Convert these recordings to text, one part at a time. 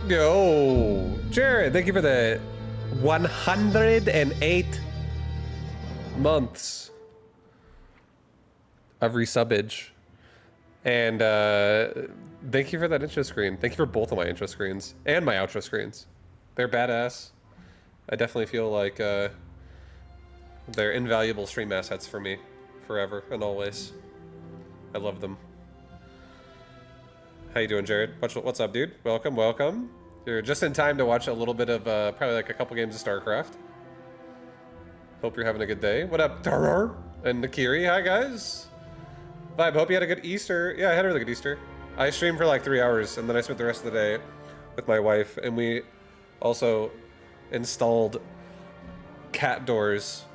Yo, Jared, thank you for the 108 months of resubbage. And thank you for that intro screen. Thank you for both of my intro screens and my outro screens. They're badass. I definitely feel like they're invaluable stream assets for me forever and always. I love them. How you doing, Jared? What's up, dude? Welcome, welcome. You're just in time to watch a little bit of, probably like a couple games of StarCraft. Hope you're having a good day. What up, Tarar? And Nakiri, hi guys. Vibe, hope you had a good Easter. Yeah, I had a really good Easter. I streamed for like 3 hours, and then I spent the rest of the day with my wife, and we also installed cat doors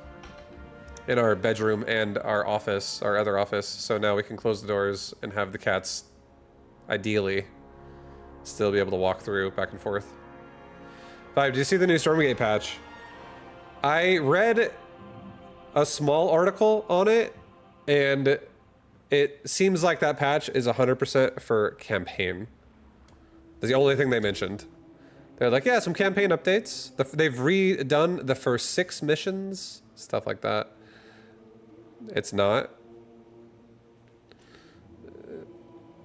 in our bedroom and our office, our other office, so now we can close the doors and have the cats, ideally, still be able to walk through back and forth. Vibe, did you see the new Stormgate patch? I read a small article on it, and it seems like that patch is 100% for campaign. That's the only thing they mentioned. They're like, yeah, some campaign updates. They've redone the first 6 missions, stuff like that. It's not.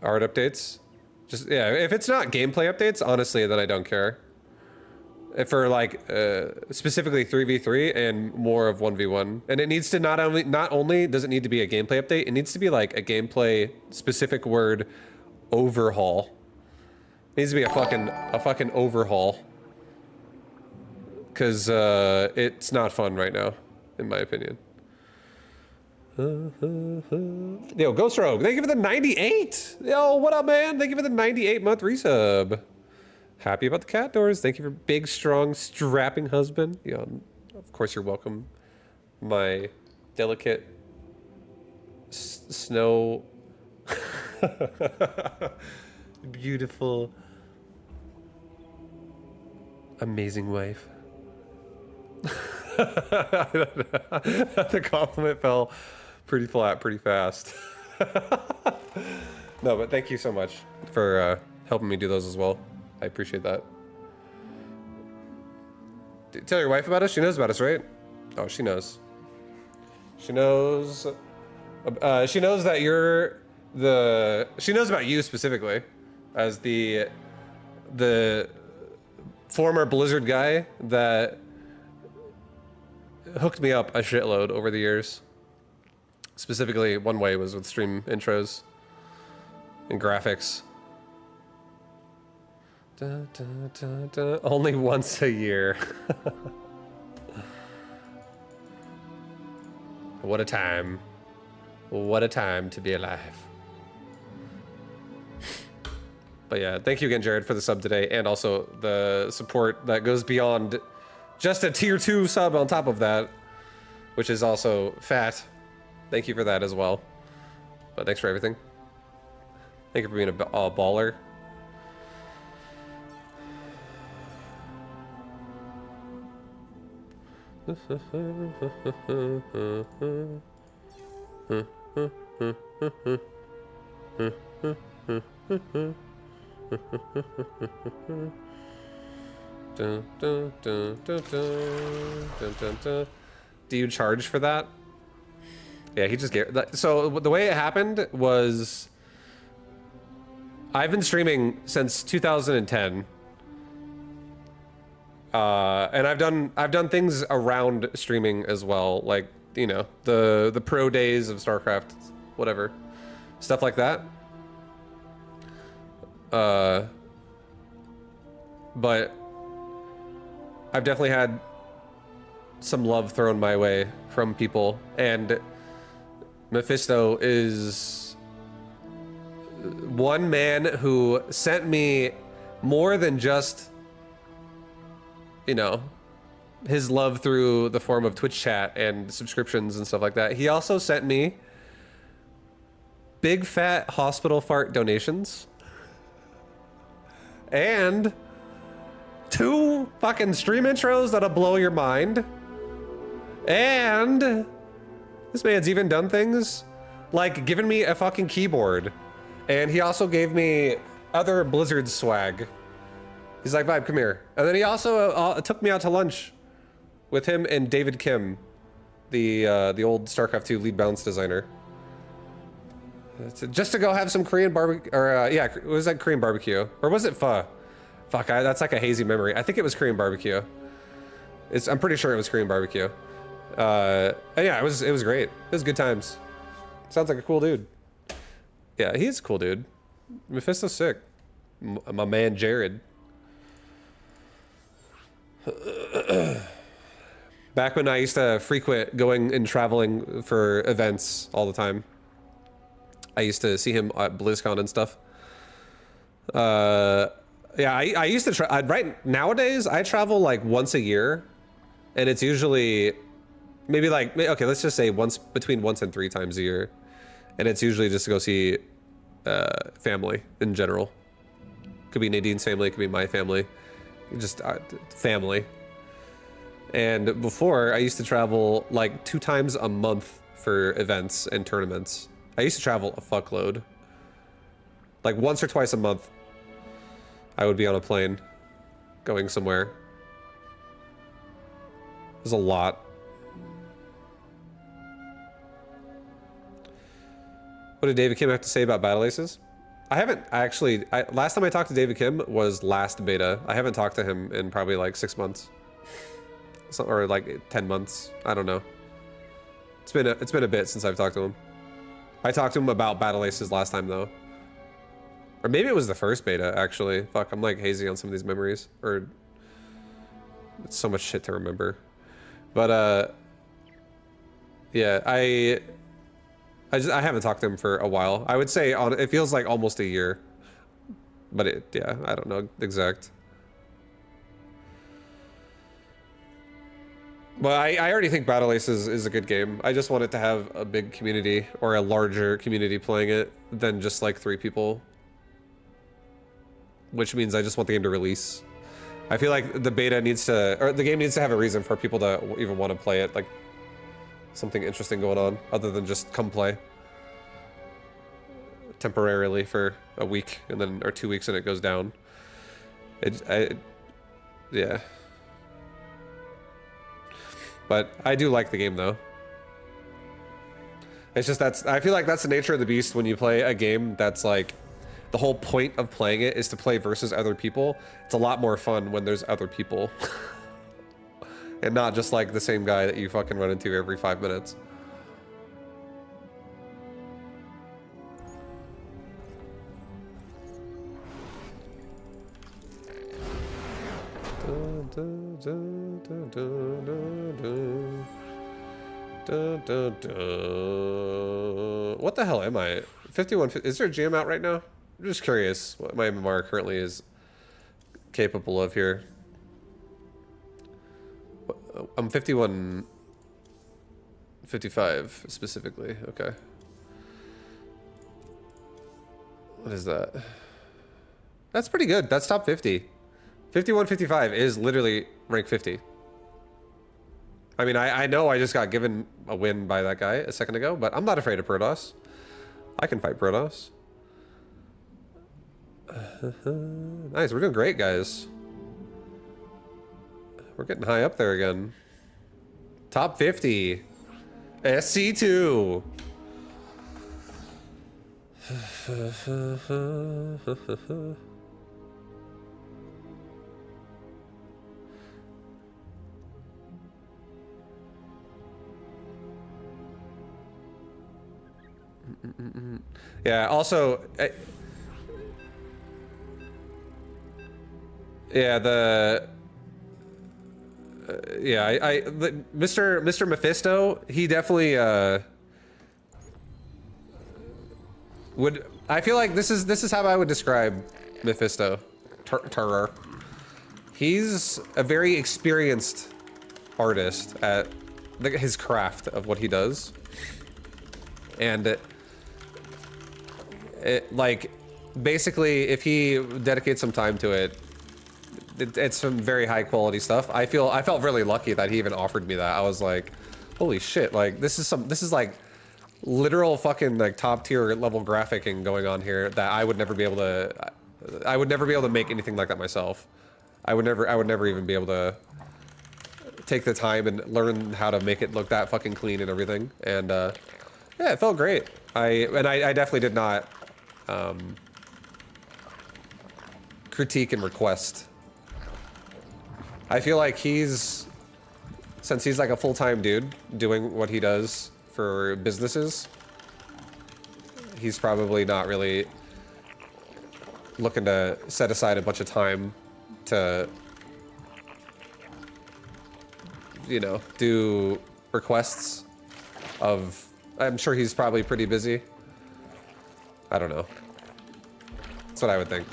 Art updates. Just, yeah, if it's not gameplay updates, honestly, then I don't care. For like, specifically 3v3 and more of 1v1. And it needs to not only does it need to be a gameplay update, it needs to be like a gameplay specific word overhaul. It needs to be a fucking overhaul. Cause it's not fun right now, in my opinion. Yo, Ghost Rogue, thank you for the 98. Yo, what up, man? Thank you for the 98-month resub. Happy about the cat doors. Thank you for big, strong, strapping husband. Yeah, of course you're welcome. My delicate snow, beautiful, amazing wife. The compliment fell pretty flat, pretty fast. No, but thank you so much for helping me do those as well. I appreciate that. Tell your wife about us. She knows about us, right? Oh, she knows. She knows. She knows that you're the. She knows about you specifically, as the former Blizzard guy that hooked me up a shitload over the years. Specifically, one way was with stream intros and graphics. Da, da, da, da. Only once a year. What a time. What a time to be alive. But yeah, thank you again, Jared, for the sub today, and also the support that goes beyond just a tier 2 sub on top of that, which is also fat. Thank you for that as well. But thanks for everything. Thank you for being a baller. Do you charge for that? Yeah, he just gave that. So the way it happened was I've been streaming since 2010. And I've done things around streaming as well, like, you know, the pro days of StarCraft, whatever. Stuff like that. But I've definitely had some love thrown my way from people, and Mephisto is one man who sent me more than just, you know, his love through the form of Twitch chat and subscriptions and stuff like that. He also sent me big fat hospital fart donations and 2 fucking stream intros that'll blow your mind. And this man's even done things like giving me a fucking keyboard. And he also gave me other Blizzard swag. He's like, Vibe, come here. And then he also took me out to lunch with him and David Kim, the old StarCraft 2 lead balance designer. Just to go have some Korean barbecue, or yeah, it was like Korean barbecue. Or was it pho? Fuck, that's like a hazy memory. I think it was Korean barbecue. I'm pretty sure it was Korean barbecue. And yeah, it was great. It was good times. Sounds like a cool dude. Yeah, he's a cool dude. Mephisto's sick. My man Jared. Back when I used to frequent going and traveling for events all the time, I used to see him at BlizzCon and stuff. Yeah, I used to try. Right nowadays, I travel like once a year, and it's usually maybe like, okay, let's just say between once and 3 times a year, and it's usually just to go see family in general. Could be Nadine's family, it could be my family, just family. And before, I used to travel like 2 times a month for events and tournaments. I used to travel a fuckload. Like once or twice a month, I would be on a plane going somewhere. It was a lot. What did David Kim have to say about Battle Aces? I haven't actually. Last time I talked to David Kim was last beta. I haven't talked to him in probably like 6 months, or like 10 months. I don't know. It's been a bit since I've talked to him. I talked to him about Battle Aces last time though, or maybe it was the first beta actually. Fuck, I'm like hazy on some of these memories, or it's so much shit to remember. But yeah, I haven't talked to him for a while. I would say it feels like almost a year, but yeah, I don't know exact. But I already think Battle Aces is a good game. I just want it to have a big community, or a larger community playing it than just like 3 people. Which means I just want the game to release. I feel like the beta needs to, or the game needs to have a reason for people to even want to play it, like something interesting going on other than just come play temporarily for a week and then, or 2 weeks, and it goes down. Yeah. But I do like the game though. It's just I feel like that's the nature of the beast when you play a game that's like, the whole point of playing it is to play versus other people. It's a lot more fun when there's other people. And not just like the same guy that you fucking run into every 5 minutes. What the hell am I? 51. Is there a jam out right now? I'm just curious what my MMR currently is capable of here. I'm 51, 55 specifically. Okay. What is that? That's pretty good. That's top 50. 51, 55 is literally rank 50. I mean, I know I just got given a win by that guy a second ago, but I'm not afraid of Protoss. I can fight Protoss. Nice, we're doing great, guys. We're getting high up there again. Top 50. SC2. Yeah, also... yeah, Mr. Mephisto, he definitely would. I feel like this is how I would describe Mephisto. Terror. He's a very experienced artist at his craft of what he does, and like basically, if he dedicates some time to it. It's some very high quality stuff. I felt really lucky that he even offered me that. I was like, holy shit, like this is like literal fucking like top tier level graphicing going on here that I would never be able to make anything like that myself. I would never even be able to take the time and learn how to make it look that fucking clean and everything. And yeah, it felt great. I definitely did not critique and request. I feel like since he's like a full-time dude doing what he does for businesses, he's probably not really looking to set aside a bunch of time to, you know, do requests of, I'm sure he's probably pretty busy. I don't know. That's what I would think.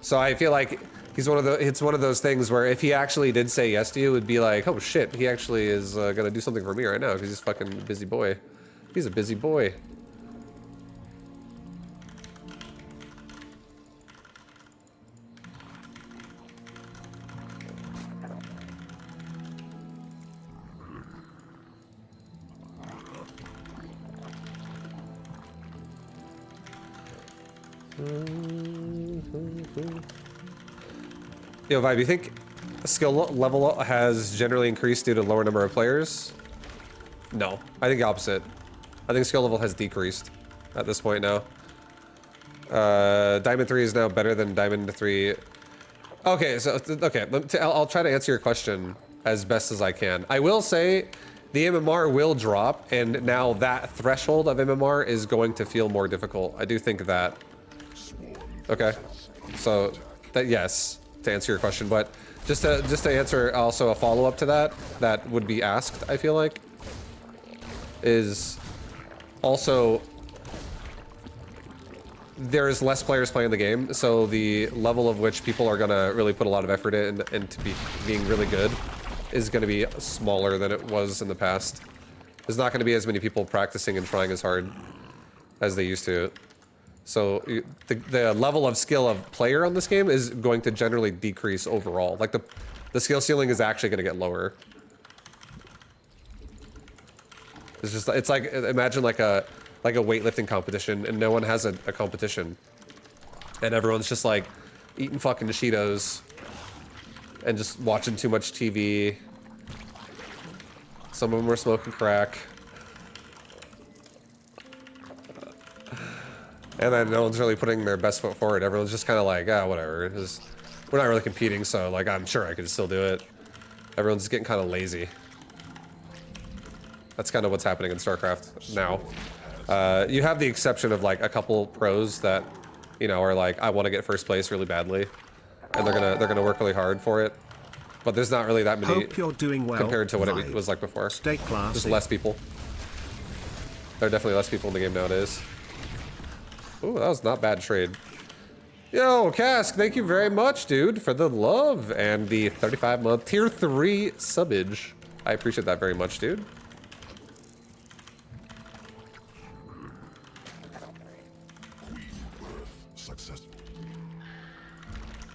So I feel like it's one of those things where if he actually did say yes to you, it would be like, oh shit, he actually is gonna do something for me right now because he's a fucking busy boy. He's a busy boy. Yo, Vibe, you think skill level has generally increased due to lower number of players? No, I think the opposite. I think skill level has decreased at this point now. Diamond 3 is now better than Diamond 3. Okay, so, okay, I'll try to answer your question as best as I can. I will say the MMR will drop, and now that threshold of MMR is going to feel more difficult. I do think that. Okay, so that yes, to answer your question, but just to answer also a follow-up to that would be asked, I feel like, is also there's less players playing the game, so the level of which people are gonna really put a lot of effort in and to be being really good is gonna be smaller than it was in the past. There's not gonna be as many people practicing and trying as hard as they used to. So the level of skill of player on this game is going to generally decrease overall. Like the skill ceiling is actually going to get lower. It's just, it's like, imagine like a weightlifting competition and no one has a competition. And everyone's just like eating fucking Cheetos and just watching too much TV. Some of them are smoking crack. And then no one's really putting their best foot forward. Everyone's just kind of like, ah, whatever. We're not really competing, so like, I'm sure I could still do it. Everyone's just getting kind of lazy. That's kind of what's happening in StarCraft now. You have the exception of like a couple pros that, you know, are like, I want to get first place really badly, and they're gonna work really hard for it. but there's not really that many Hope you're doing well. compared to what it was like before. Stay classy. There's less people. There are definitely less people in the game nowadays. Ooh, that was not bad trade. Yo, Cask, thank you very much, dude, for the love and the 35-month tier 3 subbage. I appreciate that very much, dude.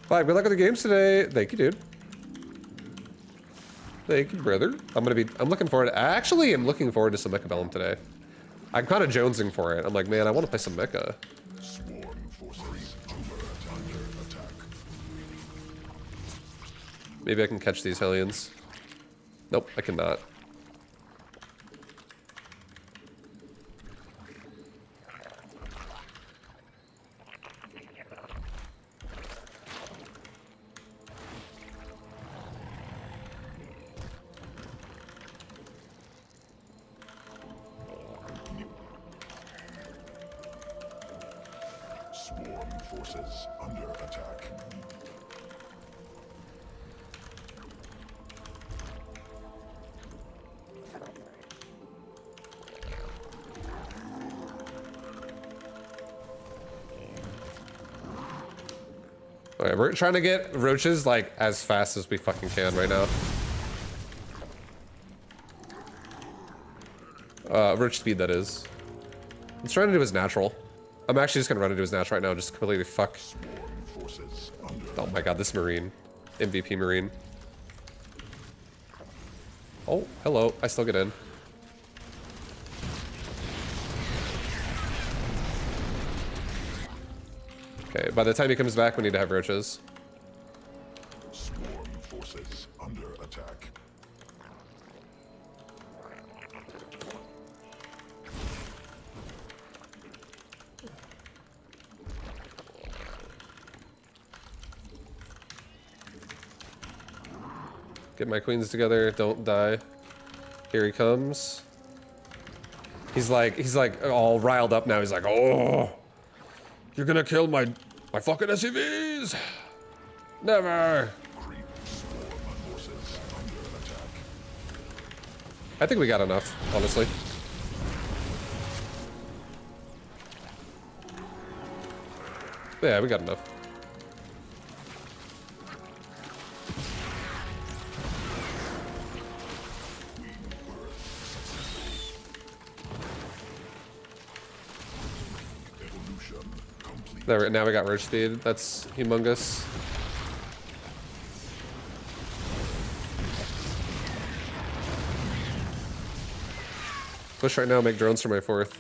Bye, good luck with the games today. Thank you, dude. Thank you, brother. I'm looking forward to, actually, I'm looking forward to some Mecha Bellum today. I'm kind of jonesing for it. I'm like, man, I want to play some Mecha. Maybe I can catch these Hellions. Nope, I cannot. Forces under attack. Alright, we're trying to get roaches like as fast as we fucking can right now. Roach speed, that is. Let's try to do his natural. I'm actually just gonna run into his natural right now, just completely fuck. Oh my god, this Marine. MVP Marine. Oh, hello. I still get in. Okay, by the time he comes back, we need to have roaches. Swarm forces under attack. Get my queens together, don't die. Here he comes. He's like all riled up now. He's like, oh, you're gonna kill my fucking SUVs. Never. I think we got enough, honestly. Yeah, we got enough. There, now we got roach speed. That's humongous. Push right now, make drones for my 4th.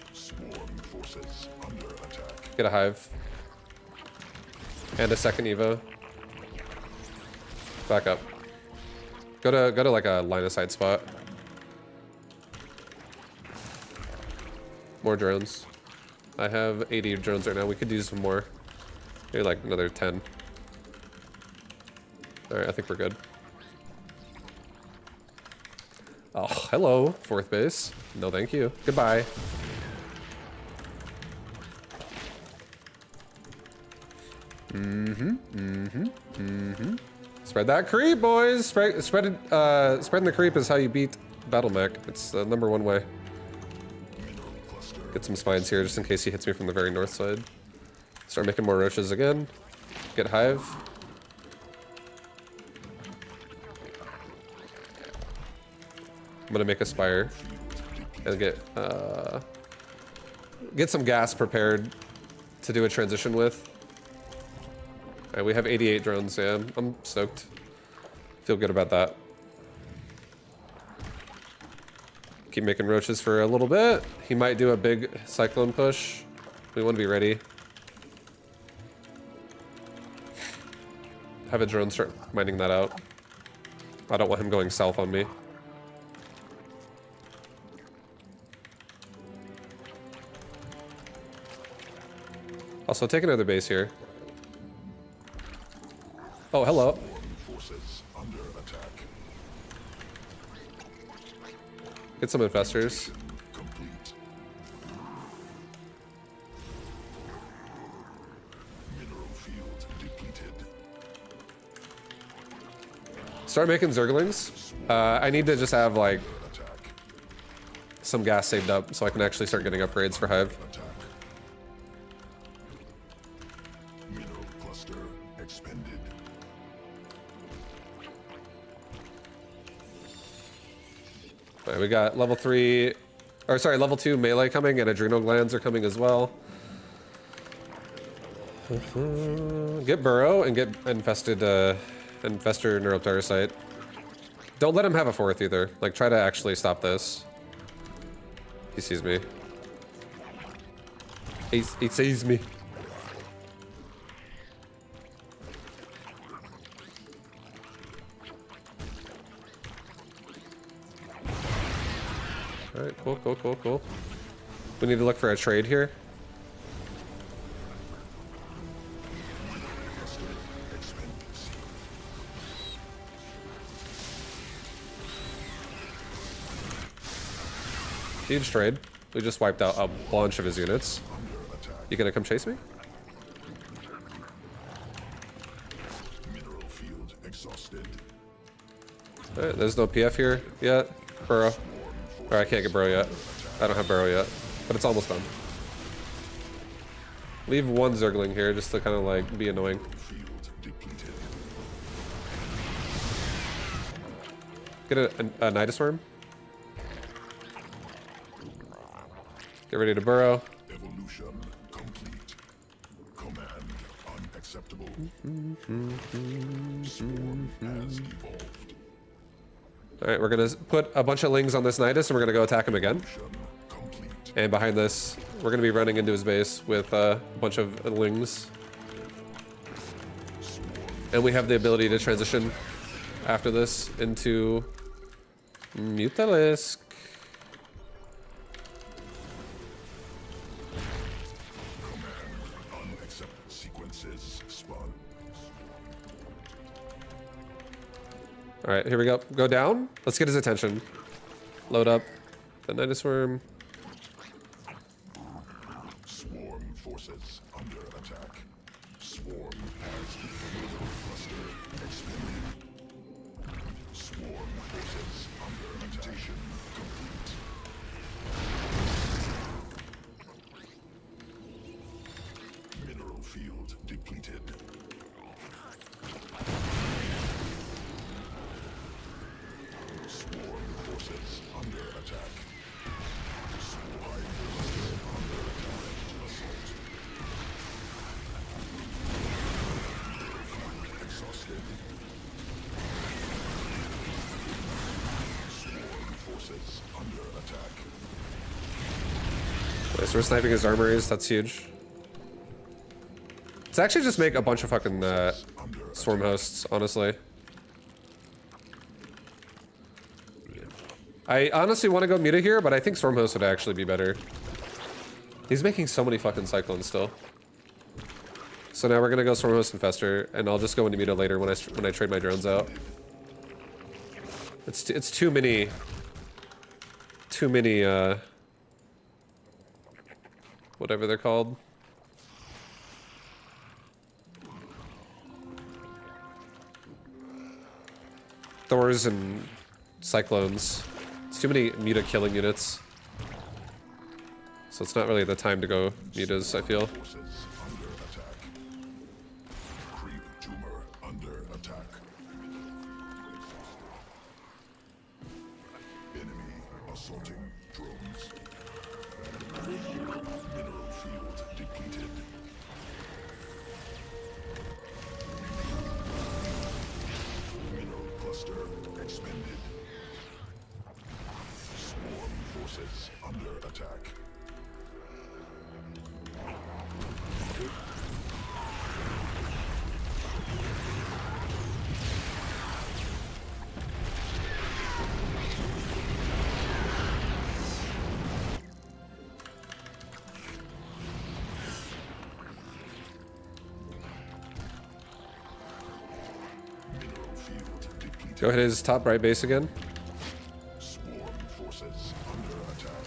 Get a hive. And a second Evo. Back up. Go to like a line of sight spot. More drones. I have 80 drones right now. We could use some more. Maybe like another 10. Alright, I think we're good. Oh, hello, 4th base. No, thank you. Goodbye. Spread that creep, boys! Spreading the creep is how you beat Battle Mech. It's the #1 way. Get some spines here just in case he hits me from the very north side. Start making more roaches again. Get hive. I'm gonna make a spire and get some gas prepared to do a transition with. Alright, we have 88 drones, yeah. I'm stoked. Feel good about that. Keep making roaches for a little bit. He might do a big cyclone push. We want to be ready. Have a drone start mining that out. I don't want him going south on me. Also, take another base here. Oh, hello. Forces under attack. Get some infestors. Complete. Mineral field depleted. Start making Zerglings. I need to just have like some gas saved up so I can actually start getting upgrades for Hive. Attack. Mineral cluster expended. All right, we got level 3, or sorry, level 2 melee coming, and adrenal glands are coming as well. Get Burrow and get infested, infestor neuroparasite. Don't let him have a 4th either. Like, try to actually stop this. He sees me. He sees me. Alright, cool. We need to look for a trade here. Huge trade. We just wiped out a bunch of his units. You gonna come chase me? Mineral field exhausted. Alright, there's no PF here yet. Burrow. Or I can't get Burrow yet. I don't have Burrow yet. But it's almost done. Leave one Zergling here just to kind of like be annoying. Field depleted. Get a Nidus Worm. Get ready to burrow. Evolution complete. Command unacceptable. Swarm has evolved. Alright, we're gonna put a bunch of lings on this Nidus and we're gonna go attack him again. Evolution complete. And behind this, we're gonna be running into his base with a bunch of lings. And we have the ability to transition after this into Mutalisk. Unacceptable sequences spun. Alright, here we go. Go down. Let's get his attention. Load up the Nidus Worm. Swarm forces under attack. Swarm has mineral cluster expended. Swarm forces under attack. Complete. Mineral field depleted. Swarm forces under attack. Swarm forces under attack. Assault. Exhausted. Swarm forces under attack. Okay, so we're sniping his armories. That's huge. Let's actually just make a bunch of fucking swarm hosts, honestly. I honestly want to go Muta here, but I think Storm Host would actually be better. He's making so many fucking Cyclones still. So now we're gonna go Storm Host Infestor, and I'll just go into Muta later when I trade my drones out. It's too many whatever they're called. Thors and Cyclones. It's too many Muta killing units. So it's not really the time to go Mutas, I feel. Forces under attack. Creep tumor under attack. Enemy assaulting drones. Mineral field depleted. Mineral cluster expended. Swarm forces under attack. Mineral field depleted. Go hit his top right base again. Swarm forces under attack.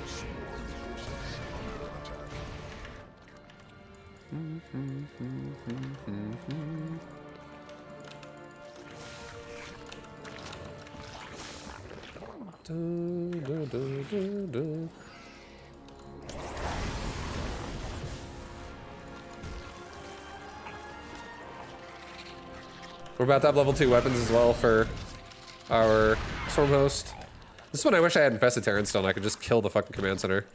Swarm forces under attack. We're about to have level 2 weapons as well for our Storm Host. This is when I wish I had Infested Terran still and I could just kill the fucking command center.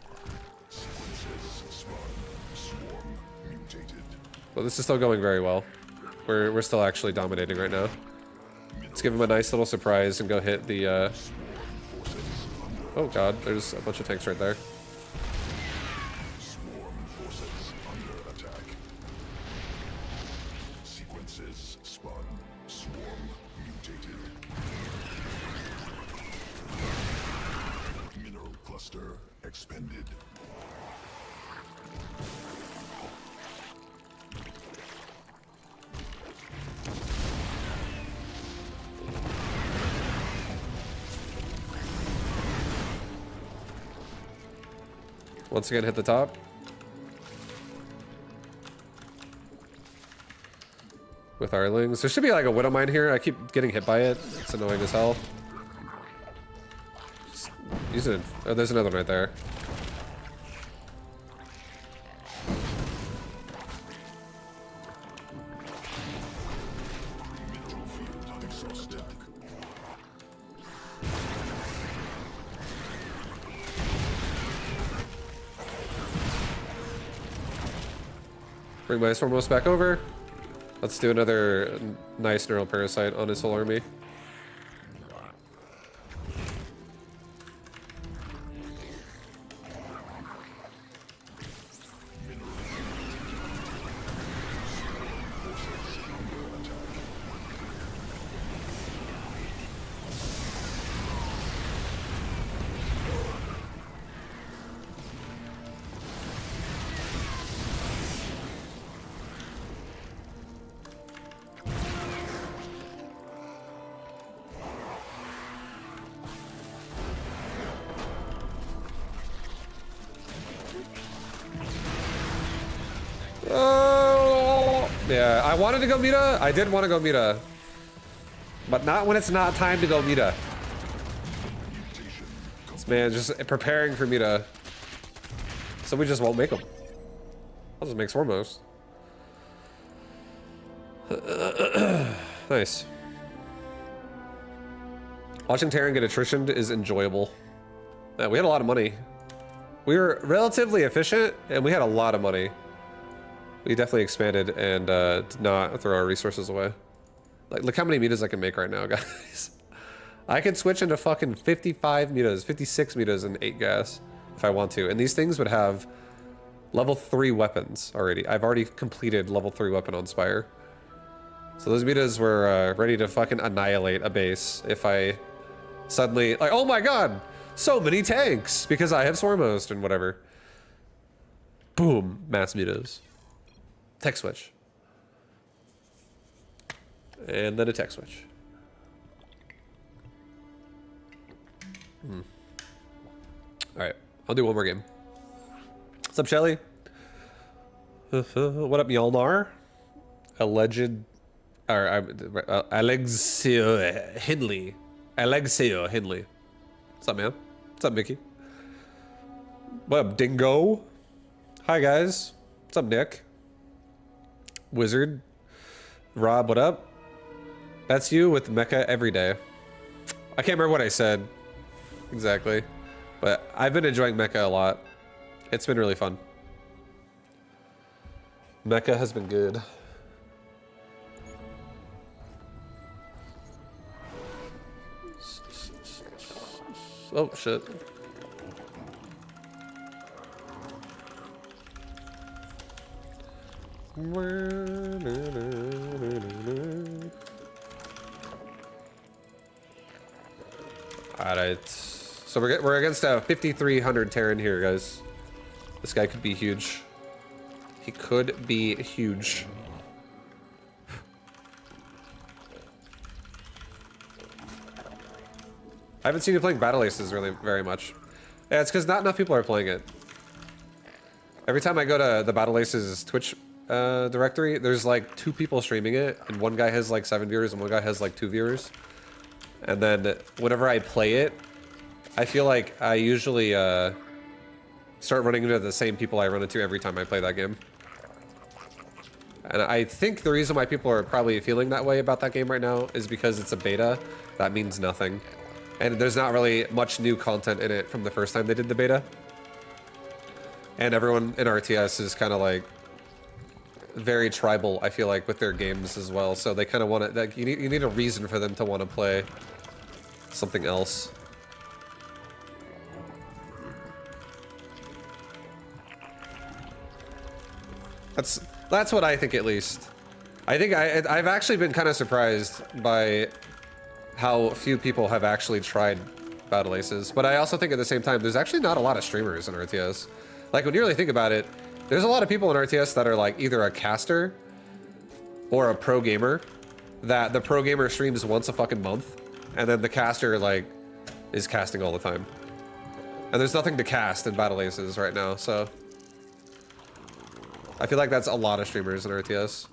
Well, this is still going very well. We're still actually dominating right now. Let's give him a nice little surprise and go hit the, Oh god, there's a bunch of tanks right there. Swarm forces under attack. Sequences spun. Swarm mutated. Mineral cluster expended. Once again, hit the top. With our lings. There should be like a Widow Mine here. I keep getting hit by it. It's annoying as hell. Just use it. Oh, there's another one right there. Mineral field exhausted. Bring my Stormhost back over. Let's do another nice neural parasite on his whole army. Yeah, I wanted to go Meta. I did want to go Meta. But not when it's not time to go Meta. This man just preparing for Meta. So we just won't make them. I'll just make Swarmhost. Nice. Watching Terran get attritioned is enjoyable. Yeah, we had a lot of money. We were relatively efficient, and we had a lot of money. We definitely expanded and did not throw our resources away. Like, look how many meters I can make right now, guys. I can switch into fucking 55 meters, 56 meters, and 8 gas if I want to. And these things would have level 3 weapons already. I've already completed level 3 weapon on Spire. So those meters were ready to fucking annihilate a base if I suddenly, like, oh my god, so many tanks because I have Swarmhost and whatever. Boom, mass meters. Tech switch. And then a tech switch. Alright, I'll do one more game. What's up, Shelly? What up, Mjolnir? Alleged... Alexio Hindley. Alexio Hindley. What's up, man? What's up, Mickey? What up, Dingo? Hi, guys. What's up, Nick? Wizard. Rob, what up? That's you with Mecha every day. I can't remember what I said exactly, but I've been enjoying Mecha a lot. It's been really fun. Mecha has been good. Oh, shit. Alright. So we're against a 5,300 Terran here, guys. This guy could be huge. He could be huge. I haven't seen you playing Battle Aces really very much. Yeah, it's because not enough people are playing it. Every time I go to the Battle Aces Twitch directory, there's like 2 people streaming it, and one guy has like 7 viewers and one guy has like 2 viewers. And then whenever I play it, I feel like I usually start running into the same people I run into every time I play that game. And I think the reason why people are probably feeling that way about that game right now is because it's a beta. That means nothing. And there's not really much new content in it from the first time they did the beta. And everyone in RTS is kind of like very tribal, I feel like, with their games as well. So they kind of want to, like, you need a reason for them to want to play something else. That's what I think, at least. I think I've actually been kind of surprised by how few people have actually tried Battle Aces, but I also think at the same time there's actually not a lot of streamers in RTS. Like, when you really think about it, there's a lot of people in RTS that are like either a caster or a pro gamer, that the pro gamer streams once a fucking month, and then the caster like is casting all the time. And there's nothing to cast in Battle Aces right now, so I feel like that's a lot of streamers in RTS.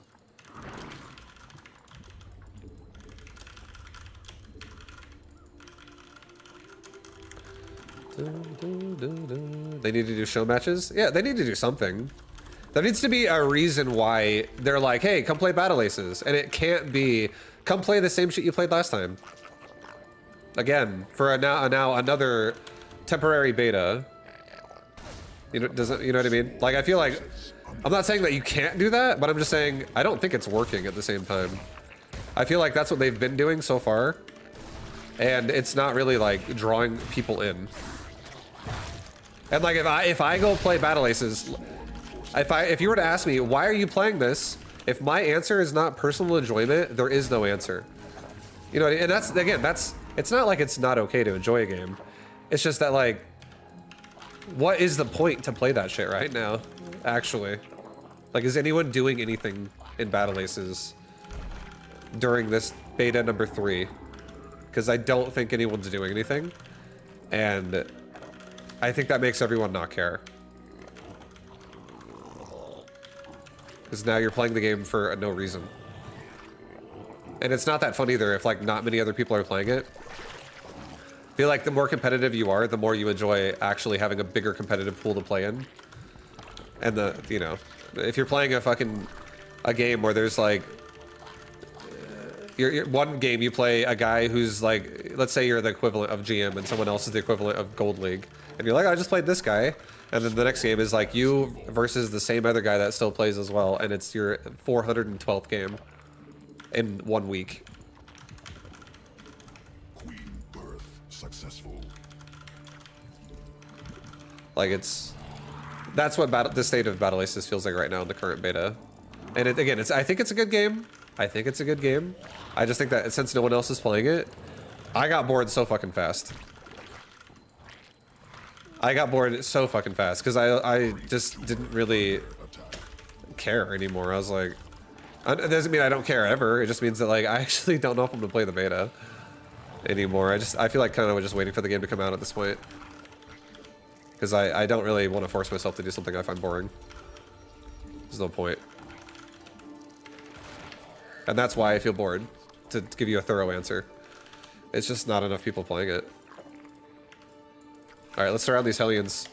They need to do show matches? Yeah, they need to do something. There needs to be a reason why they're like, hey, come play Battle Aces. And it can't be, come play the same shit you played last time. Again, for now another temporary beta. You know, you know what I mean? Like, I feel like, I'm not saying that you can't do that, but I'm just saying I don't think it's working at the same time. I feel like that's what they've been doing so far, and it's not really like drawing people in. And like, if I go play Battle Aces, if you were to ask me why are you playing this, if my answer is not personal enjoyment, there is no answer. You know, and that's, again, it's not like it's not okay to enjoy a game. It's just that, like, what is the point to play that shit right now, actually? Like, is anyone doing anything in Battle Aces during this beta number 3? Because I don't think anyone's doing anything, and I think that makes everyone not care. Because now you're playing the game for no reason. And it's not that fun either if, like, not many other people are playing it. I feel like the more competitive you are, the more you enjoy actually having a bigger competitive pool to play in. And you know, if you're playing a game where there's like, one game you play a guy who's like, let's say you're the equivalent of GM and someone else is the equivalent of Gold League. And you're like, I just played this guy. And then the next game is like you versus the same other guy that still plays as well. And it's your 412th game in 1 week. Queen birth successful. Like, that's what the state of Battle Aces feels like right now in the current beta. And again, I think it's a good game. I think it's a good game. I just think that since no one else is playing it, I got bored so fucking fast. I got bored so fucking fast because I just didn't really care anymore. I was like, it doesn't mean I don't care ever. It just means that, like, I actually don't know if I'm gonna play the beta anymore. I feel like kind of just waiting for the game to come out at this point. Because I don't really want to force myself to do something I find boring. There's no point. And that's why I feel bored, to give you a thorough answer. It's just not enough people playing it. Alright, let's surround these Hellions.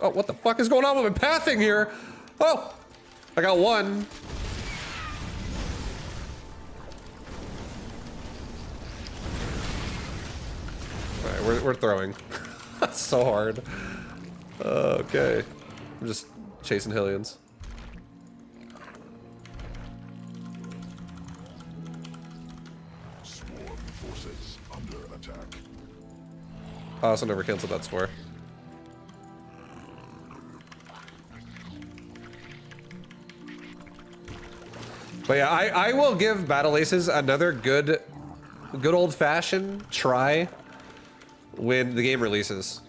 Oh, what the fuck is going on with my pathing here? Oh! I got one. Alright, we're throwing. That's so hard. Okay. I'm just chasing Hellions. Swarm forces under attack. I also never canceled that spore. But yeah, I will give Battle Aces another good old-fashioned try when the game releases.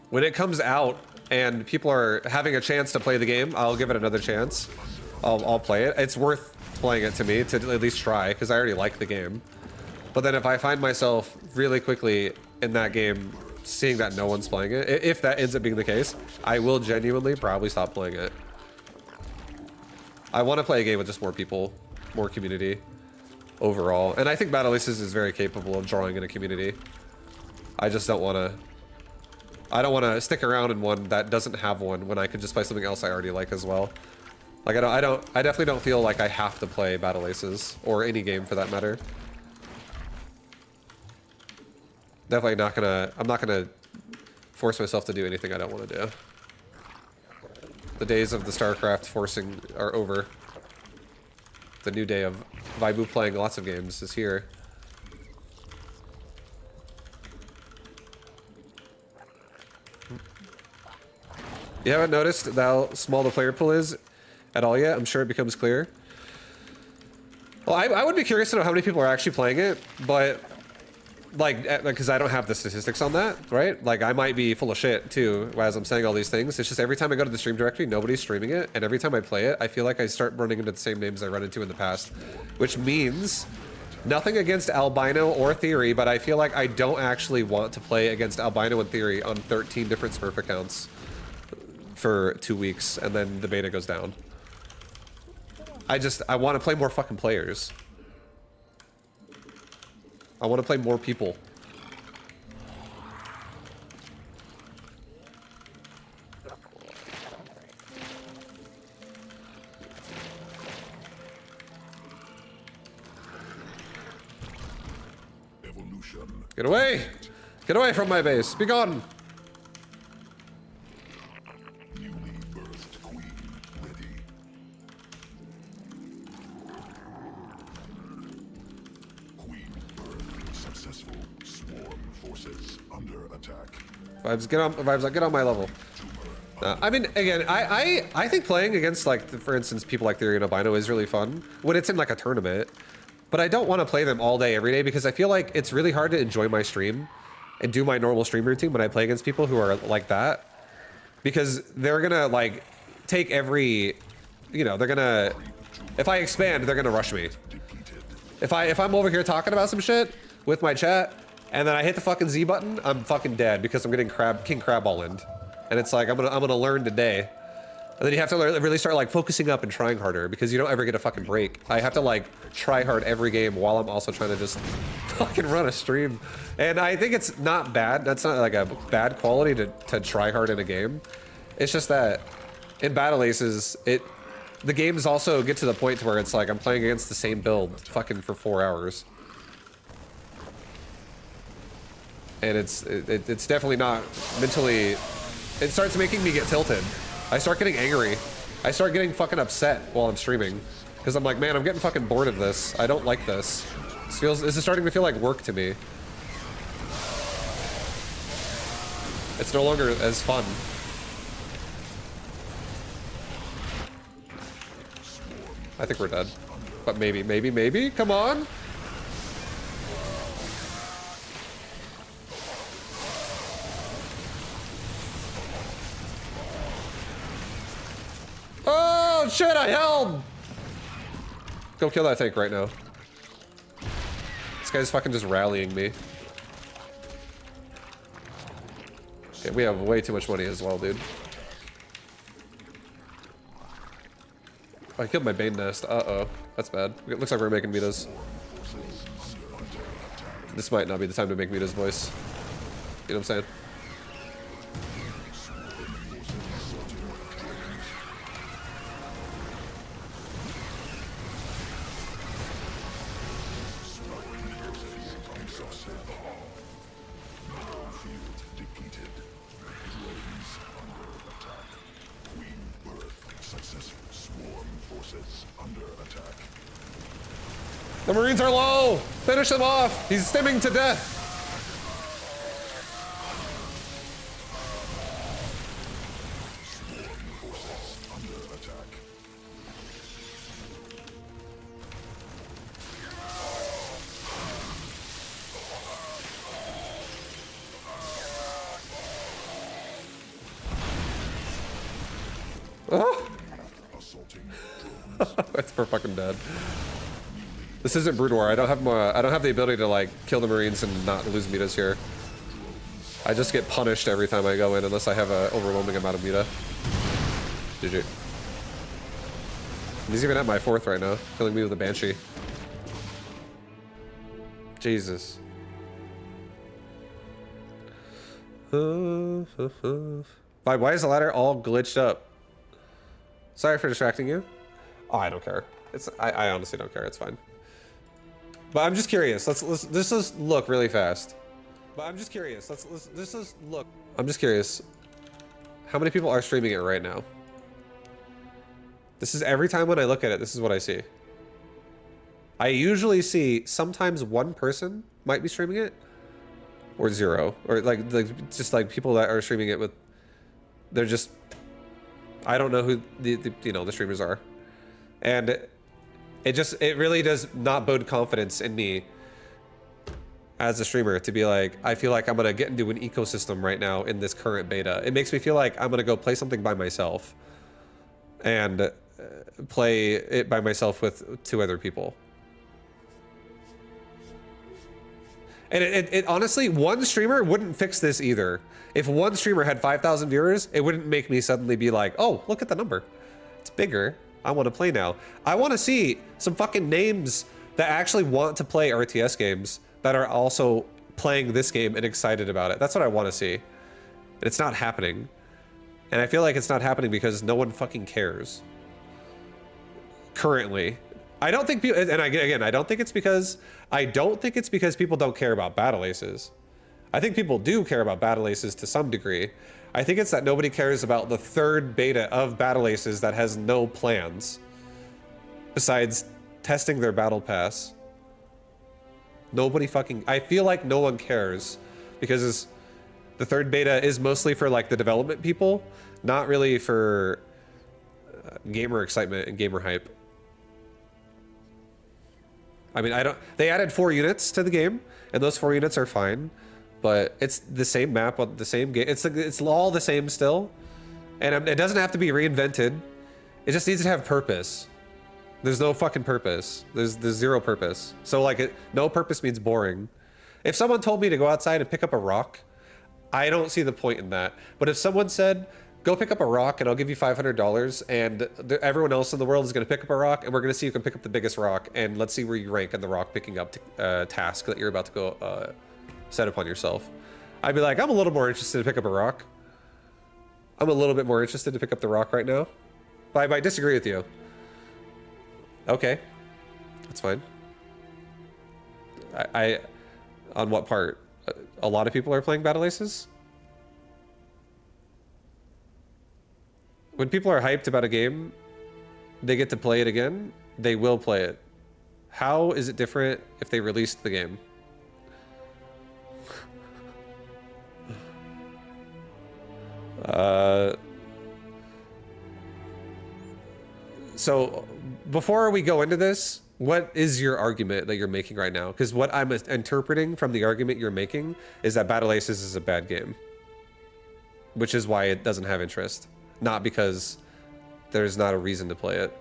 When it comes out and people are having a chance to play the game, I'll give it another chance. I'll play it. It's worth playing it to me to at least try, because I already like the game. But then if I find myself really quickly in that game seeing that no one's playing it, if that ends up being the case, I will genuinely probably stop playing it. I want to play a game with just more people, more community overall. And I think Battle Aces is very capable of drawing in a community. I just don't want to... I don't want to stick around in one that doesn't have one when I could just play something else I already like as well. Like, I definitely don't feel like I have to play Battle Aces, or any game for that matter. Definitely not gonna... I'm not gonna force myself to do anything I don't want to do. The days of the StarCraft forcing are over. The new day of Vaibu playing lots of games is here. You haven't noticed how small the player pool is at all yet? I'm sure it becomes clear. Well, I would be curious to know how many people are actually playing it, but like, because I don't have the statistics on that, right? Like, I might be full of shit too as I'm saying all these things. It's just every time I go to the stream directory, nobody's streaming it, and every time I play it, I feel like I start running into the same names I run into in the past, which means nothing against Albino or Theory, but I feel like I don't actually want to play against Albino and Theory on 13 different Smurf accounts for 2 weeks, and then the beta goes down. I want to play more fucking players. I want to play more people. Evolution. Get away! Get away from my base! Be gone! Newly birthed queen ready. Queen birth successful. Swarm forces under attack. Vibes, get on my level. I mean, again, I think playing against, like, for instance, people like Theory and Albino is really fun when it's in, like, a tournament. But I don't want to play them all day, every day, because I feel like it's really hard to enjoy my stream and do my normal stream routine when I play against people who are like that. Because they're gonna, like, take every, you know, they're gonna, if I expand, they're gonna rush me. If I'm over here talking about some shit with my chat, and then I hit the fucking Z button, I'm fucking dead because I'm getting King Crab all in. And it's like, I'm gonna learn today. And then you have to really start, like, focusing up and trying harder because you don't ever get a fucking break. I have to, like, try hard every game while I'm also trying to just fucking run a stream. And I think it's not bad. That's not, like, a bad quality to try hard in a game. It's just that in Battle Aces, the games also get to the point to where it's like I'm playing against the same build fucking for 4 hours. And it's definitely not mentally... It starts making me get tilted. I start getting angry. I start getting fucking upset while I'm streaming. Because I'm like, man, I'm getting fucking bored of this. I don't like this. This is starting to feel like work to me. It's no longer as fun. I think we're dead. But maybe? Come on! Oh shit, I held! Go kill that tank right now. This guy's fucking just rallying me. Okay, we have way too much money as well, dude. Oh, I killed my Bane nest. Uh-oh. That's bad. It looks like we're making Mitas. This might not be the time to make Mitas, boys. You know what I'm saying? The Marines are low! Finish him off! He's stimming to death! Oh! That's we're fucking dead. This isn't Brood War. I don't have the ability to, like, kill the Marines and not lose Mitas here. I just get punished every time I go in unless I have an overwhelming amount of Mita. GG. He's even at my 4th right now, killing me with a Banshee. Jesus. Why is the ladder all glitched up? Sorry for distracting you. Oh, I don't care. I honestly don't care. It's fine. But I'm just curious. Let's just look really fast. But I'm just curious. Let's just look. I'm just curious. How many people are streaming it right now? This is every time when I look at it, this is what I see. I usually see sometimes one person might be streaming it, or 0, or like just like people that are streaming it with, they're just, I don't know who the you know, the streamers are, and it really does not bode confidence in me as a streamer to be like, I feel like I'm gonna get into an ecosystem right now in this current beta. It makes me feel like I'm gonna go play something by myself and play it by myself with 2 other people. And it honestly, one streamer wouldn't fix this either. If one streamer had 5,000 viewers, it wouldn't make me suddenly be like, oh, look at the number. It's bigger. I want to play now. I want to see some fucking names that actually want to play RTS games that are also playing this game and excited about it. That's what I want to see. But it's not happening. And I feel like it's not happening because no one fucking cares. Currently. I don't think people, and again, I don't think it's because people don't care about battle aces. I think people do care about battle aces to some degree. I think it's that nobody cares about the 3rd beta of battle aces that has no plans besides testing their battle pass. Nobody fucking, I feel like no one cares because the 3rd beta is mostly for like the development people, not really for gamer excitement and gamer hype. I mean, they added 4 units to the game, and those 4 units are fine, but it's the same map on the same game. It's all the same still, and it doesn't have to be reinvented. It just needs to have purpose. There's no fucking purpose. There's 0 purpose. So like, no purpose means boring. If someone told me to go outside and pick up a rock, I don't see the point in that. But if someone said, go pick up a rock and I'll give you $500 and everyone else in the world is going to pick up a rock and we're going to see who can pick up the biggest rock and let's see where you rank in the rock picking up task that you're about to go set upon yourself. I'd be like, I'm a little more interested to pick up a rock. I'm a little bit more interested to pick up the rock right now. But I disagree with you. Okay. That's fine. I on what part? A lot of people are playing battle aces? When people are hyped about a game, they get to play it again, they will play it. How is it different if they released the game? So before we go into this, what is your argument that you're making right now? Because what I'm interpreting from the argument you're making is that Battle Aces is a bad game, which is why it doesn't have interest. Not because there's not a reason to play it.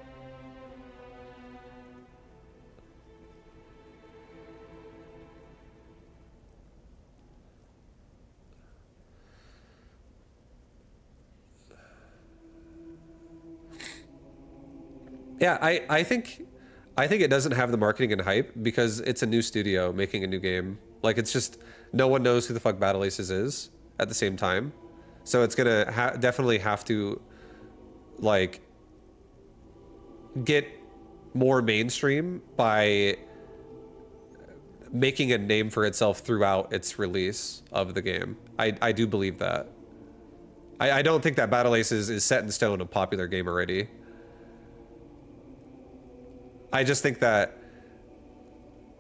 Yeah, I think it doesn't have the marketing and hype because it's a new studio making a new game. Like, it's just, no one knows who the fuck Battle Aces is at the same time. So it's gonna definitely have to, like, get more mainstream by making a name for itself throughout its release of the game. I do believe that. I don't think that Battle Aces is set in stone a popular game already. I just think that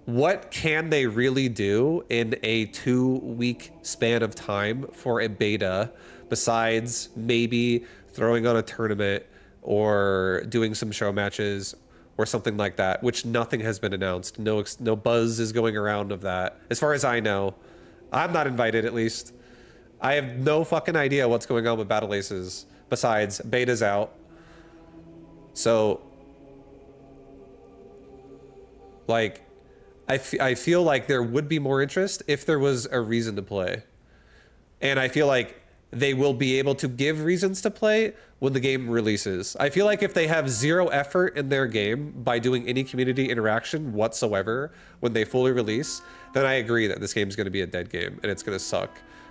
what can they really do in a 2-week span of time for a beta besides maybe throwing on a tournament or doing some show matches or something like that, which nothing has been announced. No buzz is going around of that. As far as I know, I'm not invited at least. I have no fucking idea what's going on with Battle Aces besides beta's out. So, like, I feel like there would be more interest if there was a reason to play. And I feel like they will be able to give reasons to play when the game releases. I feel like if they have zero effort in their game by doing any community interaction whatsoever when they fully release, then I agree that this game is going to be a dead game and it's going to suck.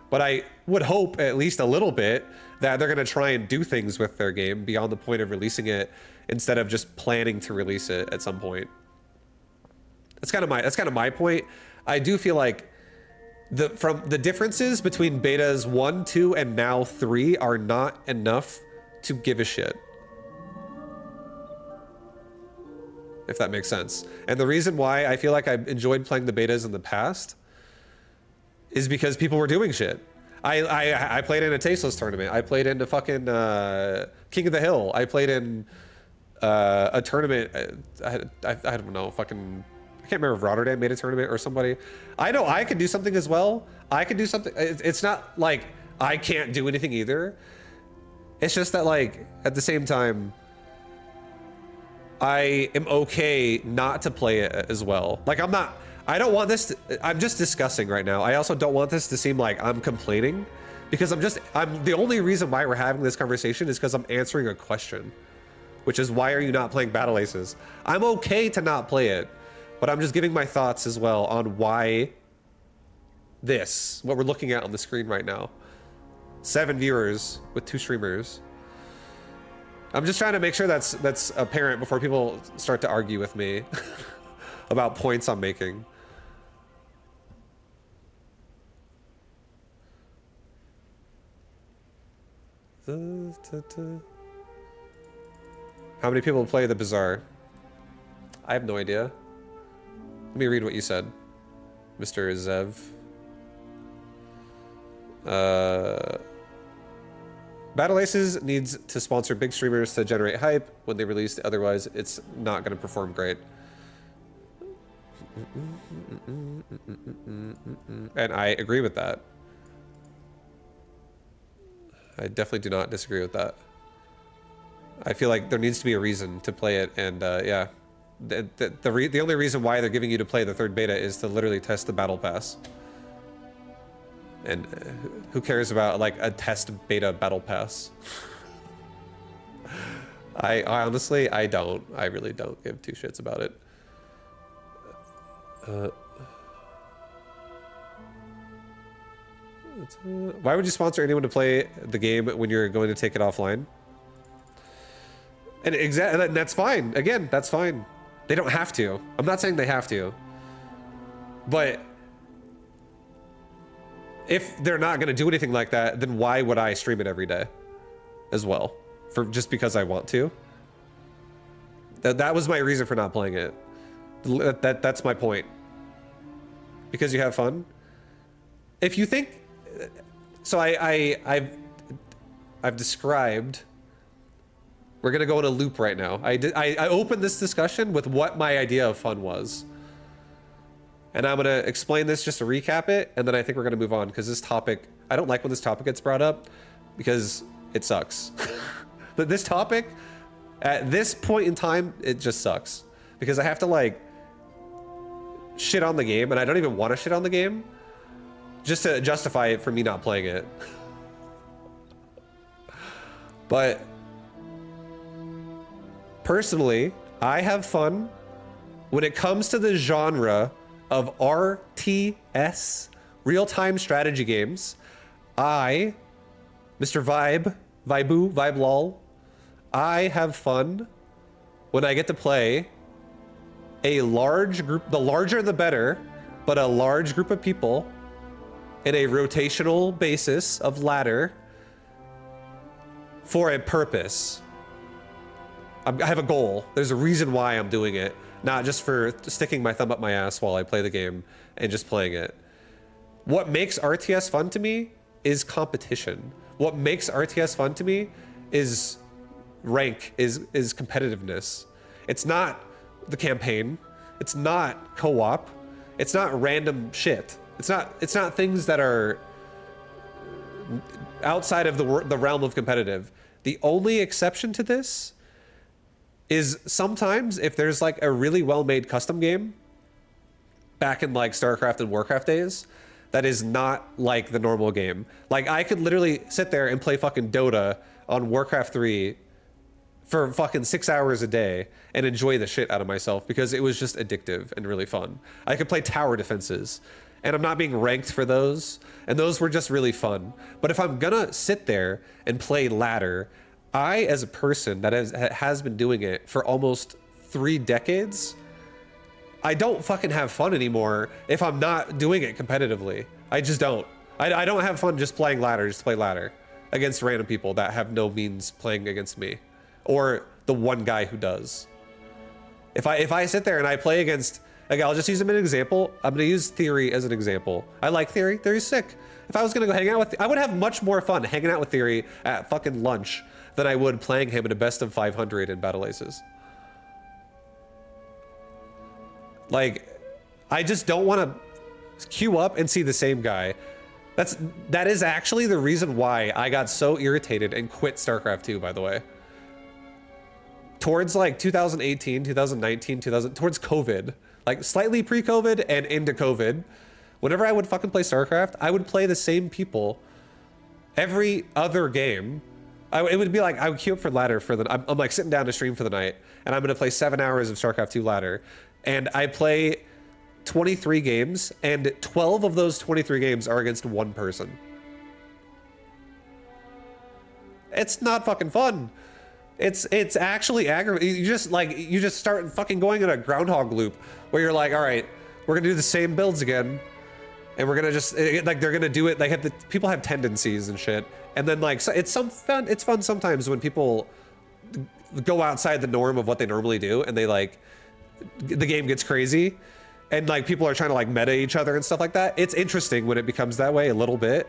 But I would hope at least a little bit that they're going to try and do things with their game beyond the point of releasing it instead of just planning to release it at some point. That's kind of my point. I do feel like the differences between betas 1, 2, and now 3 are not enough to give a shit. If that makes sense. And the reason why I feel like I enjoyed playing the betas in the past is because people were doing shit. I played in a Tasteless tournament. I played in the fucking King of the Hill. I played in a tournament. I don't know, fucking... I can't remember if Rotterdam made a tournament or somebody. I know I could do something as well. I could do something. It's not like I can't do anything either. It's just that, like, at the same time, I am okay not to play it as well. Like, I don't want this to, I'm just discussing right now. I also don't want this to seem like I'm complaining, because the only reason why we're having this conversation is because I'm answering a question, which is, why are you not playing Battle Aces? I'm okay to not play it. But I'm just giving my thoughts as well on why what we're looking at on the screen right now. 7 viewers with 2 streamers. I'm just trying to make sure that's apparent before people start to argue with me about points I'm making. How many people play the Bazaar? I have no idea. Let me read what you said, Mr. Zev. Battle Aces needs to sponsor big streamers to generate hype when they release, otherwise it's not going to perform great. And I agree with that. I definitely do not disagree with that. I feel like there needs to be a reason to play it, and yeah. The only reason why they're giving you to play the 3rd beta is to literally test the battle pass. And who cares about, like, a test beta battle pass? I honestly, I really don't give 2 shits about it. Why would you sponsor anyone to play the game when you're going to take it offline? And that's fine. Again, that's fine. They don't have to. I'm not saying they have to. But if they're not going to do anything like that, then why would I stream it every day as well? Just because I want to? That was my reason for not playing it. That's my point. Because you have fun? If you think... So I've described... We're gonna go in a loop right now. I opened this discussion with what my idea of fun was. And I'm gonna explain this just to recap it, and then I think we're gonna move on, because this topic, I don't like when this topic gets brought up, because it sucks. But this topic, at this point in time, it just sucks. Because I have to, like, shit on the game, and I don't even want to shit on the game, just to justify it for me not playing it. But personally, I have fun when it comes to the genre of RTS, real-time strategy games. Mr. Vibe Lol, I have fun when I get to play a large group, the larger the better, but a large group of people in a rotational basis of ladder for a purpose. I have a goal. There's a reason why I'm doing it, not just for sticking my thumb up my ass while I play the game and just playing it. What makes RTS fun to me is competition. What makes RTS fun to me is rank, is competitiveness. It's not the campaign. It's not co-op. It's not random shit. It's not things that are outside of the realm of competitive. The only exception to this is sometimes if there's like a really well-made custom game back in like StarCraft and Warcraft days that is not like the normal game. Like, I could literally sit there and play fucking Dota on Warcraft 3 for fucking 6 hours a day and enjoy the shit out of myself because it was just addictive and really fun. I could play tower defenses, and I'm not being ranked for those, and those were just really fun. But if I'm gonna sit there and play ladder, I, as a person that has been doing it for almost 3 decades, I don't fucking have fun anymore if I'm not doing it competitively. I just don't. I don't have fun just playing ladder, just play ladder against random people that have no means playing against me, or the one guy who does. If I sit there and I play against, like, I'll just use him as an example. I'm gonna use Theory as an example. I like Theory. Theory's sick. If I was gonna go hang out with, I would have much more fun hanging out with Theory at fucking lunch than I would playing him in a best of 500 in Battle Aces. Like, I just don't want to queue up and see the same guy. That is actually the reason why I got so irritated and quit StarCraft 2, by the way. Towards like 2018, 2019, towards COVID, like slightly pre-COVID and into COVID, whenever I would fucking play StarCraft, I would play the same people every other game. It would be like, I would queue up for ladder for the, I'm like sitting down to stream for the night, and I'm gonna play 7 hours of StarCraft 2 ladder. And I play 23 games, and 12 of those 23 games are against one person. It's not fucking fun. It's actually aggravating. You just start fucking going in a groundhog loop where you're like, all right, we're gonna do the same builds again, and we're gonna just like, they're gonna do it. Like, people have tendencies and shit, and then like, so it's fun. It's fun sometimes when people go outside the norm of what they normally do, and they like, the game gets crazy, and like people are trying to like meta each other and stuff like that. It's interesting when it becomes that way a little bit,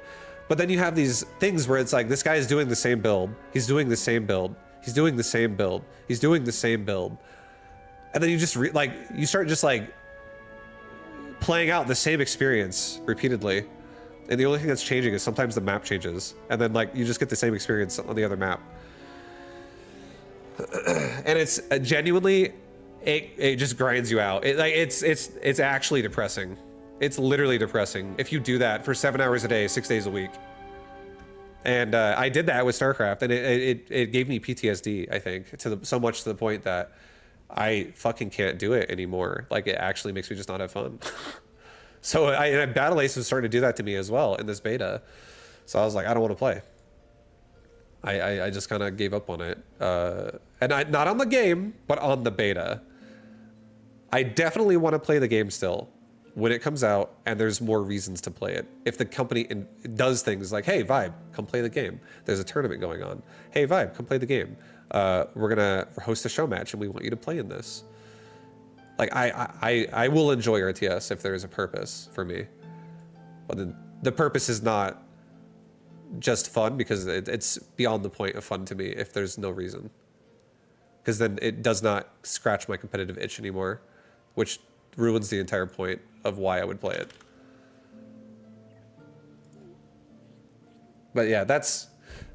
but then you have these things where it's like, this guy is doing the same build, he's doing the same build, he's doing the same build, he's doing the same build, and then you just you start just like playing out the same experience repeatedly, and the only thing that's changing is sometimes the map changes, and then like you just get the same experience on the other map. And it's genuinely, it just grinds you out. It's actually depressing. It's literally depressing if you do that for 7 hours a day, 6 days a week. And I did that with StarCraft, and it gave me PTSD, I think, so much to the point that I fucking can't do it anymore. Like, it actually makes me just not have fun. So Battle Ace was starting to do that to me as well in this beta. So I was like, I don't want to play. I just kind of gave up on it. And not on the game, but on the beta. I definitely want to play the game still when it comes out and there's more reasons to play it. If the company does things like, hey, Vibe, come play the game. There's a tournament going on. Hey, Vibe, come play the game. We're going to host a show match and we want you to play in this. Like, I will enjoy RTS if there is a purpose for me. But the purpose is not just fun, because it's beyond the point of fun to me if there's no reason. Because then it does not scratch my competitive itch anymore, which ruins the entire point of why I would play it. But yeah, that's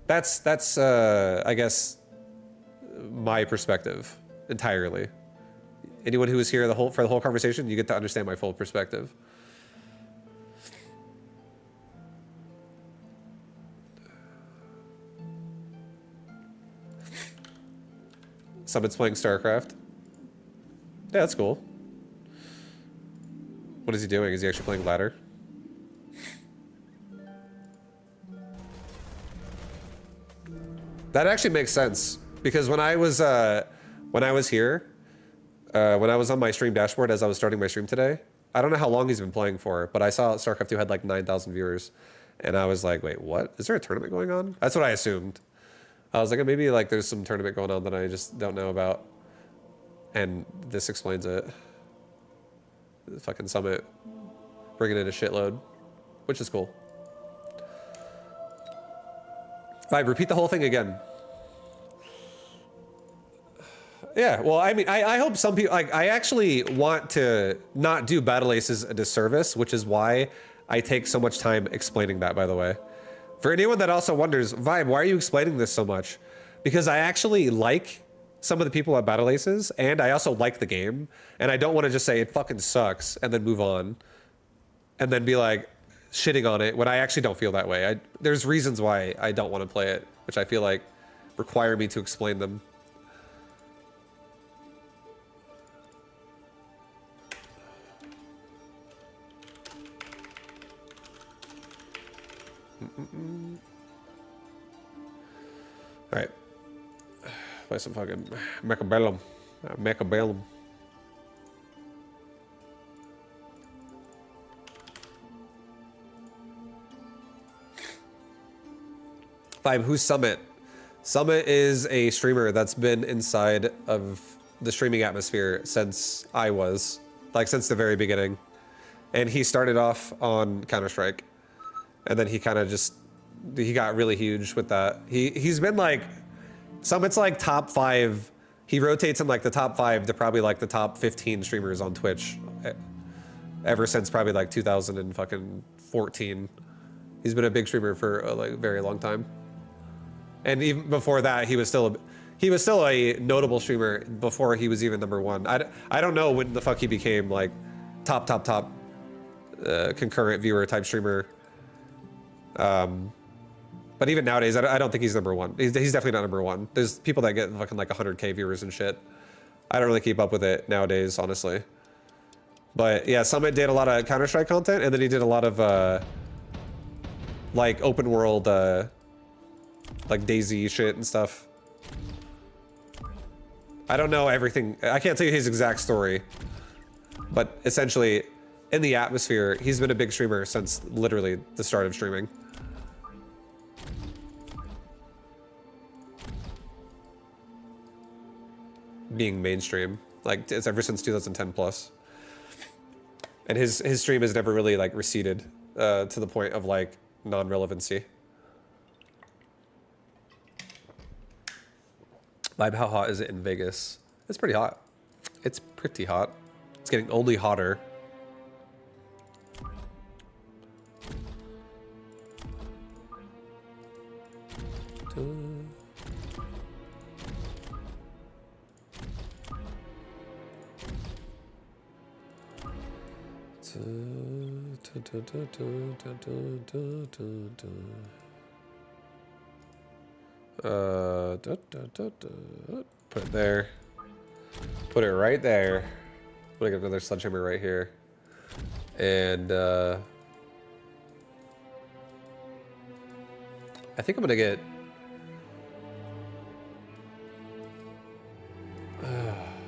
I guess my perspective entirely. Anyone who was here for the whole conversation, you get to understand my full perspective. Summit's playing StarCraft. Yeah, that's cool. What is he doing? Is he actually playing ladder? That actually makes sense, because when I was here, when I was on my stream dashboard as I was starting my stream today, I don't know how long he's been playing for, but I saw StarCraft 2 had like 9,000 viewers, and I was like, wait, what? Is there a tournament going on? That's what I assumed. I was like, maybe like there's some tournament going on that I just don't know about. And this explains it. The fucking Summit bringing in a shitload, which is cool. Vibe, repeat the whole thing again. Yeah, well, I mean, I hope some people, like, I actually want to not do Battle Aces a disservice, which is why I take so much time explaining that, by the way. For anyone that also wonders, Vibe, why are you explaining this so much? Because I actually like some of the people at Battle Aces, and I also like the game, and I don't want to just say it fucking sucks and then move on, and then be like, shitting on it when I actually don't feel that way. There's reasons why I don't want to play it, which I feel like require me to explain them. All right, play some fucking Mecha Mecha. Vibe, who's Summit? Summit is a streamer that's been inside of the streaming atmosphere since I was, like since the very beginning. And he started off on Counter-Strike. And then he kind of just, he got really huge with that. He's been like, Summit's like top 5. He rotates in like the top 5 to probably like the top 15 streamers on Twitch. Ever since probably like 2014. He's been a big streamer for a like very long time. And even before that, he was still a notable streamer before he was even #1. I don't know when the fuck he became like top concurrent viewer type streamer. But even nowadays, I don't think he's #1. He's definitely not #1. There's people that get fucking like 100K viewers and shit. I don't really keep up with it nowadays, honestly. But yeah, Summit did a lot of Counter-Strike content, and then he did a lot of like open world, like DayZ shit and stuff. I don't know everything. I can't tell you his exact story, but essentially, in the atmosphere, he's been a big streamer since literally the start of streaming. Being mainstream, like it's ever since 2010 plus. And his stream has never really like receded to the point of like non-relevancy. Vibe, how hot is it in Vegas? It's pretty hot. It's pretty hot. It's getting only hotter. Put it there. Put it right there. Put another sledgehammer right here. And I think I'm gonna get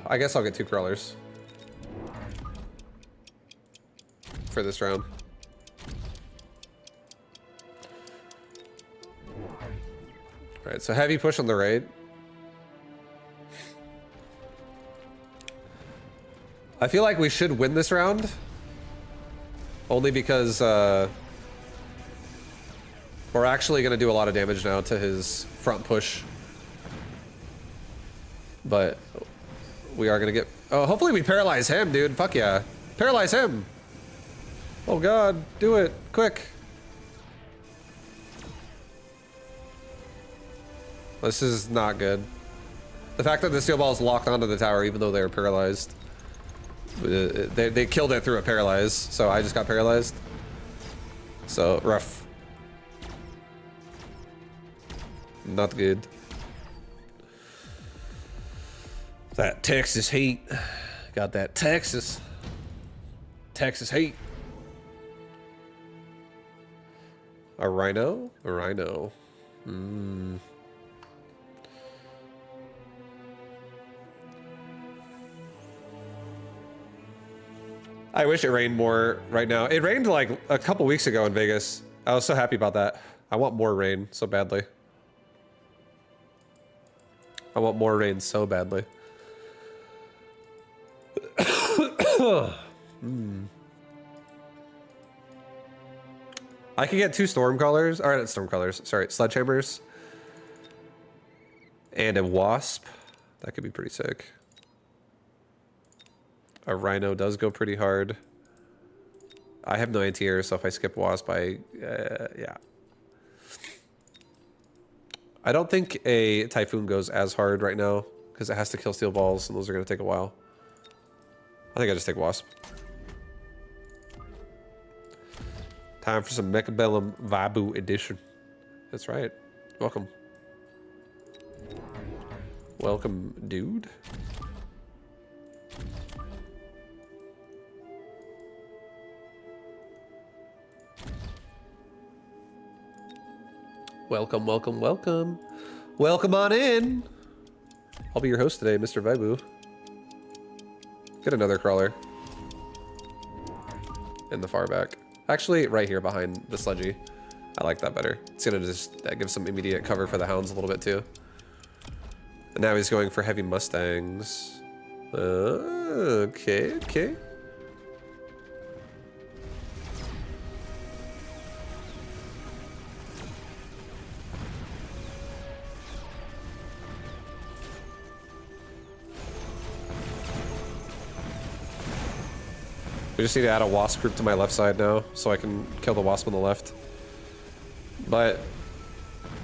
I guess I'll get 2 crawlers for this round. All right, so heavy push on the raid. I feel like we should win this round, only because we're actually gonna do a lot of damage now to his front push. But we are gonna get, oh, hopefully we paralyze him, dude. Fuck yeah. Paralyze him. Oh God, do it, quick. This is not good. The fact that the steel ball is locked onto the tower, even though they're paralyzed. They killed it through a paralyze, so I just got paralyzed. So, rough. Not good. That Texas heat. Got that Texas heat. A rhino? A rhino. I wish it rained more right now. It rained like a couple weeks ago in Vegas. I was so happy about that. I want more rain so badly. I want more rain so badly. I could get 2 stormcrawlers, or not stormcrawlers, sorry, sledgehammers. And a wasp. That could be pretty sick. A rhino does go pretty hard. I have no anti-air, so if I skip wasp, yeah. I don't think a typhoon goes as hard right now because it has to kill steel balls, and those are going to take a while. I think I just take wasp. Time for some Mecha Bellum Vibu edition. That's right. Welcome. Welcome, dude. Welcome, welcome, welcome. Welcome on in. I'll be your host today, Mr. Vibu. Get another crawler. In the far back. Actually, right here behind the sludgy. I like that better. It's gonna just give some immediate cover for the hounds a little bit too. And now he's going for heavy mustangs. Okay, okay. We just need to add a wasp group to my left side now, so I can kill the wasp on the left. But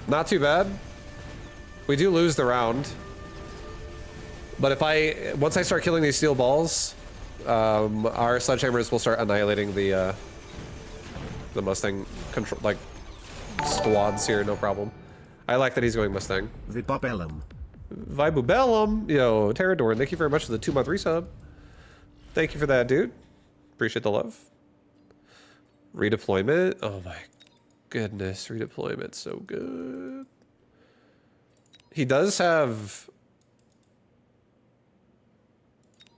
not too bad. We do lose the round. But once I start killing these steel balls, our sledgehammers will start annihilating the Mustang control, like, squads here, no problem. I like that he's going Mustang. Vibubellum. Vibubellum. Yo, Terrador, thank you very much for the 2-month resub. Thank you for that, dude. Appreciate the love. Redeployment. Oh my goodness, redeployment, so good. He does have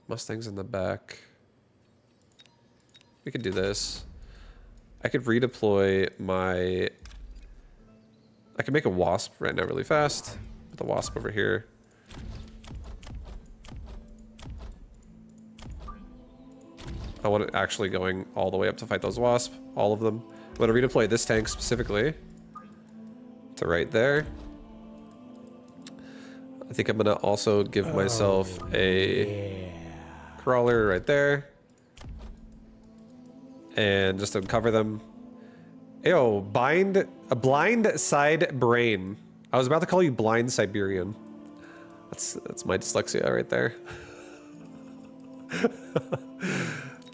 Mustangs in the back. We could do this. I could redeploy my... I could make a wasp right now really fast. Put the wasp over here. I want it actually going all the way up to fight those wasps, all of them. I'm gonna redeploy this tank specifically to right there. I think I'm gonna also give myself a crawler right there. And just to cover them. Ew, a blind side brain. I was about to call you blind Siberian. That's my dyslexia right there.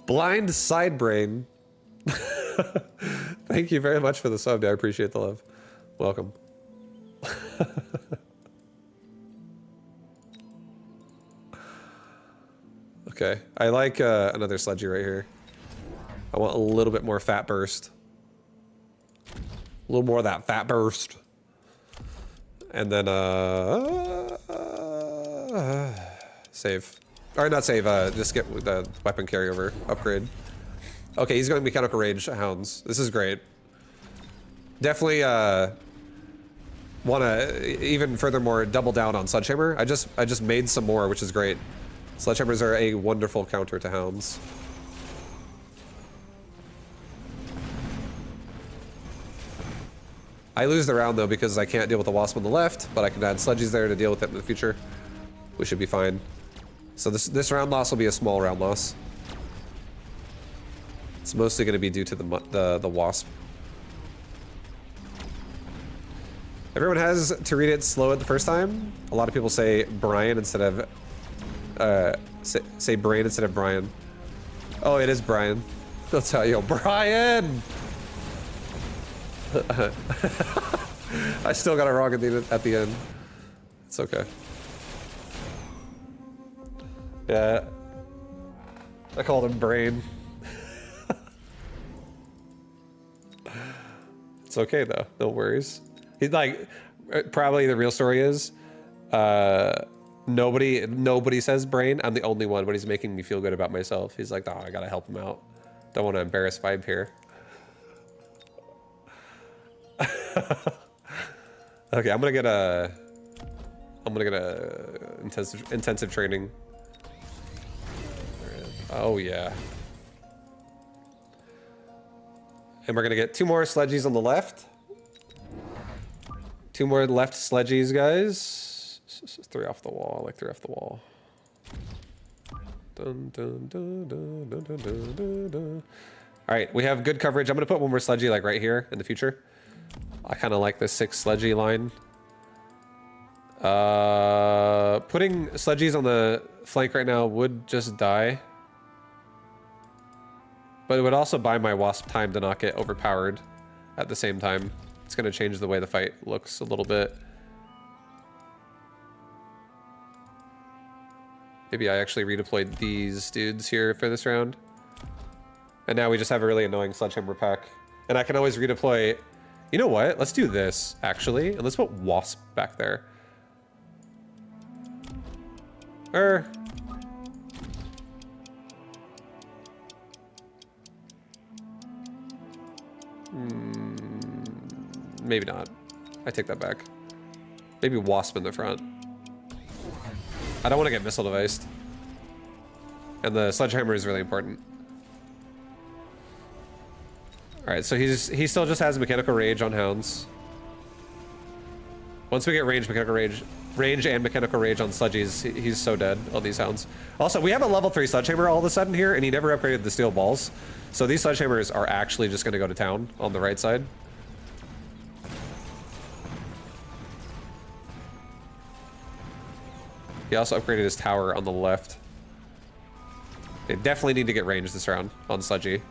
Blind side brain. Thank you very much for the sub, dude. I appreciate the love. Welcome. Okay, I like another sludgy right here. I want a little bit more fat burst. A little more of that fat burst. And then save. Or not save, just get the weapon carryover upgrade. Okay, he's going mechanical rage hounds. This is great. Definitely want to even furthermore double down on sledgehammer. I just made some more, which is great. Sledgehammers are a wonderful counter to hounds. I lose the round though because I can't deal with the wasp on the left, but I can add sludgies there to deal with it in the future. We should be fine. So this round loss will be a small round loss. It's mostly going to be due to the wasp. Everyone has to read it slow at the first time. A lot of people say Brian instead of say brain instead of Brian. Oh, it is Brian. I'll tell you, Brian. I still got it wrong at the end. It's okay. Yeah, I called him Brain. It's okay though, no worries. He's like, probably the real story is, nobody says Brain. I'm the only one, but he's making me feel good about myself. He's like, oh, I gotta help him out. Don't want to embarrass Vibe here. Okay, I'm gonna get a intensive training. Oh yeah. And we're gonna get 2 more sledgies on the left. 2 more left sledgies, guys. 3 off the wall, like 3 off the wall. Dun, dun, dun, dun, dun, dun, dun, dun, dun. All right, we have good coverage. I'm gonna put 1 more sledgy like right here in the future. I kind of like this 6 sledgy line. Putting sledgies on the flank right now would just die. But it would also buy my wasp time to not get overpowered at the same time. It's going to change the way the fight looks a little bit. Maybe I actually redeployed these dudes here for this round. And now we just have a really annoying sledgehammer pack. And I can always redeploy... You know what? Let's do this, actually. And let's put wasp back there. Maybe not. I take that back. Maybe wasp in the front. I don't want to get missile deviced. And the sledgehammer is really important. Alright, so he still just has mechanical rage on hounds. Once we get range and mechanical rage on sludgies, he's so dead on these hounds. Also, we have a level 3 sledgehammer all of a sudden here, and he never upgraded the steel balls. So these sledgehammers are actually just going to go to town on the right side. He also upgraded his tower on the left. They definitely need to get range this round on sludgy.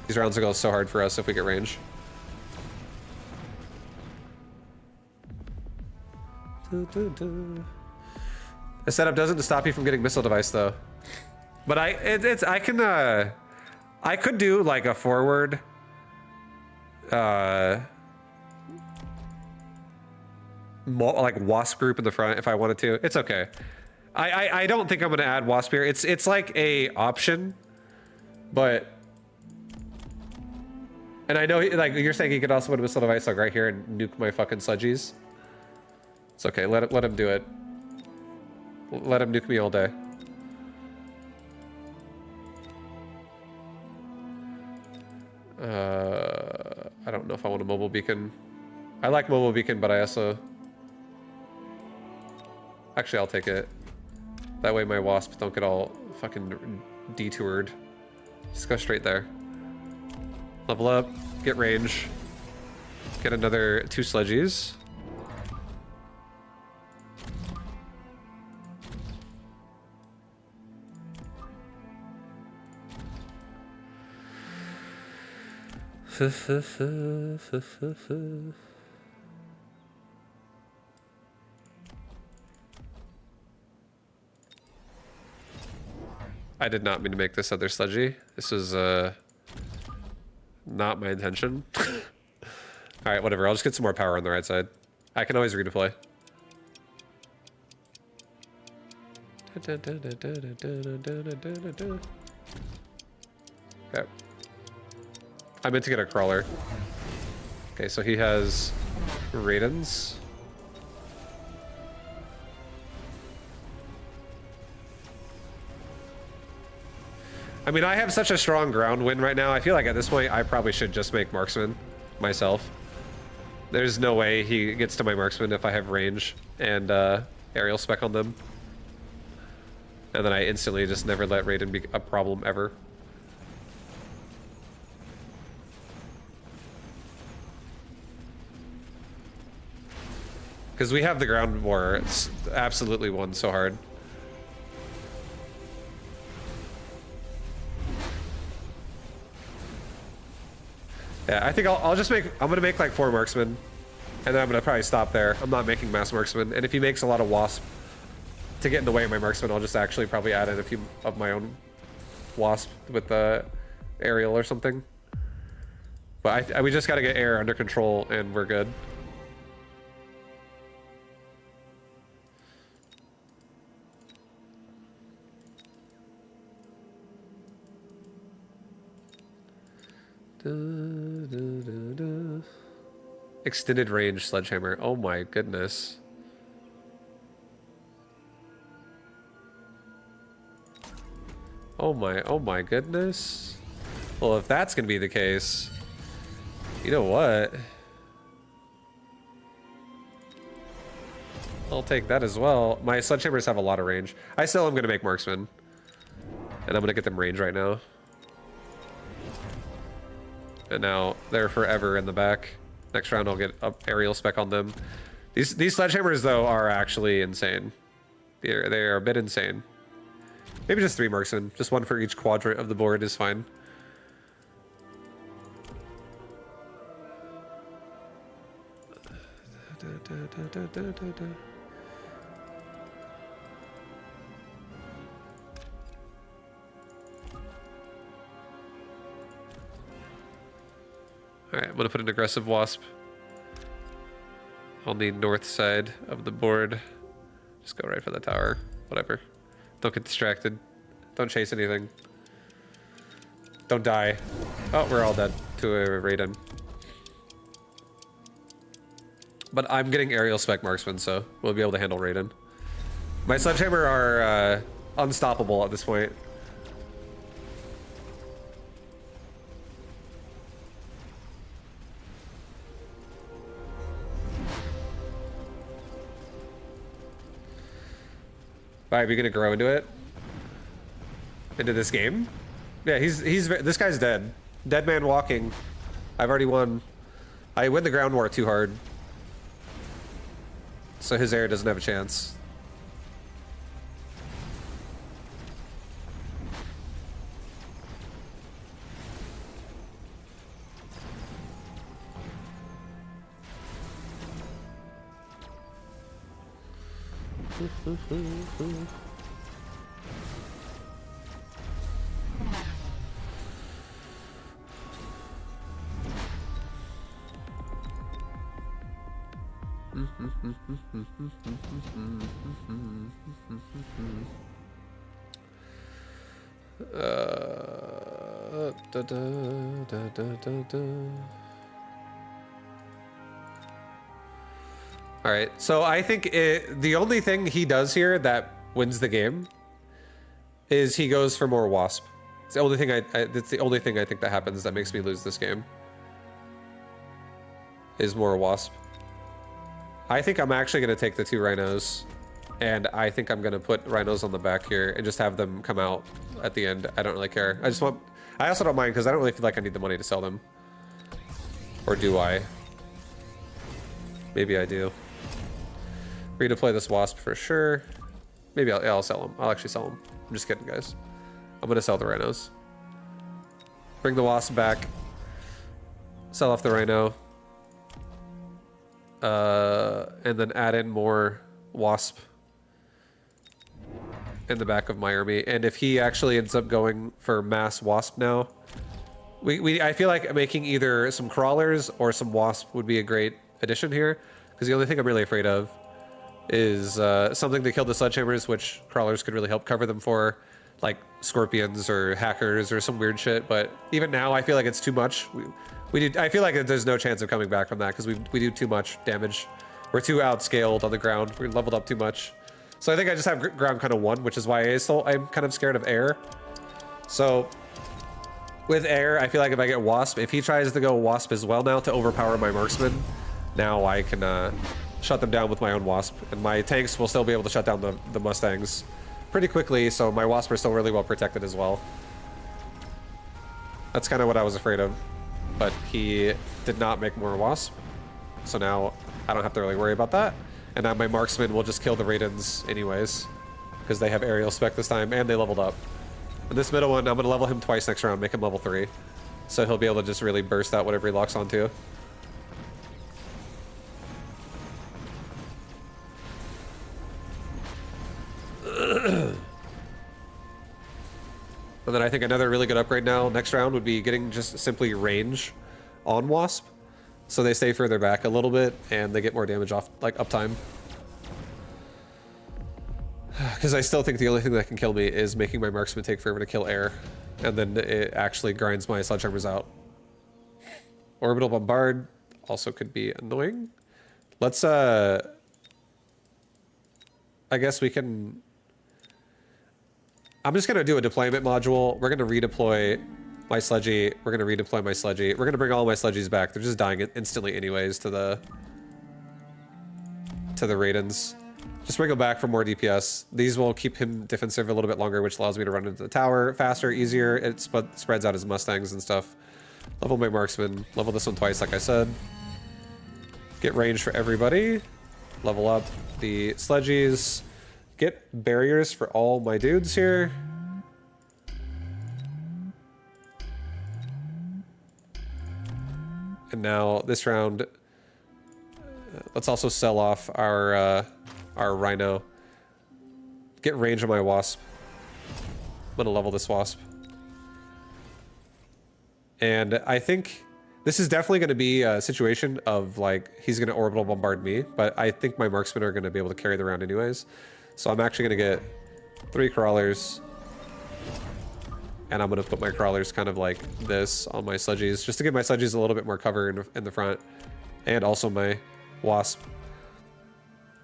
These rounds will go so hard for us if we get range. The setup doesn't stop you from getting missile device though. But I could do like a forward like wasp group in the front if I wanted to. It's okay. I don't think I'm gonna add wasp here. It's like a option, but and I know like you're saying he could also put a missile device like right here and nuke my fucking sludgies. It's okay. Let him do it. Let him nuke me all day. I don't know if I want a mobile beacon. I like mobile beacon, but I also... Actually, I'll take it. That way my wasps don't get all fucking detoured. Just go straight there. Level up, get range. Get another 2 sludgies. I did not mean to make this other sludgy. This was not my intention. Alright, whatever. I'll just get some more power on the right side. I can always redeploy. Okay. I meant to get a crawler. Okay, so he has Raidens. I mean, I have such a strong ground win right now. I feel like at this point, I probably should just make marksman myself. There's no way he gets to my marksman if I have range and aerial spec on them. And then I instantly just never let Raiden be a problem ever. Because we have the ground war. It's absolutely won so hard. Yeah, I think I'll just make... I'm going to make like 4 marksmen. And then I'm going to probably stop there. I'm not making mass marksmen. And if he makes a lot of wasp to get in the way of my marksman, I'll just actually probably add in a few of my own wasp with the aerial or something. But we just got to get air under control and we're good. Extended range sledgehammer. Oh my goodness. Oh my goodness. Well, if that's gonna be the case, you know what? I'll take that as well. My sledgehammers have a lot of range. I still am gonna make marksman. And I'm gonna get them range right now. And now they're forever in the back. Next round I'll get up aerial spec on them. These sledgehammers though are actually insane. They are a bit insane. Maybe just 3 marksmen. Just 1 for each quadrant of the board is fine. Alright, I'm gonna put an aggressive wasp on the north side of the board. Just go right for the tower. Whatever. Don't get distracted. Don't chase anything. Don't die. Oh, we're all dead to a Raiden. But I'm getting aerial spec marksman, so we'll be able to handle Raiden. My sledgehammer are unstoppable at this point. Alright, we gonna grow into it? Into this game? Yeah, this guy's dead. Dead man walking. I've already won. I win the ground war too hard. So his air doesn't have a chance. All right, so I think the only thing he does here that wins the game is he goes for more wasp. It's the only thing it's the only thing I think that happens that makes me lose this game. Is more wasp. I think I'm actually gonna take the 2 rhinos, and I think I'm gonna put rhinos on the back here and just have them come out at the end. I don't really care. I also don't mind because I don't really feel like I need the money to sell them. Or do I? Maybe I do. Redeploy this wasp for sure. Maybe I'll sell them. I'll actually sell them. I'm just kidding, guys. I'm gonna sell the rhinos. Bring the wasp back. Sell off the rhino. And then add in more wasp in the back of my army. And if he actually ends up going for mass wasp now, I feel like making either some crawlers or some wasp would be a great addition here. Because the only thing I'm really afraid of is something to kill the sledgehammers, which crawlers could really help cover them for, like scorpions or hackers or some weird shit. But even now, I feel like it's too much. I feel like there's no chance of coming back from that because we do too much damage. We're too outscaled on the ground. We're leveled up too much. So I think I just have ground kind of 1, which is why I'm kind of scared of air. So with air, I feel like if I get wasp, if he tries to go wasp as well now to overpower my marksman, now I can shut them down with my own wasp, and my tanks will still be able to shut down the mustangs pretty quickly. So my wasp are still really well protected as well. That's kind of what I was afraid of. But he did not make more wasp, so now I don't have to really worry about that. And now my marksman will just kill the Raidens anyways, because they have aerial spec this time, and they leveled up. And this middle one, I'm going to level him twice next round, make him level 3. So he'll be able to just really burst out whatever he locks onto. And then I think another really good upgrade now next round would be getting just simply range on wasp, so they stay further back a little bit and they get more damage off, like uptime. Because I still think the only thing that can kill me is making my marksman take forever to kill air, and then it actually grinds my sledgehammers out. Orbital bombard also could be annoying. Let's I guess we can. I'm just gonna do a deployment module. We're gonna redeploy my sledgy. We're gonna redeploy my sledgy. We're gonna bring all my sledgies back. They're just dying instantly anyways to the Raidens. Just bring them back for more DPS. These will keep him defensive a little bit longer, which allows me to run into the tower faster, easier. It spreads out his mustangs and stuff. Level my marksman. Level this one twice, like I said. Get range for everybody. Level up the sledgies. Get barriers for all my dudes here. And now this round, Let's also sell off our rhino. Get range on my wasp. I'm gonna level this wasp. And I think this is definitely gonna be a situation of like, he's gonna orbital bombard me, but I think my marksmen are gonna be able to carry the round anyways. So I'm actually gonna get 3 crawlers. And I'm gonna put my crawlers kind of like this on my sludgies, just to give my sludgies a little bit more cover in the front. And also my wasp.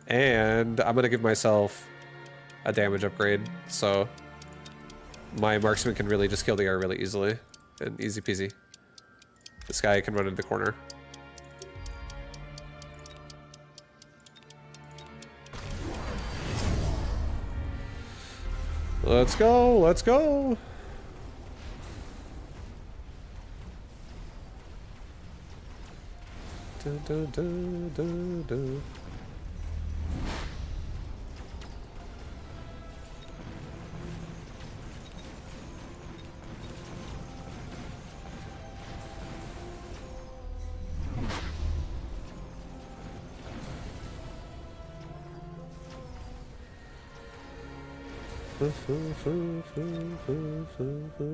And I'm gonna give myself a damage upgrade, so my marksman can really just kill the air really easily and easy peasy. This guy can run into the corner. Let's go, let's go. Dun, dun, dun, dun, dun.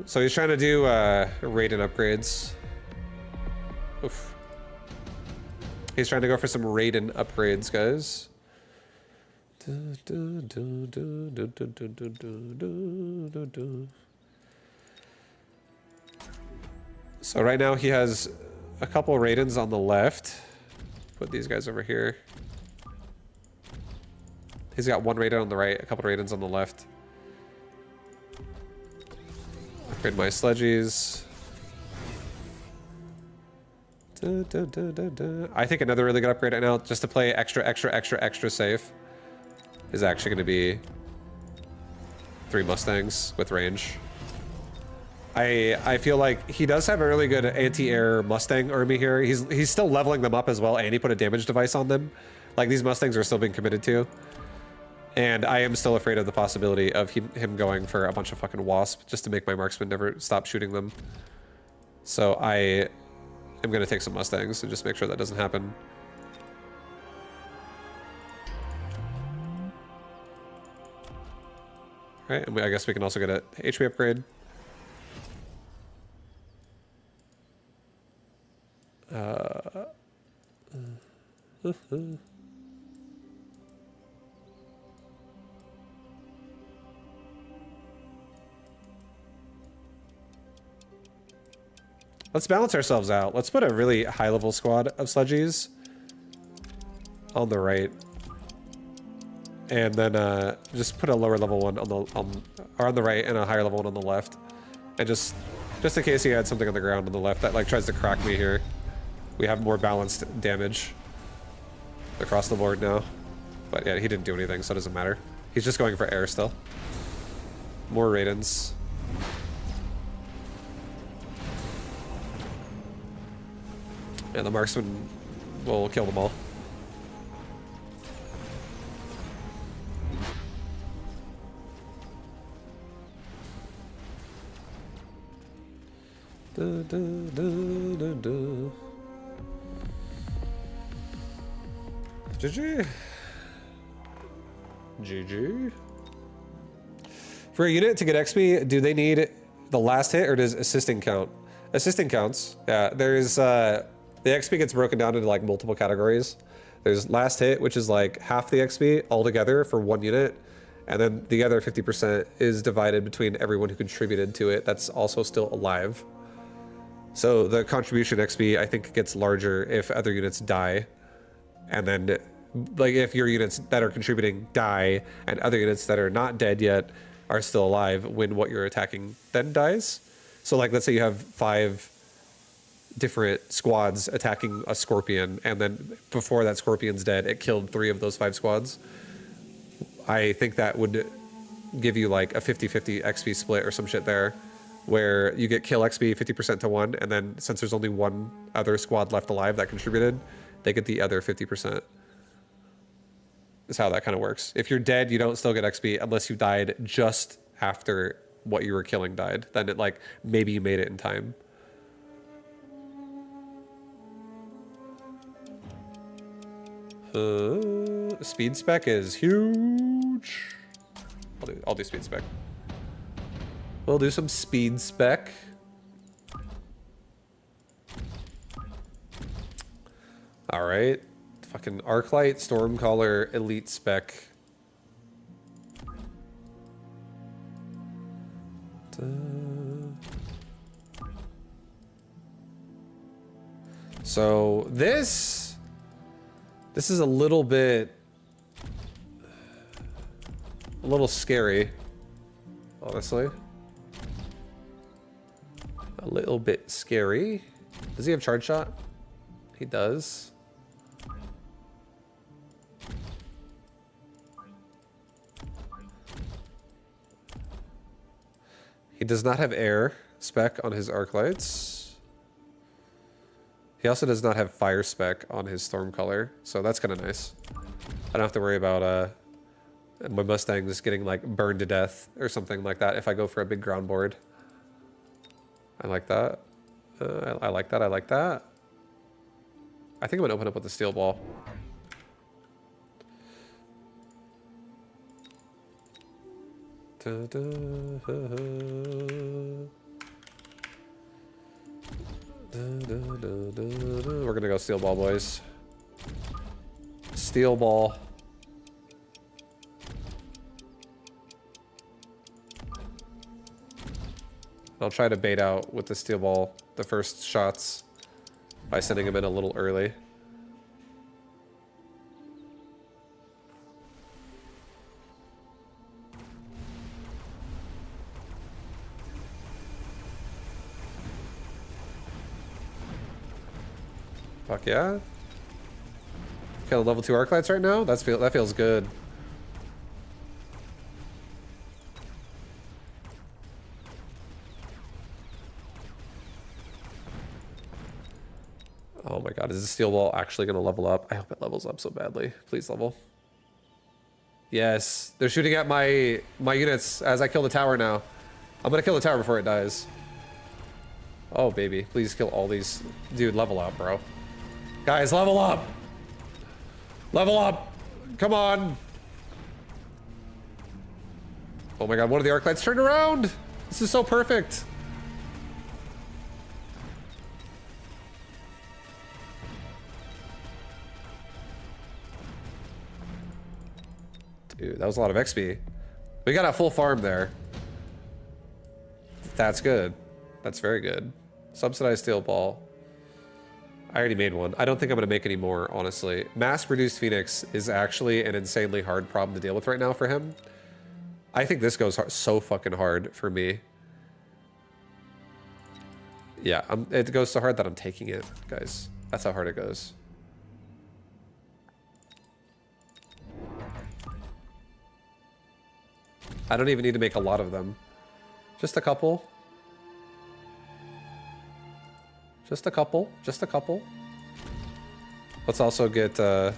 So he's trying to do raid and upgrades. Oof. He's trying to go for some Raiden upgrades, guys. So right now he has a couple Raidens on the left. Put these guys over here. He's got 1 Raiden on the right, a couple Raidens on the left. Upgrade my sludgies. I think another really good upgrade right now, just to play extra safe, is actually going to be 3 Mustangs with range. I feel like he does have a really good anti-air Mustang army here. He's still leveling them up as well, and he put a damage device on them. Like, these Mustangs are still being committed to. And I am still afraid of the possibility of him going for a bunch of fucking wasp just to make my marksman never stop shooting them. So I'm gonna take some Mustangs and just make sure that doesn't happen. Alright, and I guess we can also get a HP upgrade. Let's balance ourselves out. Let's put a really high-level squad of sludgies on the right, and then just put a lower-level one on the right and a higher-level one on the left, and just in case he had something on the ground on the left that like tries to crack me here, we have more balanced damage across the board now. But yeah, he didn't do anything, so it doesn't matter. He's just going for air still. More Raidens. And the marksman will kill them all. Da, da, da, da, da. GG. GG. For a unit to get XP, do they need the last hit or does assisting count? Assisting counts. Yeah, there's the XP gets broken down into like multiple categories. There's last hit, which is like half the XP altogether for 1 unit. And then the other 50% is divided between everyone who contributed to it that's also still alive. So the contribution XP, I think, gets larger if other units die. And then, like, if your units that are contributing die and other units that are not dead yet are still alive when what you're attacking then dies. So, like, let's say you have 5 different squads attacking a scorpion, and then before that scorpion's dead, it killed 3 of those 5 squads. I think that would give you like a 50-50 XP split or some shit there, where you get kill XP 50% to 1, and then since there's only 1 other squad left alive that contributed, they get the other 50%. Is how that kind of works. If you're dead, you don't still get XP unless you died just after what you were killing died. Then it like, maybe you made it in time. Speed spec is huge. I'll do speed spec. We'll do some speed spec. All right. Fucking Arclight, Stormcaller, Elite spec. So this is a little scary, honestly. A little bit scary. Does he have charge shot? He does. He does not have air spec on his arc lights. He also does not have fire spec on his Stormcaller, so that's kind of nice. I don't have to worry about my Mustang just getting like burned to death or something like that if I go for a big ground board. I like that. I like that. I like that. I think I'm gonna open up with the steel ball. We're gonna go steel ball, boys. Steel ball. I'll try to bait out with the steel ball the first shots by sending him in a little early. Fuck yeah. Kill level 2 arc lights right now? That feels good. Oh my god, is the steel ball actually gonna level up? I hope it levels up so badly. Please level. Yes, they're shooting at my units as I kill the tower now. I'm gonna kill the tower before it dies. Oh baby, please kill all these. Dude, level up, bro. Guys, level up! Level up! Come on! Oh my god, one of the arc lights turned around! This is so perfect! Dude, that was a lot of XP. We got a full farm there. That's good. That's very good. Subsidized steel ball. I already made one. I don't think I'm going to make any more, honestly. Mass-produced Phoenix is actually an insanely hard problem to deal with right now for him. I think this goes hard, so fucking hard for me. Yeah, it goes so hard that I'm taking it, guys. That's how hard it goes. I don't even need to make a lot of them. Just a couple. Just a couple. Just a couple. Let's also get a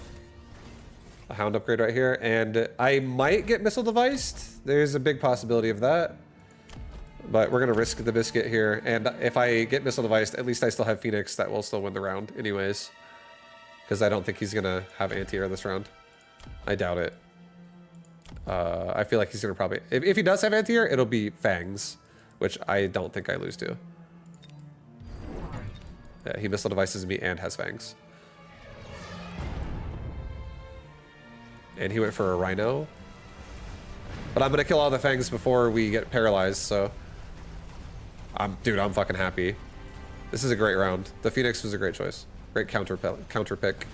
hound upgrade right here. And I might get missile deviced. There's a big possibility of that. But we're going to risk the biscuit here. And if I get missile deviced, at least I still have Phoenix that will still win the round anyways. Because I don't think he's going to have anti-air this round. I doubt it. I feel like he's going to probably... If he does have anti-air, it'll be Fangs. Which I don't think I lose to. Yeah, he missile devices me and has Fangs. And he went for a Rhino. But I'm gonna kill all the Fangs before we get paralyzed, so... Dude, I'm fucking happy. This is a great round. The Phoenix was a great choice. Great counter pick.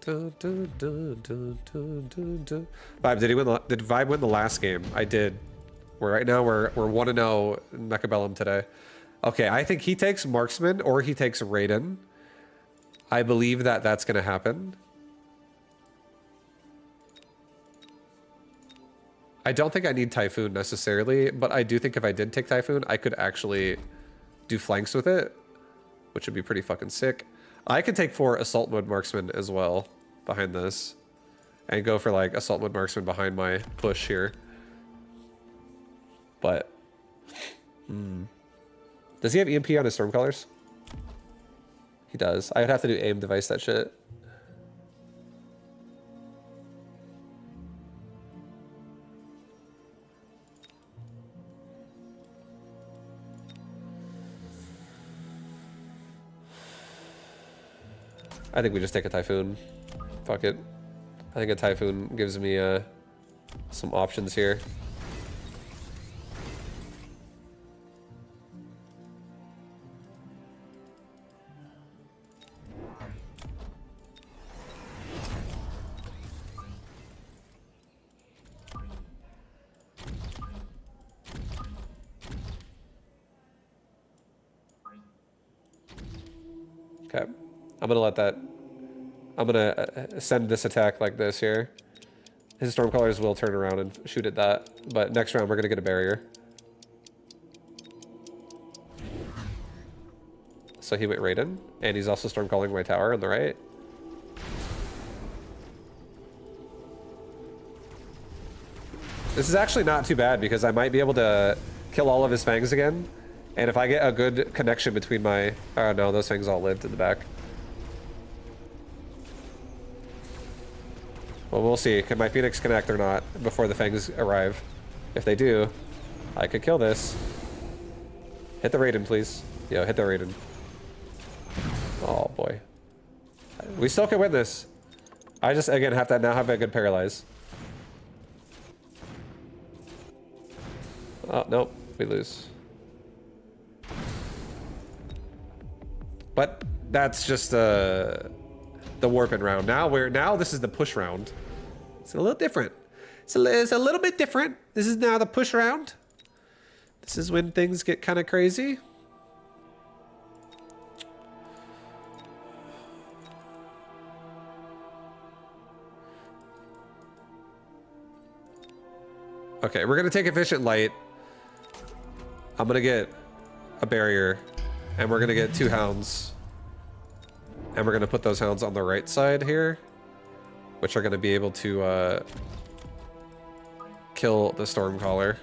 Vibe, did Vibe win the last game? I did. Right now we're 1-0 Mechabellum today. Okay, I think he takes Marksman or he takes Raiden. I believe that that's gonna happen. I don't think I need Typhoon necessarily, but I do think if I did take Typhoon, I could actually do flanks with it, which would be pretty fucking sick. I could take 4 assault mode marksmen as well behind this. And go for like assault mode marksman behind my push here. But does he have EMP on his Stormcallers? He does. I would have to do aim device that shit. I think we just take a Typhoon. Fuck it. I think a Typhoon gives me some options here. Okay, I'm gonna let that. I'm gonna send this attack like this here. His Stormcallers will turn around and shoot at that, but next round we're gonna get a barrier. So he went Raiden, and he's also Stormcalling my tower on the right. This is actually not too bad because I might be able to kill all of his Fangs again. And if I get a good connection between my... Oh no, those Fangs all lived in the back. Well, we'll see. Can my Phoenix connect or not before the Fangs arrive? If they do, I could kill this. Hit the Raiden, please. Yo, hit the Raiden. Oh boy. We still can win this. I just, again, have to now have a good paralyze. Oh, nope. We lose. But that's just the warping round. Now this is the push round. It's a little different. It's a little bit different. This is now the push round. This is when things get kind of crazy. Okay, we're gonna take efficient light. I'm gonna get a barrier, and we're gonna get 2 hounds. And we're gonna put those hounds on the right side here, which are gonna be able to kill the Stormcaller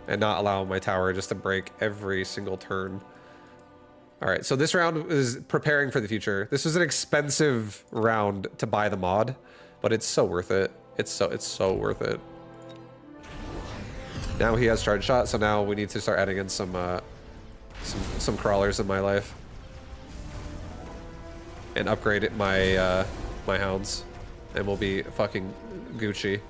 and not allow my tower just to break every single turn. All right, so this round is preparing for the future. This was an expensive round to buy the mod, but it's so worth it. It's so worth it. Now he has charge shot, so now we need to start adding in some crawlers in my life. And upgrade my my hounds, and we'll be fucking Gucci.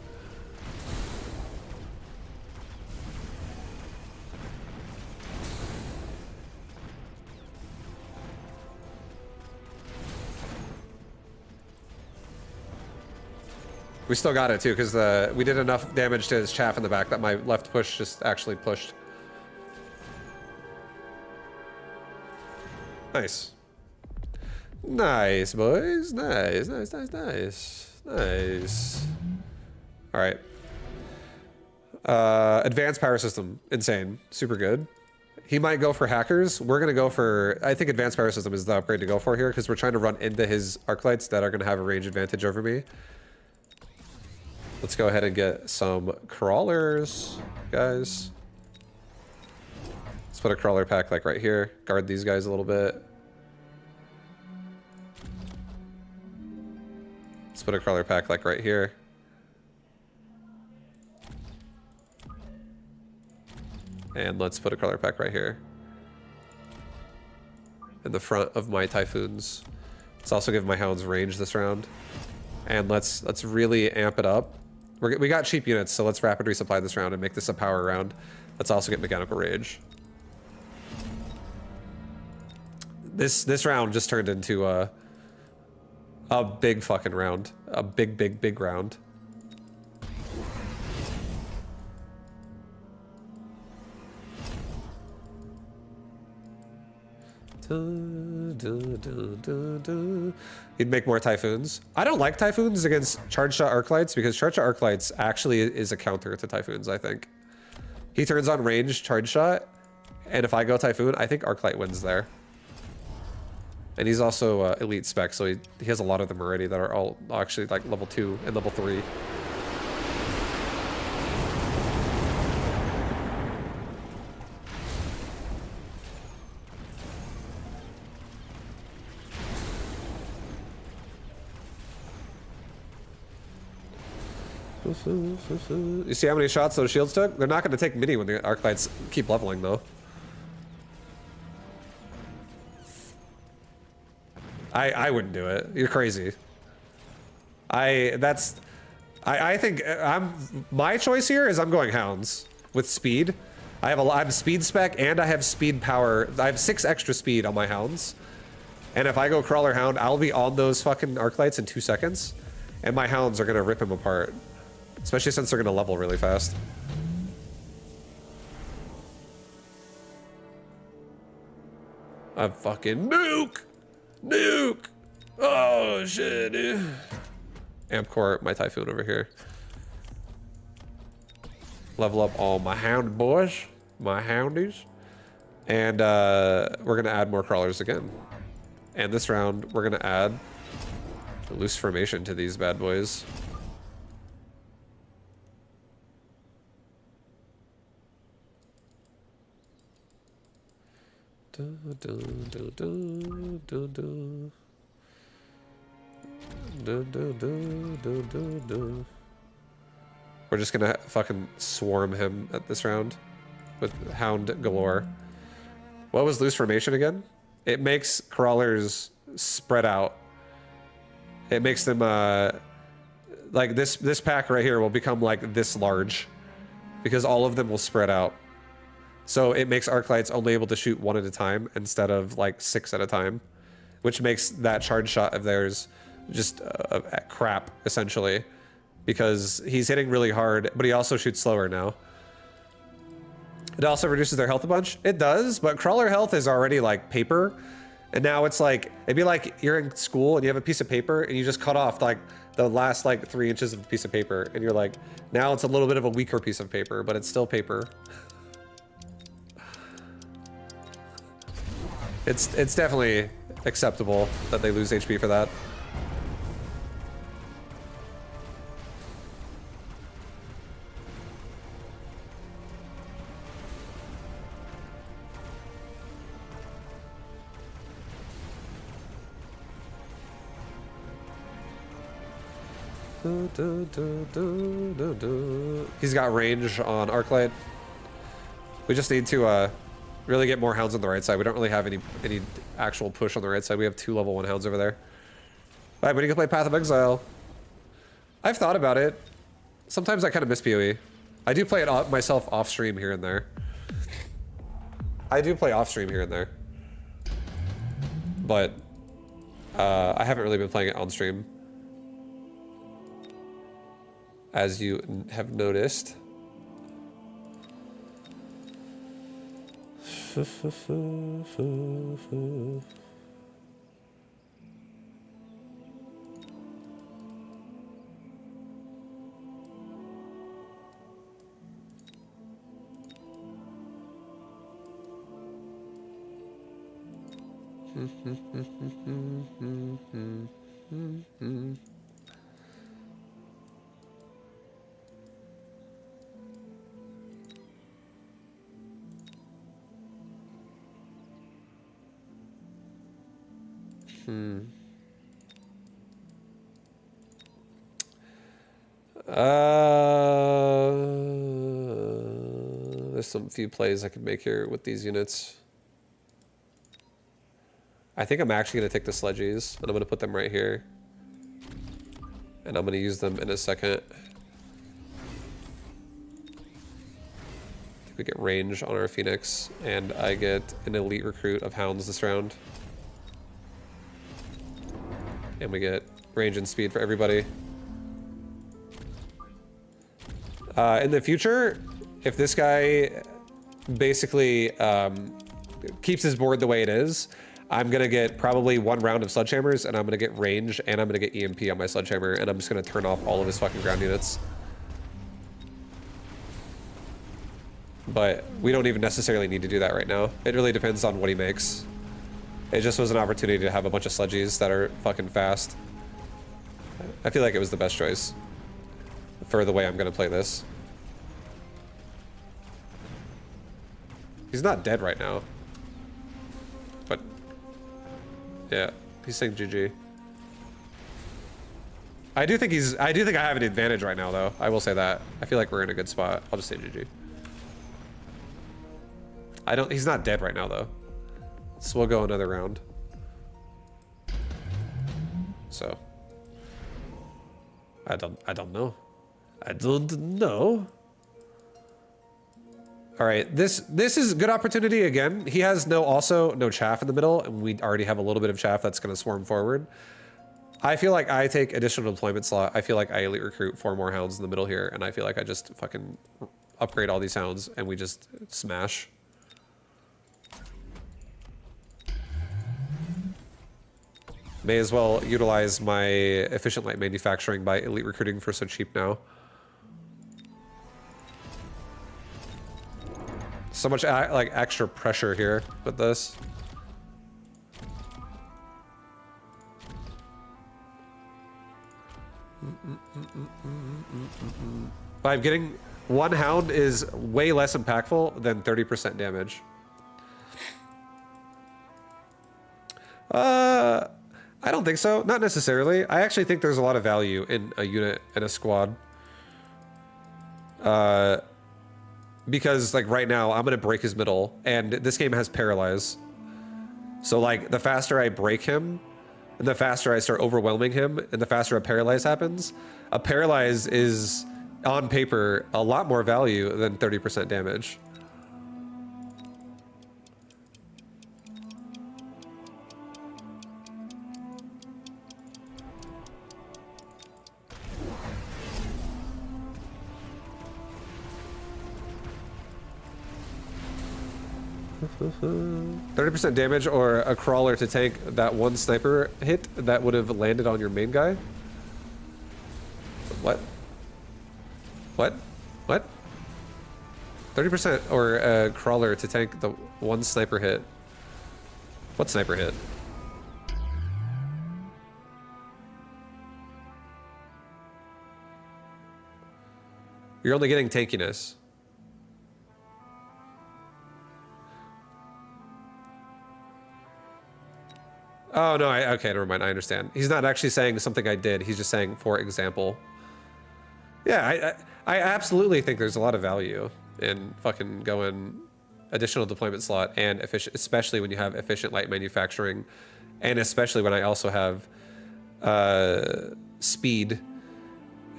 We still got it too, because we did enough damage to his chaff in the back that my left push just actually pushed. Nice. Nice, boys. Nice, nice, nice, nice. Nice. All right. Advanced power system. Insane. Super good. He might go for hackers. We're going to go for... I think advanced power system is the upgrade to go for here, because we're trying to run into his arc lights that are going to have a range advantage over me. Let's go ahead and get some crawlers, guys. Let's put a crawler pack like right here. Guard these guys a little bit. Let's put a crawler pack like right here. And let's put a crawler pack right here. In the front of my Typhoons. Let's also give my hounds range this round. And let's really amp it up. We got cheap units, so let's rapid resupply this round and make this a power round. Let's also get mechanical rage. This round just turned into a big fucking round. A big round. He'd make more Typhoons. I don't like Typhoons against Charge Shot Arc Lights because Charge Shot Arc Lights actually is a counter to Typhoons, I think. He turns on range Charge Shot, and if I go Typhoon, I think Arc Light wins there. And he's also elite spec, so he has a lot of them already that are all actually like level 2 and level 3. You see how many shots those shields took? They're not going to take many when the Arclights keep leveling, though. I wouldn't do it. You're crazy. I think my choice here is I'm going Hounds with speed. I'm speed spec and I have speed power. I have 6 extra speed on my Hounds. And if I go Crawler Hound, I'll be on those fucking Arclights in 2 seconds. And my Hounds are going to rip him apart. Especially since they're going to level really fast. I'm fucking nuke! Nuke! Oh, shit, dude. Ampcore, my Typhoon over here. Level up all my Hound boys. My Houndies. And we're going to add more Crawlers again. And this round, we're going to add Loose Formation to these bad boys. We're just gonna fucking swarm him at this round with Hound galore. What was Loose Formation again? It makes Crawlers spread out. It makes them like this pack right here will become like this large because all of them will spread out. So it makes Arclights only able to shoot 1 at a time instead of like 6 at a time, which makes that charge shot of theirs just crap, essentially, because he's hitting really hard, but he also shoots slower now. It also reduces their health a bunch. It does, but Crawler health is already like paper, and now it's like, it'd be like you're in school and you have a piece of paper and you just cut off like the last like 3 inches of the piece of paper, and you're like, now it's a little bit of a weaker piece of paper, but it's still paper. It's definitely acceptable that they lose HP for that. He's got range on Arclight. We just need to really get more Hounds on the right side. We don't really have any actual push on the right side. We have 2 level 1 Hounds over there. All right, but you can play Path of Exile. I've thought about it. Sometimes I kind of miss PoE. I do play it myself off stream here and there. I do play off stream here and there. But I haven't really been playing it on stream, as you have noticed. There's some few plays I could make here with these units. I think I'm actually going to take the sledgies, and I'm going to put them right here. And I'm going to use them in a second. We get range on our Phoenix, and I get an elite recruit of Hounds this round. And we get range and speed for everybody. In the future, if this guy basically keeps his board the way it is, I'm gonna get probably 1 round of Sledgehammers, and I'm gonna get range, and I'm gonna get EMP on my Sledgehammer, and I'm just gonna turn off all of his fucking ground units. But we don't even necessarily need to do that right now. It really depends on what he makes. It just was an opportunity to have a bunch of sludgies that are fucking fast. I feel like it was the best choice for the way I'm gonna play this. He's not dead right now. But yeah, he's saying GG. I do think I have an advantage right now though. I will say that. I feel like we're in a good spot. I'll just say GG. He's not dead right now though. So we'll go another round. So I don't know. I don't know. All right, this is a good opportunity again. He has no chaff in the middle, and we already have a little bit of chaff that's gonna swarm forward. I feel like I take additional deployment slot. I feel like I elite recruit 4 more hounds in the middle here, and I feel like I just fucking upgrade all these hounds and we just smash. May as well utilize my efficient light manufacturing by elite recruiting for so cheap now. So much like extra pressure here with this. By getting 1 hound is way less impactful than 30% damage. I don't think so. Not necessarily. I actually think there's a lot of value in a unit and a squad. Because like right now, I'm gonna break his middle, and this game has paralyze. So like the faster I break him, and the faster I start overwhelming him, and the faster a paralyze happens, a paralyze is on paper a lot more value than 30% damage. 30% damage or a crawler to tank that 1 sniper hit that would have landed on your main guy? What? What? What? 30% or a crawler to tank the 1 sniper hit. What sniper hit? You're only getting tankiness. Oh, no, okay, never mind, I understand. He's not actually saying something I did, he's just saying, for example. Yeah, I absolutely think there's a lot of value in fucking going additional deployment slot and efficient, especially when you have efficient light manufacturing, and especially when I also have speed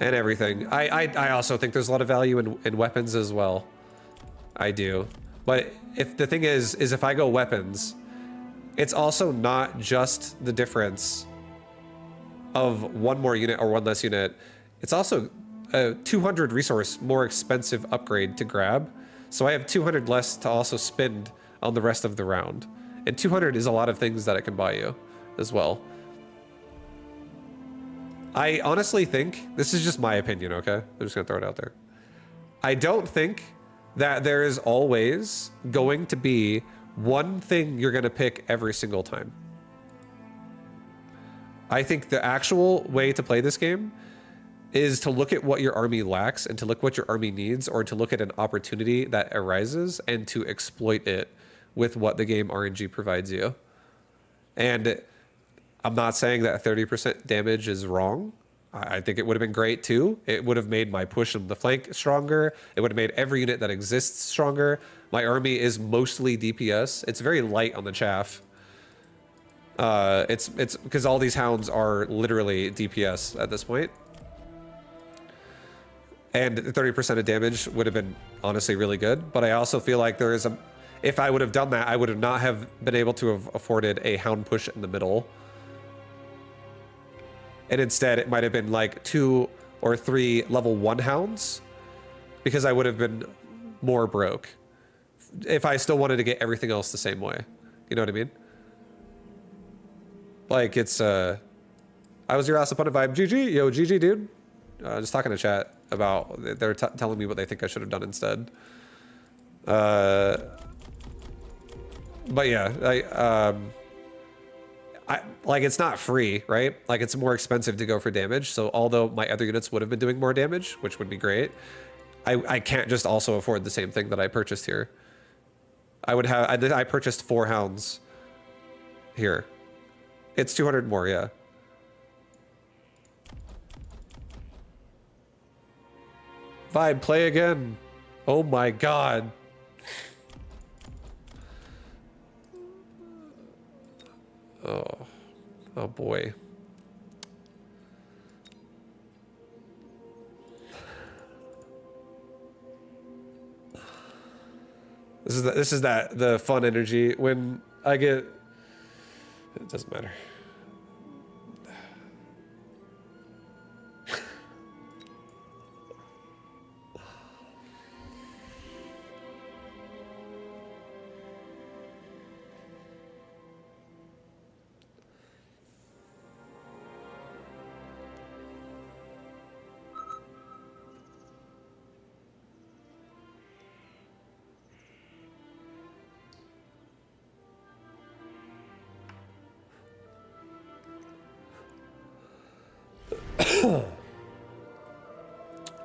and everything. I also think there's a lot of value in weapons as well. I do. But if the thing is if I go weapons, it's also not just the difference of 1 more unit or 1 less unit. It's also a 200 resource more expensive upgrade to grab. So I have 200 less to also spend on the rest of the round. And 200 is a lot of things that it can buy you as well. I honestly think, this is just my opinion, okay? I'm just gonna throw it out there. I don't think that there is always going to be 1 thing you're gonna pick every single time. I think the actual way to play this game is to look at what your army lacks and to look what your army needs, or to look at an opportunity that arises and to exploit it with what the game RNG provides you. And I'm not saying that 30% damage is wrong. I think it would have been great too. It would have made my push on the flank stronger. It would have made every unit that exists stronger. My army is mostly DPS. It's very light on the chaff. It's because all these hounds are literally DPS at this point. And 30% of damage would have been honestly really good. But I also feel like there is if I would have done that, I would have not have been able to have afforded a hound push in the middle. And instead it might have been like 2 or 3 level 1 hounds, because I would have been more broke if I still wanted to get everything else the same way. You know what I mean? Like it's I was your ass opponent vibe. GG, yo, GG, dude. Just talking to chat about, they're telling me what they think I should have done instead. But yeah, like it's not free, right? Like it's more expensive to go for damage. So although my other units would have been doing more damage, which would be great, I can't just also afford the same thing that I purchased here. I purchased 4 hounds here. It's 200 more, yeah. Vibe, play again. Oh my god. Oh boy. This is the fun energy when I get. It doesn't matter.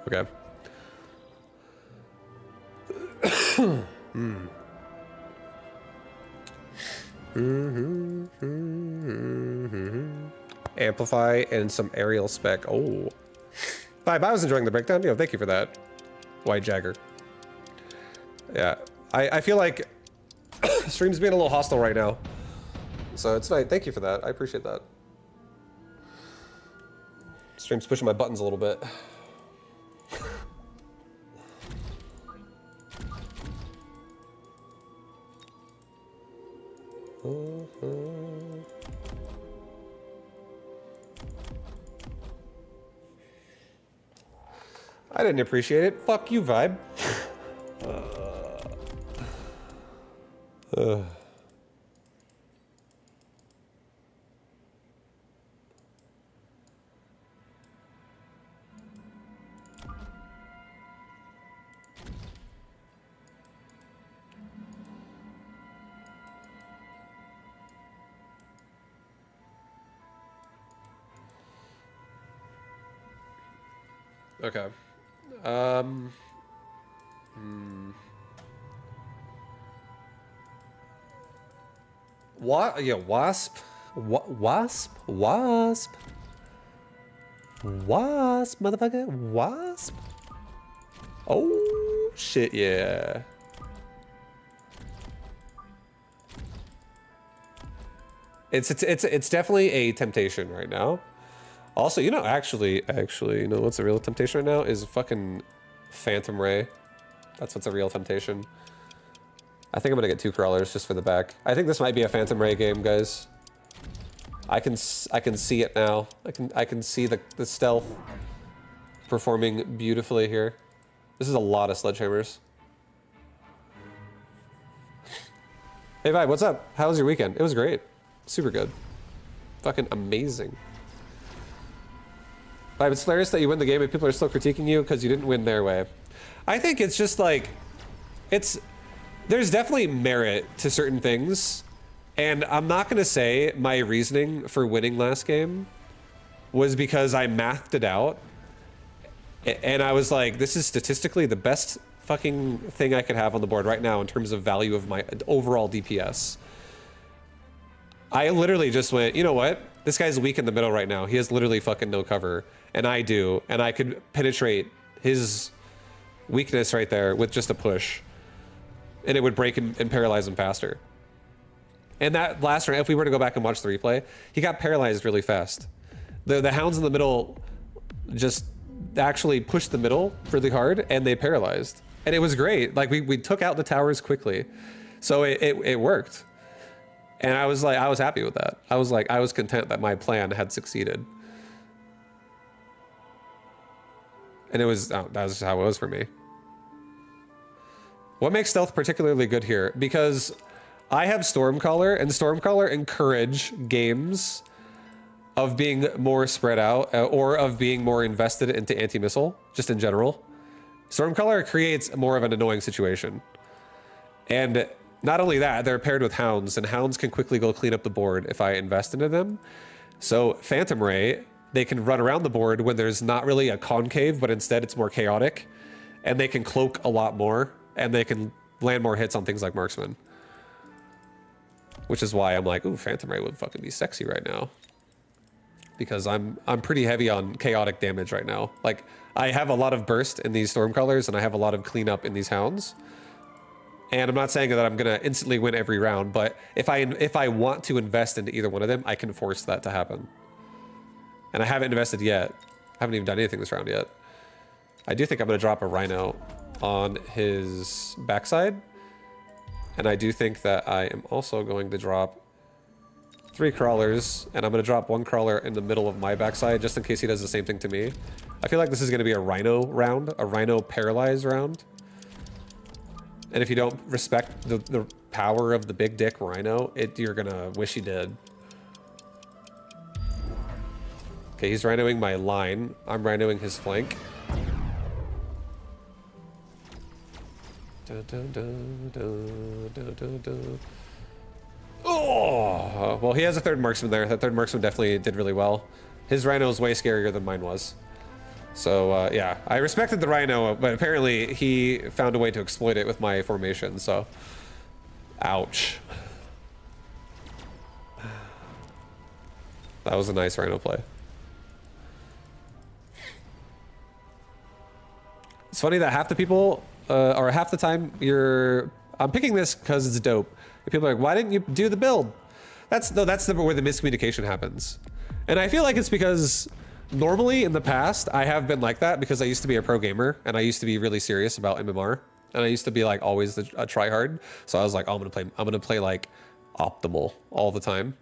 Okay. Amplify and some aerial spec. Oh. Vibe, I was enjoying the breakdown. Yo, thank you for that. White Jagger. Yeah. I feel like stream's being a little hostile right now. So it's nice. Thank you for that. I appreciate that. Stream's pushing my buttons a little bit. I didn't appreciate it. Fuck you, Vibe. Okay. What? Yeah, wasp? Wasp? Wasp? Wasp, motherfucker? Wasp? Oh, shit, yeah. It's definitely a temptation right now. Also, you know, actually, you know what's a real temptation right now is fucking Phantom Ray. That's what's a real temptation. I think I'm gonna get 2 crawlers just for the back. I think this might be a Phantom Ray game, guys. I can see it now. I can see the stealth performing beautifully here. This is a lot of sledgehammers. Hey Vibe, what's up? How was your weekend? It was great. Super good. Fucking amazing. Vibe, it's hilarious that you win the game and people are still critiquing you because you didn't win their way. I think it's just like, there's definitely merit to certain things. And I'm not gonna say my reasoning for winning last game was because I mathed it out. And I was like, this is statistically the best fucking thing I could have on the board right now in terms of value of my overall DPS. I literally just went, you know what? This guy's weak in the middle right now. He has literally fucking no cover. And I do. And I could penetrate his weakness right there with just a push. And it would break him and paralyze him faster. And that last round, if we were to go back and watch the replay, he got paralyzed really fast. The hounds in the middle just actually pushed the middle really hard and they paralyzed. And it was great. Like we took out the towers quickly. So it worked. And I was happy with that. I was content that my plan had succeeded. And that was just how it was for me. What makes stealth particularly good here? Because I have Stormcaller, and Stormcaller encourage games of being more spread out or of being more invested into anti-missile, just in general. Stormcaller creates more of an annoying situation. And Not only that, they're paired with hounds, and hounds can quickly go clean up the board if I invest into them. So Phantom Ray, they can run around the board when there's not really a concave, but instead it's more chaotic. And they can cloak a lot more, and they can land more hits on things like Marksman. Which is why I'm like, ooh, Phantom Ray would fucking be sexy right now. Because I'm pretty heavy on chaotic damage right now. Like, I have a lot of burst in these Stormcrawlers, and I have a lot of cleanup in these hounds. And I'm not saying that I'm gonna instantly win every round, but if I want to invest into either one of them, I can force that to happen. And I haven't invested yet. I haven't even done anything this round yet. I do think I'm gonna drop a Rhino on his backside. And I do think that I am also going to drop 3 crawlers, and I'm gonna drop 1 crawler in the middle of my backside just in case he does the same thing to me. I feel like this is gonna be a Rhino round, a Rhino paralyzed round. And if you don't respect the power of the big dick Rhino, you're gonna wish you did. Okay, he's Rhinoing my line. I'm Rhinoing his flank. Oh, well, he has a 3rd marksman there. That 3rd marksman definitely did really well. His Rhino is way scarier than mine was. So, yeah, I respected the Rhino, but apparently he found a way to exploit it with my formation, so... Ouch. That was a nice Rhino play. It's funny that half the people, or half the time I'm picking this because it's dope. And people are like, why didn't you do the build? Where the miscommunication happens. And I feel like it's because normally in the past, I have been like that because I used to be a pro gamer and I used to be really serious about MMR. And I used to be like always a tryhard. So I was like, oh, I'm gonna play like optimal all the time.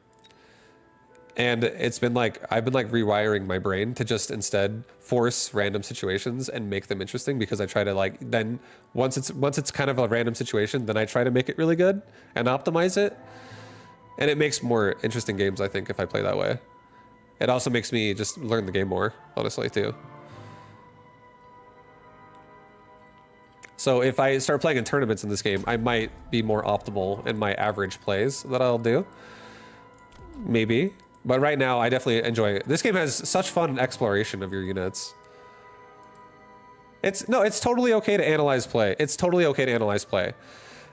And it's been like, I've been like rewiring my brain to just instead force random situations and make them interesting, because I try to like, then once it's kind of a random situation, then I try to make it really good and optimize it. And it makes more interesting games, I think, if I play that way. It also makes me just learn the game more, honestly, too. So if I start playing in tournaments in this game, I might be more optimal in my average plays that I'll do. Maybe. But right now, I definitely enjoy it. This game has such fun exploration of your units. It's totally okay to analyze play. It's totally okay to analyze play.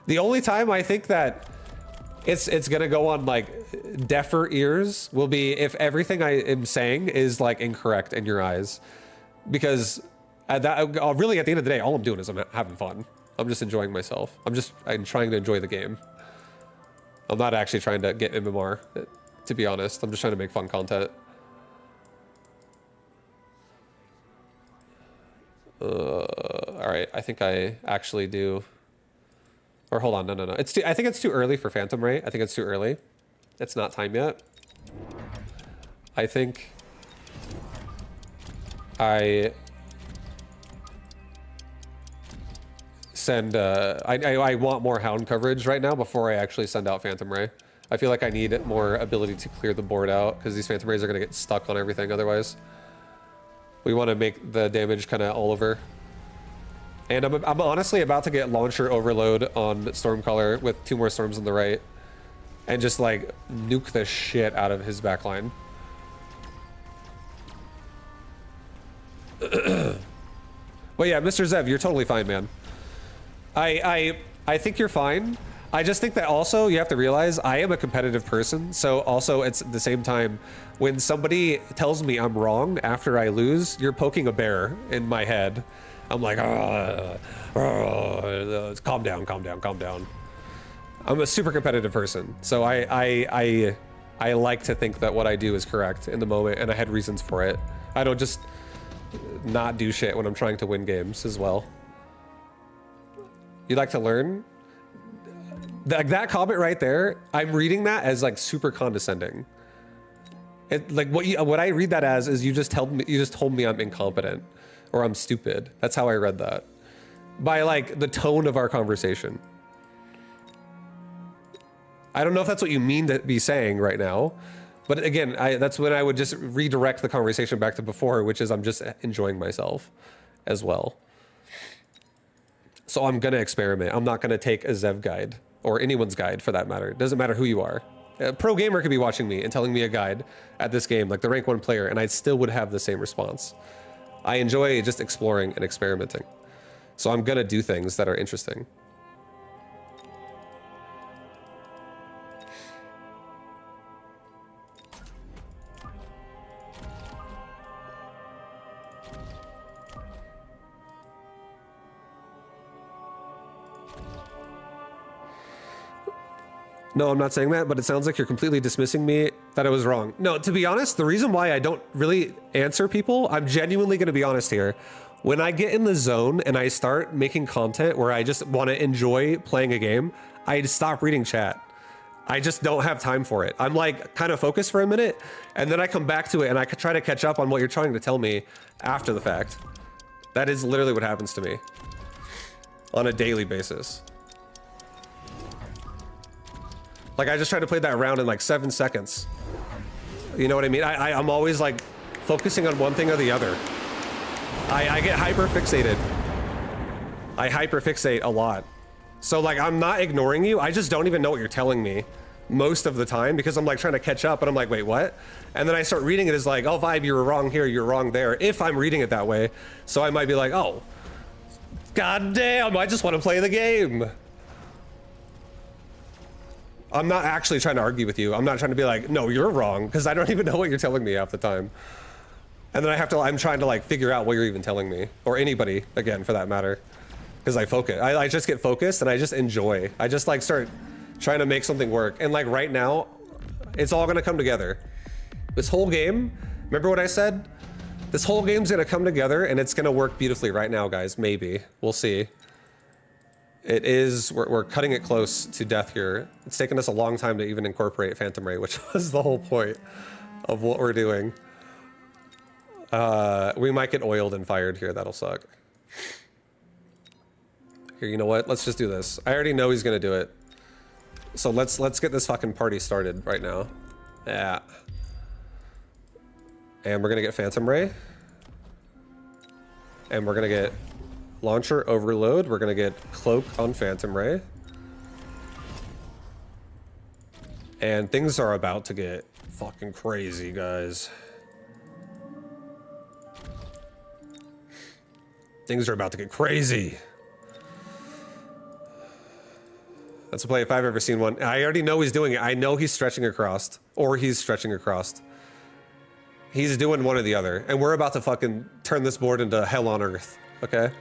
The only time I think that it's gonna go on like deafer ears will be if everything I am saying is like incorrect in your eyes. Because really at the end of the day, all I'm doing is I'm having fun. I'm just enjoying myself. I'm trying to enjoy the game. I'm not actually trying to get MMR. To be honest, I'm just trying to make fun content. All right, I think I actually do. Or hold on, no. I think it's too early for Phantom Ray. I think it's too early. It's not time yet. I think I send. I want more Hound coverage right now before I actually send out Phantom Ray. I feel like I need more ability to clear the board out, because these Phantom Rays are going to get stuck on everything otherwise. We want to make the damage kind of all over. And I'm honestly about to get Launcher Overload on Stormcaller with 2 more Storms on the right. And just like nuke the shit out of his backline. Well, yeah, Mr. Zev, you're totally fine, man. I think you're fine. I just think that also you have to realize I am a competitive person. So also it's at the same time, when somebody tells me I'm wrong after I lose, you're poking a bear in my head. I'm like, calm down, calm down, calm down. I'm a super competitive person. So I like to think that what I do is correct in the moment, and I had reasons for it. I don't just not do shit when I'm trying to win games as well. You like to learn? Like that comment right there, I'm reading that as like super condescending. Like what I read that as is you just told me I'm incompetent or I'm stupid. That's how I read that. By like the tone of our conversation. I don't know if that's what you mean to be saying right now, but again, that's when I would just redirect the conversation back to before, which is I'm just enjoying myself as well. So I'm gonna experiment. I'm not gonna take a Zev guide, or anyone's guide for that matter. It doesn't matter who you are. A pro gamer could be watching me and telling me a guide at this game, like the rank 1 player, and I still would have the same response. I enjoy just exploring and experimenting. So I'm gonna do things that are interesting. No, I'm not saying that, but it sounds like you're completely dismissing me, that I was wrong. No, to be honest, the reason why I don't really answer people, I'm genuinely going to be honest here. When I get in the zone and I start making content where I just want to enjoy playing a game, I stop reading chat. I just don't have time for it. I'm like kind of focused for a minute, and then I come back to it and I could try to catch up on what you're trying to tell me after the fact. That is literally what happens to me on a daily basis. Like, I just tried to play that round in like 7 seconds. You know what I mean? I'm always like focusing on one thing or the other. I get hyper fixated. I hyper fixate a lot. So like, I'm not ignoring you. I just don't even know what you're telling me most of the time because I'm like trying to catch up and I'm like, wait, what? And then I start reading it as like, oh, Vibe, you were wrong here, you're wrong there. If I'm reading it that way. So I might be like, oh, god damn, I just want to play the game. I'm not actually trying to argue with you. I'm not trying to be like, no, you're wrong, because I don't even know what you're telling me half the time. And then I'm trying to like figure out what you're even telling me, or anybody, again, for that matter, because I focus. I just get focused and I just enjoy. I just like start trying to make something work. And like right now, it's all gonna come together. This whole game, remember what I said? This whole game's gonna come together and it's gonna work beautifully right now, guys. Maybe. We'll see. It is, we're cutting it close to death here. It's taken us a long time to even incorporate Phantom Ray, which was the whole point of what we're doing. We might get oiled and fired here, that'll suck. Here, you know what? Let's just do this. I already know he's gonna do it. So let's get this fucking party started right now. Yeah. And we're gonna get Phantom Ray. And we're gonna get Launcher Overload. We're gonna get Cloak on Phantom Ray. And things are about to get fucking crazy, guys. Things are about to get crazy. That's a play if I've ever seen one. I already know he's doing it. I know he's stretching across. Or he's stretching across. He's doing one or the other. And we're about to fucking turn this board into hell on earth. Okay?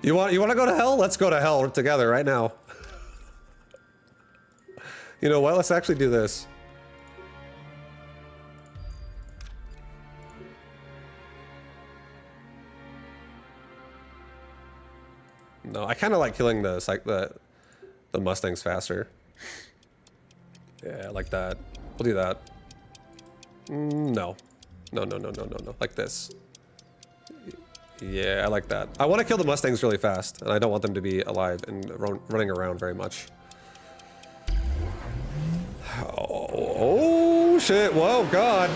You want to go to hell? Let's go to hell together right now. You know what? Let's actually do this. No, I kind of like killing the Mustangs faster. Yeah, like that. We'll do that. No. No. Like this. Yeah, I like that. I want to kill the Mustangs really fast, and I don't want them to be alive and running around very much. Oh shit! Whoa, God!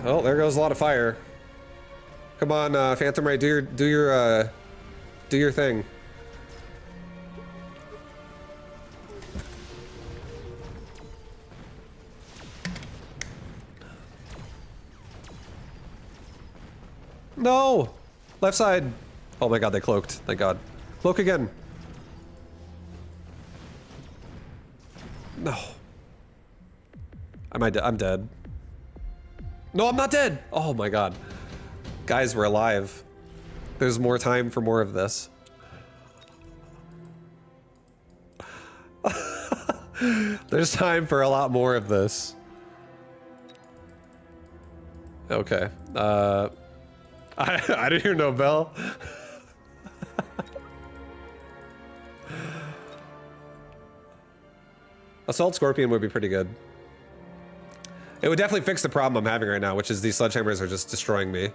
Oh, there goes a lot of fire. Come on, Phantom Ray, do your thing. No! Left side. Oh my god, they cloaked. Thank god. Cloak again. No. I'm dead. No, I'm not dead! Oh my god. Guys, we're alive. There's more time for more of this. There's time for a lot more of this. Okay. I didn't hear no bell. Assault Scorpion would be pretty good. It would definitely fix the problem I'm having right now, which is these sledgehammers are just destroying me.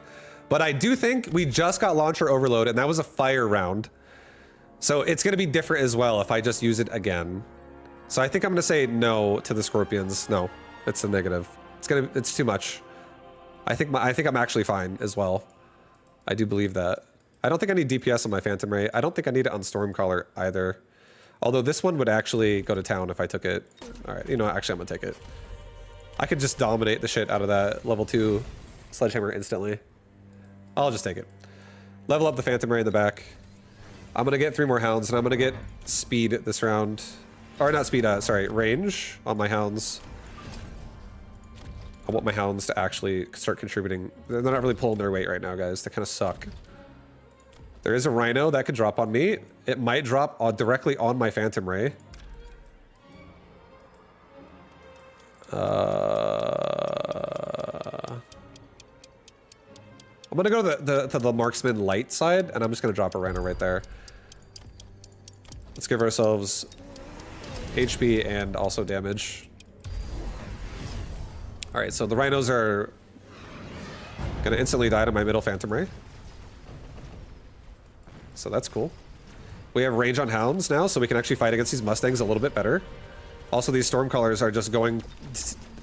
But I do think we just got Launcher Overload, and that was a fire round. So it's gonna be different as well if I just use it again. So I think I'm gonna say no to the Scorpions. No, it's a negative. It's too much. I think I'm actually fine as well. I do believe that. I don't think I need DPS on my Phantom Ray. I don't think I need it on Stormcaller either. Although this one would actually go to town if I took it. All right, you know what? Actually, I'm gonna take it. I could just dominate the shit out of that level 2 Sledgehammer instantly. I'll just take it. Level up the Phantom Ray in the back. I'm gonna get 3 more Hounds, and I'm gonna get speed this round. Or not speed, sorry, range on my Hounds. I want my Hounds to actually start contributing. They're not really pulling their weight right now, guys. They kind of suck. There is a Rhino that could drop on me. It might drop directly on my Phantom Ray. I'm gonna go to the Marksman light side, and I'm just gonna drop a Rhino right there. Let's give ourselves HP and also damage. All right, so the Rhinos are gonna instantly die to my middle Phantom Ray. So that's cool. We have range on Hounds now, so we can actually fight against these Mustangs a little bit better. Also, these Stormcallers are just going...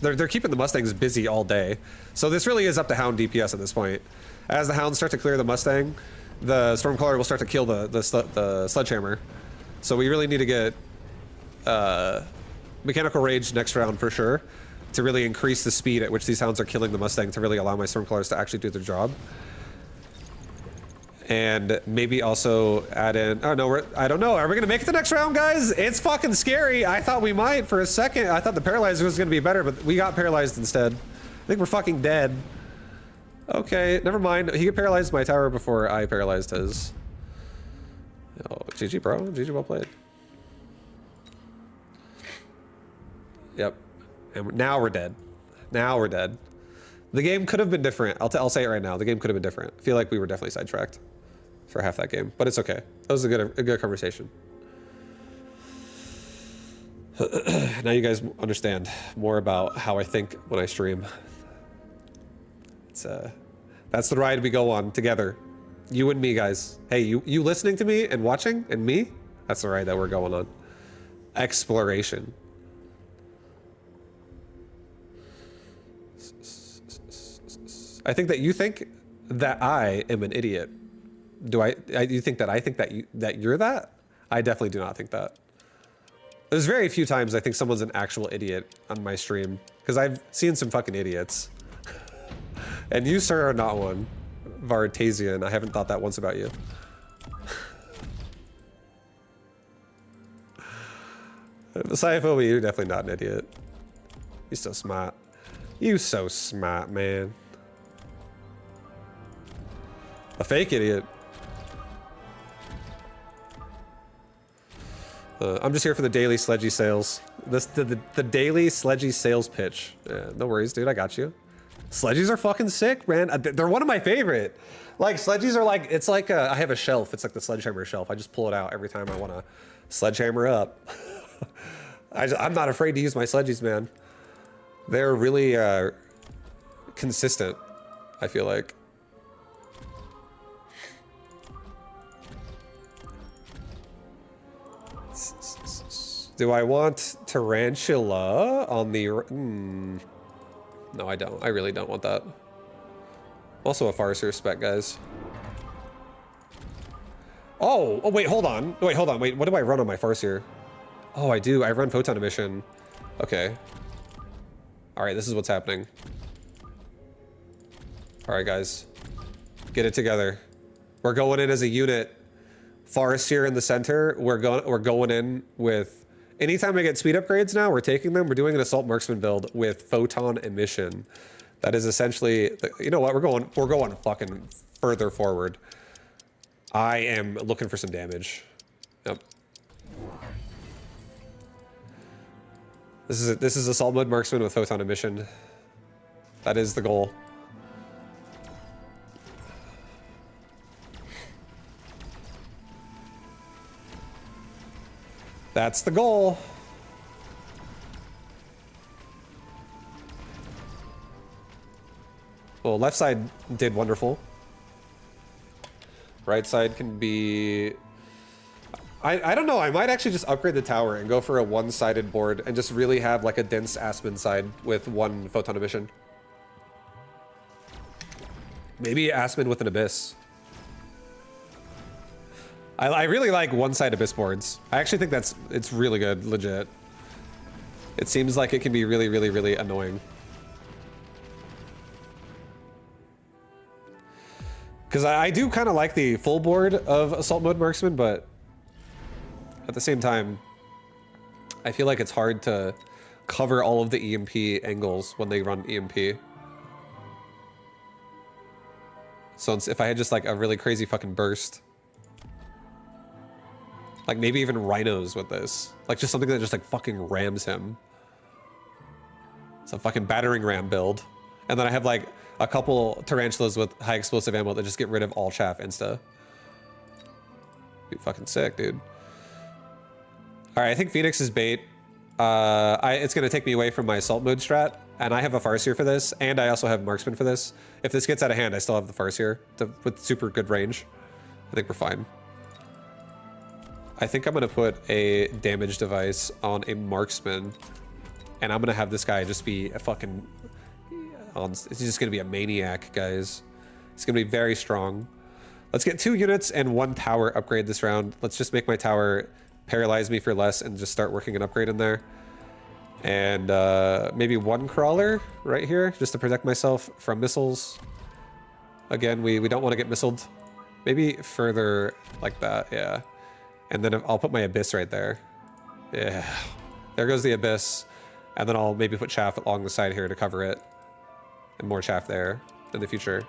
They're keeping the Mustangs busy all day. So this really is up to Hound DPS at this point. As the Hounds start to clear the Mustang, the Stormcaller will start to kill the Sledgehammer. So we really need to get Mechanical Rage next round for sure, to really increase the speed at which these Hounds are killing the Mustang, to really allow my Stormcallers to actually do their job. And maybe also add in... Oh, no, I don't know. Are we going to make it the next round, guys? It's fucking scary. I thought we might for a second. I thought the Paralyzer was going to be better, but we got paralyzed instead. I think we're fucking dead. Okay, never mind. He paralyzed my tower before I paralyzed his. Oh, GG, bro. GG, well played. Yep. And now we're dead. Now we're dead. The game could have been different. I'll say it right now. The game could have been different. I feel like we were definitely sidetracked for half that game, but it's okay. That was a good conversation. Now you guys understand more about how I think when I stream. It's that's the ride we go on together, you and me, guys. Hey, you listening to me and watching, and me. That's the ride that we're going on. Exploration. I think that you think that I am an idiot. Do you think that I think that you're that? I definitely do not think that. There's very few times I think someone's an actual idiot on my stream, because I've seen some fucking idiots. And you, sir, are not one. Vartasian, I haven't thought that once about you. Cyphobia, you're definitely not an idiot. You're so smart. You so smart, man. A fake idiot. I'm just here for the daily sledgy sales. The daily sledgy sales pitch. Yeah, no worries, dude. I got you. Sledgies are fucking sick, man. They're one of my favorite. Like, sledgies are like, it's like I have a shelf. It's like the sledgehammer shelf. I just pull it out every time I want to sledgehammer up. I'm not afraid to use my sledgies, man. They're really consistent, I feel like. Do I want Tarantula on the... No, I don't. I really don't want that. Also a Farseer spec, guys. Oh, wait, hold on. Wait, hold on. Wait, what do I run on my Farseer? Oh, I do. I run Photon Emission. Okay. All right, this is what's happening. All right, guys. Get it together. We're going in as a unit. Farseer in the center. We're going in with... Anytime I get speed upgrades now, we're taking them. We're doing an Assault Marksman build with Photon Emission. That is essentially... You know what? We're going fucking further forward. I am looking for some damage. Yep. This is Assault Mode Marksman with Photon Emission. That is the goal. That's the goal. Well, left side did wonderful. Right side can be... I don't know, I might actually just upgrade the tower and go for a one-sided board and just really have like a dense Aspen side with one Photon Emission. Maybe Aspen with an Abyss. I really like one-side Abyss boards. I actually think it's really good, legit. It seems like it can be really, really, really annoying. Because I do kind of like the full board of Assault Mode Marksman, but at the same time, I feel like it's hard to cover all of the EMP angles when they run EMP. So if I had just like a really crazy fucking burst, like maybe even rhinos with this, like just something that just like fucking rams him. It's a fucking battering ram build. And then I have like a couple tarantulas with high explosive ammo that just get rid of all chaff insta. Be fucking sick, dude. All right, I think Phoenix is bait. It's gonna take me away from my assault mode strat, and I have a Farseer for this, and I also have Marksman for this. If this gets out of hand, I still have the Farseer with super good range. I think we're fine. I think I'm gonna put a damage device on a Marksman, and I'm gonna have this guy just be a fucking... He's just gonna be a maniac, guys. He's gonna be very strong. Let's get 2 units and 1 tower upgrade this round. Let's just make my tower paralyze me for less and just start working an upgrade in there. And maybe 1 crawler right here, just to protect myself from missiles. Again, we don't want to get missiled. Maybe further like that, yeah. And then I'll put my Abyss right there. Yeah, there goes the Abyss. And then I'll maybe put chaff along the side here to cover it. And more chaff there in the future.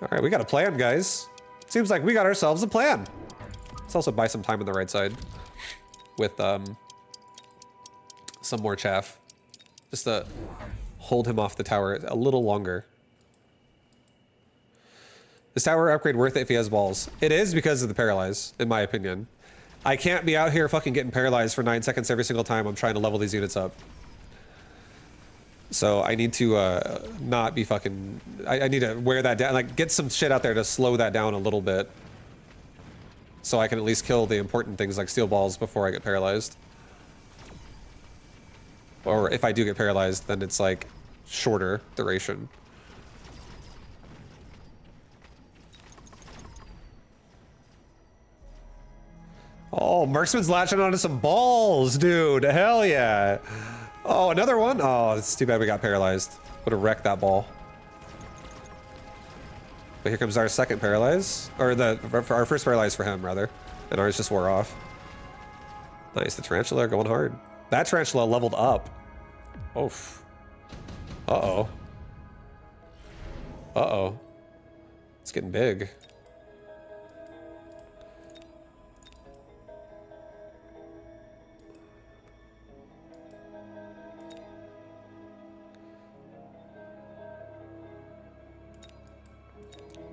All right, we got a plan, guys. Seems like we got ourselves a plan. Let's also buy some time on the right side with some more chaff, just to hold him off the tower a little longer. Is tower upgrade worth it if he has balls? It is because of the paralyze, in my opinion. I can't be out here fucking getting paralyzed for 9 seconds every single time I'm trying to level these units up. So I need to not be fucking... I need to wear that down, like get some shit out there to slow that down a little bit. So I can at least kill the important things like steel balls before I get paralyzed. Or if I do get paralyzed, then it's like shorter duration. Oh, Marksman's latching onto some balls, dude. Hell yeah. Oh, another one? Oh, it's too bad we got paralyzed. Would have wrecked that ball. But here comes our second paralyze. Or our first paralyze for him, rather. And ours just wore off. Nice, the tarantula are going hard. That tarantula leveled up. Oof. Uh-oh. Uh-oh. It's getting big.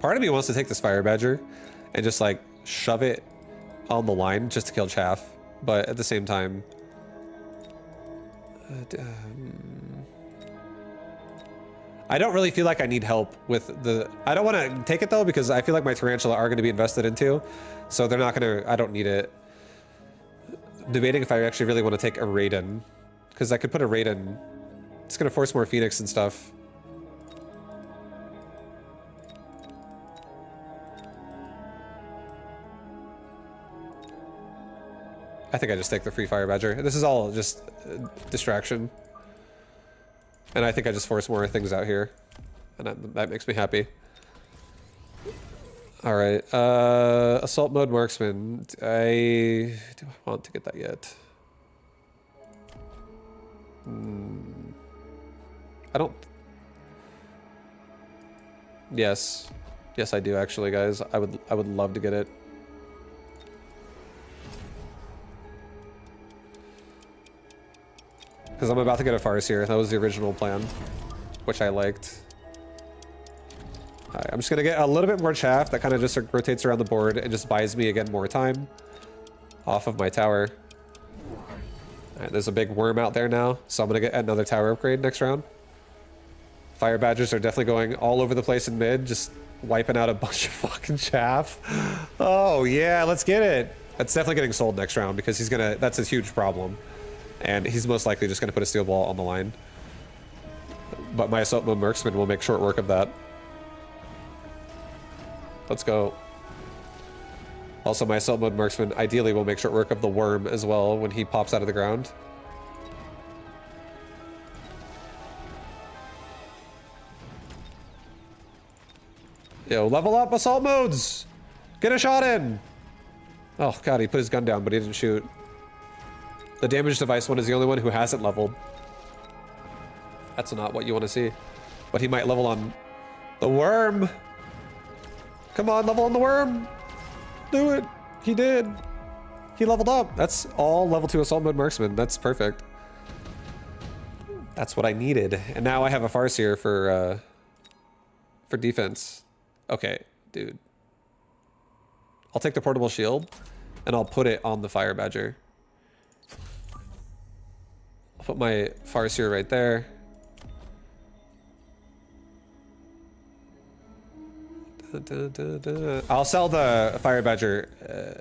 Part of me wants to take this fire badger and just like shove it on the line just to kill chaff, but at the same time, I don't really feel like I need help with the... I don't want to take it though because I feel like my tarantula are going to be invested into, so they're not going to... I don't need it. I'm debating if I actually really want to take a Raiden, because I could put a Raiden. It's going to force more Phoenix and stuff. I think I just take the free fire badger. This is all just distraction. And I think I just force more things out here. And that makes me happy. All right, assault mode marksman. Do I want to get that yet? I don't. Yes, yes, I do actually, guys. I would love to get it. Because I'm about to get a Farseer. That was the original plan, which I liked. Alright, I'm just gonna get a little bit more chaff that kind of just rotates around the board and just buys me again more time off of my tower. Alright, there's a big worm out there now, so I'm gonna get another tower upgrade next round. Fire badgers are definitely going all over the place in mid, just wiping out a bunch of fucking chaff. Oh yeah, let's get it. That's definitely getting sold next round because he's gonna. That's a huge problem. And he's most likely just going to put a steel ball on the line. But my assault mode marksman will make short work of that. Let's go. Also, my assault mode marksman ideally will make short work of the worm as well when he pops out of the ground. Yo, level up assault modes! Get a shot in! Oh god, he put his gun down, but he didn't shoot. The damage device one is the only one who hasn't leveled. That's not what you want to see. But he might level on the worm. Come on, level on the worm. Do it. He did. He leveled up. That's all level 2 assault mode marksman. That's perfect. That's what I needed. And now I have a Farseer for defense. Okay, dude. I'll take the portable shield and I'll put it on the fire badger. I'll put my Farseer right there. I'll sell the fire badger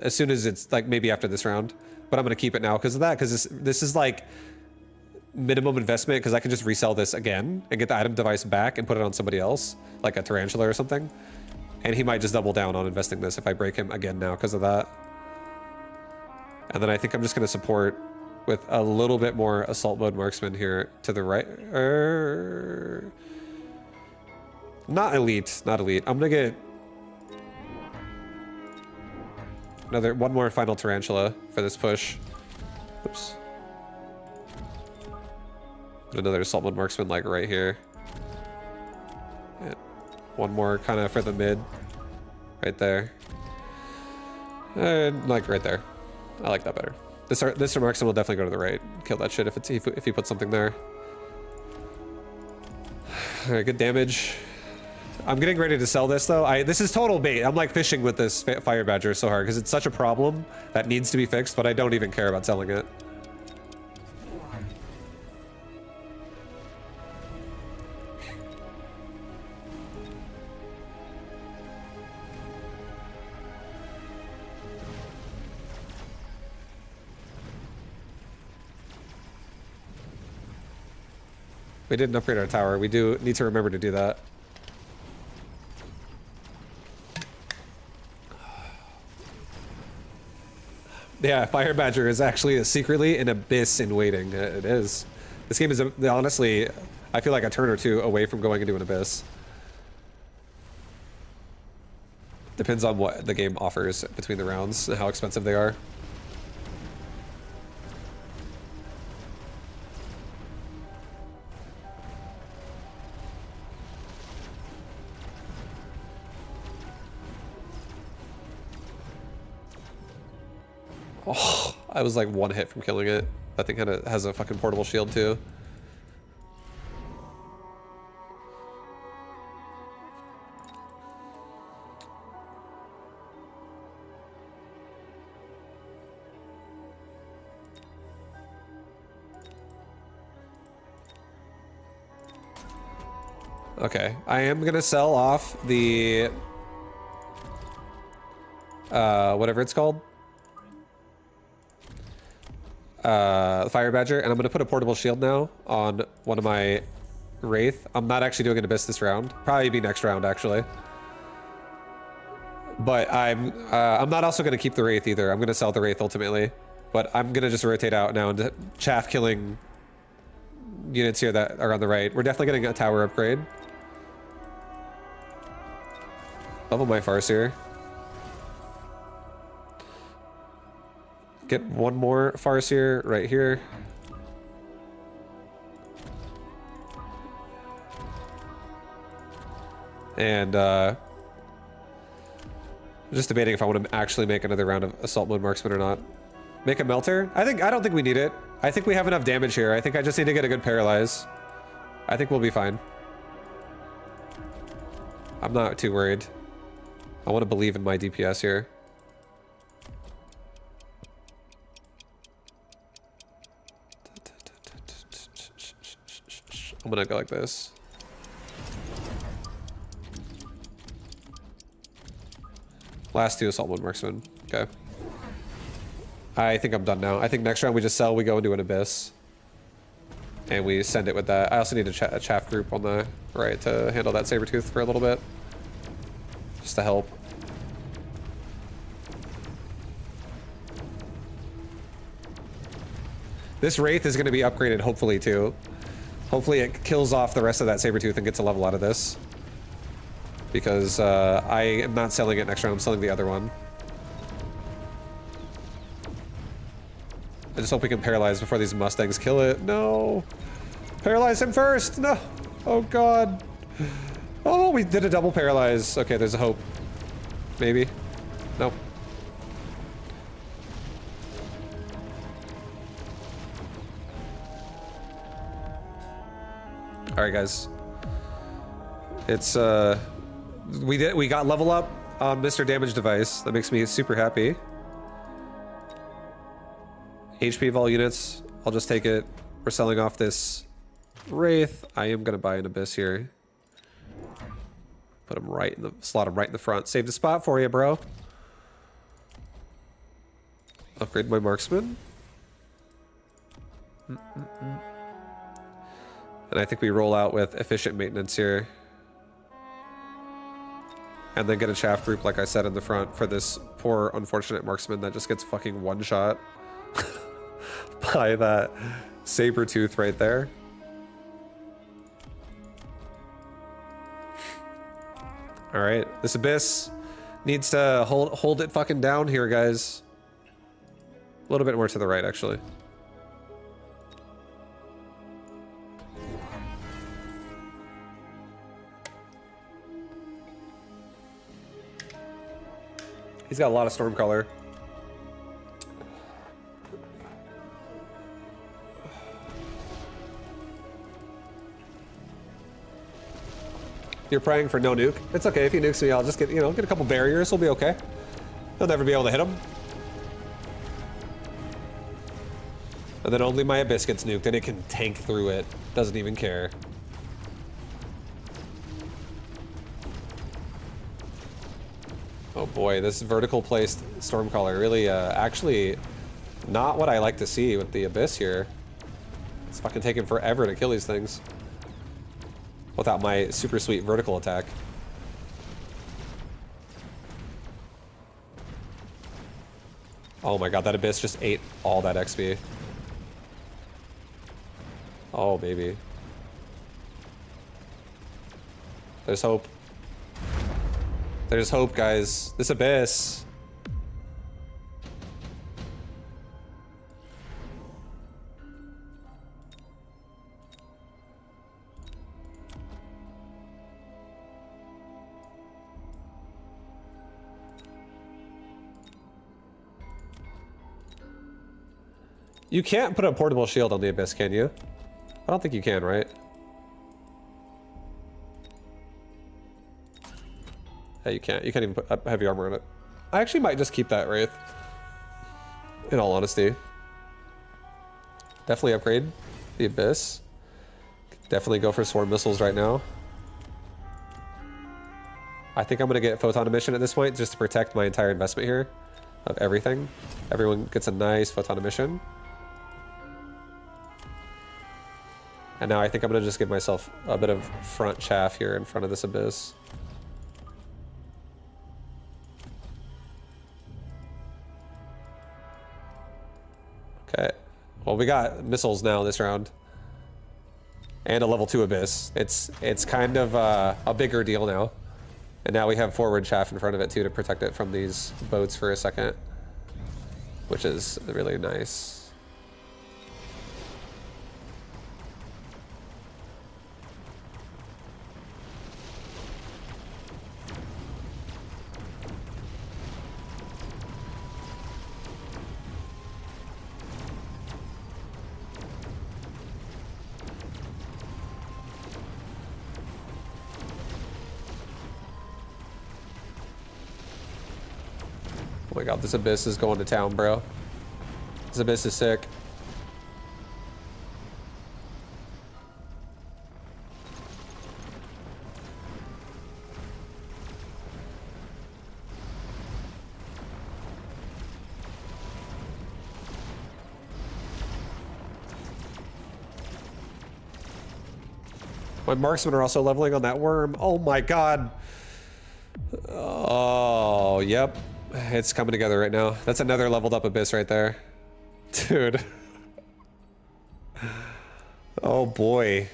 as soon as it's like maybe after this round, but I'm gonna keep it now because of that, because this is like minimum investment, because I can just resell this again and get the item device back and put it on somebody else, like a tarantula or something, and he might just double down on investing this if I break him again now because of that. And then I think I'm just gonna support with a little bit more assault mode marksman here to the right. Not elite, not elite. I'm gonna get one more final tarantula for this push. Oops. Put another assault mode marksman like right here. And one more kind of for the mid, right there. And like right there. I like that better. This marksman will definitely go to the right. Kill that shit if he puts something there. All right, good damage. I'm getting ready to sell this though. This is total bait. I'm like fishing with this fire badger so hard because it's such a problem that needs to be fixed, but I don't even care about selling it. We didn't upgrade our tower. We do need to remember to do that. Yeah, Fire Badger is actually secretly an abyss in waiting. It is. This game is honestly, I feel like a turn or two away from going into an abyss. Depends on what the game offers between the rounds and how expensive they are. Oh, I was like one hit from killing it. That thing has a fucking portable shield too. Okay, I am gonna sell off the whatever it's called. Fire Badger, and I'm gonna put a portable shield now on one of my Wraith. I'm not actually doing an Abyss this round. Probably be next round actually. But I'm not also gonna keep the Wraith either. I'm gonna sell the Wraith ultimately. But I'm gonna just rotate out now into chaff killing units here that are on the right. We're definitely getting a tower upgrade. Level my Farseer. Get one more Farseer right here. And I'm just debating if I want to actually make another round of assault mode marksman or not. Make a melter? I don't think we need it. I think we have enough damage here. I think I just need to get a good paralyze. I think we'll be fine. I'm not too worried. I want to believe in my DPS here. I'm gonna go like this. Last two assault mode marksman. Okay. I think I'm done now. I think next round we just sell, we go into an abyss. And we send it with that. I also need a chaff group on the right to handle that saber tooth for a little bit. Just to help. This Wraith is going to be upgraded, hopefully, too. Hopefully it kills off the rest of that Sabretooth and gets a level out of this. Because I am not selling it next round, I'm selling the other one. I just hope we can paralyze before these Mustangs kill it. No! Paralyze him first! No! Oh god! Oh, we did a double paralyze. Okay, there's a hope. Maybe. Nope. Alright guys. It's we got level up on Mr. Damage Device. That makes me super happy. HP of all units. I'll just take it. We're selling off this Wraith. I am gonna buy an Abyss here. Put him right in the slot him right in the front. Saved a spot for you, bro. Upgrade my marksman. And I think we roll out with efficient maintenance here. And then get a chaff group, like I said, in the front for this poor, unfortunate marksman that just gets fucking one shot by that Sabretooth right there. All right, this Abyss needs to hold it fucking down here, guys. A little bit more to the right, actually. He's got a lot of Stormcaller. You're praying for no nuke. It's okay if he nukes me. I'll just get a couple barriers. We'll be okay. He'll never be able to hit him. And then only my Abyss gets nuked, and it can tank through it. Doesn't even care. Oh boy, this vertical placed Stormcaller really, actually, not what I like to see with the Abyss here. It's fucking taking forever to kill these things. Without my super sweet vertical attack. Oh my god, that Abyss just ate all that XP. Oh, baby. There's hope. There's hope, guys. This Abyss. You can't put a portable shield on the Abyss, can you? I don't think you can, right? Yeah, you can't. You can't even put heavy armor on it. I actually might just keep that Wraith. In all honesty. Definitely upgrade the Abyss. Definitely go for Swarm Missiles right now. I think I'm going to get Photon Emission at this point just to protect my entire investment here of everything. Everyone gets a nice Photon Emission. And now I think I'm going to just give myself a bit of front chaff here in front of this Abyss. Okay. Well, we got missiles now this round. And a level 2 Abyss. It's kind of a bigger deal now. And now we have forward chaff in front of it too to protect it from these boats for a second. Which is really nice. Oh my god, this Abyss is going to town, bro. This Abyss is sick. My marksmen are also leveling on that worm. Oh my god. Oh, yep. It's coming together right now. That's another leveled up Abyss right there. Dude. Oh boy.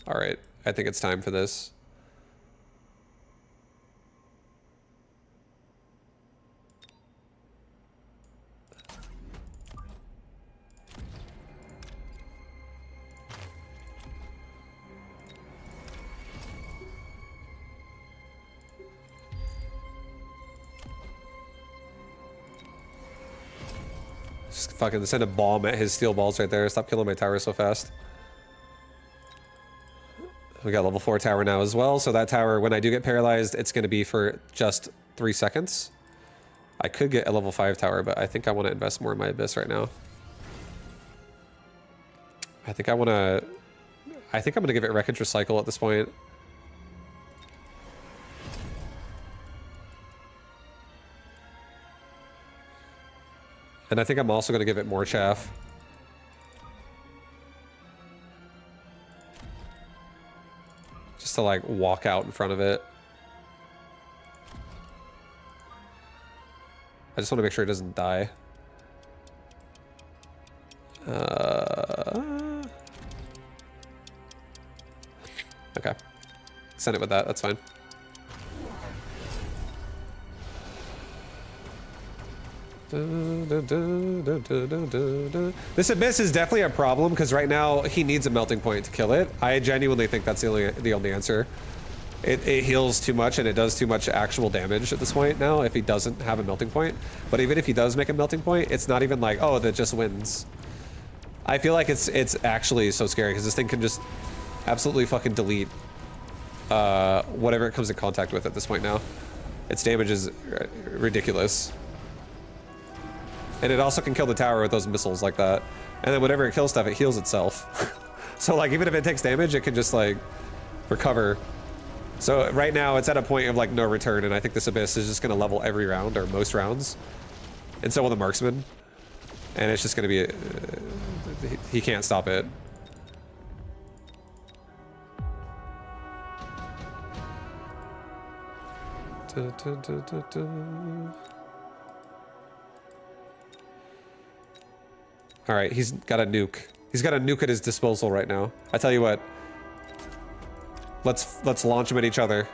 All right, I think it's time for this. Just fucking send a bomb at his steel balls right there. Stop killing my tower so fast. We got level 4 tower now as well, so that tower, when I do get paralyzed, it's going to be for just 3 seconds. I could get a level 5 tower, but I think I want to invest more in my Abyss right now. I think I'm going to give it Wreckage Recycle at this point. And I think I'm also going to give it more chaff. Just to like walk out in front of it. I just want to make sure it doesn't die. Okay. Send it with that, that's fine. This Abyss is definitely a problem because right now he needs a melting point to kill it. I genuinely think that's the only answer. It heals too much and it does too much actual damage at this point now if he doesn't have a melting point. But even if he does make a melting point, it's not even like, oh, that just wins. I feel like it's actually so scary because this thing can just absolutely fucking delete whatever it comes in contact with at this point now. Its damage is ridiculous. And it also can kill the tower with those missiles like that. And then whenever it kills stuff, it heals itself. So like even if it takes damage, it can just like recover. So right now it's at a point of like no return, and I think this Abyss is just gonna level every round or most rounds. And so will the Marksman. And it's just gonna be, he can't stop it. All right, he's got a nuke. He's got a nuke at his disposal right now. I tell you what. Let's launch them at each other.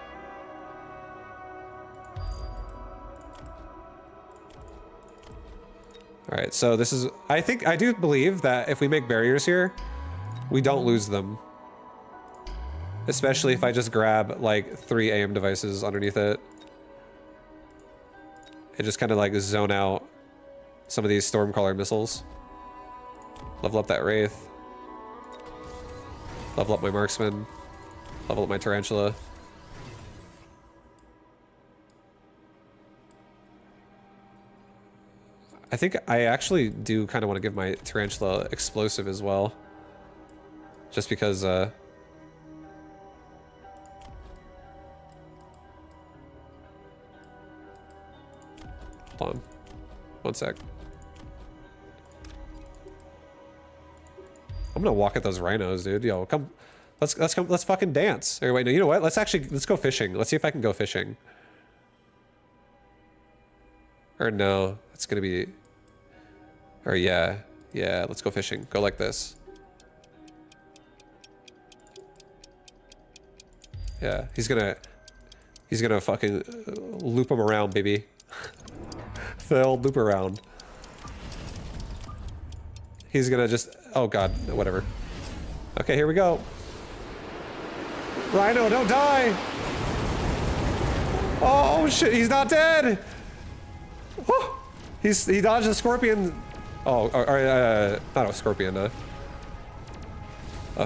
All right, so this is, I do believe that if we make barriers here, we don't lose them. Especially if I just grab like 3 AM devices underneath it. And just kind of like zone out some of these Stormcaller missiles. Level up that Wraith. Level up my Marksman. Level up my Tarantula. I think I actually do kind of want to give my Tarantula explosive as well. Just because, hold on. One sec. I'm gonna walk at those rhinos, dude. Yo, come. Let's fucking dance. Or wait, no, you know what? Let's go fishing. Let's see if I can go fishing. Or no, it's gonna be. Or yeah, let's go fishing. Go like this. Yeah, he's gonna fucking loop him around, baby. The old loop around. He's gonna just, oh god, whatever. Okay, here we go. Rhino, don't die! Oh shit, he's not dead! Oh, he dodged a scorpion. Oh, not a scorpion, a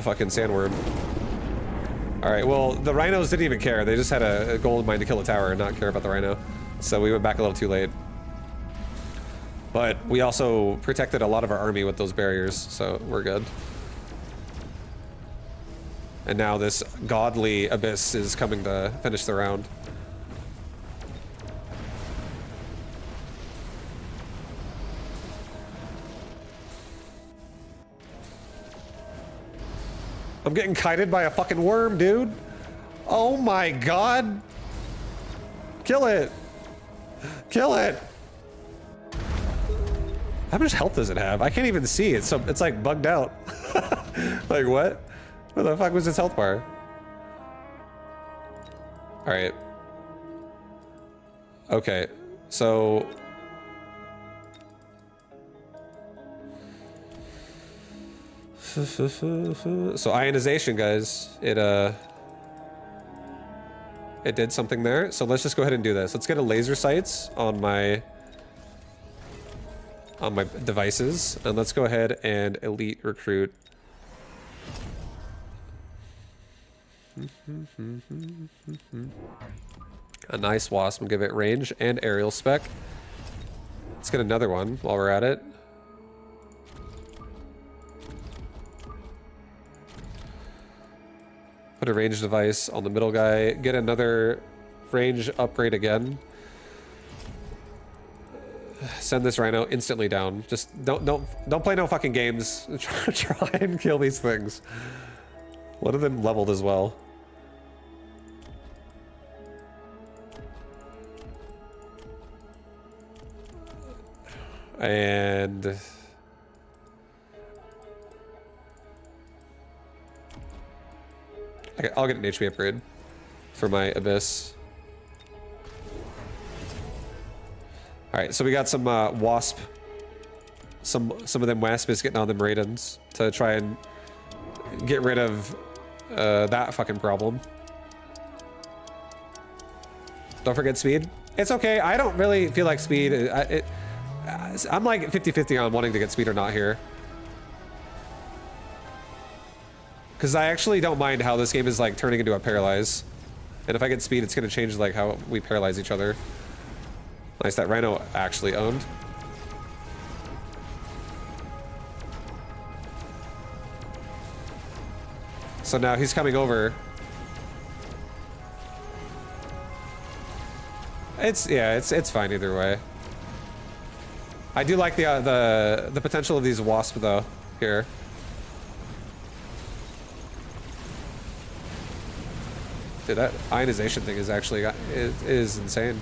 fucking sandworm. Alright, well, the rhinos didn't even care. They just had a gold mine to kill a tower and not care about the rhino. So we went back a little too late. But we also protected a lot of our army with those barriers, so we're good. And now this godly Abyss is coming to finish the round. I'm getting kited by a fucking worm, dude. Oh my god. Kill it. Kill it! How much health does it have? I can't even see. It's like bugged out. Like what? Where the fuck was its health bar? All right. Okay, so ionization, guys. It did something there. So let's just go ahead and do this. Let's get a laser sights on my devices, and let's go ahead and elite recruit. A nice wasp and give it range and aerial spec. Let's get another one while we're at it. Put a range device on the middle guy. Get another range upgrade again. Send this rhino instantly down. Just don't play no fucking games. Try and kill these things. One of them leveled as well. And I'll get an HP upgrade for my abyss. All right, so we got some wasp, some of them waspies getting on them raidens to try and get rid of that fucking problem. Don't forget speed. It's okay. I don't really feel like speed. I'm like 50-50 on wanting to get speed or not here. Because I actually don't mind how this game is like turning into a paralyze. And if I get speed, it's going to change like how we paralyze each other. Nice, that rhino actually owned. So now he's coming over. It's fine either way. I do like the potential of these wasps though here. Dude, that ionization thing is actually is insane.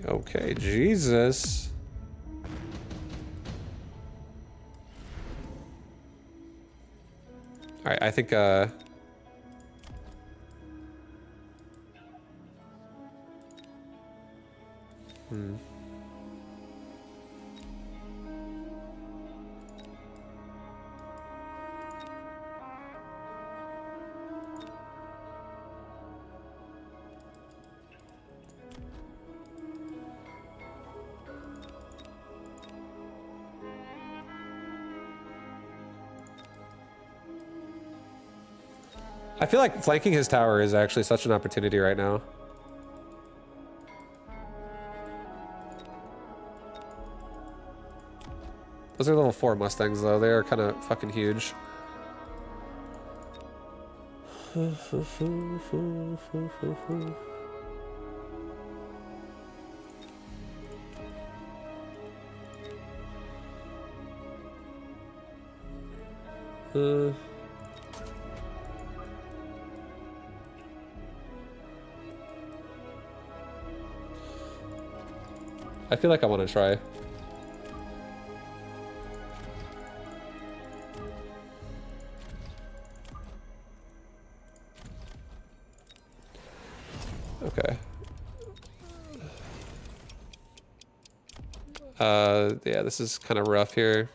Okay, Jesus. All right, I think I feel like flanking his tower is actually such an opportunity right now. Those are little 4 Mustangs though. They are kind of fucking huge. I feel like I want to try. Okay. Yeah, this is kind of rough here.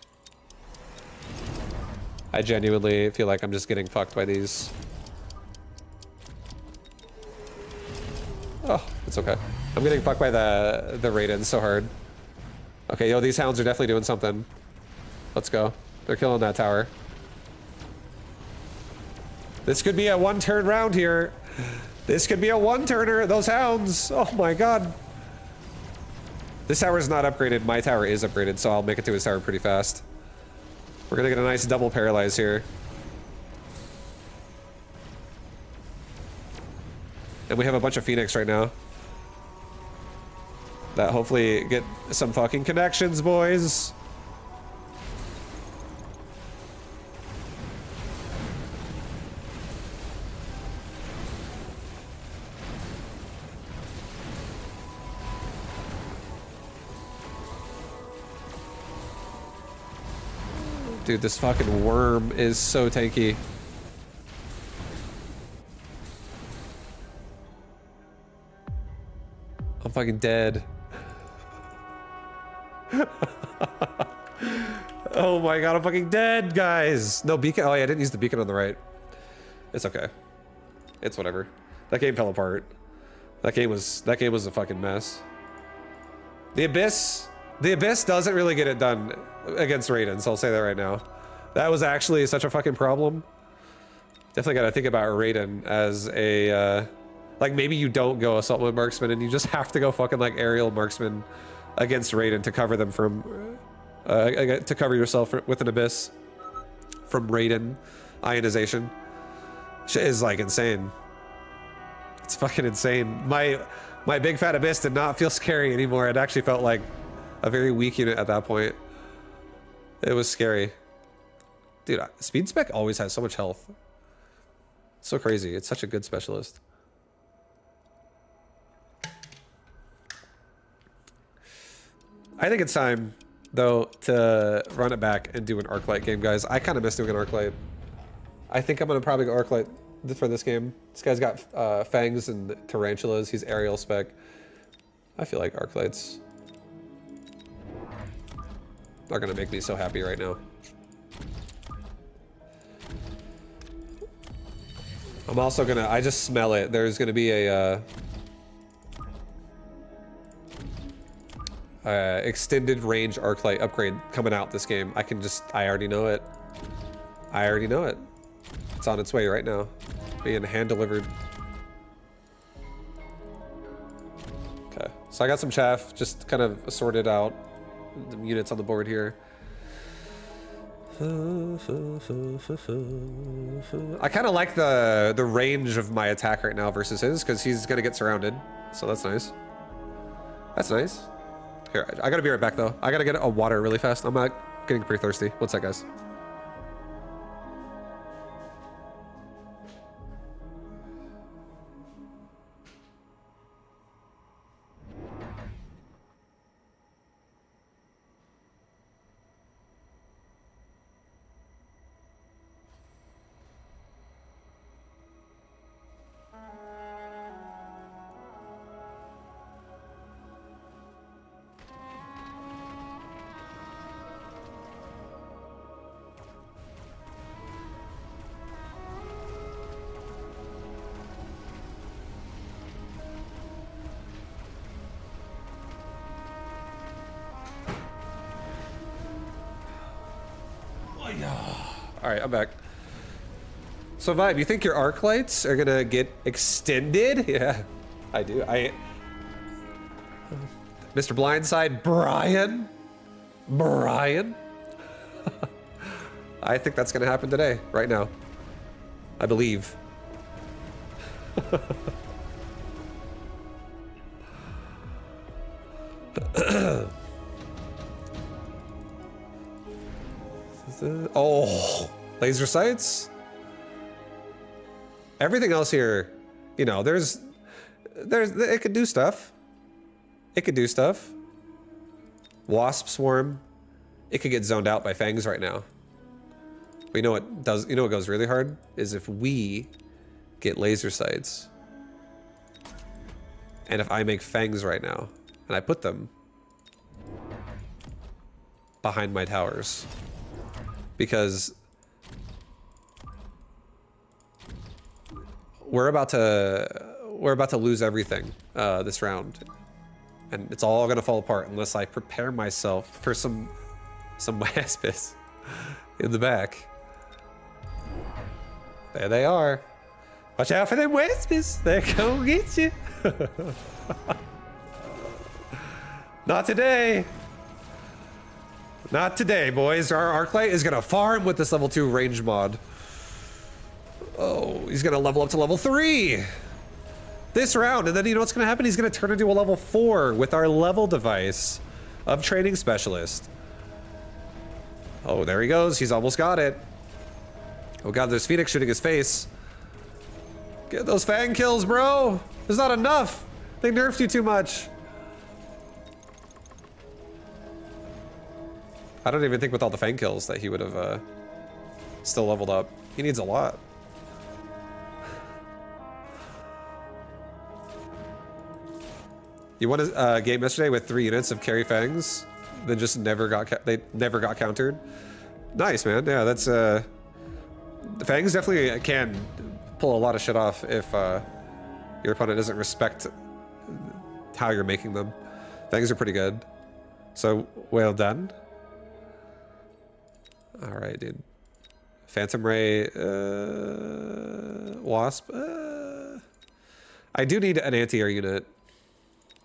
I genuinely feel like I'm just getting fucked by these. Oh, it's okay. I'm getting fucked by the Raiden so hard. Okay, yo, these hounds are definitely doing something. Let's go. They're killing that tower. This could be a one-turn round here. This could be a one-turner. Those hounds. Oh my god. This tower is not upgraded. My tower is upgraded, so I'll make it to his tower pretty fast. We're gonna get a nice double paralyze here. And we have a bunch of Phoenix right now. That hopefully get some fucking connections, boys. Dude, this fucking worm is so tanky. I'm fucking dead. Oh my god, I'm fucking dead, guys. No beacon. Oh yeah, I didn't use the beacon on the right. It's okay. It's whatever. That game fell apart. That game was a fucking mess. The Abyss doesn't really get it done against Raiden, so I'll say that right now. That was actually such a fucking problem. Definitely gotta think about Raiden as a, like maybe you don't go Assault with Marksman and you just have to go fucking like Aerial Marksman against Raiden to cover them from, to cover yourself with an Abyss from Raiden ionization. Shit is like insane. It's fucking insane. My big fat Abyss did not feel scary anymore. It actually felt like a very weak unit at that point. It was scary. Dude, Speed Spec always has so much health. It's so crazy. It's such a good specialist. I think it's time, though, to run it back and do an Arclight game, guys. I kind of miss doing an Arclight. I think I'm going to probably go Arclight for this game. This guy's got fangs and tarantulas. He's aerial spec. I feel like Arclights are going to make me so happy right now. I'm also going to... I just smell it. There's going to be a... extended range Arclight upgrade coming out this game. I already know it. I already know it. It's on its way right now. Being hand delivered. Okay, so I got some chaff, just kind of sorted out the units on the board here. I kind of like the range of my attack right now versus his, because he's gonna get surrounded. So that's nice. That's nice. Here, I gotta be right back though. I gotta get a water really fast. I'm getting pretty thirsty. One sec, guys. All right, I'm back. So Vibe, you think your arc lights are gonna get extended? Yeah, I do. Mr. Blindside, Brian. I think that's gonna happen today, right now. I believe. Oh, laser sights. Everything else here, you know, it could do stuff. It could do stuff. Wasp swarm. It could get zoned out by fangs right now. But you know what does? You know what goes really hard is if we get laser sights, and if I make fangs right now, and I put them behind my towers. Because we're about to lose everything this round, and it's all gonna fall apart unless I prepare myself for some Waspis in the back. There they are. Watch out for them Waspis. They're gonna get you. Not today. Not today, boys. Our Arclight is gonna farm with this level 2 range mod. Oh, he's gonna level up to level 3 this round, and then you know what's gonna happen? He's gonna turn into a level 4 with our level device of training specialist. Oh, there he goes. He's almost got it. Oh god, there's Phoenix shooting his face. Get those fang kills, bro. There's not enough. They nerfed you too much. I don't even think with all the Fang kills that he would have still leveled up. He needs a lot. You won a game yesterday with 3 units of carry Fangs, then just never got they never got countered. Nice, man. Yeah, that's the Fangs definitely can pull a lot of shit off if your opponent doesn't respect how you're making them. Fangs are pretty good. So well done. All right, dude. Phantom Ray, Wasp. I do need an anti-air unit.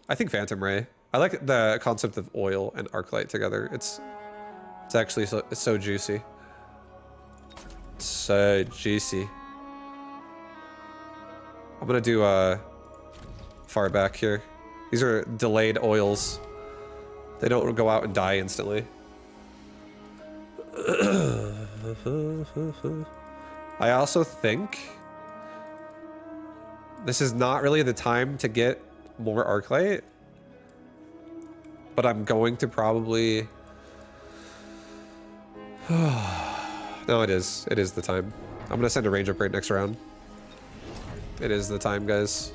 I think Phantom Ray. I like the concept of oil and Arclight together. It's actually it's so juicy. So juicy. I'm gonna do far back here. These are delayed oils. They don't go out and die instantly. I also think this is not really the time to get more Arclight, but I'm going to probably... No, it is. It is the time. I'm going to send a range upgrade next round. It is the time, guys.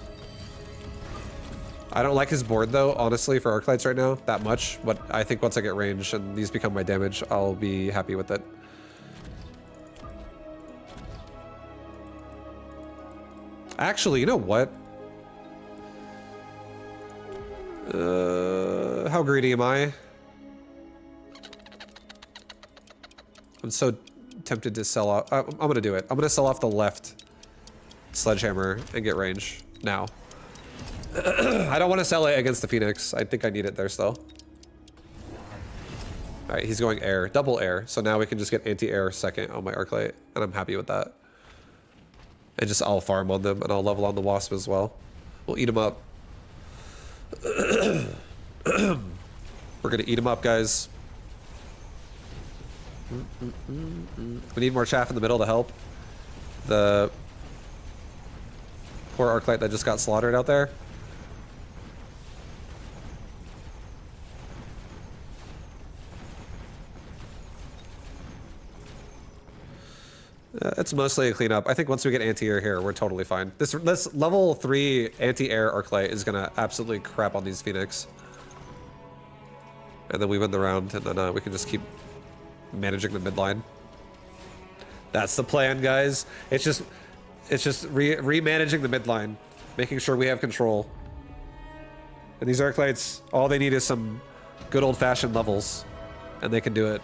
I don't like his board, though, honestly, for Arclights right now, that much. But I think once I get range and these become my damage, I'll be happy with it. Actually, you know what? How greedy am I? I'm so tempted to sell off. I'm gonna do it. I'm gonna sell off the left sledgehammer and get range now. I don't want to sell it against the Phoenix. I think I need it there still. All right, he's going air, double air. So now we can just get anti-air second on my Arclight, and I'm happy with that. And just I'll farm on them, and I'll level on the Wasp as well. We'll eat them up. We're gonna eat them up, guys. We need more chaff in the middle to help the poor Arclight that just got slaughtered out there. It's mostly a cleanup. I think once we get anti-air here, we're totally fine. This level 3 anti-air Arclight is gonna absolutely crap on these Phoenix. And then we win the round, and then we can just keep managing the midline. That's the plan, guys. It's just re-managing the midline, making sure we have control. And these Arclights, all they need is some good old-fashioned levels, and they can do it.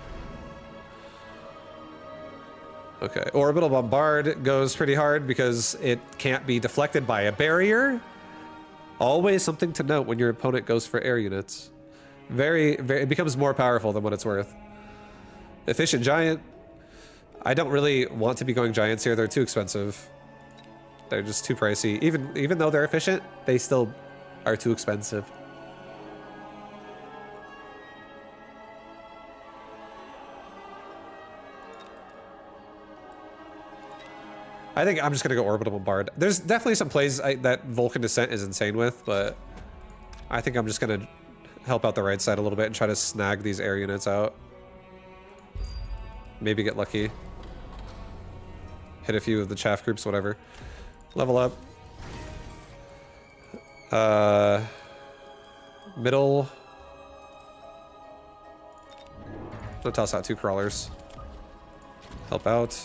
Okay, Orbital Bombard goes pretty hard because it can't be deflected by a barrier. Always something to note when your opponent goes for air units. It becomes more powerful than what it's worth. Efficient Giant. I don't really want to be going Giants here. They're too expensive. They're just too pricey. Even though they're efficient, they still are too expensive. I think I'm just gonna go Orbital Bombard. There's definitely some plays that Vulcan Descent is insane with, but I think I'm just gonna help out the right side a little bit and try to snag these air units out. Maybe get lucky. Hit a few of the chaff groups, whatever. Level up. Middle. I'm gonna toss out 2 crawlers. Help out.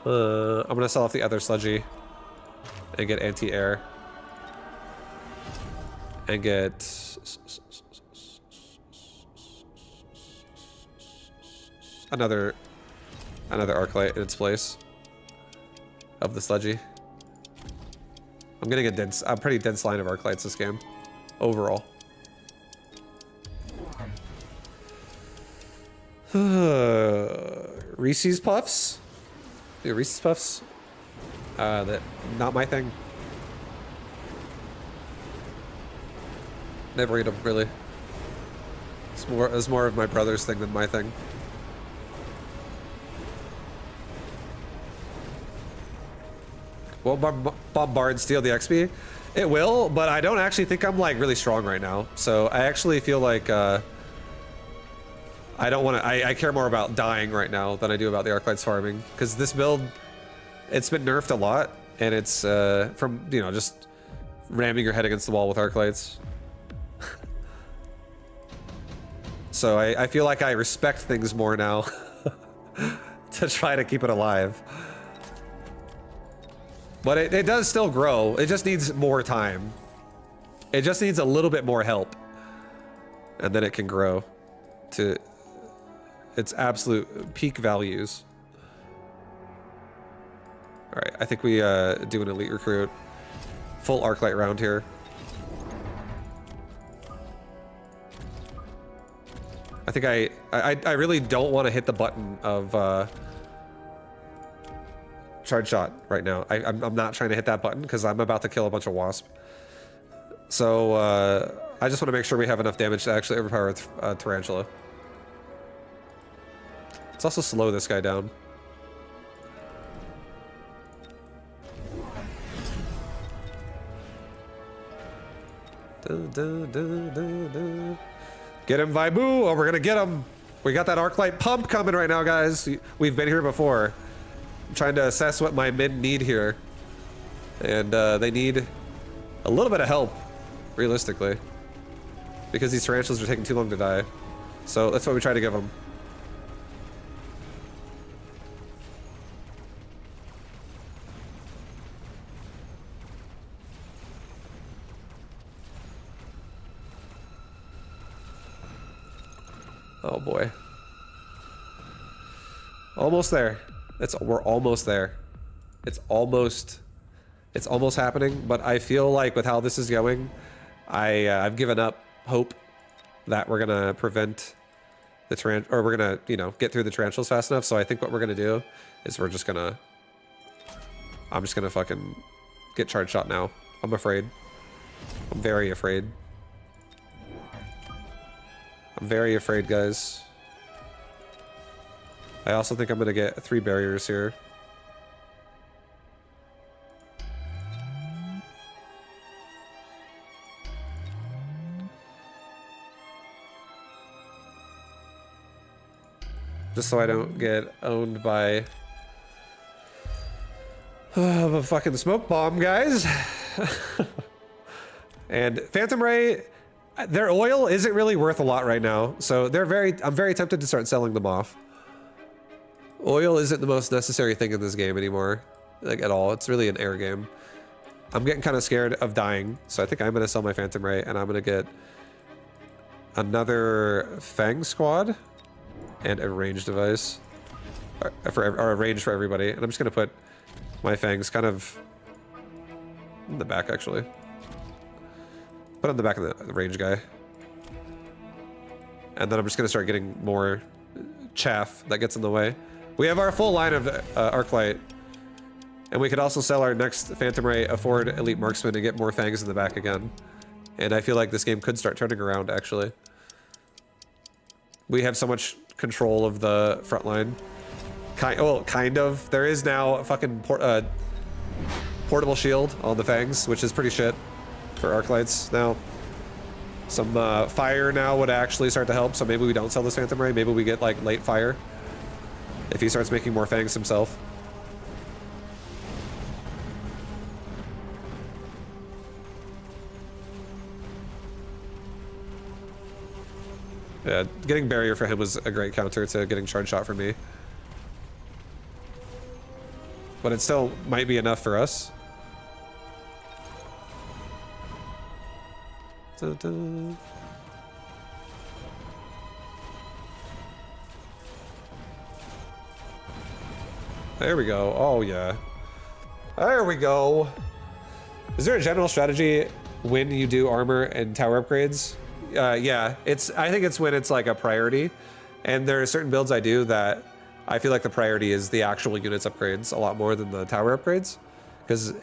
I'm gonna sell off the other sludgy and get anti-air and get another Arclight in its place of the sludgy. I'm getting a pretty dense line of Arclights this game overall. Reese's Puffs. Yeah, Reese's Puffs. That not my thing. Never eat them, really. It's more of my brother's thing than my thing. Will Bombard steal the XP? It will, but I don't actually think I'm like really strong right now. So I actually feel like I don't want to. I care more about dying right now than I do about the Arclights farming, because this build, it's been nerfed a lot, and it's from just ramming your head against the wall with Arclights. So I feel like I respect things more now to try to keep it alive. But it does still grow. It just needs more time. It just needs a little bit more help. And then it can grow to its absolute peak values. All right, I think we do an elite recruit. Full Arclight round here. I think I really don't want to hit the button of charge shot right now. I'm not trying to hit that button because I'm about to kill a bunch of wasp. So I just want to make sure we have enough damage to actually overpower Tarantula. Let's also slow this guy down. Get him, Vaibu! Oh, we're gonna get him! We got that Arclight pump coming right now, guys. We've been here before. I'm trying to assess what my men need here. And they need a little bit of help, realistically. Because these tarantulas are taking too long to die. So that's what we try to give them. Oh boy. Almost there. We're almost there. It's almost happening, but I feel like with how this is going, I've given up hope that we're gonna prevent the we're gonna, get through the tarantulas fast enough. So I think what we're gonna do is I'm just gonna fucking get charge shot now. I'm afraid. I'm very afraid. I'm very afraid, guys. I also think I'm gonna get 3 barriers here. Just so I don't get owned by a fucking smoke bomb, guys. And Phantom Ray, their oil isn't really worth a lot right now, so I'm very tempted to start selling them off. Oil isn't the most necessary thing in this game anymore, like at all. It's really an air game. I'm getting kind of scared of dying, so I think I'm gonna sell my Phantom Ray and I'm gonna get another Fang squad and a range device, or a range for everybody. And I'm just gonna put my Fangs kind of in the back, actually. Put on the back of the range guy. And then I'm just gonna start getting more chaff that gets in the way. We have our full line of Arclight. And we could also sell our next Phantom Ray, afford Elite Marksman, and get more Fangs in the back again. And I feel like this game could start turning around, actually. We have so much control of the front line. Kind of. There is now a fucking portable shield on the Fangs, which is pretty shit for Arclights now. Some fire now would actually start to help, so maybe we don't sell this Phantom Ray. Maybe we get like late fire if he starts making more Fangs himself. Yeah, getting barrier for him was a great counter to getting charge shot for me. But it still might be enough for us. Dun-dun. There we go. Oh yeah. There we go. Is there a general strategy when you do armor and tower upgrades? Yeah, I think it's when it's like a priority, and there are certain builds I do that I feel like the priority is the actual units upgrades a lot more than the tower upgrades, because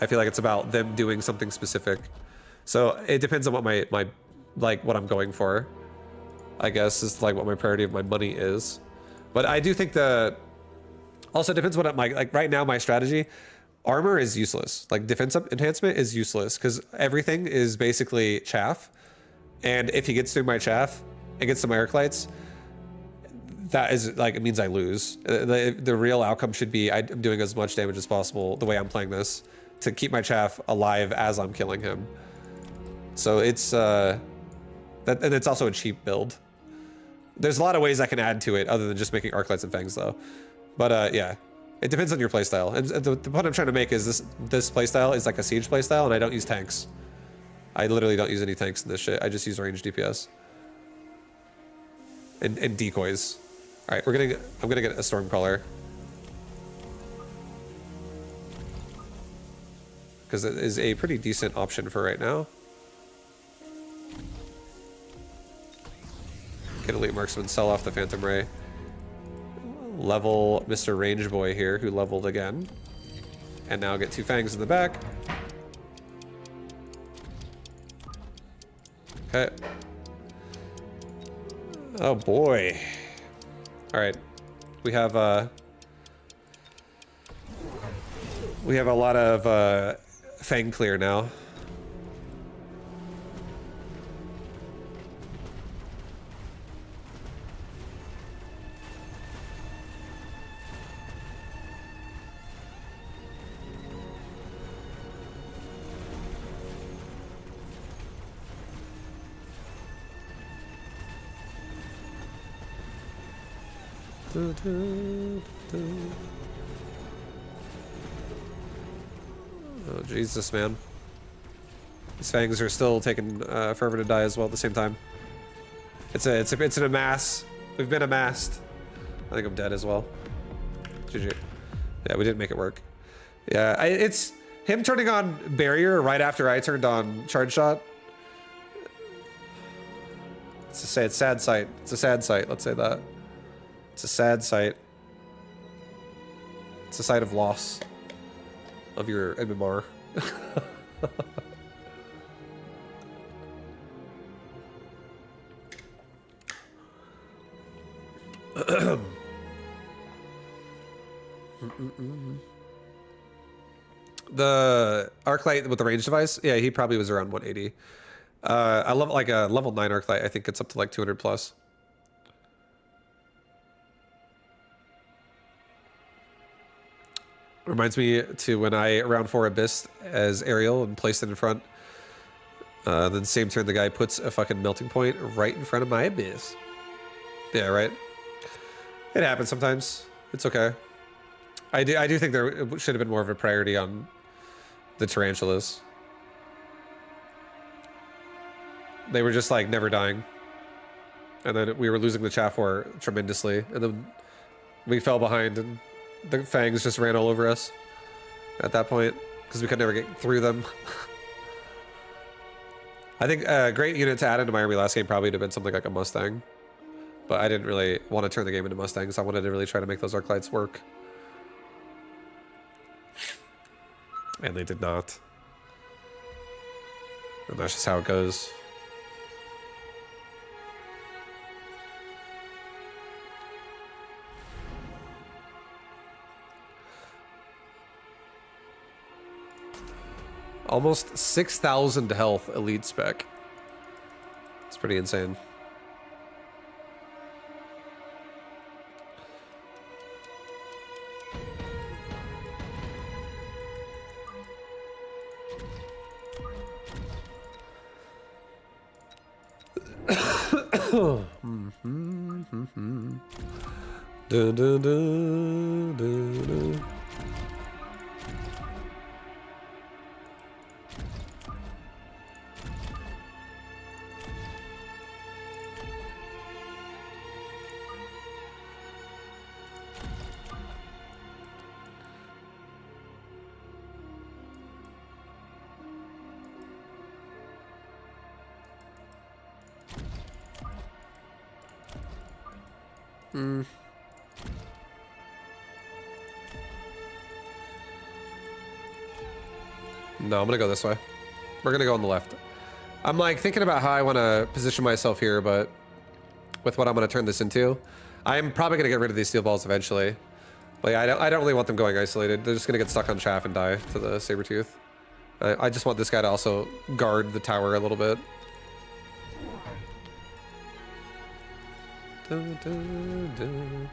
I feel like it's about them doing something specific. So it depends on what my like what I'm going for, I guess, is like what my priority of my money is. But I do think also depends what like right now my strategy, Armor is useless. Like defense enhancement is useless because everything is basically chaff. And if he gets through my chaff and gets to my arc lights, that is like, it means I lose. The real outcome should be I'm doing as much damage as possible the way I'm playing this to keep my chaff alive as I'm killing him. So it's, and it's also a cheap build. There's a lot of ways I can add to it other than just making arc lights and fangs though. But yeah, it depends on your playstyle. And the point I'm trying to make is this playstyle is like a siege playstyle and I don't use tanks. I literally don't use any tanks in this shit. I just use range DPS. And decoys. All right, I'm gonna get a Stormcaller. Because it is a pretty decent option for right now. Get Elite Marksman, sell off the Phantom Ray. Level Mr. Range Boy here, who leveled again. And now get 2 Fangs in the back. Okay. Oh boy. All right. We have a lot of Fang clear now. Oh Jesus, man! These fangs are still taking forever to die as well at the same time. It's an amass. We've been amassed. I think I'm dead as well. GG. Yeah, we didn't make it work. Yeah, it's him turning on barrier right after I turned on charge shot. It's a sad sight. It's a sad sight. Let's say that. It's a sad sight. It's a sight of loss of your MMR. The arc light with the range device, yeah, he probably was around 180. I love like a level 9 arc light. I think it's up to like 200 plus. Reminds me to when I round 4 Abyss as Ariel and placed it in front. Then same turn the guy puts a fucking melting point right in front of my Abyss. Yeah, right. It happens sometimes. It's okay. I do think there should have been more of a priority on the tarantulas. They were just like never dying. And then we were losing the chaff war tremendously. And then we fell behind and the fangs just ran all over us at that point because we could never get through them. I think a great unit to add into my army last game probably would have been something like a Mustang. But I didn't really want to turn the game into Mustangs. I wanted to really try to make those arc lights work. And they did not. And that's just how it goes. Almost 6,000 health elite spec. It's pretty insane. Dun, dun, dun, dun, dun. No, I'm gonna go this way. We're gonna go on the left. I'm like thinking about how I want to position myself here, but with what I'm gonna turn this into, I'm probably gonna get rid of these steel balls eventually. But yeah, I don't really want them going isolated. They're just gonna get stuck on chaff and die to the Sabertooth. I just want this guy to also guard the tower a little bit. Dun, dun, dun.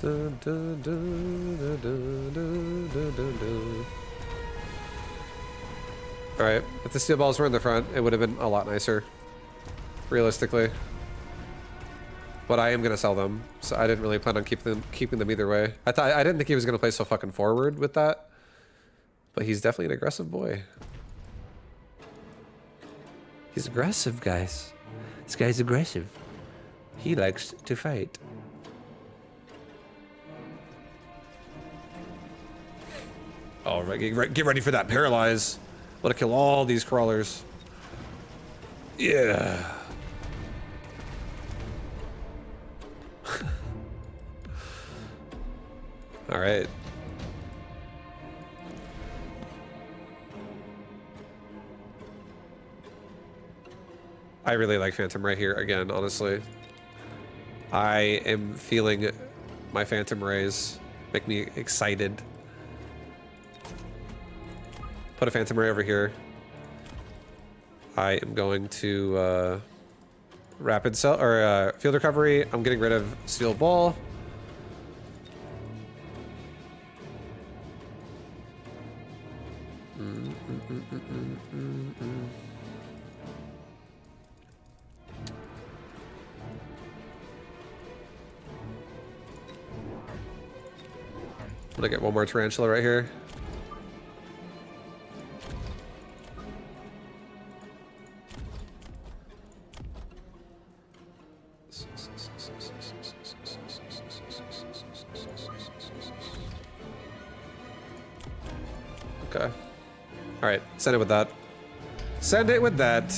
Dun, dun, dun, dun, dun, dun, dun, dun, dun. All right, if the steel balls were in the front, it would have been a lot nicer, realistically. But I am gonna sell them, so I didn't really plan on keeping them either way. I didn't think he was gonna play so fucking forward with that, but he's definitely an aggressive boy. He's aggressive, guys. This guy's aggressive. He likes to fight. All right, get ready for that paralyze. Want to kill all these crawlers. Yeah. All right. I really like Phantom right here again, honestly. I am feeling my Phantom Rays make me excited. Put a Phantom Ray over here. I am going to rapid cell or field recovery. I'm getting rid of steel ball. I'm gonna get one more tarantula right here. Okay. All right, send it with that. Send it with that.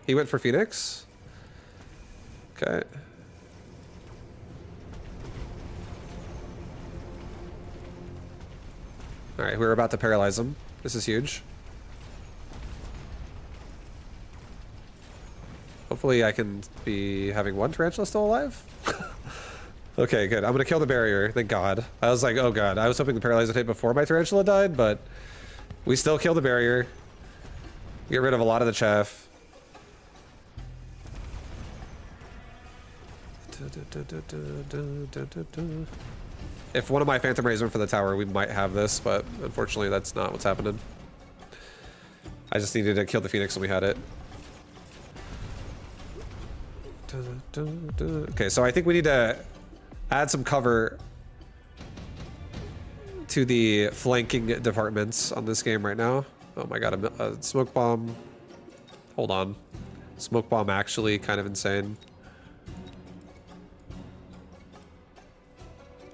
He went for Phoenix. Okay. All right, we're about to paralyze him. This is huge. Hopefully I can be having one tarantula still alive. Okay, good. I'm gonna kill the barrier, thank God. I was like, oh God. I was hoping the paralyze would hit before my tarantula died, but we still kill the barrier. Get rid of a lot of the chaff. If one of my Phantom Rays went for the tower, we might have this, but unfortunately that's not what's happening. I just needed to kill the Phoenix when we had it. Okay, so I think we need to add some cover to the flanking departments on this game right now. Oh my God, a smoke bomb. Hold on. Smoke bomb actually kind of insane.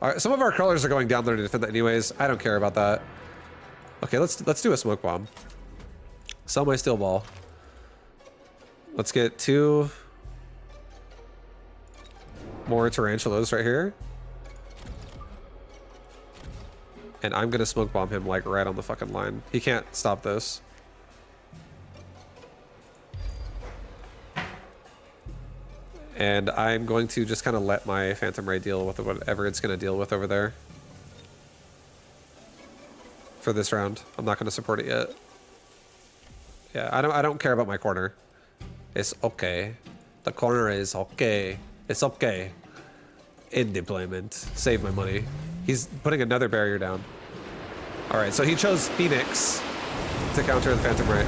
All right, some of our crawlers are going down there to defend that anyways. I don't care about that. Okay, let's do a smoke bomb. Sell my steel ball. Let's get 2 more tarantulas right here. And I'm gonna smoke bomb him like right on the fucking line. He can't stop this. And I'm going to just kind of let my Phantom Ray deal with whatever it's gonna deal with over there. For this round. I'm not gonna support it yet. Yeah, I don't care about my corner. It's okay. The corner is okay. It's okay. In deployment. Save my money. He's putting another barrier down. Alright, so he chose Phoenix to counter the Phantom Ray.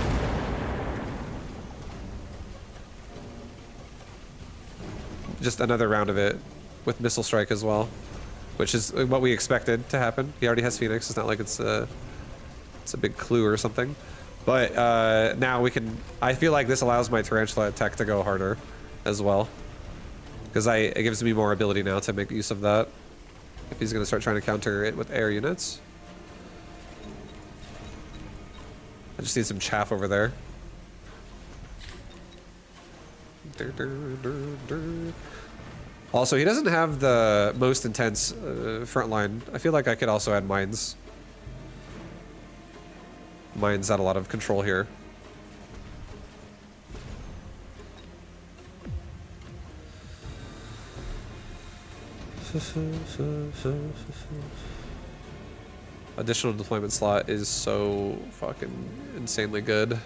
Just another round of it with Missile Strike as well, which is what we expected to happen. He already has Phoenix. It's not like it's a big clue or something. But now we can... I feel like this allows my Tarantula attack to go harder as well. Because it gives me more ability now to make use of that. If he's going to start trying to counter it with air units. I just need some chaff over there. Also, he doesn't have the most intense front line. I feel like I could also add mines. Mine's out a lot of control here. Additional deployment slot is so fucking insanely good.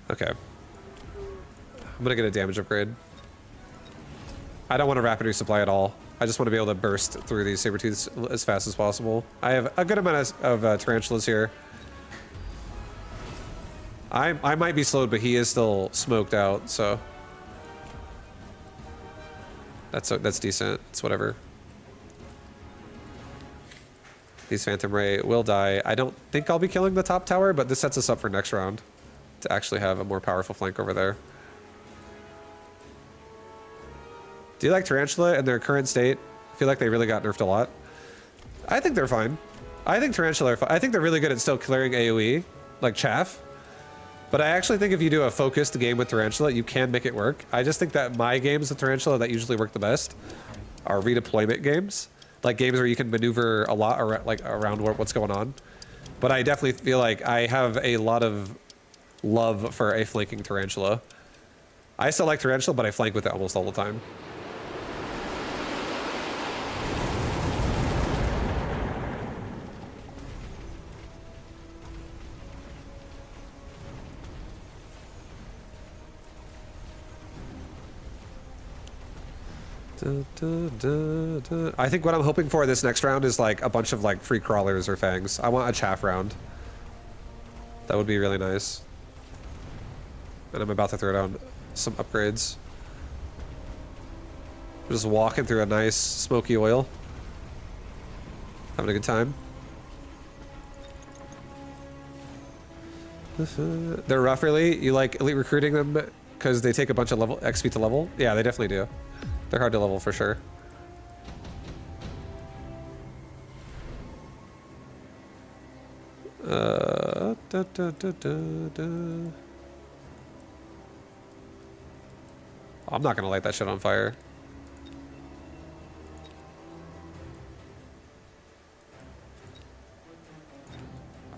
Okay. I'm gonna get a damage upgrade. I don't want a rapid resupply at all. I just want to be able to burst through these saber-tooths as fast as possible. I have a good amount of tarantulas here. I might be slowed, but he is still smoked out, so that's decent. It's whatever. These Phantom Ray will die. I don't think I'll be killing the top tower, but this sets us up for next round to actually have a more powerful flank over there. Do you like Tarantula in their current state? I feel like they really got nerfed a lot. I think they're fine. I think Tarantula are fine. I think they're really good at still clearing AoE, like chaff. But I actually think if you do a focused game with Tarantula, you can make it work. I just think that my games with Tarantula that usually work the best are redeployment games. Like games where you can maneuver a lot around what's going on. But I definitely feel like I have a lot of love for a flanking Tarantula. I still like Tarantula, but I flank with it almost all the time. I think what I'm hoping for this next round is like a bunch of like free crawlers or fangs. I want a chaff round. That would be really nice. And I'm about to throw down some upgrades. Just walking through a nice smoky oil. Having a good time. They're rough, really. You like elite recruiting them because they take a bunch of XP to level? Yeah, they definitely do. They're hard to level for sure. I'm not gonna light that shit on fire.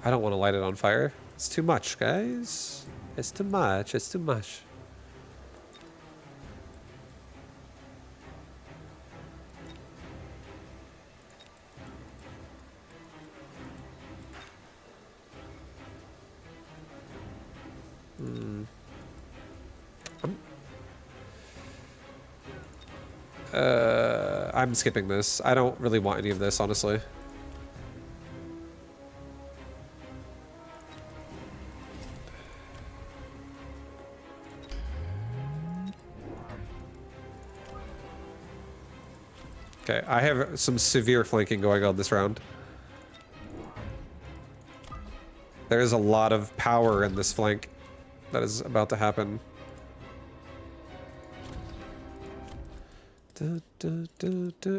I don't want to light it on fire. It's too much, guys. It's too much. It's too much. I'm skipping this. I don't really want any of this, honestly. Okay, I have some severe flanking going on this round. There is a lot of power in this flank that is about to happen.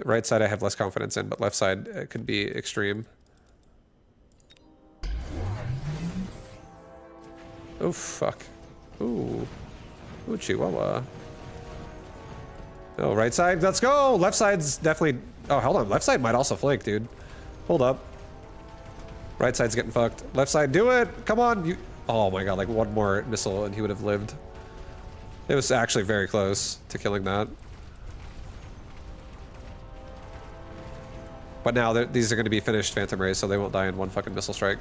Right side I have less confidence in, but left side it could be extreme. Oh, fuck. Ooh. Ooh, Chihuahua. Oh, right side, let's go! Left side's definitely... Oh, hold on, left side might also flank, dude. Hold up. Right side's getting fucked. Left side, do it! Come on! You... Oh my god, like one more missile and he would have lived. It was actually very close to killing that. But now these are going to be finished Phantom Rays, so they won't die in one fucking missile strike.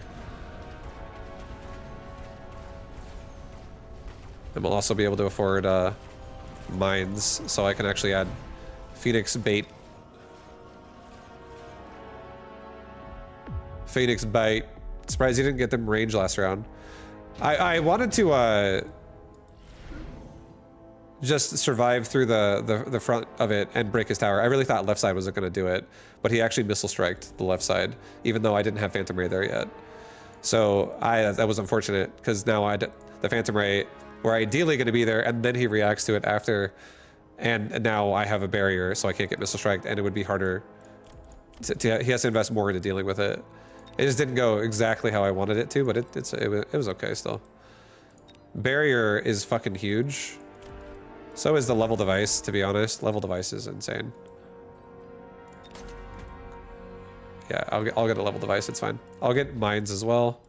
And we'll also be able to afford mines, so I can actually add Phoenix bait. Phoenix bait. Surprised you didn't get them range last round. I wanted to just survive through the front of it and break his tower. I really thought left side wasn't going to do it, but he actually missile striked the left side, even though I didn't have Phantom Ray there yet. So that was unfortunate because now the Phantom Ray were ideally going to be there, and then he reacts to it after, and now I have a barrier, so I can't get missile striked, and it would be harder. He has to invest more into dealing with it. It just didn't go exactly how I wanted it to, but it was okay still. Barrier is fucking huge. So is the level device, to be honest. Level device is insane. Yeah, I'll get a level device, it's fine. I'll get mines as well.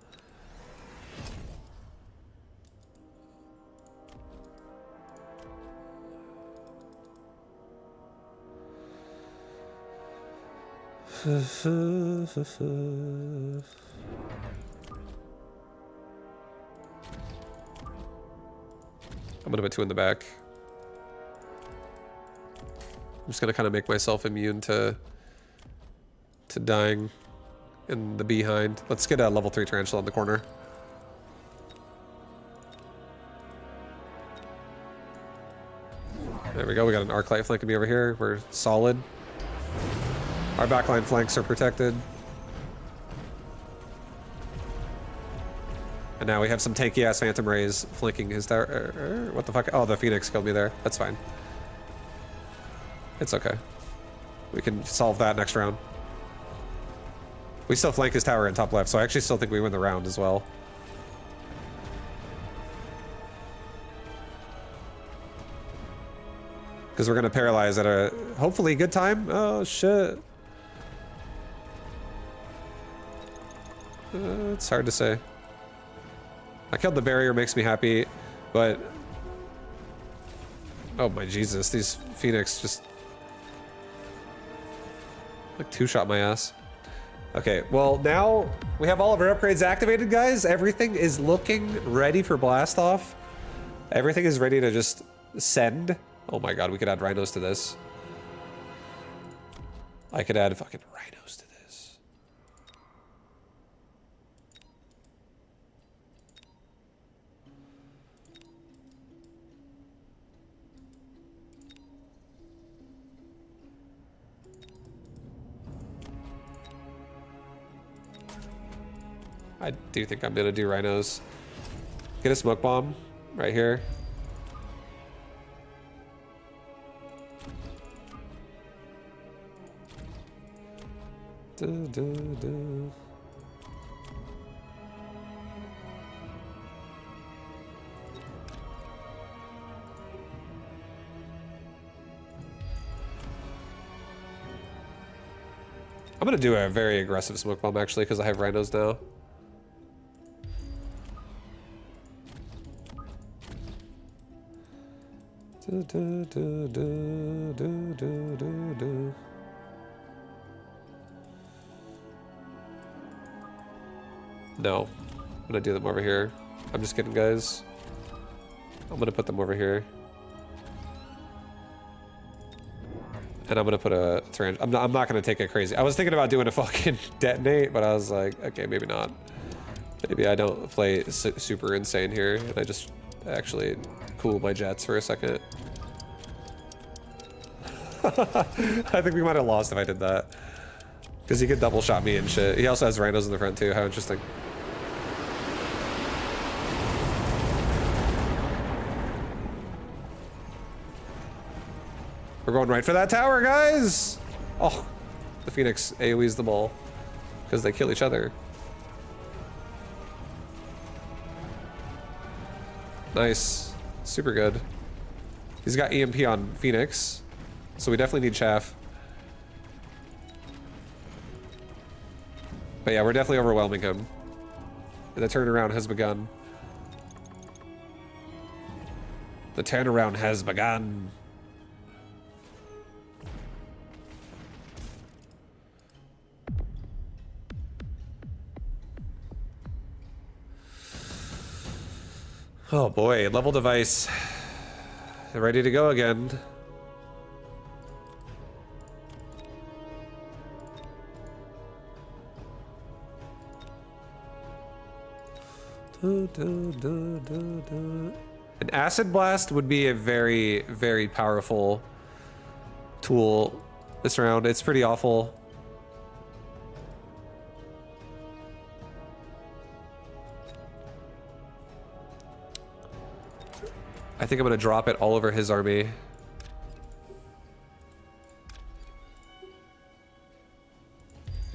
I'm gonna put 2 in the back. I'm just gonna kind of make myself immune to dying in the behind. Let's get a level 3 tarantula in the corner. There we go. We got an arc light flanking me over here. We're solid. Our backline flanks are protected. And now we have some tanky ass Phantom Rays flanking his tower. What the fuck? Oh, the Phoenix killed me there. That's fine. It's okay. We can solve that next round. We still flank his tower in top left, so I actually still think we win the round as well. Because we're going to paralyze at a hopefully good time. Oh, shit. It's hard to say. I killed the barrier, makes me happy, but... Oh my Jesus, these Phoenix just... like 2-shot my ass. Okay, well now we have all of our upgrades activated, guys. Everything is looking ready for blast off. Everything is ready to just send. Oh my god, we could add rhinos to this. I could add fucking rhinos to this. I do think I'm gonna do rhinos. Get a smoke bomb right here. I'm gonna do a very aggressive smoke bomb actually because I have rhinos now. No, I'm gonna do them over here. I'm just kidding, guys. I'm gonna put them over here. And I'm gonna put a I'm not gonna take it crazy. I was thinking about doing a fucking detonate, but I was like, okay, maybe not. Maybe I don't play super insane here, and I just actually cool my jets for a second. I think we might have lost if I did that. Because he could double shot me and shit. He also has rhinos in the front too, how interesting. We're going right for that tower, guys! Oh, the Phoenix AoEs them all. Because they kill each other. Nice. Super good. He's got EMP on Phoenix. So we definitely need chaff. But yeah, we're definitely overwhelming him. And the turnaround has begun. The turnaround has begun. Oh boy, level device. Ready to go again. An acid blast would be a very, very powerful tool this round. It's pretty awful. I think I'm gonna drop it all over his army.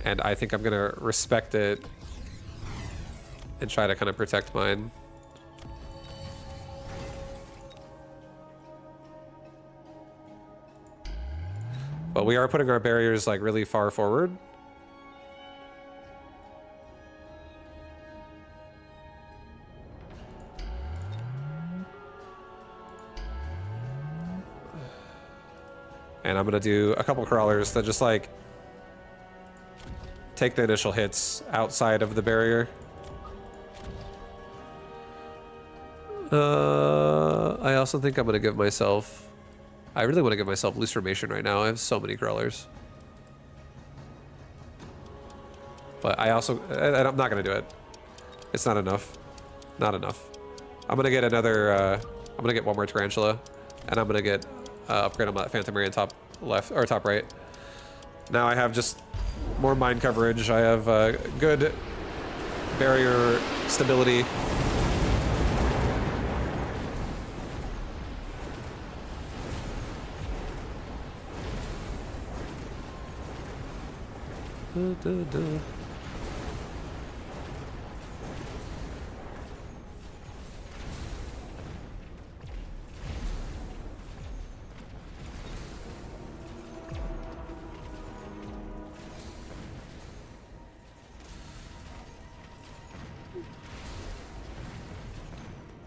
And I think I'm gonna respect it and try to kind of protect mine. But we are putting our barriers like really far forward. And I'm gonna do a couple crawlers that just like take the initial hits outside of the barrier. I also think I'm gonna give myself... I really want to give myself loose formation right now. I have so many crawlers. But I also... and I'm not gonna do it. It's not enough. Not enough. I'm gonna get another... I'm gonna get one more tarantula. And I'm gonna get upgrade on that Phantom Ray top left, or top right. Now I have just more mine coverage. I have good barrier stability.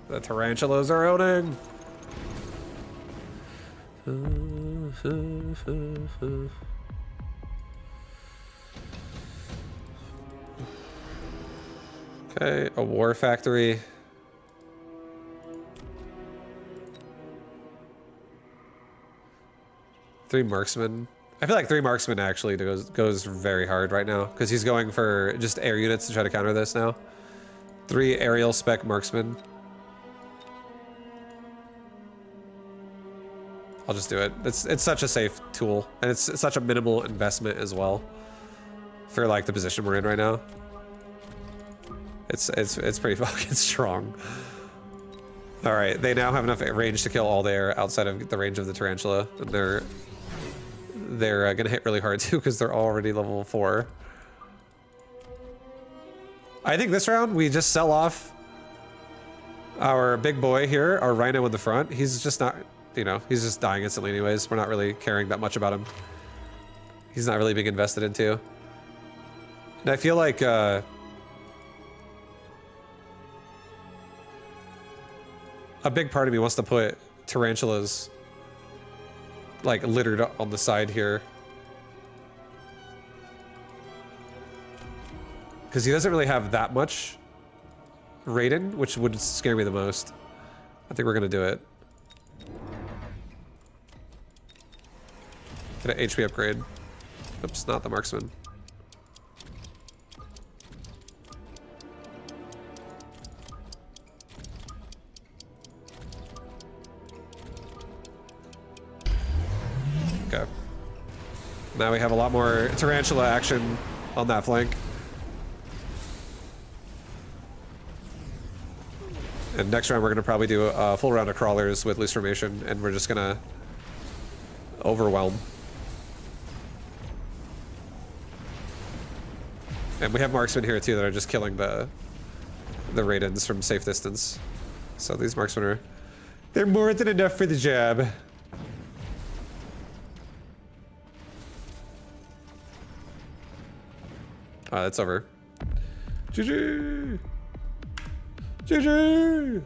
The tarantulas are owning. Okay, a war factory. Three marksmen. I feel like three marksmen actually goes very hard right now because he's going for just air units to try to counter this now. Three aerial spec marksmen. I'll just do it. It's such a safe tool, and it's such a minimal investment as well for like the position we're in right now. It's pretty fucking strong. All right, they now have enough range to kill all the air outside of the range of the tarantula, and they're gonna hit really hard too because they're already level 4. I think this round we just sell off our big boy here, our rhino in the front. He's just not, you know, he's just dying instantly anyways. We're not really caring that much about him. He's not really being invested into. And I feel like a big part of me wants to put tarantulas like littered on the side here. Because he doesn't really have that much Raiden, which would scare me the most. I think we're gonna do it. Get an HP upgrade. Oops, not the marksman. Okay. Now we have a lot more tarantula action on that flank. And next round we're gonna probably do a full round of crawlers with loose formation, and we're just gonna overwhelm. And we have marksmen here too that are just killing the Raidens from safe distance. So these marksmen they're more than enough for the job. It's over. GG! GG!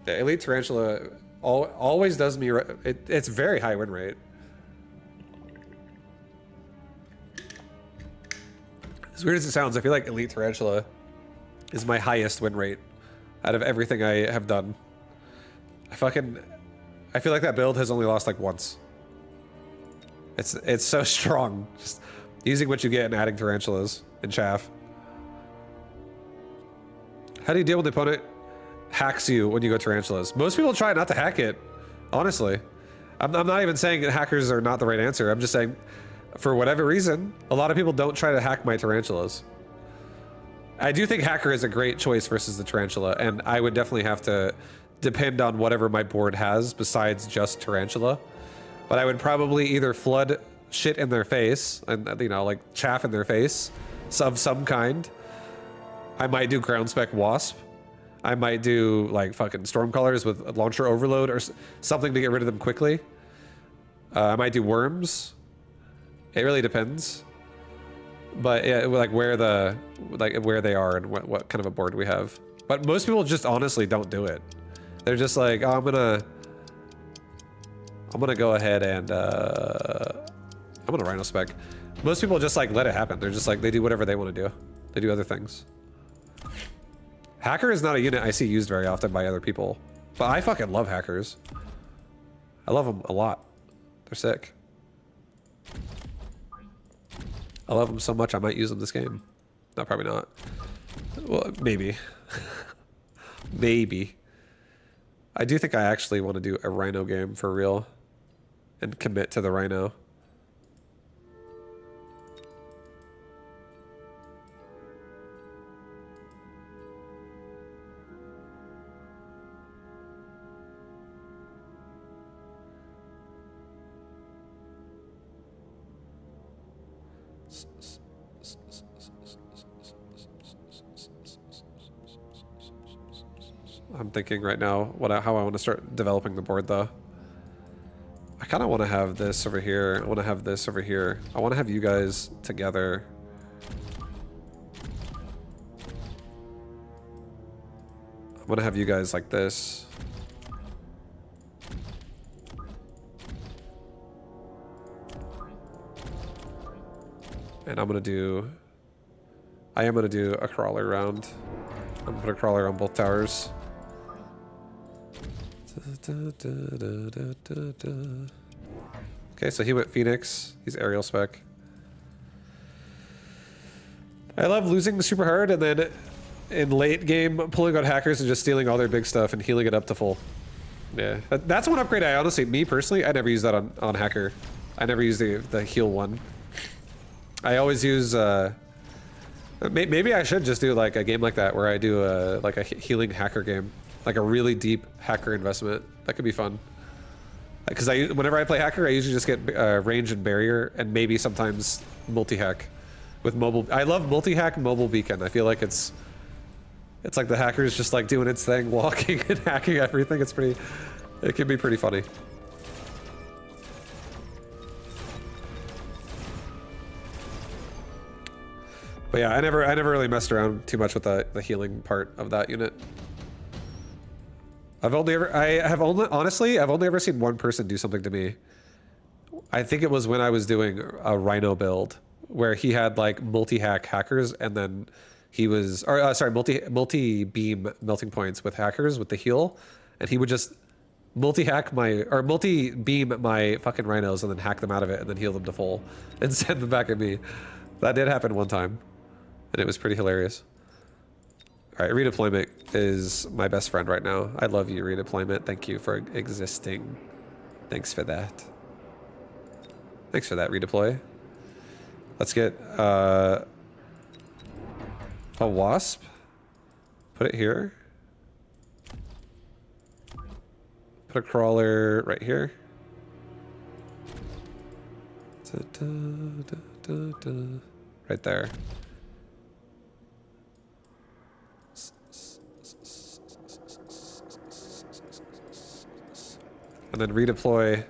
Yeah, Elite Tarantula always does me right. It's very high win rate. As weird as it sounds, I feel like Elite Tarantula is my highest win rate out of everything I have done. I feel like that build has only lost like once. It's so strong. Just using what you get and adding tarantulas and chaff. How do you deal when the opponent hacks you when you go tarantulas? Most people try not to hack it, honestly. I'm not even saying that hackers are not the right answer. I'm just saying, for whatever reason, a lot of people don't try to hack my tarantulas. I do think hacker is a great choice versus the tarantula, and I would definitely have to depend on whatever my board has besides just Tarantula. But I would probably either flood shit in their face and, you know, like chaff in their face of some kind. I might do ground spec wasp. I might do like fucking stormcallers with launcher overload or something to get rid of them quickly. I might do worms. It really depends. But yeah, like where they are and what kind of a board we have. But most people just honestly don't do it. They're just like, oh, I'm gonna go ahead and I'm gonna Rhino spec. Most people just like let it happen. They're just like, they do whatever they want to do. They do other things. Hacker is not a unit I see used very often by other people, but I fucking love hackers. I love them a lot. They're sick. I love them so much I might use them this game. No, probably not. Well, maybe. Maybe. I do think I actually want to do a Rhino game for real and commit to the Rhino. I'm thinking right now how I want to start developing the board though. I kind of want to have this over here. I want to have this over here. I want to have you guys together. I want to have you guys like this. And I am going to do a crawler round. I'm going to put a crawler on both towers. Okay, so he went Phoenix. He's aerial spec. I love losing super hard and then in late game pulling out hackers and just stealing all their big stuff and healing it up to full. Yeah, that's one upgrade I honestly, me personally, I never use that on hacker. I never use the heal one. I always use, maybe I should just do like a game like that where I do like a healing hacker game. Like a really deep hacker investment. That could be fun. Because whenever I play hacker, I usually just get range and barrier, and maybe sometimes multi-hack with mobile. I love multi-hack mobile beacon. I feel like it's like the hacker's just like doing its thing, walking and hacking everything. It can be pretty funny. But yeah, I never really messed around too much with the healing part of that unit. I've only ever seen one person do something to me. I think it was when I was doing a Rhino build where he had like multi-hack hackers and then he was, multi-beam melting points with hackers with the heal, and he would just multi-beam my fucking Rhinos and then hack them out of it and then heal them to full and send them back at me. That did happen one time, and it was pretty hilarious. All right, redeployment is my best friend right now. I love you, redeployment. Thank you for existing. Thanks for that. Thanks for that, redeploy. Let's get a wasp. Put it here. Put a crawler right here. Right there. And then redeploy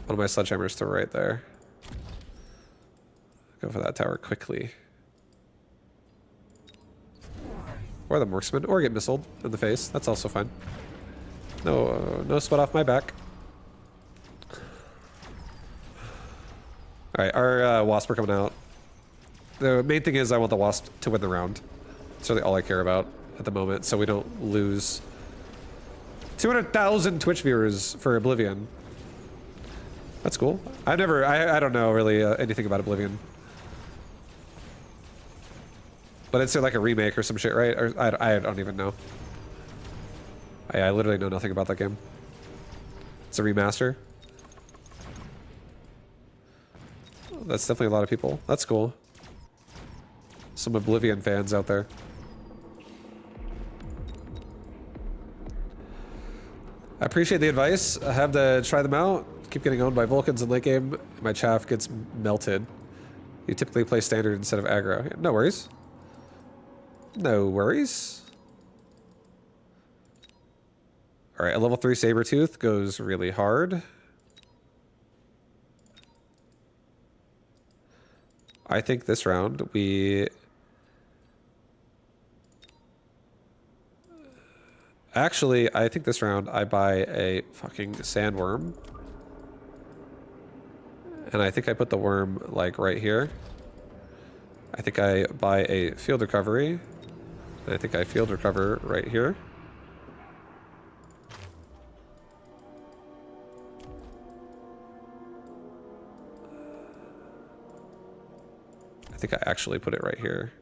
one of my sledgehammers to right there. Go for that tower quickly. Or the marksman, or get missiled in the face. That's also fine. No sweat off my back. All right, our wasp are coming out. The main thing is I want the wasp to win the round. That's really all I care about at the moment, so we don't lose 200,000 Twitch viewers for Oblivion. That's cool. I don't know really anything about Oblivion. But it's like a remake or some shit, right? Or I don't even know. I literally know nothing about that game. It's a remaster. That's definitely a lot of people. That's cool. Some Oblivion fans out there. I appreciate the advice. I have to try them out. Keep getting owned by Vulcans in late game. My chaff gets melted. You typically play standard instead of aggro. No worries. No worries. All right, a level 3 Sabertooth goes really hard. I think this round we... Actually, I think this round I buy a fucking sandworm. And I think I put the worm, like, right here. I think I buy a field recovery. And I think I field recover right here. I think I actually put it right here.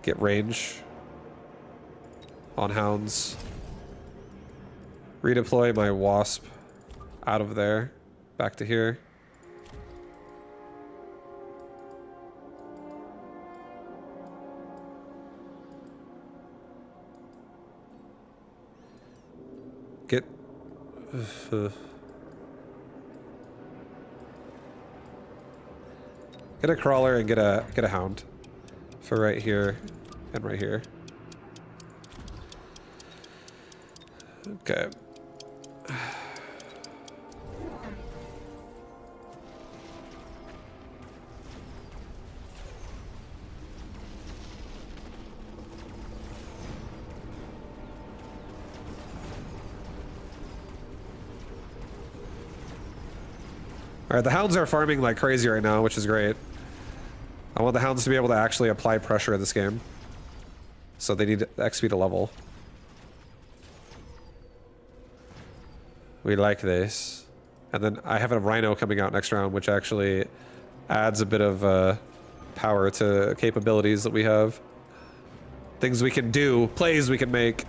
Get range on hounds. Redeploy my wasp out of there, back to here. Get get a crawler and get a hound for right here and right here. Okay. Alright, the hounds are farming like crazy right now, which is great. I want the hounds to be able to actually apply pressure in this game. So they need XP to level. We like this. And then I have a rhino coming out next round, which actually adds a bit of power to capabilities that we have. Things we can do, plays we can make.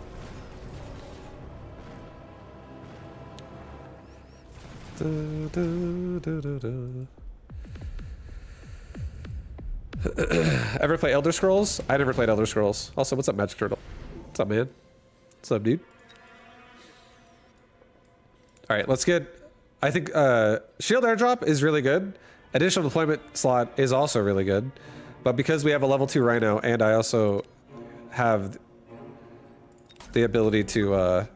Ever play Elder Scrolls? I never played Elder Scrolls. Also, what's up, Magic Turtle? What's up, man? What's up, dude? All right, let's get... I think Shield Airdrop is really good. Additional deployment slot is also really good. But because we have a level 2 Rhino, and I also have the ability to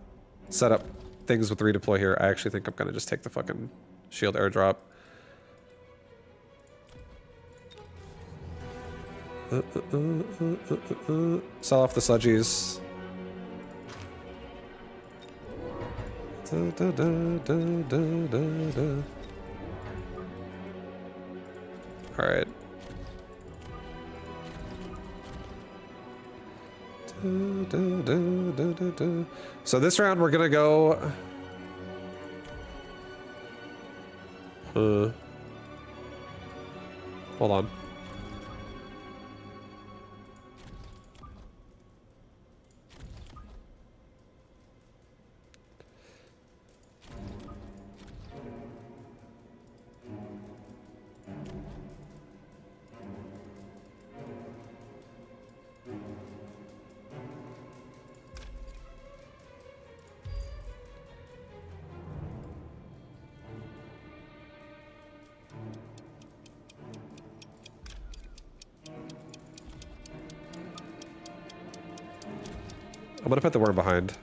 set up things with redeploy here, I actually think I'm going to just take the fucking Shield Airdrop. Sell off the sludgies. All right. So this round we're gonna go. Hold on. I'm gonna put the worm behind.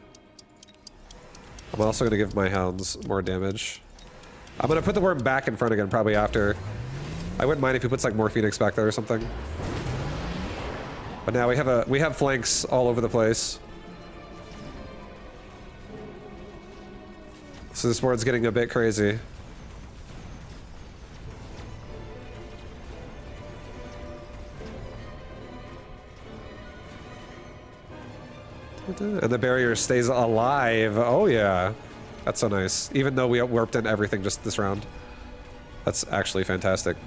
I'm also gonna give my hounds more damage. I'm gonna put the worm back in front again, probably after. I wouldn't mind if he puts like more Phoenix back there or something. But now we have flanks all over the place. So this board's getting a bit crazy. And the barrier stays alive. Oh yeah. That's so nice. Even though we warped in everything just this round. That's actually fantastic.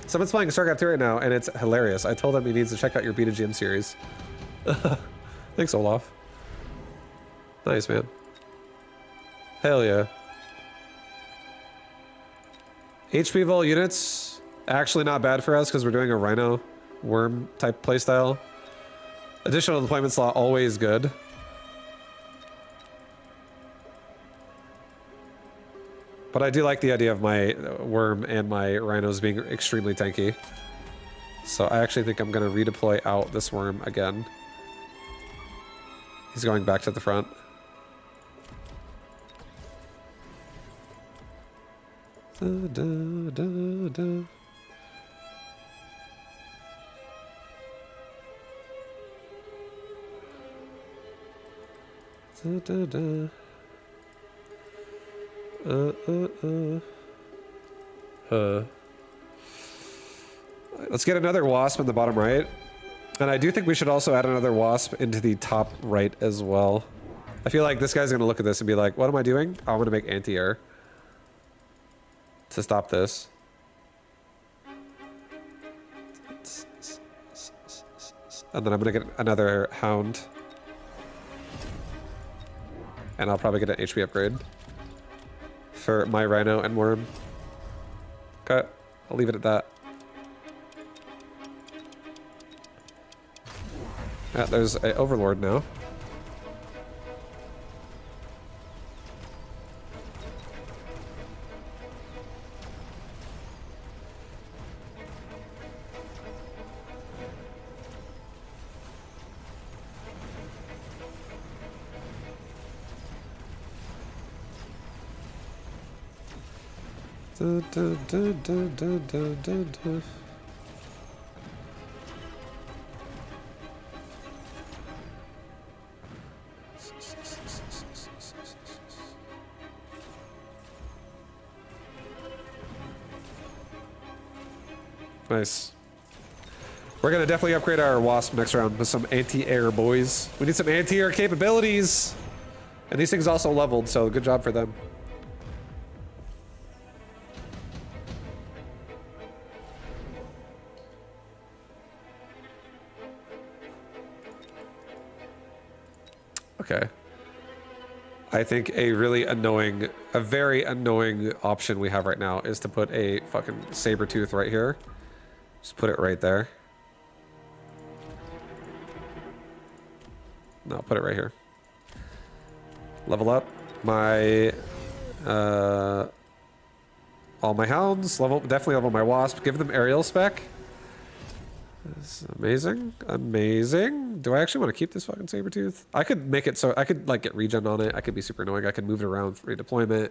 Someone's playing StarCraft 2 right now, and it's hilarious. I told him he needs to check out your Beta GM series. Thanks, Olaf. Nice, man. Hell yeah. HP vol units, actually not bad for us because we're doing a Rhino worm type playstyle. Additional deployment slot, always good. But I do like the idea of my worm and my rhinos being extremely tanky. So I actually think I'm going to redeploy out this worm again. He's going back to the front. Da, da, da, da. Da, da, da. Let's get another wasp in the bottom right. And I do think we should also add another wasp into the top right as well. I feel like this guy's gonna look at this and be like, what am I doing? Oh, I'm gonna make anti-air to stop this. And then I'm gonna get another hound. And I'll probably get an HP upgrade for my rhino and worm. Okay, I'll leave it at that. Yeah, there's an overlord now. Da, da, da, da, da, da, da, da. Nice. We're gonna definitely upgrade our wasp next round with some anti-air, boys. We need some anti-air capabilities. And these things also leveled, so good job for them. Okay. I think a really annoying, a very annoying option we have right now is to put a fucking saber tooth right here. Just put it right there. No, put it right here. Level up my, all my hounds. Definitely level my wasp. Give them aerial spec. That's amazing. Amazing. Do I actually want to keep this fucking saber tooth? I could make it so I could like get regen on it. I could be super annoying. I could move it around for redeployment.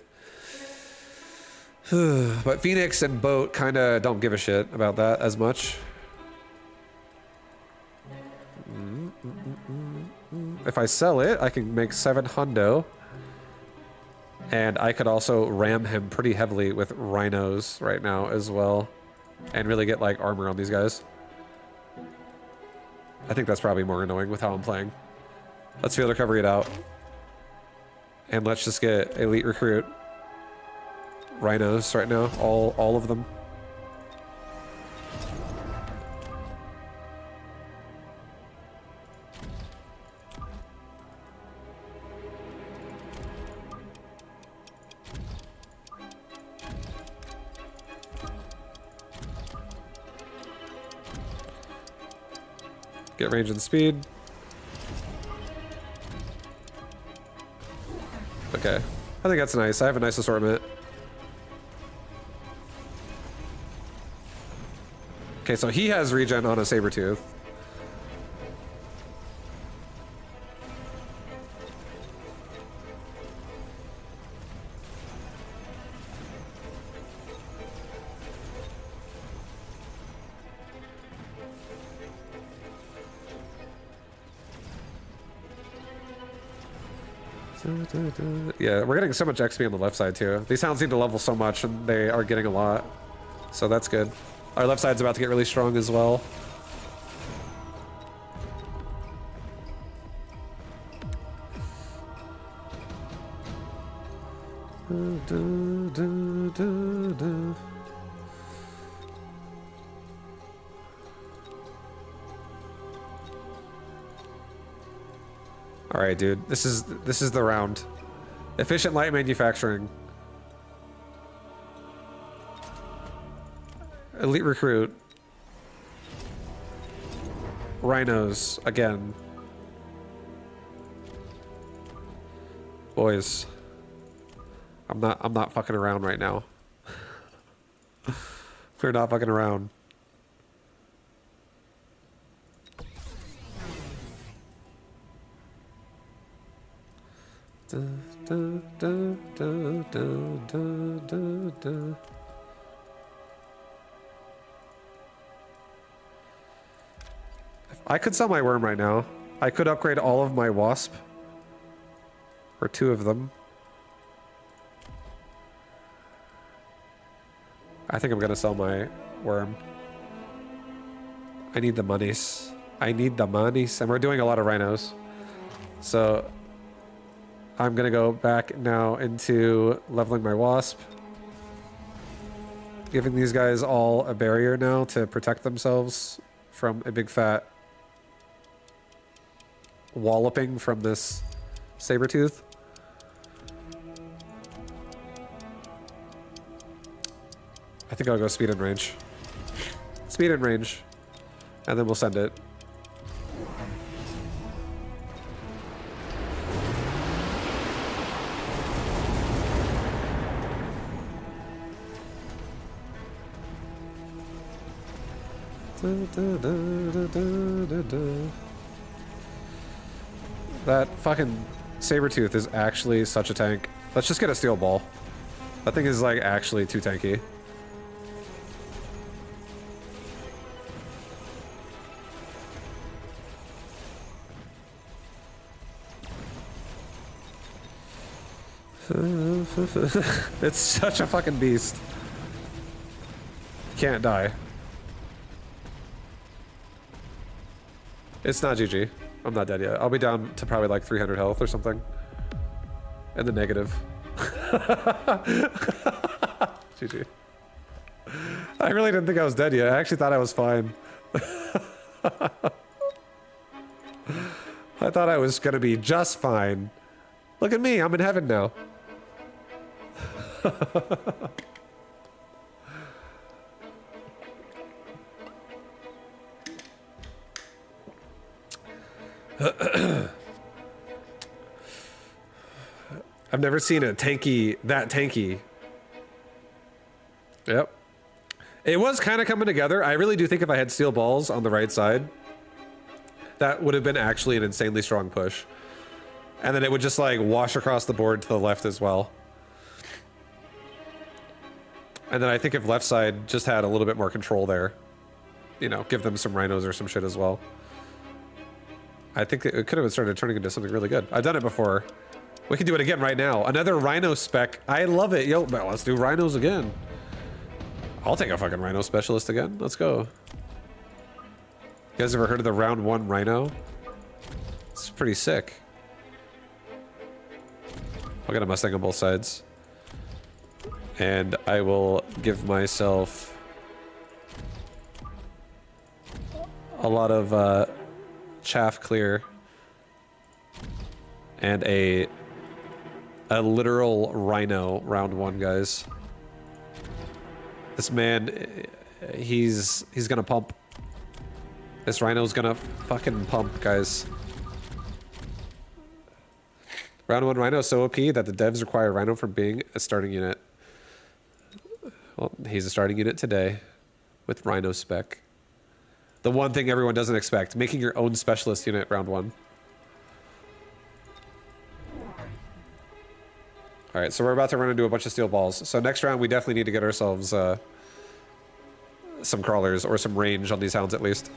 But Phoenix and Boat kind of don't give a shit about that as much. If I sell it, I can make 7 hundo. And I could also ram him pretty heavily with rhinos right now as well. And really get like armor on these guys. I think that's probably more annoying with how I'm playing. Let's field recovery it out. And let's just get elite recruit rhinos right now, all of them. Get range and speed. Okay. I think that's nice. I have a nice assortment. Okay, so he has regen on a saber tooth. Yeah, we're getting so much XP on the left side too. These hounds need to level so much and they are getting a lot. So that's good. Our left side's about to get really strong as well. All right, dude. This is the round. Efficient light manufacturing. Elite recruit. Rhinos again. Boys. I'm not fucking around right now. We're not fucking around. I could sell my worm right now. I could upgrade all of my wasp. Or 2 of them. I think I'm gonna sell my worm. I need the monies. I need the monies. And we're doing a lot of rhinos. So I'm gonna go back now into leveling my wasp. Giving these guys all a barrier now to protect themselves from a big fat walloping from this saber-tooth. I think I'll go speed and range. Speed and range. And then we'll send it. That fucking saber-tooth is actually such a tank. Let's just get a steel ball. That thing is like actually too tanky. It's such a fucking beast. Can't die. It's not GG. I'm not dead yet. I'll be down to probably like 300 health or something. In the negative. GG. I really didn't think I was dead yet. I actually thought I was fine. I thought I was gonna be just fine. Look at me, I'm in heaven now. I've never seen a tanky that tanky. Yep. It was kind of coming together. I really do think if I had steel balls on the right side, that would have been actually an insanely strong push. And then it would just like wash across the board to the left as well. And then I think if left side just had a little bit more control there, you know, give them some rhinos or some shit as well. I think it could have started turning into something really good. I've done it before. We can do it again right now. Another rhino spec. I love it. Yo, well, let's do rhinos again. I'll take a fucking rhino specialist again. Let's go. You guys ever heard of the round 1 rhino? It's pretty sick. I'll get a Mustang on both sides. And I will give myself a lot of chaff clear and a literal rhino round 1, guys. This man, he's gonna pump. This rhino's gonna fucking pump, guys. Round 1 rhino is so OP that the devs require rhino from being a starting unit. Well, he's a starting unit today with rhino spec. The one thing everyone doesn't expect, making your own specialist unit round 1. All right, so we're about to run into a bunch of steel balls. So next round, we definitely need to get ourselves some crawlers or some range on these hounds at least.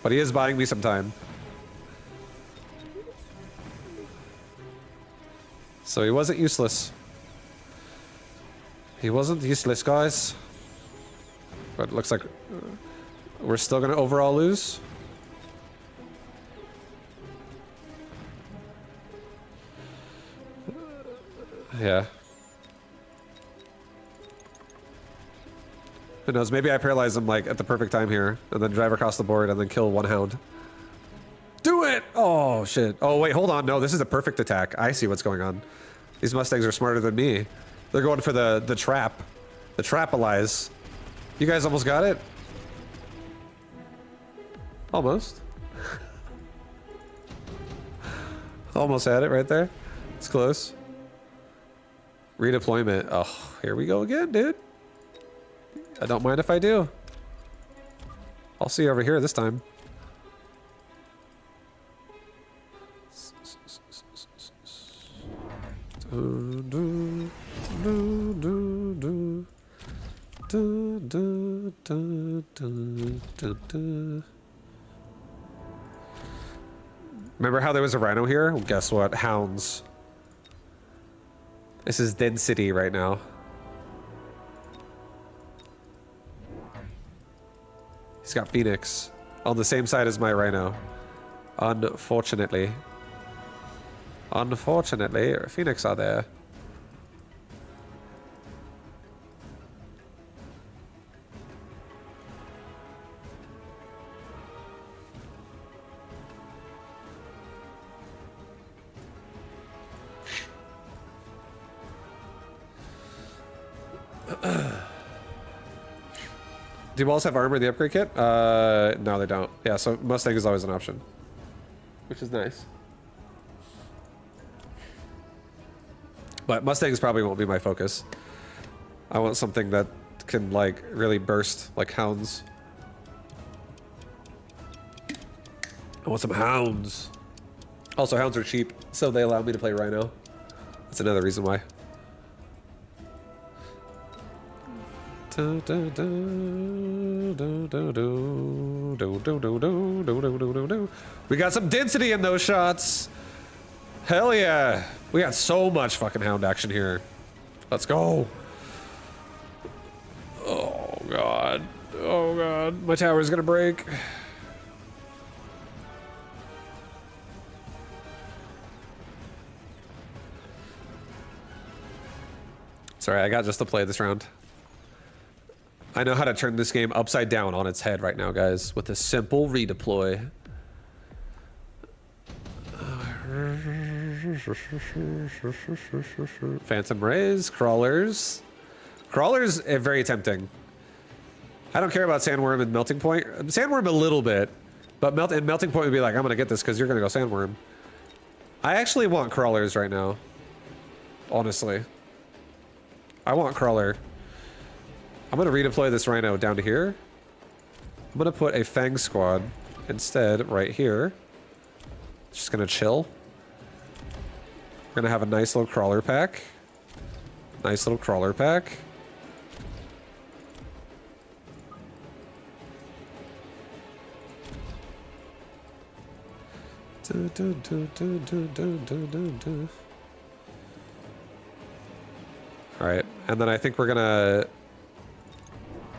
But he is buying me some time. So he wasn't useless. He wasn't useless, guys. But it looks like we're still gonna overall lose. Yeah. Who knows? Maybe I paralyze him like at the perfect time here, and then drive across the board, and then kill one hound. Do Oh, shit. Oh, wait, hold on. No, this is a perfect attack. I see what's going on. These Mustangs are smarter than me. They're going for the trap. The trap-alize. You guys almost got it? Almost. Almost had it right there. It's close. Redeployment. Oh, here we go again, dude. I don't mind if I do. I'll see you over here this time. Remember how there was a rhino here? Well, guess what? Hounds. This is density right now. He's got Phoenix on the same side as my rhino. Unfortunately. Unfortunately, Phoenix are there. Do balls have armor in the upgrade kit? No, they don't. Yeah, so Mustang is always an option. Which is nice. But Mustangs probably won't be my focus. I want something that can, like, really burst, like hounds. I want some hounds. Also, hounds are cheap, so they allow me to play Rhino. That's another reason why. We got some density in those shots. Hell yeah. We got so much fucking hound action here. Let's go. Oh god. Oh god. My tower's gonna break. Sorry, I got just to play this round. I know how to turn this game upside down on its head right now, guys, with a simple redeploy. Phantom Rays, Crawlers. Crawlers are very tempting. I don't care about Sandworm and Melting Point. Sandworm a little bit, but Melting Point would be like, I'm gonna get this because you're gonna go Sandworm. I actually want Crawlers right now. Honestly. I want Crawler. I'm gonna redeploy this Rhino down to here. I'm gonna put a Fang Squad instead right here. Just gonna chill. We're gonna have a nice little Crawler pack. Nice little Crawler pack. All right, and then I think we're gonna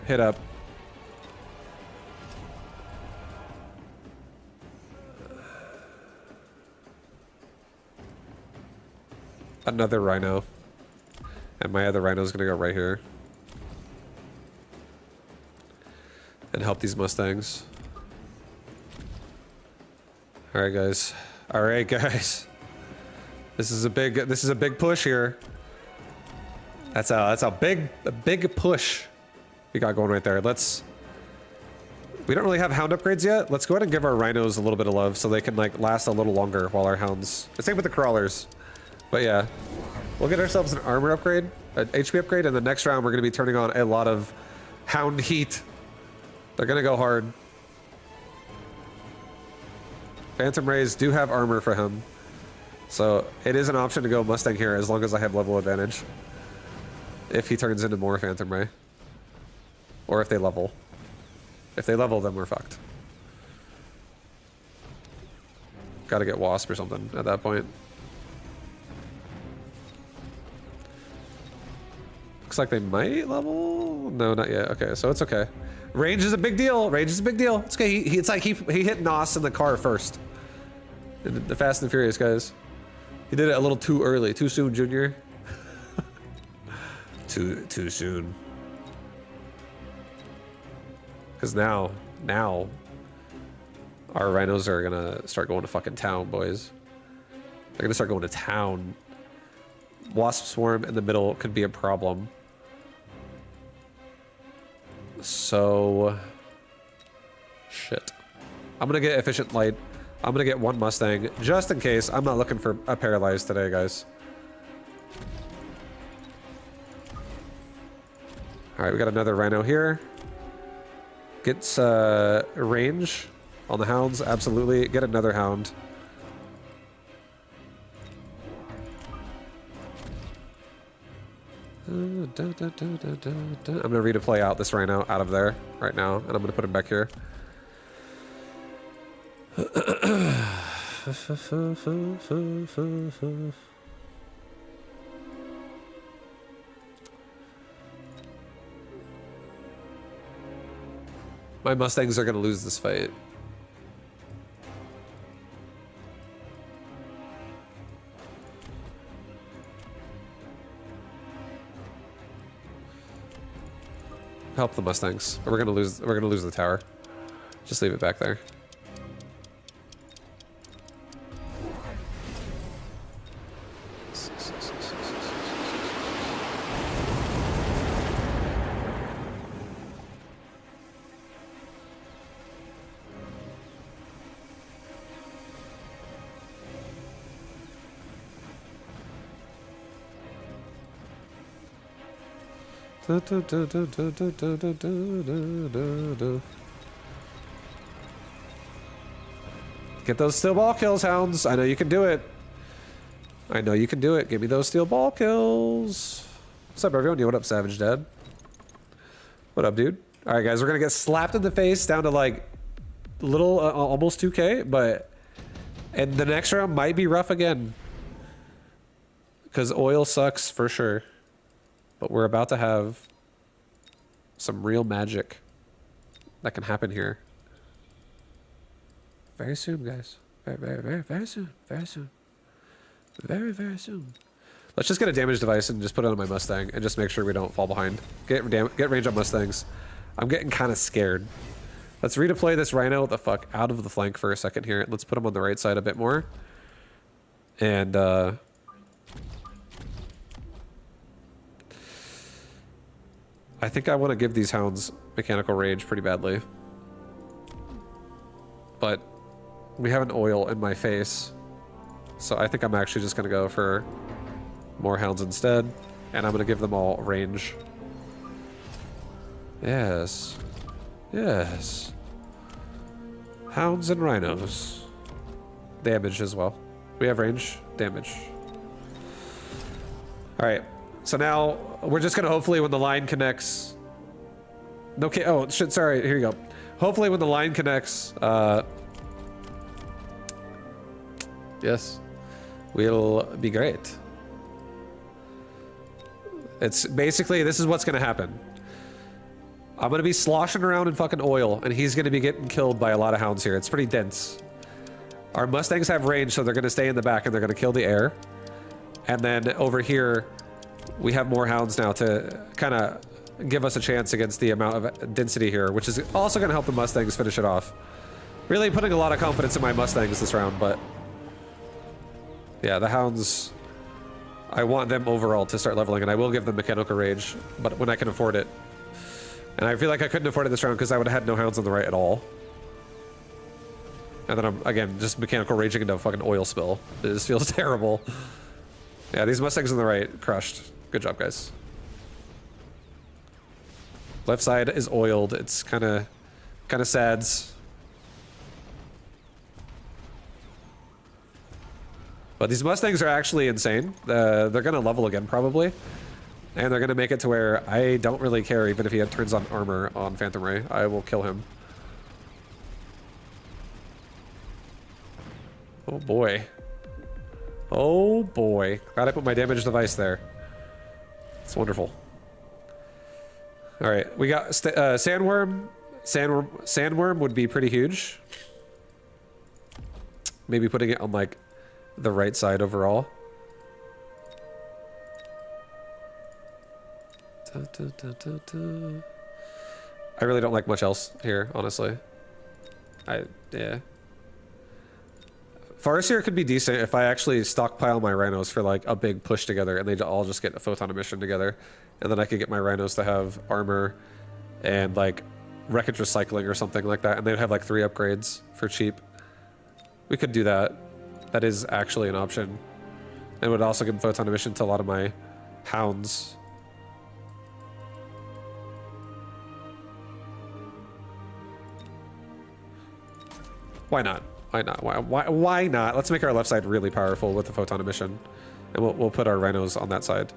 hit up another Rhino, and my other Rhino is gonna go right here and help these Mustangs. All right, guys. All right, guys. This is a big push here. That's a big push we got going right there. We don't really have hound upgrades yet. Let's go ahead and give our rhinos a little bit of love so they can like last a little longer while our hounds. The same with the crawlers. But yeah, we'll get ourselves an armor upgrade, an HP upgrade, and the next round we're gonna be turning on a lot of hound heat. They're gonna go hard. Phantom Rays do have armor for him. So it is an option to go Mustang here as long as I have level advantage. If he turns into more Phantom Ray. Or if they level. If they level, then we're fucked. Gotta get Wasp or something at that point. Looks like they might level? No, not yet. Okay, so it's okay. Range is a big deal. Range is a big deal. It's okay. It's like he hit Nos in the car first. In the Fast and Furious, guys. He did it a little too early. Too soon, Junior. Too soon. Because now, Our rhinos are gonna start going to fucking town, boys. They're gonna start going to town. Wasp swarm in the middle could be a problem. So... shit. I'm gonna get efficient light. I'm gonna get one Mustang, just in case. I'm not looking for a paralyzed today, guys. Alright, we got another rhino here. Gets range on the hounds, absolutely. Get another hound. I'm gonna redeploy out this rhino out of there right now, and I'm gonna put him back here. My Mustangs are gonna lose this fight. Help the Mustangs. Or we're gonna lose the tower. Just leave it back there. Get those steel ball kills, hounds. I know you can do it. I know you can do it. Give me those steel ball kills. What's up, everyone? Yo, what up, Savage Dad? What up, dude? All right, guys, we're gonna get slapped in the face down to like little, almost 2K, and the next round might be rough again because oil sucks for sure. But we're about to have some real magic that can happen here. Very soon, guys. Very soon. Very soon. Very soon. Let's just get a damage device and just put it on my Mustang and just make sure we don't fall behind. Get range on Mustangs. I'm getting kind of scared. Let's redeploy this rhino the fuck out of the flank for a second here. Let's put him on the right side a bit more. And, I think I want to give these hounds mechanical rage pretty badly. But we have an oil in my face. So I think I'm actually just going to go for more hounds instead. And I'm going to give them all range. Yes. Yes. Hounds and rhinos. Damage as well. We have range, damage. Alright. So now we're just gonna hopefully when the line connects. Okay. Oh shit. Sorry. Here you go. Hopefully when the line connects, yes, we'll be great. It's basically this is what's gonna happen. I'm gonna be sloshing around in fucking oil, and he's gonna be getting killed by a lot of hounds here. It's pretty dense. Our Mustangs have range, so they're gonna stay in the back and they're gonna kill the air. And then over here. We have more hounds now to kind of give us a chance against the amount of density here, which is also going to help the Mustangs finish it off. Really putting a lot of confidence in my Mustangs this round, but yeah, the hounds, I want them overall to start leveling, and I will give them mechanical rage, but when I can afford it. And I feel like I couldn't afford it this round because I would have had no hounds on the right at all. And then I'm, again, just mechanical raging into a fucking oil spill. It just feels terrible. Yeah, these Mustangs on the right, crushed. Good job, guys. Left side is oiled. It's kind of sad. But these Mustangs are actually insane. They're going to level again, probably. And they're going to make it to where I don't really care, even if he turns on armor on Phantom Ray. I will kill him. Oh, boy. Oh boy. Glad I put my damage device there. It's wonderful. Alright, we got sandworm. Sandworm would be pretty huge. Maybe putting it on like the right side overall. I really don't like much else here, honestly. Yeah. Farseer could be decent if I actually stockpile my rhinos for like a big push together and they all just get a photon emission together. And then I could get my rhinos to have armor and like wreckage recycling or something like that. And they'd have like 3 upgrades for cheap. We could do that. That is actually an option. And it would also give photon emission to a lot of my hounds. Why not? Why not? Why not? Let's make our left side really powerful with the photon emission. And we'll put our rhinos on that side.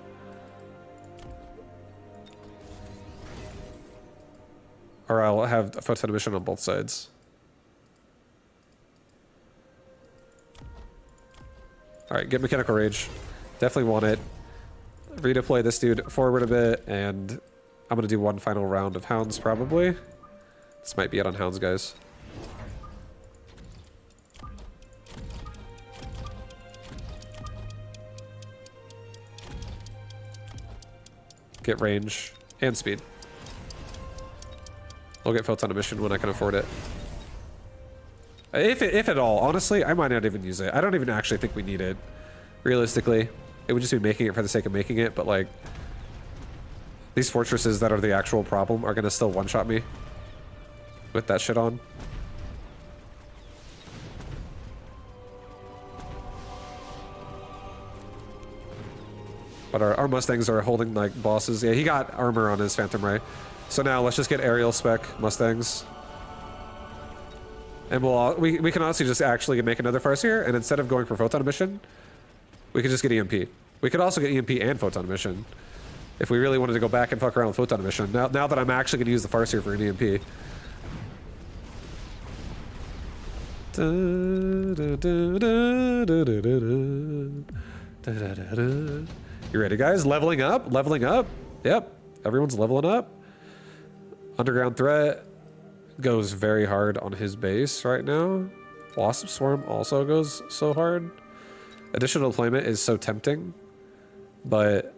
Or I'll have a photon emission on both sides. Alright, get mechanical rage. Definitely want it. Redeploy this dude forward a bit, and I'm gonna do one final round of hounds probably. This might be it on hounds, guys. Get range and speed. I'll get photon emission when I can afford it. If at all, honestly, I might not even use it. I don't even actually think we need it. Realistically, it would just be making it for the sake of making it, but like, these fortresses that are the actual problem are gonna still one-shot me with that shit on. But our Mustangs are holding like bosses. Yeah, he got armor on his Phantom Ray. So now let's just get aerial spec Mustangs. And we can honestly just actually make another Farseer, and instead of going for photon emission, we could just get EMP. We could also get EMP and photon emission if we really wanted to go back and fuck around with photon emission. Now that I'm actually going to use the Farseer for an EMP. You ready, guys? Leveling up? Leveling up? Yep. Everyone's leveling up. Underground threat goes very hard on his base right now. Wasp Swarm also goes so hard. Additional deployment is so tempting, but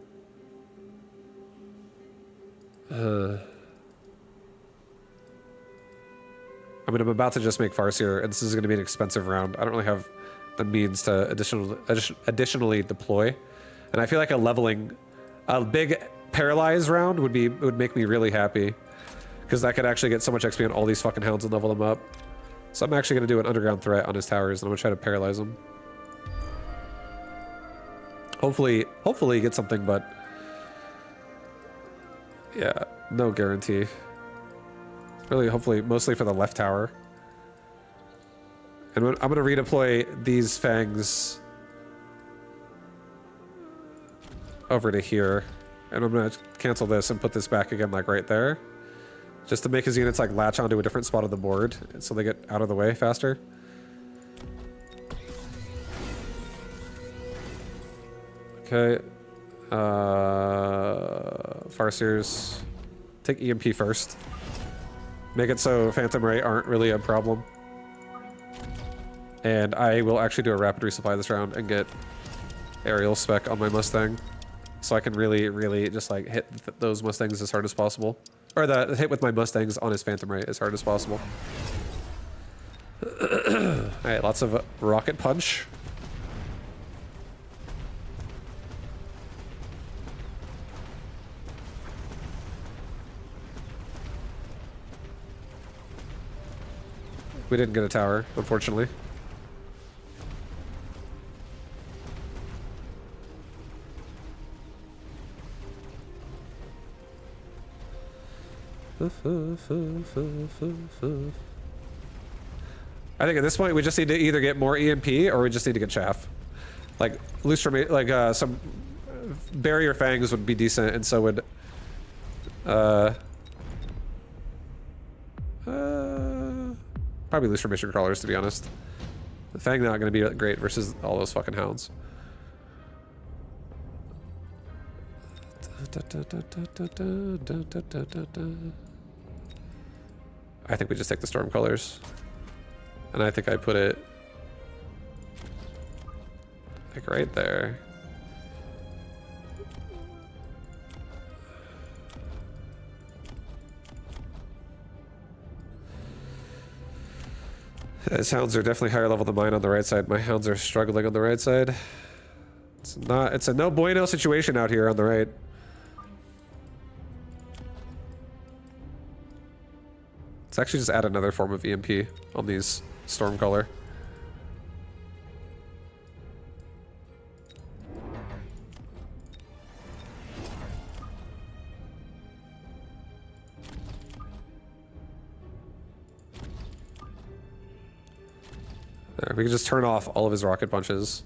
I mean, I'm about to just make Farseer, and this is going to be an expensive round. I don't really have the means to additionally deploy, and I feel like a big paralyze round would make me really happy, because that could actually get so much XP on all these fucking hounds and level them up. So I'm actually going to do an underground threat on his towers, and I'm going to try to paralyze him. Hopefully get something, but yeah, no guarantee. Really, hopefully, mostly for the left tower. And I'm going to redeploy these fangs over to here. And I'm going to cancel this and put this back again, like right there. Just to make his units like latch onto a different spot of the board so they get out of the way faster. Okay. Farseers. Take EMP first. Make it so Phantom Ray aren't really a problem. And I will actually do a rapid resupply this round and get aerial spec on my Mustang. So I can really, really just like hit those Mustangs as hard as possible. Or hit with my Mustangs on his Phantom Ray as hard as possible. Alright, lots of rocket punch. We didn't get a tower, unfortunately. I think at this point we just need to either get more EMP or we just need to get chaff. Like loose from like some barrier fangs would be decent, and so would probably loose formation crawlers, to be honest. The fang not going to be great versus all those fucking hounds. I think we just take the storm colors, and I think I put it like right there. His hounds are definitely higher level than mine on the right side. My hounds are struggling on the right side. It's a no bueno situation out here on the right. Let's actually just add another form of EMP on these Stormcaller. There, we can just turn off all of his rocket punches.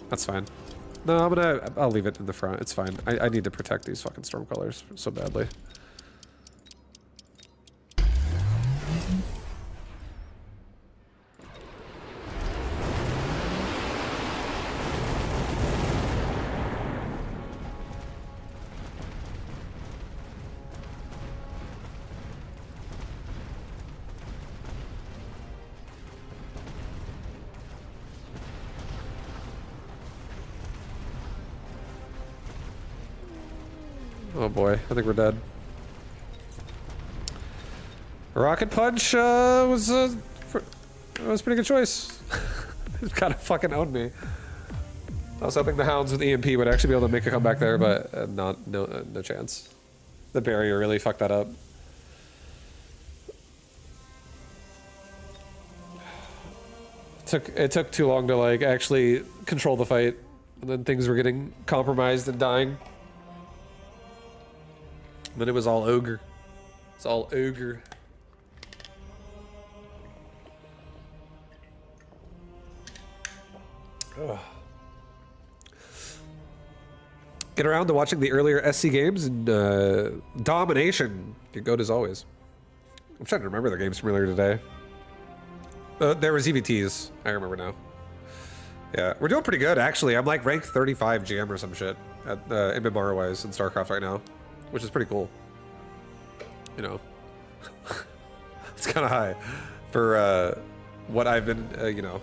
That's fine. No, I'll leave it in the front. It's fine. I need to protect these fucking Stormcallers so badly. Oh boy, I think we're dead. Rocket Punch was a pretty good choice. It kind of fucking owned me. I was hoping the Hounds with EMP would actually be able to make a comeback there, but no chance. The barrier really fucked that up. It took too long to like actually control the fight, and then things were getting compromised and dying. Then it was all ogre. It's all ogre. Ugh. Get around to watching the earlier SC games and Domination. Your goat as always. I'm trying to remember the games from earlier today. There was EVTs. I remember now. Yeah, we're doing pretty good actually. I'm like ranked 35 GM or some shit at MMR wise in StarCraft right now, which is pretty cool. You know, it's kind of high for what I've been, you know,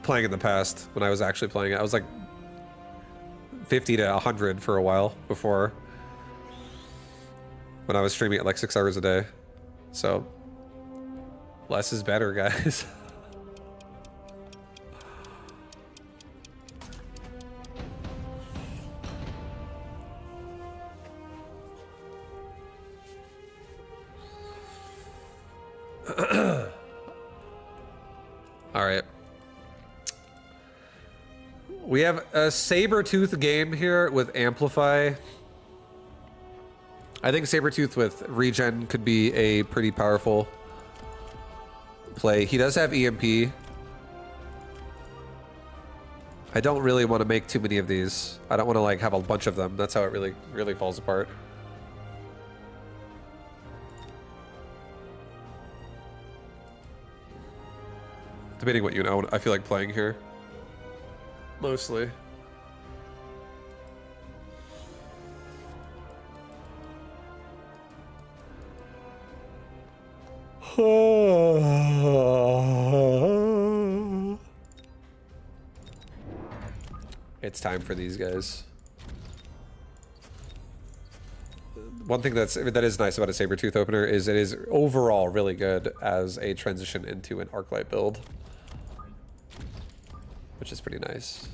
playing in the past. When I was actually playing it, I was like 50 to 100 for a while before, when I was streaming it like 6 hours a day. So less is better, guys. All right. We have a Sabertooth game here with Amplify. I think Sabertooth with regen could be a pretty powerful play. He does have EMP. I don't really want to make too many of these. I don't want to like have a bunch of them. That's how it really falls apart. Debating what unit I feel like playing here. Mostly. It's time for these guys. One thing that is nice about a Sabertooth opener is it is overall really good as a transition into an Arclight build, which is pretty nice.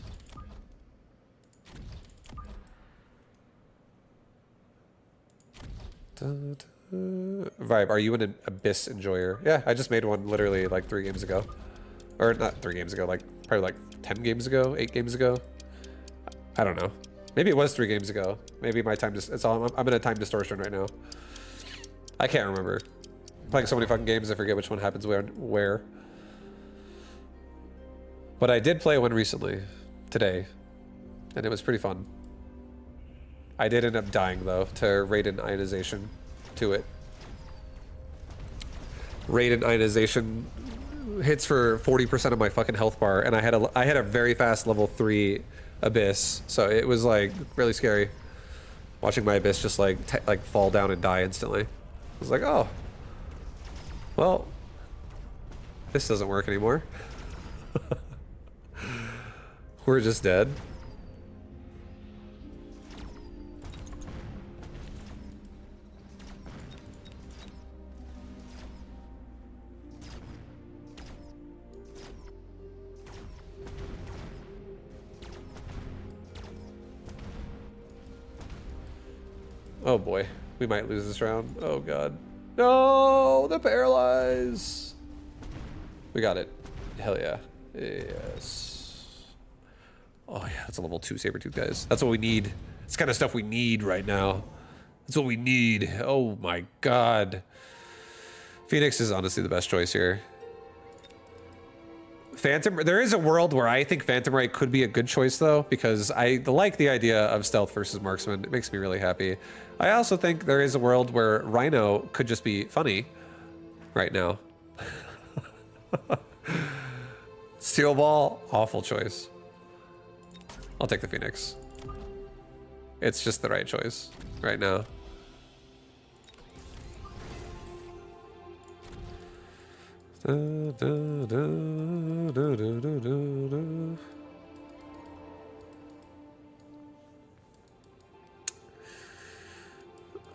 Vibe, are you an Abyss enjoyer? Yeah, I just made one literally like 3 games ago. Or not 3 games ago, like probably like 10 games ago, 8 games ago. I don't know. Maybe it was 3 games ago. Maybe my time I'm in a time distortion right now. I can't remember. I'm playing so many fucking games, I forget which one happens where. But I did play one recently, today, and it was pretty fun. I did end up dying though to Raiden ionization to it. Raiden ionization hits for 40% of my fucking health bar, and I had a very fast level 3 abyss, so it was like really scary watching my abyss just like fall down and die instantly. I was like, oh, well, this doesn't work anymore. We're just dead. Oh boy, we might lose this round. Oh god. No, the paralyze. We got it. Hell yeah. Yes. Oh yeah, that's a level 2 Sabertooth, guys. That's what we need. It's kind of stuff we need right now. That's what we need. Oh my god. Phoenix is honestly the best choice here. Phantom, there is a world where I think Phantom Right could be a good choice though, because I like the idea of stealth versus marksman. It makes me really happy. I also think there is a world where Rhino could just be funny right now. Steel Ball, awful choice. I'll take the Phoenix. It's just the right choice right now.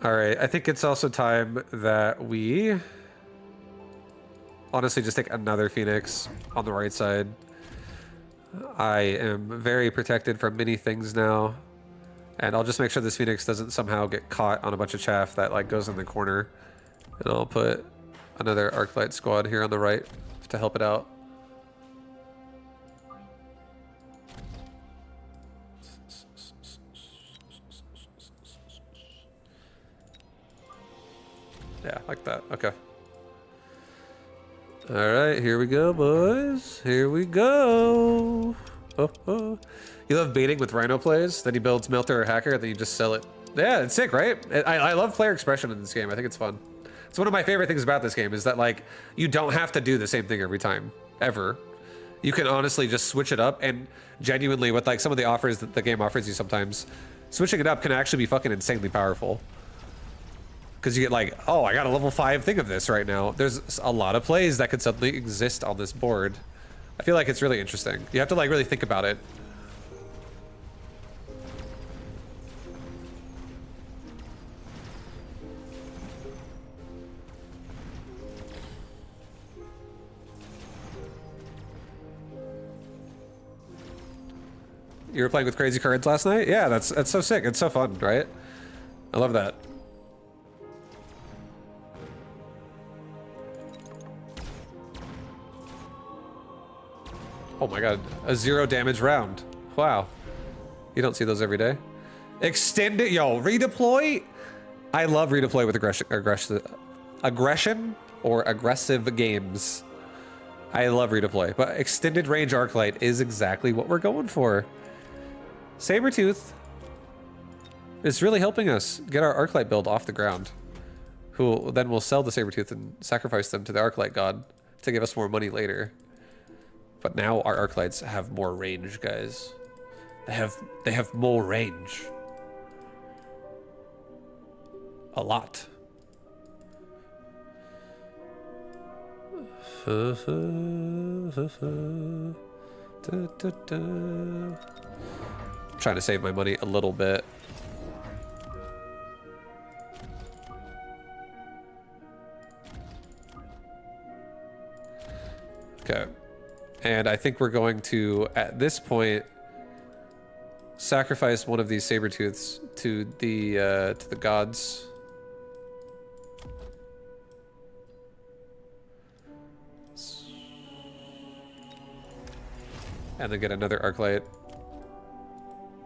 All right, I think it's also time that we honestly just take another Phoenix on the right side. I am very protected from many things now, and I'll just make sure this Phoenix doesn't somehow get caught on a bunch of chaff that like goes in the corner, and I'll put another Arclight squad here on the right to help it out. Yeah, like that. Okay. All right, here we go, boys. Here we go. Oh, oh. You love baiting with Rhino plays, then he builds Melter or Hacker, then you just sell it. Yeah, it's sick, right? I love player expression in this game. I think it's fun. It's one of my favorite things about this game is that like you don't have to do the same thing every time, ever. You can honestly just switch it up, and genuinely with like some of the offers that the game offers you sometimes, switching it up can actually be fucking insanely powerful. Because you get like, oh, I got a level 5 thing of this right now. There's a lot of plays that could suddenly exist on this board. I feel like it's really interesting. You have to like really think about it. You were playing with crazy cards last night? Yeah, that's so sick. It's so fun, right? I love that. Oh my god, a 0 damage round. Wow. You don't see those every day. Extend it, yo, redeploy? I love redeploy with aggression or aggressive games. I love redeploy, but extended range Arclight is exactly what we're going for. Sabertooth is really helping us get our Arclight build off the ground. Who then will sell the Sabertooth and sacrifice them to the Arclight god to give us more money later. But now our Arclights have more range, guys. They have more range. A lot. Trying to save my money a little bit. Okay. And I think we're going to, at this point, sacrifice one of these Sabertooths to the gods. And then get another Arclight.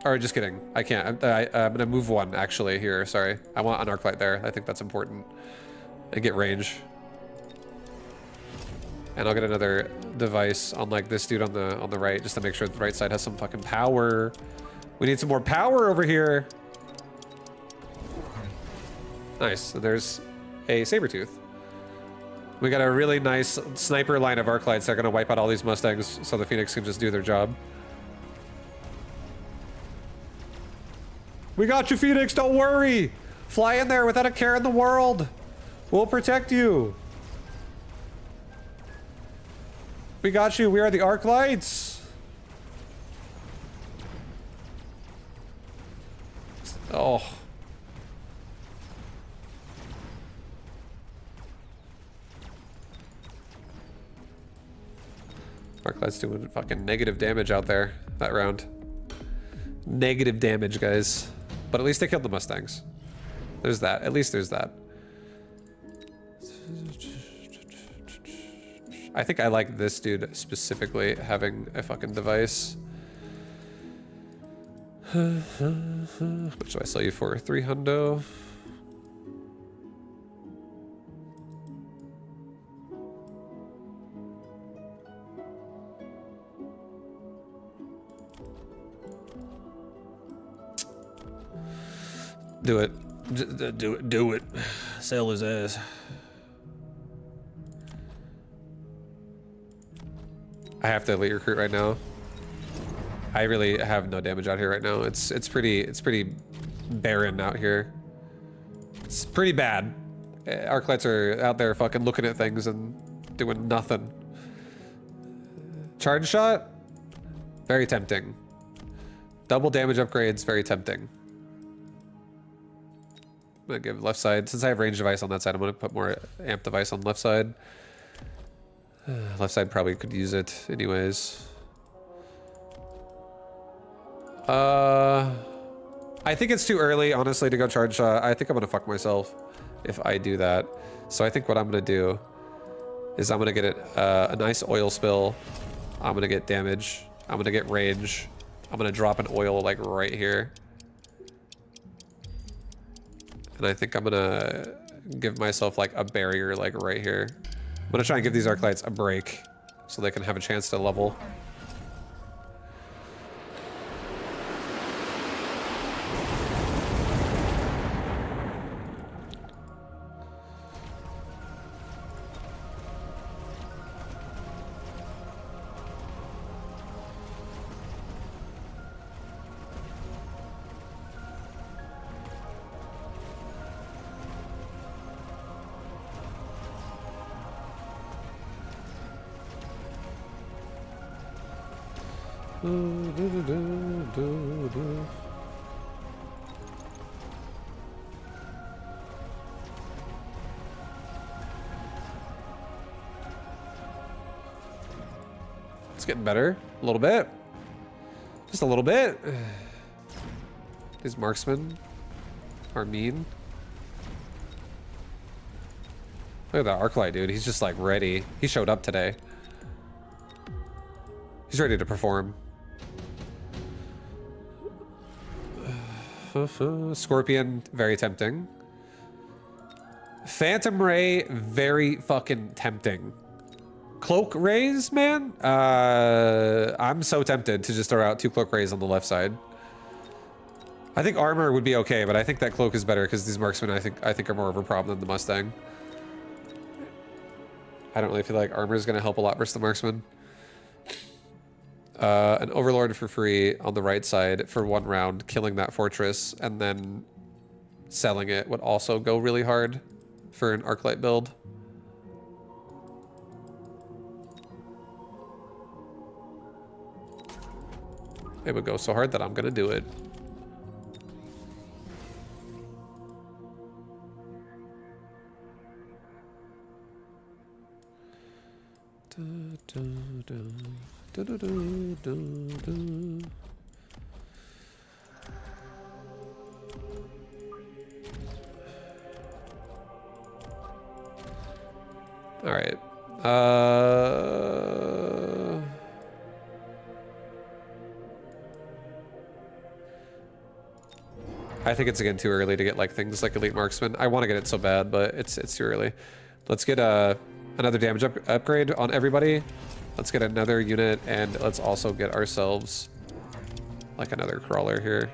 Or just kidding. I can't. I'm gonna move one actually here. Sorry. I want an Arclight there. I think that's important. And get range. And I'll get another device on like this dude on the right, just to make sure the right side has some fucking power. We need some more power over here. Nice. And there's a Sabertooth. We got a really nice sniper line of arc lights that are gonna wipe out all these Mustangs so the Phoenix can just do their job. We got you, Phoenix, don't worry! Fly in there without a care in the world! We'll protect you! We got you, we are the arc lights! Oh. Arc lights doing fucking negative damage out there that round. Negative damage, guys. But at least they killed the Mustangs. There's that. At least there's that. I think I like this dude specifically having a fucking device. How much do I sell you for? 3 hundo. Do it. Do it. Sell his ass. I have to elite recruit right now. I really have no damage out here right now. It's pretty barren out here. It's pretty bad. Arc lights are out there fucking looking at things and doing nothing. Charge shot? Very tempting. Double damage upgrades, very tempting. I'm gonna give left side, since I have range device on that side, I'm gonna put more amp device on left side. Left side probably could use it anyways. I think it's too early, honestly, to go charge shot. I think I'm gonna fuck myself if I do that. So I think what I'm gonna do is I'm gonna get it a nice oil spill. I'm gonna get damage. I'm gonna get range. I'm gonna drop an oil like right here. And I think I'm gonna give myself like a barrier like right here. I'm gonna try and give these arc lights a break so they can have a chance to level. It's getting better. A little bit. Just a little bit. These marksmen are mean. Look at that arc light, dude. He's just like ready. He showed up today. He's ready to perform. Scorpion, very tempting. Phantom Ray, very fucking tempting. Cloak Rays, man? I'm so tempted to just throw out 2 Cloak Rays on the left side. I think armor would be okay, but I think that cloak is better because these marksmen I think are more of a problem than the Mustang. I don't really feel like armor is going to help a lot versus the marksman. An Overlord for free on the right side for 1 round, killing that fortress, and then selling it would also go really hard for an Arclight build. It would go so hard that I'm gonna do it. All right. I think it's again too early to get like things like Elite Marksman. I want to get it so bad, but it's too early. Let's get another damage upgrade on everybody. Let's get another unit, and let's also get ourselves like another crawler here.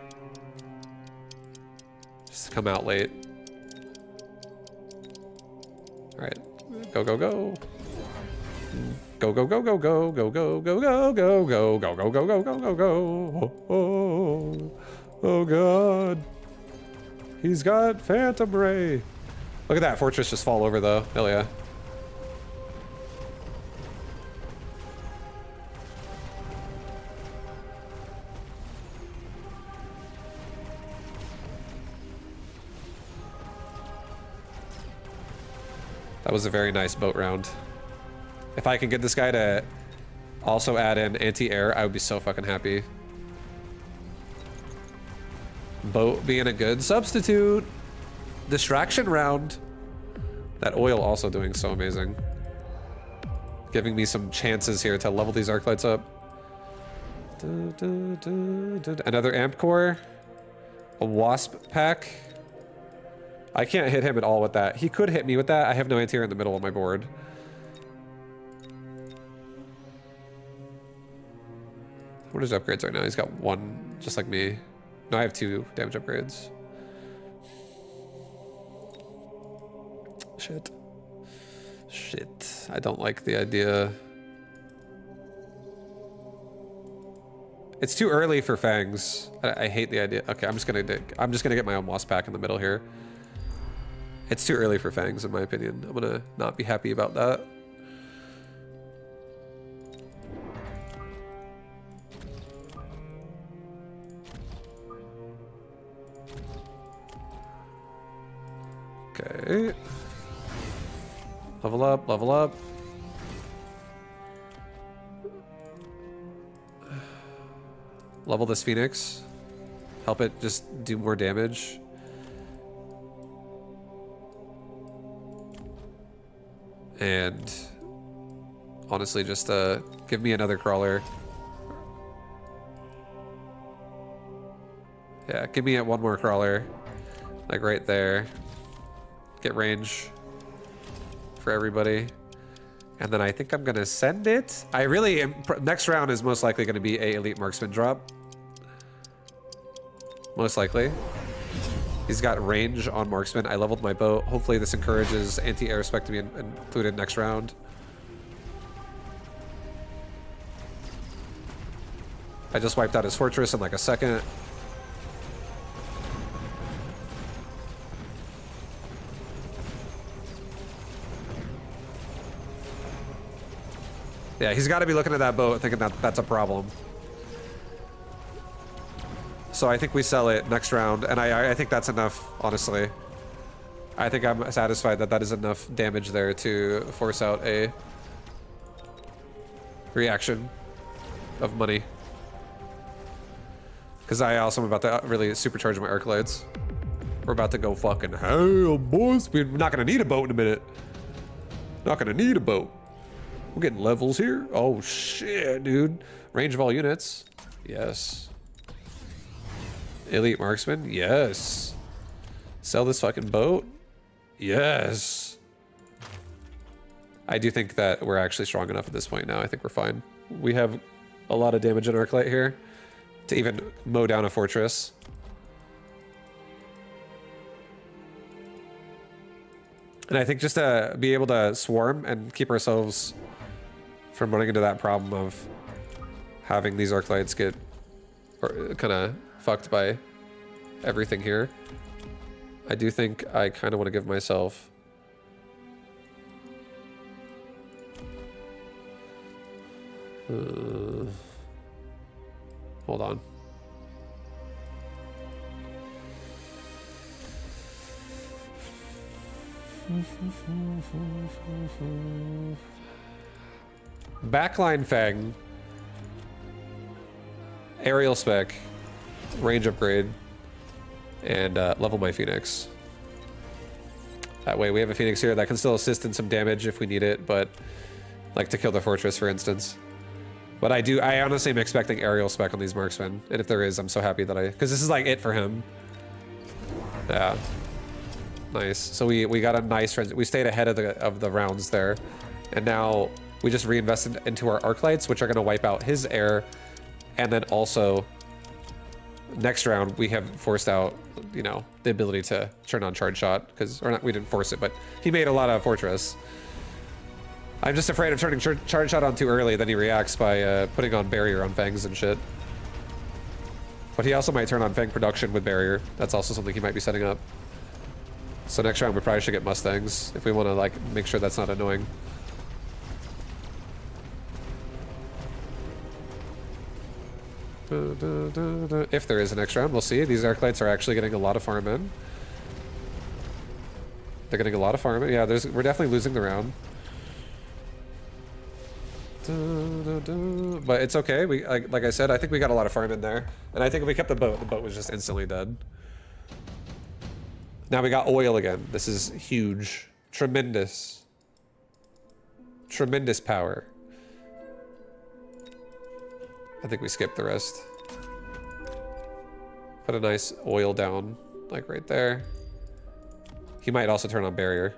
Just come out late. All right, Go, go, go. Go, go, go, go, go, go, go, go, go, go, go, go, go, go, go, go, go, go. Oh, God. He's got Phantom Ray. Look at that fortress just fall over, though. Hell yeah. That was a very nice boat round. If I can get this guy to also add in anti-air, I would be so fucking happy. Boat being a good substitute. Distraction round. That oil also doing so amazing. Giving me some chances here to level these arc lights up. Another amp core. A wasp pack. I can't hit him at all with that. He could hit me with that. I have no anti-air in the middle of my board. What are his upgrades right now? He's got one, just like me. No, I have 2 damage upgrades. Shit. Shit. I don't like the idea. It's too early for fangs. I hate the idea. Okay, I'm just gonna get my own wasp pack in the middle here. It's too early for fangs, in my opinion. I'm gonna not be happy about that. Okay. Level up, level up. Level this Phoenix. Help it just do more damage. And honestly, just give me another crawler. Yeah, give me one more crawler. Like right there. Get range for everybody. And then I think I'm gonna send it. I really am, next round is most likely gonna be a elite marksman drop. Most likely. He's got range on marksman. I leveled my boat. Hopefully this encourages anti-air spec to be included next round. I just wiped out his fortress in like a second. Yeah, he's got to be looking at that boat thinking that that's a problem. So I think we sell it next round, and I think that's enough, honestly. I think I'm satisfied that that is enough damage there to force out a reaction of money. Because I also am about to really supercharge my arc lights. We're about to go fucking hell, boys. We're not going to need a boat in a minute. Not going to need a boat. We're getting levels here. Oh, shit, dude. Range of all units. Yes. Elite marksman. Yes. Sell this fucking boat. Yes. I do think that we're actually strong enough at this point now. I think we're fine. We have a lot of damage in arc light here to even mow down a fortress. And I think just to be able to swarm and keep ourselves from running into that problem of having these arc lights get kind of fucked by everything here. I do think I kind of want to give myself hold on. Backline Fang, aerial spec, range upgrade, and level my Phoenix. That way we have a Phoenix here that can still assist in some damage if we need it, but like to kill the fortress, for instance. But I honestly am expecting aerial spec on these marksmen, and if there is, I'm so happy that because this is like it for him. Yeah. Nice. So we got a nice, we stayed ahead of the rounds there, and now we just reinvested into our arc lights, which are going to wipe out his air, and then also next round we have forced out, you know, the ability to turn on charge shot we didn't force it, but he made a lot of fortress. I'm just afraid of turning charge shot on too early, then he reacts by putting on barrier on fangs and shit. But he also might turn on fang production with barrier. That's also something he might be setting up. So next round we probably should get Mustangs if we want to like make sure that's not annoying. If there is a next round, we'll see. These Arclights are actually getting a lot of farm in. They're getting a lot of farm in. Yeah, we're definitely losing the round. But it's okay. We like I said, I think we got a lot of farm in there. And I think if we kept the boat was just instantly dead. Now we got oil again. This is huge. Tremendous. Tremendous power. I think we skipped the rest. Put a nice oil down, like right there. He might also turn on barrier.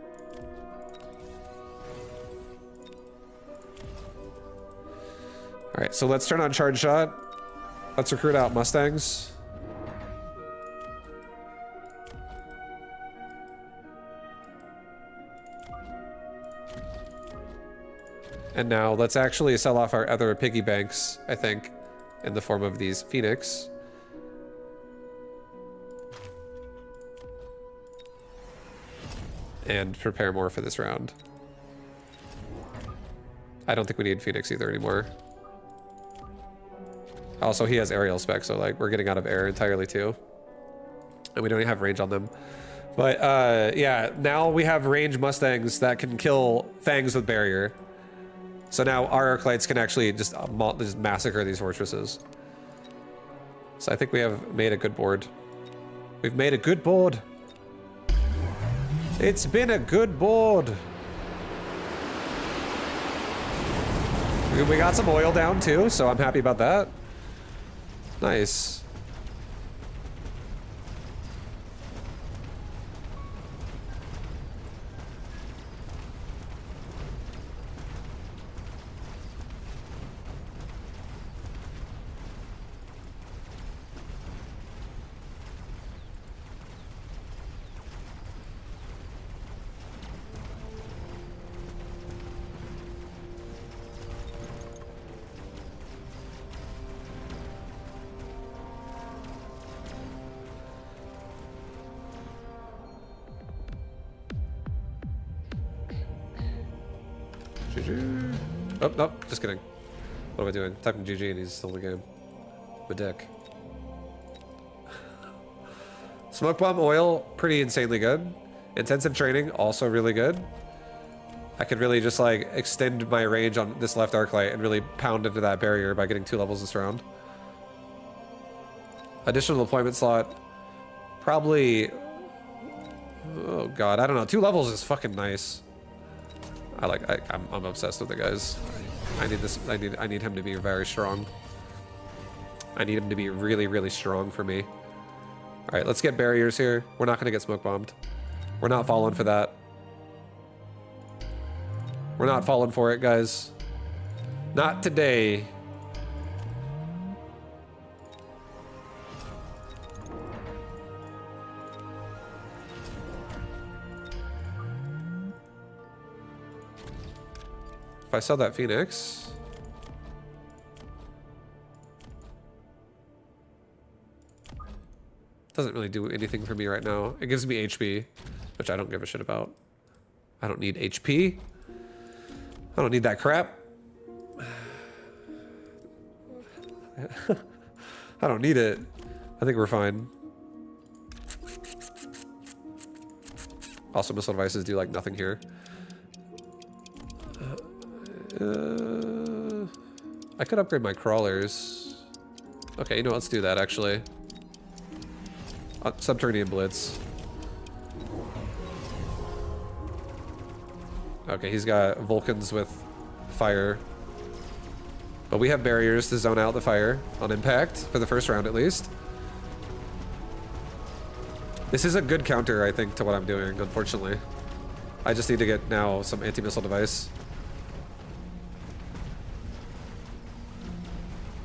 All right, so let's turn on charge shot. Let's recruit out Mustangs. And now let's actually sell off our other piggy banks, I think, in the form of these Phoenix. And prepare more for this round. I don't think we need Phoenix either anymore. Also, he has aerial spec, so like we're getting out of air entirely too. And we don't even have range on them. But yeah, now we have range Mustangs that can kill fangs with barrier. So now our Arclights can actually just massacre these fortresses. So I think we have made a good board. We've made a good board. It's been a good board. We got some oil down too, so I'm happy about that. Nice. GG. Oh, no, just kidding. What am I doing? Typing GG and he's still in the game. The dick. Smoke bomb oil, pretty insanely good. Intensive training, also really good. I could really just like extend my range on this left Arclight and really pound into that barrier by getting 2 levels this round. Additional deployment slot, probably. Oh god, I don't know. 2 levels is fucking nice. I'm obsessed with the guys. I need this. I need him to be very strong. I need him to be really, really strong for me. All right, let's get barriers here. We're not gonna get smoke bombed. We're not falling for that. We're not falling for it, guys. Not today. If I sell that Phoenix... doesn't really do anything for me right now. It gives me HP, which I don't give a shit about. I don't need HP. I don't need that crap. I don't need it. I think we're fine. Also, missile devices do like nothing here. I could upgrade my crawlers. Okay, you know, let's do that actually. Subterranean Blitz. Okay, he's got Vulcans with fire. But we have barriers to zone out the fire on impact for the first round at least. This is a good counter, I think, to what I'm doing, unfortunately. I just need to get now some anti-missile device.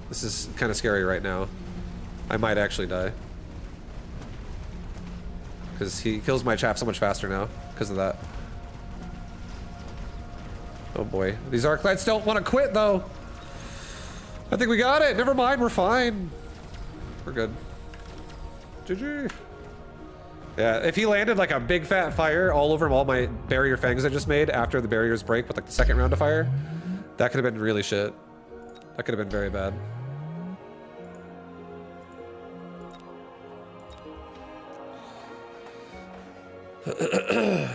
This is kind of scary right now. I might actually die. Because he kills my chaff so much faster now because of that. Oh boy. These Arclights don't want to quit though. I think we got it. Never mind, we're fine. We're good. GG. Yeah, if he landed like a big fat fire all over all my barrier fangs I just made after the barriers break with like the second round of fire, that could have been really shit. That could have been very bad.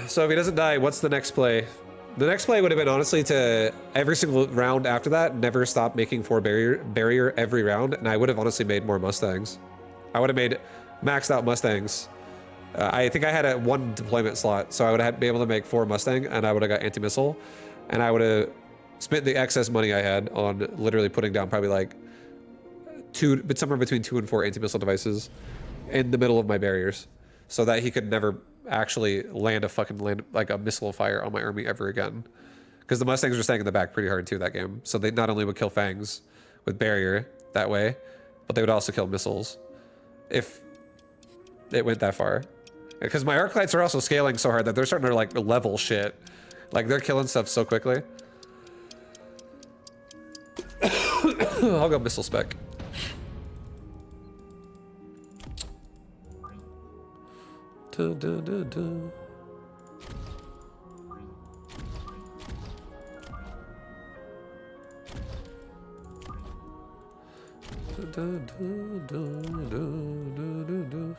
So if he doesn't die, what's the next play? The next play would have been honestly to every single round after that, never stop making 4 barrier every round, and I would have honestly made more Mustangs. I would have made maxed out Mustangs. I think I had a 1 deployment slot, so I would have been able to make 4 Mustang, and I would have got anti-missile, and I would have spent the excess money I had on literally putting down probably like somewhere between 2 and 4 anti-missile devices in the middle of my barriers, so that he could never actually land like a missile fire on my army ever again. Because the Mustangs were staying in the back pretty hard too that game, so they not only would kill fangs with barrier that way, but they would also kill missiles if it went that far. Because my Arclights are also scaling so hard that they're starting to like level shit. Like they're killing stuff so quickly. I'll go missile spec. Dun, dun, dun, dun. Dun, dun, dun, dun, dun, dun, dun.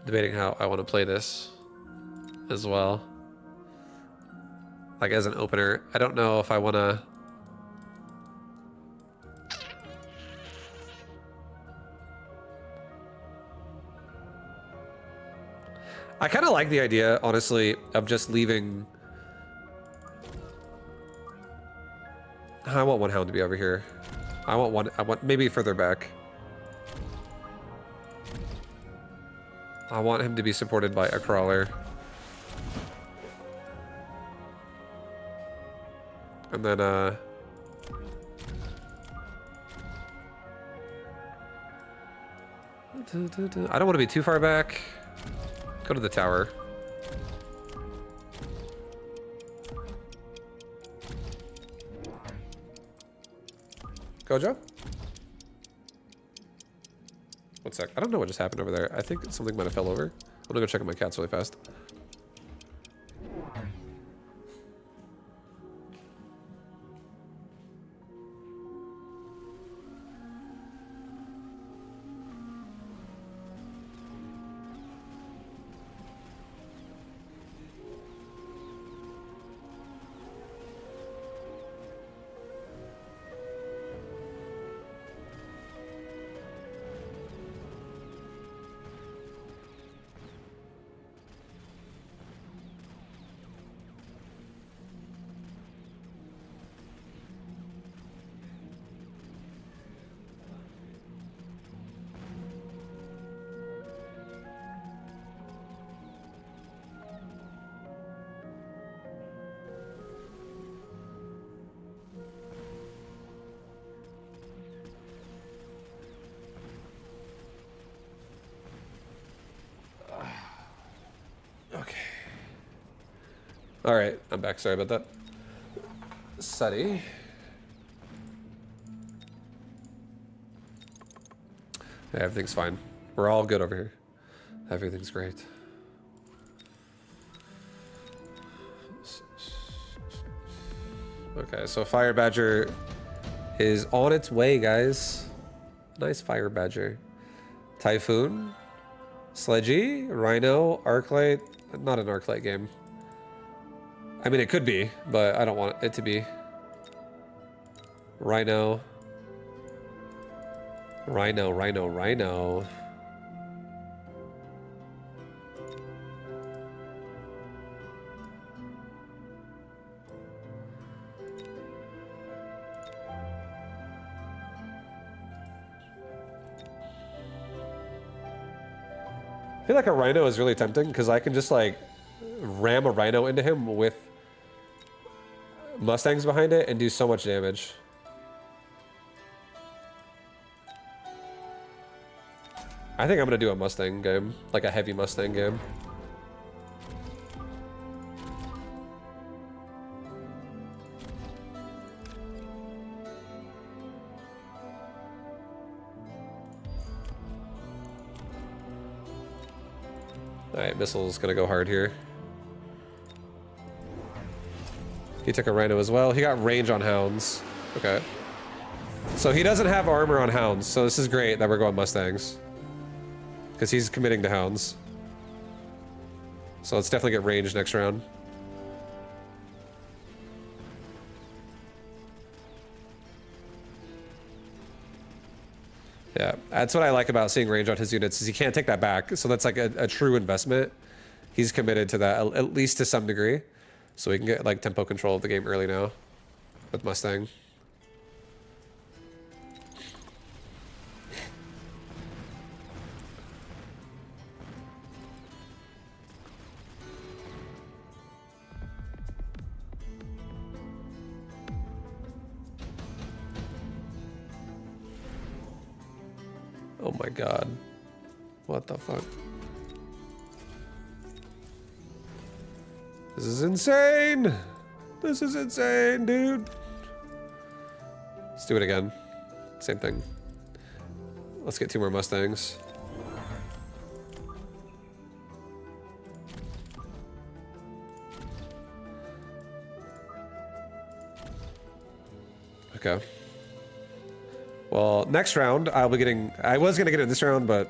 Debating how I want to play this as well. Like as an opener. I don't know if I want to... I kind of like the idea, honestly, of just leaving... I want one hound to be over here. I want maybe further back. I want him to be supported by a crawler. And then, I don't want to be too far back. Go to the tower. Gojo? One sec. I don't know what just happened over there. I think something might have fell over. I'm gonna go check on my cats really fast. All right, I'm back. Sorry about that. Suddy. Yeah, everything's fine. We're all good over here. Everything's great. Okay, so Fire Badger is on its way, guys. Nice Fire Badger. Typhoon, Sledgy, Rhino, Arclight. Not an Arclight game. I mean, it could be, but I don't want it to be. Rhino. Rhino, Rhino, Rhino. I feel like a Rhino is really tempting because I can just like ram a Rhino into him with Mustangs behind it and do so much damage. I think I'm gonna do a Mustang game, like a heavy Mustang game. Alright, Missile's gonna go hard here. He took a Rhino as well. He got range on Hounds. Okay. So he doesn't have armor on Hounds, so this is great that we're going Mustangs. Because he's committing to Hounds. So let's definitely get range next round. Yeah, that's what I like about seeing range on his units, is he can't take that back. So that's like a true investment. He's committed to that, at least to some degree. So we can get like tempo control of the game early now with Mustang. Oh my god. What the fuck? This is insane! This is insane, dude! Let's do it again. Same thing. Let's get 2 more Mustangs. Okay. Well, next round I'll be getting... I was gonna get it this round, but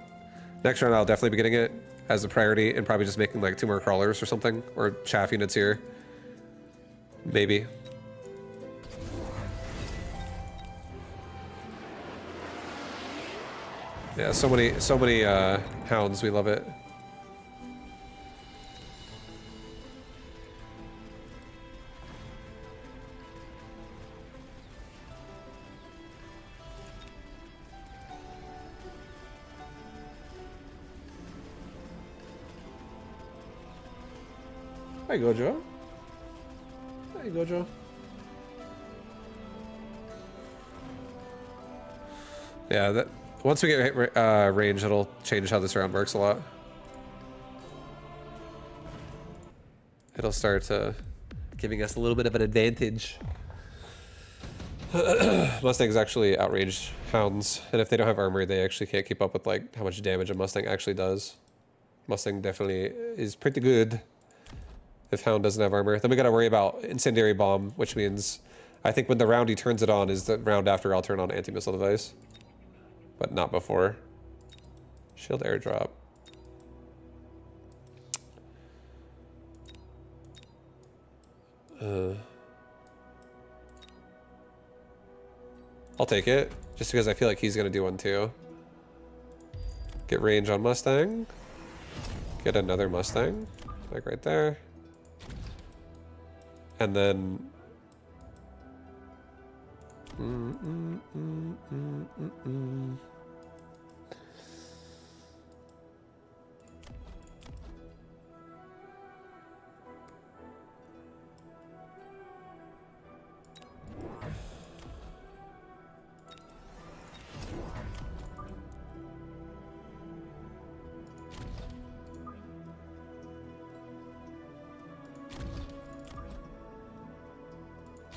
next round I'll definitely be getting it as a priority and probably just making like 2 more crawlers or something, or chaff units here. Maybe. Yeah, so many hounds, we love it. Hi, Gojo. Hi, Gojo. Yeah, that once we get range, it'll change how this round works a lot. It'll start giving us a little bit of an advantage. Mustangs actually outrange hounds, and if they don't have armor, they actually can't keep up with like how much damage a Mustang actually does. Mustang definitely is pretty good if hound doesn't have armor. Then we gotta worry about incendiary bomb, which means I think when the round he turns it on is the round after I'll turn on anti-missile device. But not before. Shield airdrop. I'll take it, just because I feel like he's gonna do one too. Get range on Mustang. Get another Mustang, like right there. And then...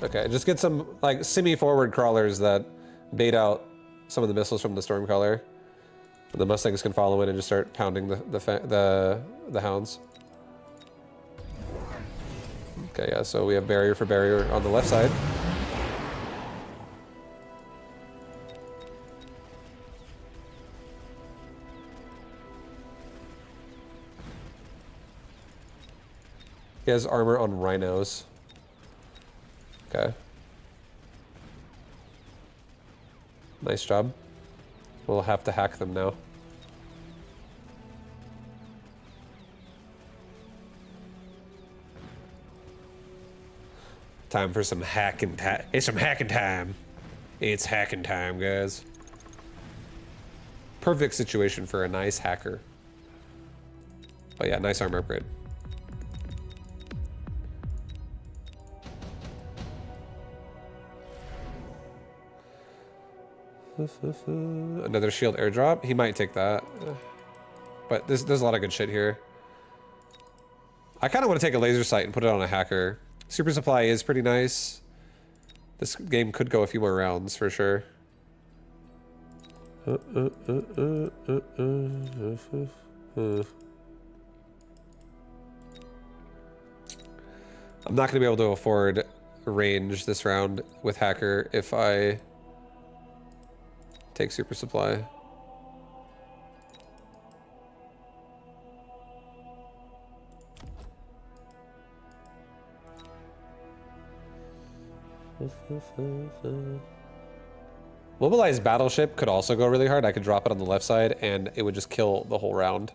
Okay, just get some like semi-forward crawlers that bait out some of the missiles from the Stormcaller. And the Mustangs can follow in and just start pounding the hounds. Okay, yeah, so we have barrier for barrier on the left side. He has armor on rhinos. Okay. Nice job. We'll have to hack them now. Time for some hacking time. It's some hacking time. It's hacking time, guys. Perfect situation for a nice hacker. Oh yeah, nice armor upgrade. Another shield airdrop. He might take that. But there's a lot of good shit here. I kind of want to take a laser sight and put it on a hacker. Super supply is pretty nice. This game could go a few more rounds for sure. I'm not going to be able to afford range this round with hacker if I take super supply. Mobilized battleship could also go really hard. I could drop it on the left side and it would just kill the whole round.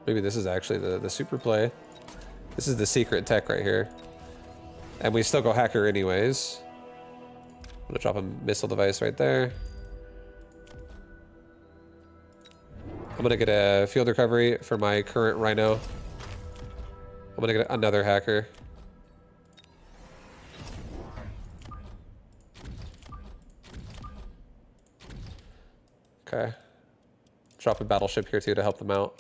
Maybe this is actually the super play. This is the secret tech right here. And we still go hacker anyways. I'm gonna drop a missile device right there. I'm gonna get a field recovery for my current Rhino. I'm gonna get another hacker. Okay. Drop a battleship here too to help them out.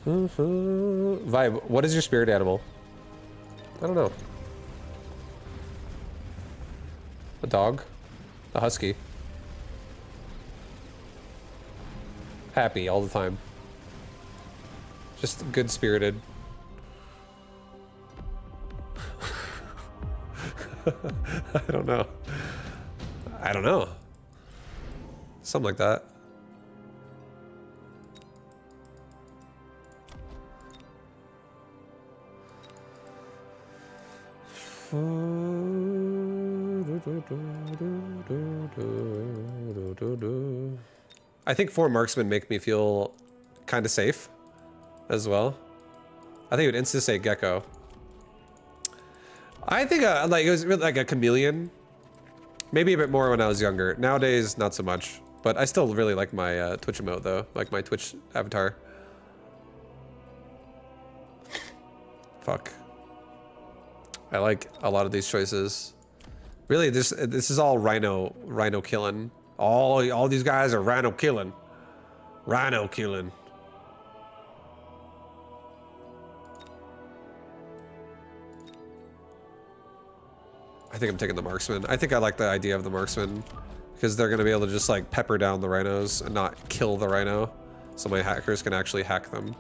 Vibe, what is your spirit animal? I don't know. A dog? A husky? Happy all the time. Just good-spirited. I don't know. I don't know. Something like that. I think 4 marksmen make me feel kind of safe as well. I think it would insta say gecko. I think like it was really like a chameleon. Maybe a bit more when I was younger. Nowadays, not so much. But I still really like my Twitch emote though, like my Twitch avatar. Fuck. I like a lot of these choices. Really, this is all rhino killing. All these guys are rhino killing. Rhino killing. I think I'm taking the marksman. I think I like the idea of the marksman because they're gonna be able to just like pepper down the rhinos and not kill the rhino, so my hackers can actually hack them.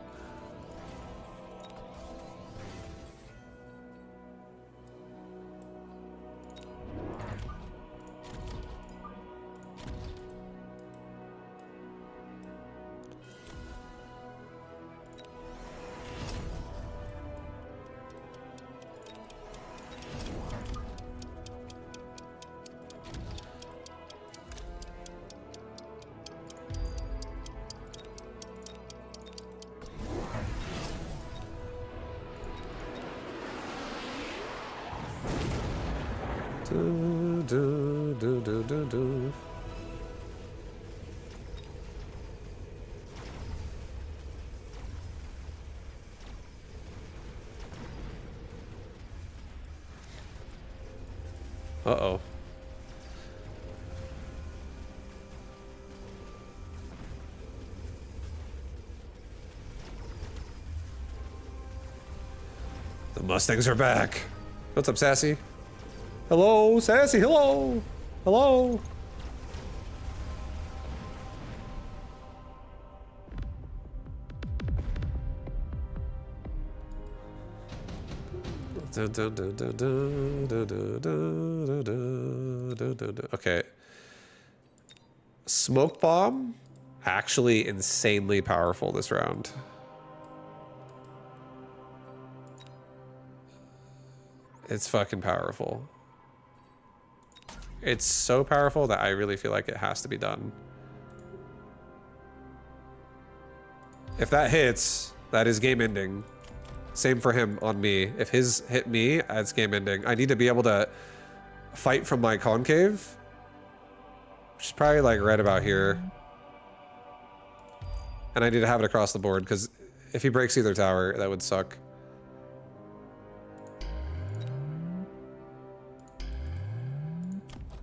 Do. Uh-oh. The Mustangs are back. What's up, Sassy? Hello, Sassy, hello! Hello! Okay. Smoke bomb actually insanely powerful this round. It's fucking powerful. It's so powerful that I really feel like it has to be done. If that hits, that is game ending. Same for him on me. If his hit me, it's game ending. I need to be able to fight from my concave, which is probably like right about here. And I need to have it across the board, because if he breaks either tower, that would suck.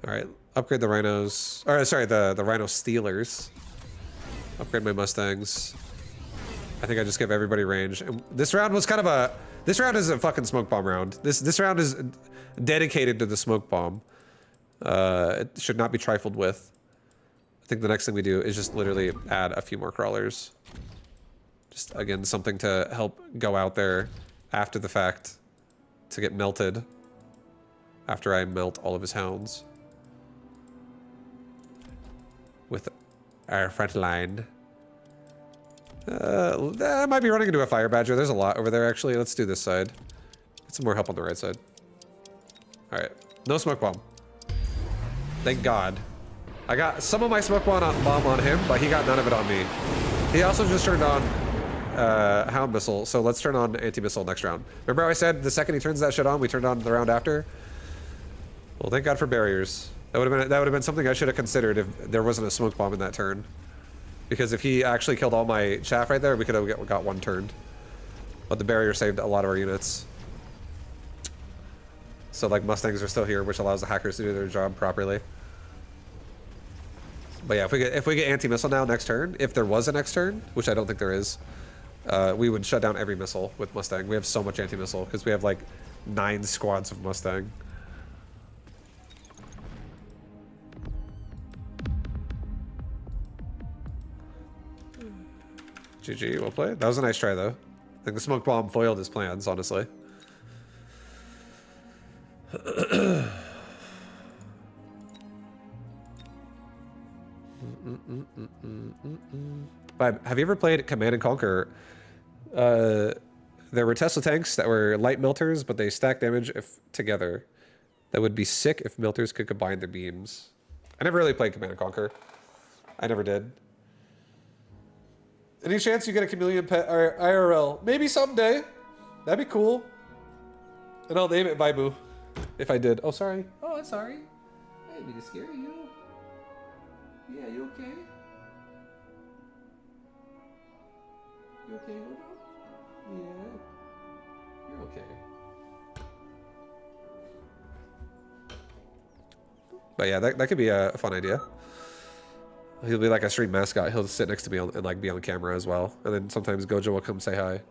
All right, upgrade the rhinos. Or sorry, the rhino stealers. Upgrade my mustangs. I think I just give everybody range. And this round was kind of a. This round is a fucking smoke bomb round. This round is dedicated to the smoke bomb. It should not be trifled with. I think the next thing we do is just literally add a few more crawlers. Just again something to help go out there after the fact to get melted. After I melt all of his hounds. With our front line. I might be running into a fire badger. There's a lot over there actually. Let's do this side. Get some more help on the right side. Alright. No smoke bomb. Thank God. I got some of my smoke bomb on him, but he got none of it on me. He also just turned on hound missile, so let's turn on anti-missile next round. Remember how I said the second he turns that shit on, we turned on the round after? Well, thank God for barriers. That would have been something I should have considered if there wasn't a smoke bomb in that turn. Because if he actually killed all my chaff right there, we could have got one turned. But the barrier saved a lot of our units. So like Mustangs are still here, which allows the hackers to do their job properly. But yeah, if we get anti-missile now next turn, if there was a next turn, which I don't think there is, we would shut down every missile with Mustang. We have so much anti-missile because we have like 9 squads of Mustang. GG, well played. That was a nice try, though. I think the smoke bomb foiled his plans, honestly. But have you ever played Command and Conquer? There were Tesla tanks that were light melters, but they stack damage if together. That would be sick if melters could combine their beams. I never really played Command and Conquer. I never did. Any chance you get a chameleon pet or IRL? Maybe someday. That'd be cool. And I'll name it Vibu. If I did. Oh, sorry. Oh, I'm sorry. I didn't mean to scare you. Yeah, you okay? You okay, Mojo? Yeah. You're okay. But yeah, that could be a fun idea. He'll be like a street mascot. He'll sit next to me and like be on camera as well. And then sometimes Gojo will come say hi.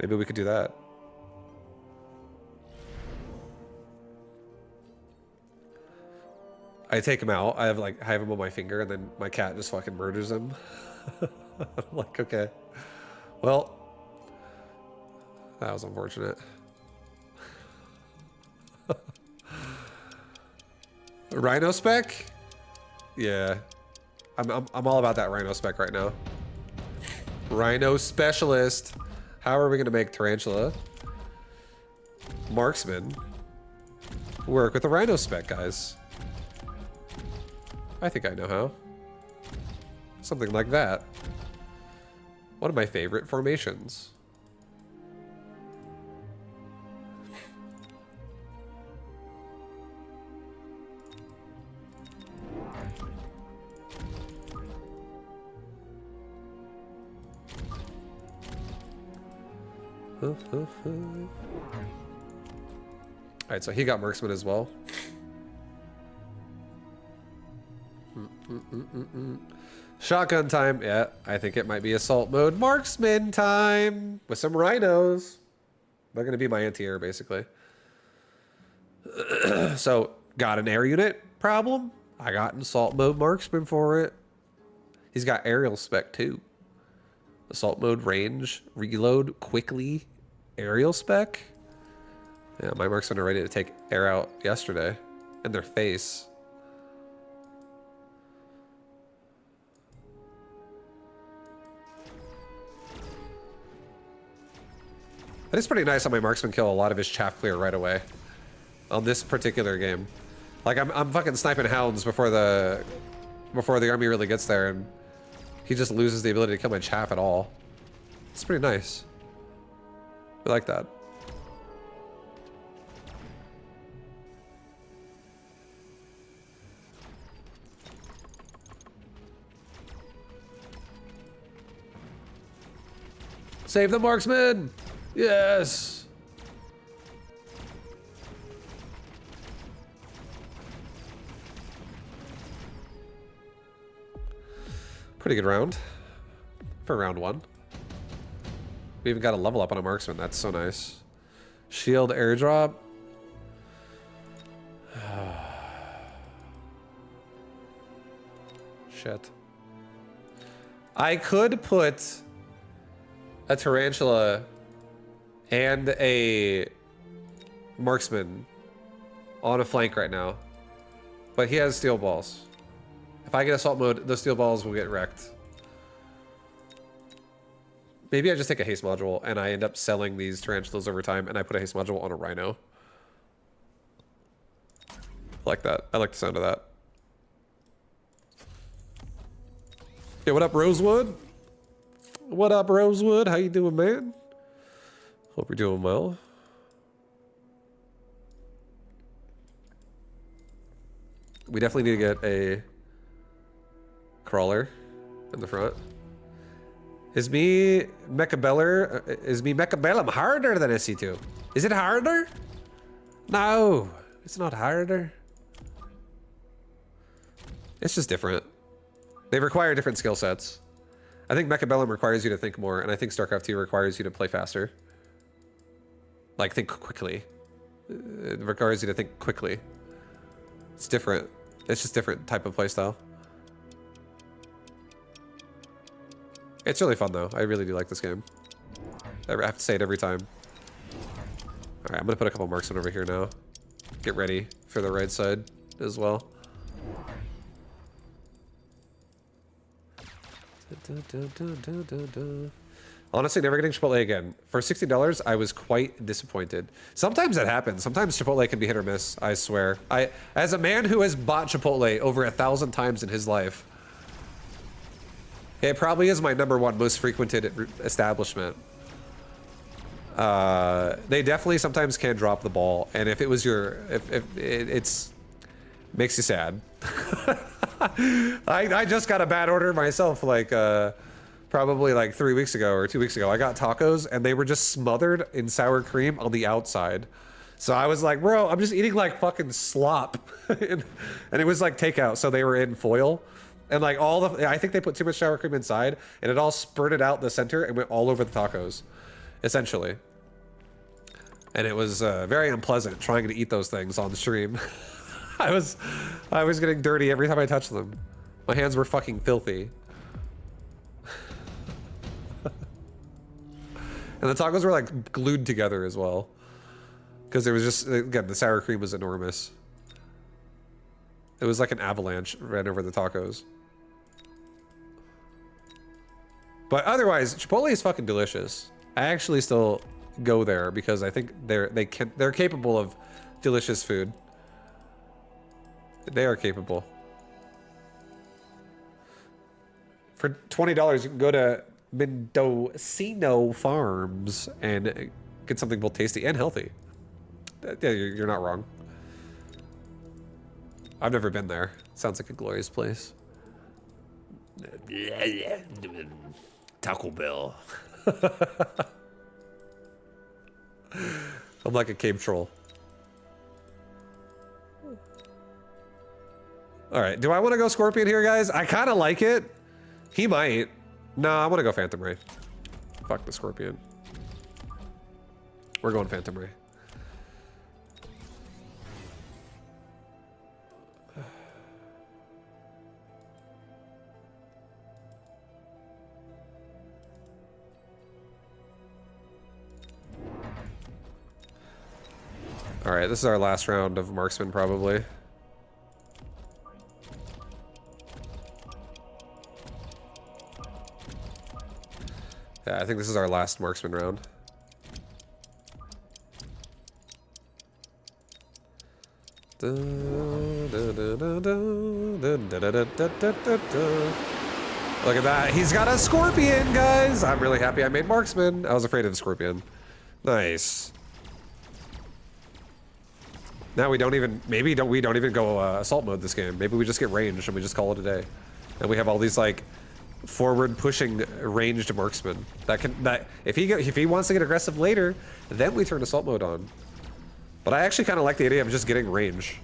Maybe we could do that. I take him out. I have him on my finger, and then my cat just fucking murders him. I'm like, okay. Well, that was unfortunate. Rhino spec? Yeah. I'm all about that rhino spec right now. Rhino specialist. How are we gonna make tarantula? Marksman. Work with the rhino spec, guys. I think I know how. Something like that. One of my favorite formations. Alright, so he got marksman as well. Shotgun time. Yeah, I think it might be assault mode. Marksman time with some rhinos. They're going to be my anti-air, basically. So, got an air unit problem. I got an assault mode marksman for it. He's got aerial spec, too. Assault mode, range, reload, quickly, aerial spec. Yeah, my marksmen are ready to take air out yesterday. In their face. But it's pretty nice how my marksman kill a lot of his chaff clear right away. On this particular game. Like, I'm fucking sniping hounds before the army really gets there, and he just loses the ability to kill my chaff at all. It's pretty nice. I like that. Save the marksman! Yes! Pretty good round. For round 1. We even got a level up on a marksman. That's so nice. Shield airdrop. Shit. I could put a tarantula and a marksman on a flank right now, but he has steel balls. If I get assault mode, those steel balls will get wrecked. Maybe I just take a haste module and I end up selling these tarantulas over time and I put a haste module on a rhino. I like that. I like the sound of that. Hey, what up, Rosewood? What up, Rosewood? How you doing, man? Hope you're doing well. We definitely need to get a crawler in the front. Is me Mechabellum harder than SC2? Is it harder? No, it's not harder. It's just different. They require different skill sets. I think Mechabellum requires you to think more, and I think StarCraft 2 requires you to play faster. Like, think quickly. It requires you to think quickly. It's different. It's just different type of playstyle. It's really fun, though. I really do like this game. I have to say it every time. Alright, I'm gonna put a couple marksmen over here now. Get ready for the right side as well. Honestly, never getting Chipotle again. For $60, I was quite disappointed. Sometimes that happens. Sometimes Chipotle can be hit or miss, I swear. As a man who has bought Chipotle over 1,000 times in his life, it probably is my #1 most frequented establishment. They definitely sometimes can drop the ball, and if it was it's makes you sad. I just got a bad order myself, like probably like 3 weeks ago or 2 weeks ago. I got tacos and they were just smothered in sour cream on the outside. So I was like, bro, I'm just eating like fucking slop. and it was like takeout, so they were in foil. And like I think they put too much sour cream inside and it all spurted out the center and went all over the tacos, essentially. And it was very unpleasant trying to eat those things on the stream. I was getting dirty every time I touched them. My hands were fucking filthy. And the tacos were like glued together as well. Because it was just, again, the sour cream was enormous. It was like an avalanche ran over the tacos. But otherwise, Chipotle is fucking delicious. I actually still go there because I think they're capable of delicious food. They are capable. For $20, you can go to Mendocino Farms and get something both tasty and healthy. Yeah, you're not wrong. I've never been there. Sounds like a glorious place. Taco Bell. I'm like a cave troll. All right, do I want to go Scorpion here, guys? I kind of like it. He might. No, I want to go Phantom Ray. Fuck the Scorpion. We're going Phantom Ray. All right, this is our last round of Marksman, probably. Yeah, I think this is our last Marksman round. Look at that. He's got a scorpion, guys. I'm really happy I made marksman. I was afraid of the scorpion. Nice. Now we don't even, maybe we don't even go assault mode this game. Maybe we just get ranged and we just call it a day. And we have all these like forward pushing ranged marksmen that if he wants to get aggressive later, then we turn assault mode on. But I actually kind of like the idea of just getting range.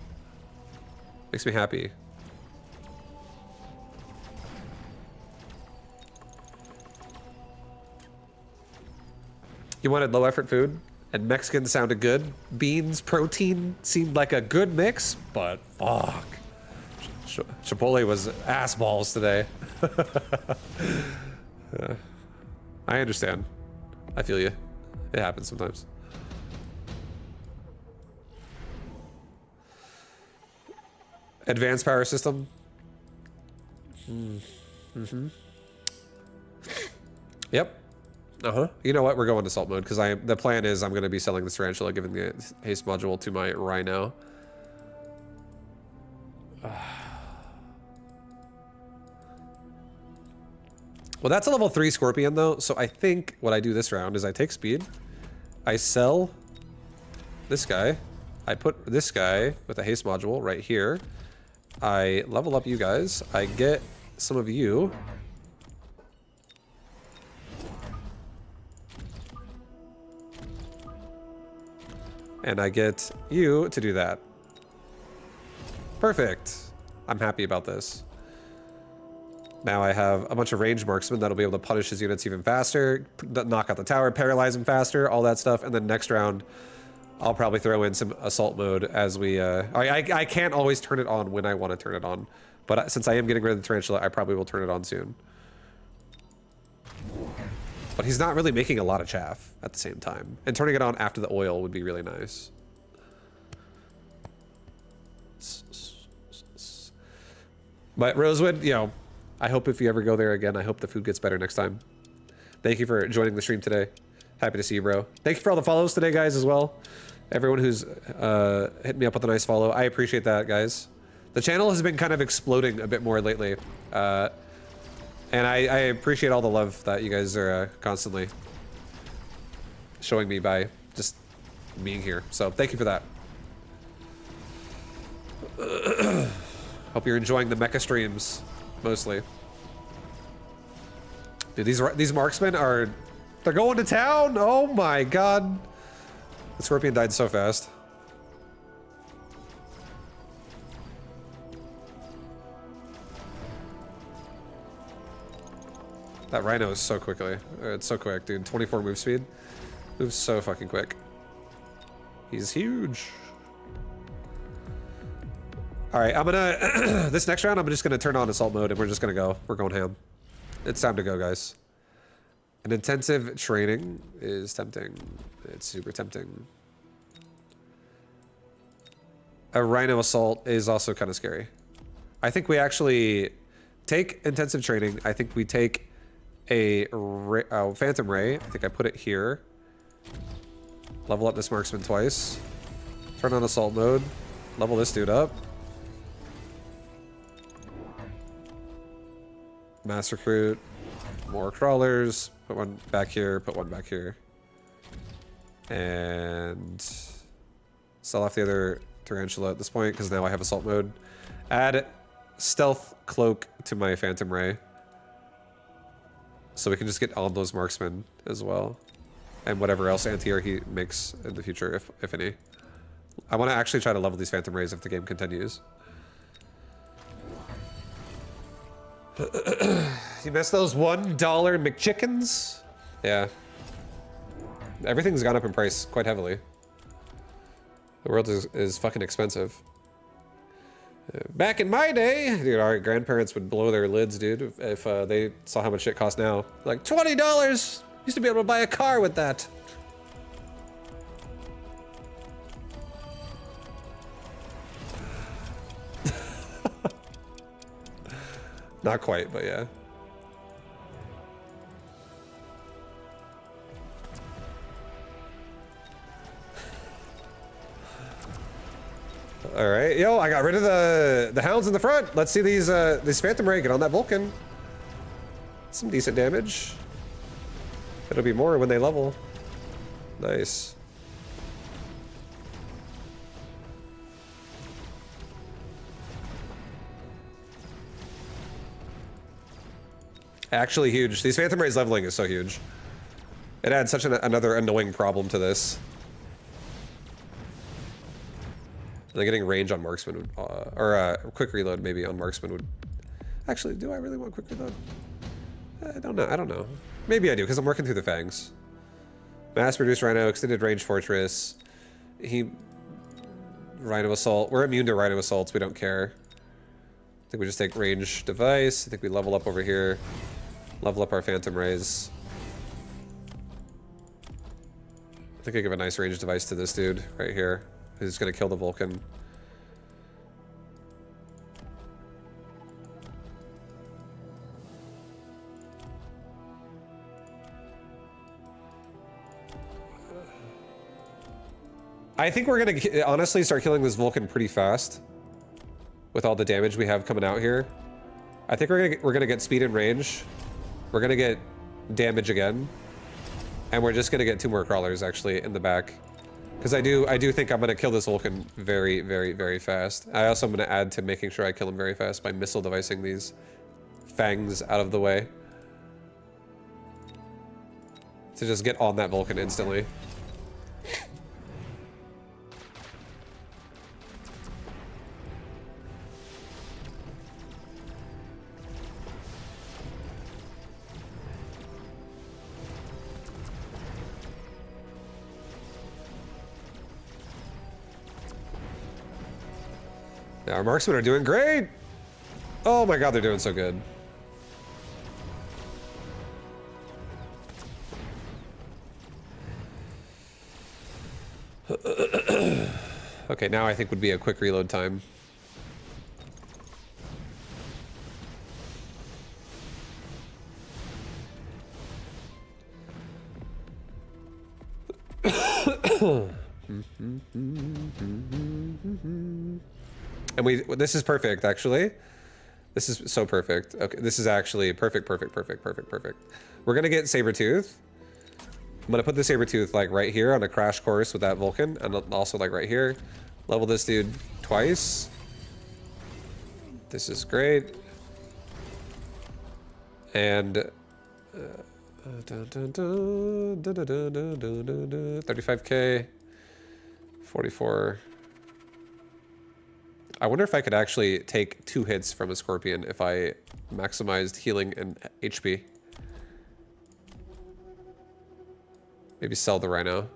Makes me happy. You wanted low effort food, and Mexican sounded good. Beans, protein seemed like a good mix, but fuck. Chipotle was ass balls today. Yeah. I understand. I feel you. It happens sometimes. Advanced power system. Yep. You know what? We're going to assault mode because the plan is I'm going to be selling this tarantula, giving the haste module to my rhino. Well, that's a level 3 scorpion though, so I think what I do this round is I take speed, I sell this guy, I put this guy with a haste module right here, I level up you guys, I get some of you. And I get you to do that. Perfect. I'm happy about this. Now I have a bunch of ranged marksmen that'll be able to punish his units even faster, knock out the tower, paralyze him faster, all that stuff. And then next round, I'll probably throw in some assault mode as we... I can't always turn it on when I want to turn it on. But since I am getting rid of the tarantula, I probably will turn it on soon. But he's not really making a lot of chaff at the same time. And turning it on after the oil would be really nice. But Rosewood, you know, I hope if you ever go there again, I hope the food gets better next time. Thank you for joining the stream today. Happy to see you, bro. Thank you for all the follows today, guys, as well. Everyone who's hit me up with a nice follow. I appreciate that, guys. The channel has been kind of exploding a bit more lately. And I appreciate all the love that you guys are constantly showing me by just being here. So thank you for that. Hope you're enjoying the mecha streams, mostly. Dude, these marksmen are... They're going to town? Oh my god. The scorpion died so fast. That rhino is so quickly. It's so quick, dude. 24 move speed. Moves so fucking quick. He's huge. Alright, I'm gonna... this next round, I'm just gonna turn on assault mode and we're just gonna go. We're going ham. It's time to go, guys. An intensive training is tempting. It's super tempting. A rhino assault is also kind of scary. I think we actually take intensive training. I think we take a phantom ray. I think I put it here. Level up this marksman twice. Turn on assault mode. Level this dude up. Mass recruit. More crawlers. Put one back here. Put one back here. And sell off the other tarantula at this point because now I have assault mode. Add stealth cloak to my phantom ray. So we can just get on those marksmen as well. And whatever else anti-air he makes in the future, if any. I want to actually try to level these phantom rays if the game continues. You missed those $1 McChickens? Yeah. Everything's gone up in price quite heavily. The world is fucking expensive. Back in my day, dude, our grandparents would blow their lids, dude, if they saw how much shit costs now. Like, $20! Used to be able to buy a car with that. Not quite, but yeah. All right, yo, I got rid of the hounds in the front. Let's see these Phantom Ray get on that Vulcan. Some decent damage. It'll be more when they level. Nice. Actually huge. These Phantom Rays leveling is so huge. It adds such another annoying problem to this. And then getting range on marksman would, or quick reload maybe on marksman would. Actually, do I really want quick reload? I don't know. I don't know. Maybe I do because I'm working through the fangs. Mass reduced rhino, extended range fortress. Rhino assault. We're immune to rhino assaults. We don't care. I think we just take range device. I think we level up over here. Level up our Phantom Rays. I think I give a nice range device to this dude right here, who's gonna kill the Vulcan. I think we're gonna honestly start killing this Vulcan pretty fast with all the damage we have coming out here. I think we're gonna get speed and range. We're gonna get damage again, and we're just gonna get 2 more crawlers actually in the back, because I do think I'm gonna kill this Vulcan very, very, very fast. I also am gonna add to making sure I kill him very fast by missile devicing these fangs out of the way to just get on that Vulcan instantly. Our marksmen are doing great! Oh my god, they're doing so good. Okay, now I think would be a quick reload time. And this is perfect, actually. This is so perfect. Okay, this is actually perfect. We're gonna get Sabretooth. I'm gonna put the Sabretooth like right here on a crash course with that Vulcan, and also like right here. Level this dude twice. This is great. And 35k, 44. I wonder if I could actually take 2 hits from a Scorpion if I maximized healing and HP. Maybe sell the Rhino.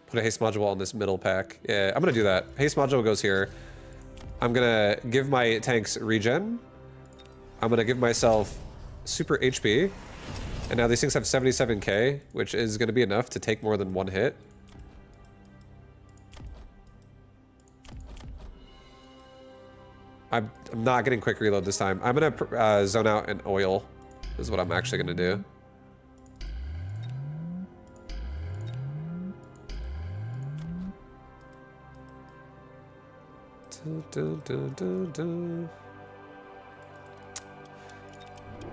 Put a haste module on this middle pack. Yeah, I'm gonna do that. Haste module goes here. I'm gonna give my tanks regen. I'm gonna give myself super HP. And now these things have 77k, which is gonna be enough to take more than 1 hit. I'm not getting quick reload this time. I'm gonna zone out and oil, is what I'm actually gonna do. I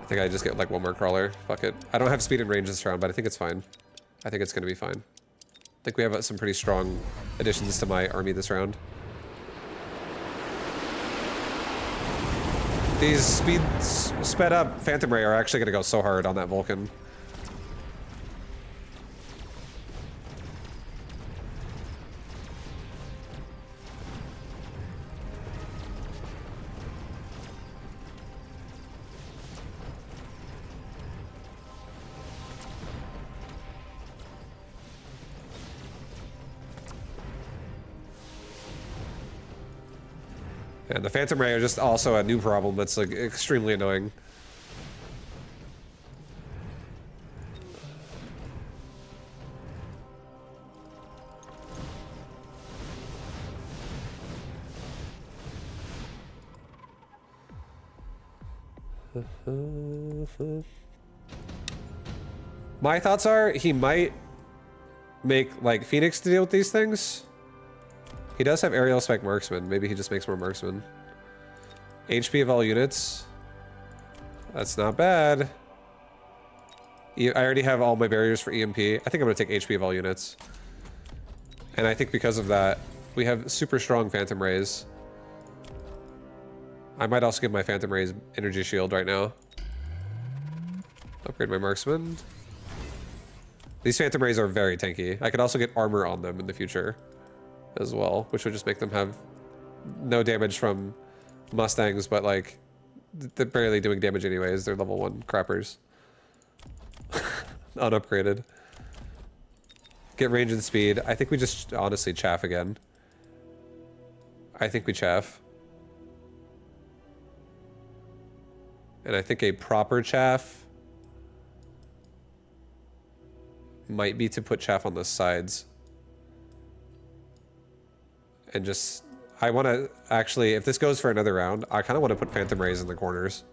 think I just get like 1 more crawler. Fuck it. I don't have speed and range this round, but I think it's fine. I think it's gonna be fine. I think we have some pretty strong additions to my army this round. These sped up Phantom Ray are actually gonna go so hard on that Vulcan. And the Phantom Ray are just also a new problem that's like extremely annoying. My thoughts are he might make like Phoenix to deal with these things. He does have aerial spec marksman. Maybe he just makes more marksman. HP of all units. That's not bad. I already have all my barriers for EMP. I think I'm gonna take HP of all units. And I think because of that, we have super strong Phantom Rays. I might also give my Phantom Rays energy shield right now. Upgrade my marksman. These Phantom Rays are very tanky. I could also get armor on them in the future as well, which would just make them have no damage from Mustangs, but like, they're barely doing damage anyways. They're level 1 crappers. Unupgraded. Get range and speed. I think we just honestly chaff again. I think we chaff. And I think a proper chaff might be to put chaff on the sides. And just... I want to actually, if this goes for another round, I kind of want to put Phantom Rays in the corners.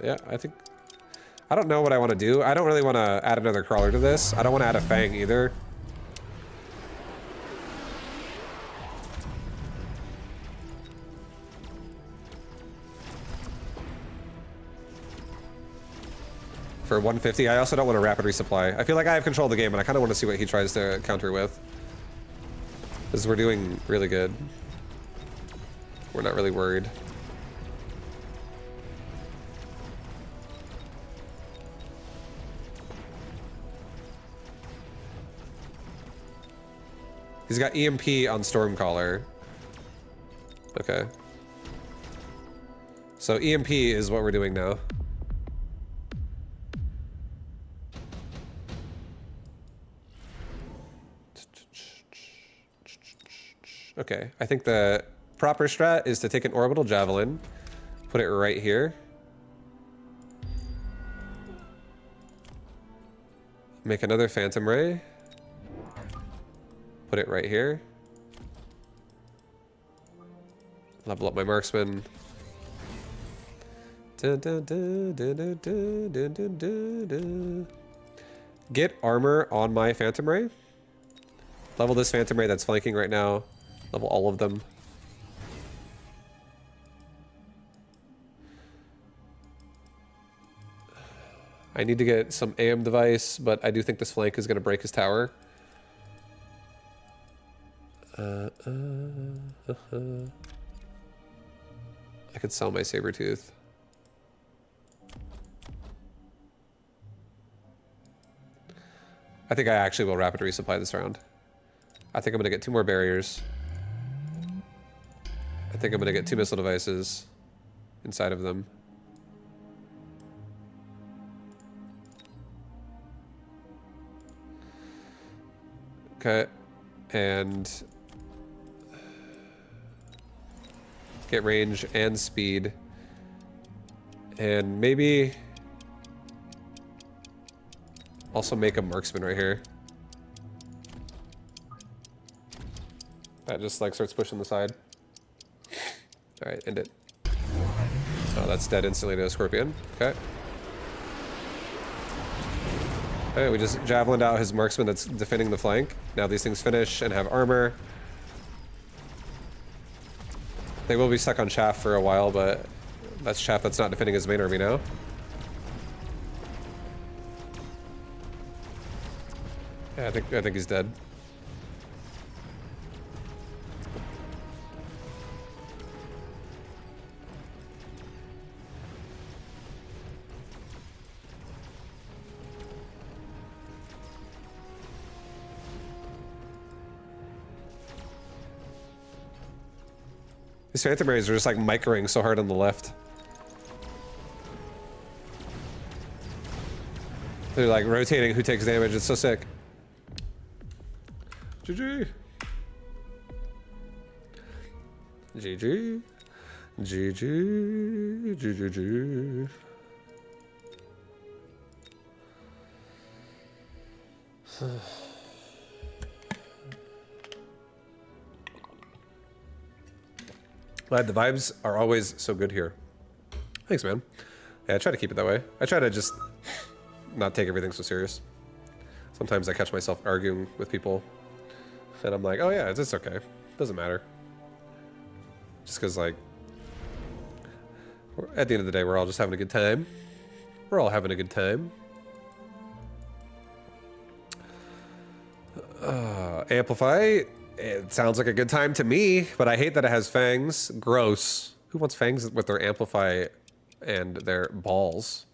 Yeah, I think... I don't know what I want to do. I don't really want to add another crawler to this. I don't want to add a fang either. For 150, I also don't want to rapid resupply. I feel like I have control of the game, and I kind of want to see what he tries to counter with. Because we're doing really good. We're not really worried. He's got EMP on Stormcaller. Okay. So EMP is what we're doing now. Okay, I think the proper strat is to take an orbital javelin, put it right here. Make another phantom ray. Put it right here. Level up my marksman. Get armor on my phantom ray. Level this phantom ray that's flanking right now. Level all of them. I need to get some AM device, but I do think this flank is going to break his tower. I could sell my Sabertooth. I think I actually will rapid resupply this round. I think I'm going to get 2 more barriers. I think I'm going to get 2 missile devices inside of them. Okay. And get range and speed. And maybe also make a marksman right here. That just like starts pushing the side. Alright, end it. Oh, that's dead instantly to a scorpion. Okay. Okay, we just javelined out his marksman that's defending the flank. Now these things finish and have armor. They will be stuck on chaff for a while, but that's chaff that's not defending his main army now. Yeah, I think he's dead. These Phantom Rays are just like microing so hard on the left. They're like rotating who takes damage. It's so sick. GG. GG. GG. GG. Glad the vibes are always so good here. Thanks, man. Yeah, I try to keep it that way. I try to just not take everything so serious. Sometimes I catch myself arguing with people, and I'm like, oh yeah, it's okay. Doesn't matter. Just because, like, at the end of the day, we're all just having a good time. We're all having a good time. Amplify. It sounds like a good time to me, but I hate that it has fangs. Gross. Who wants fangs with their amplify and their balls?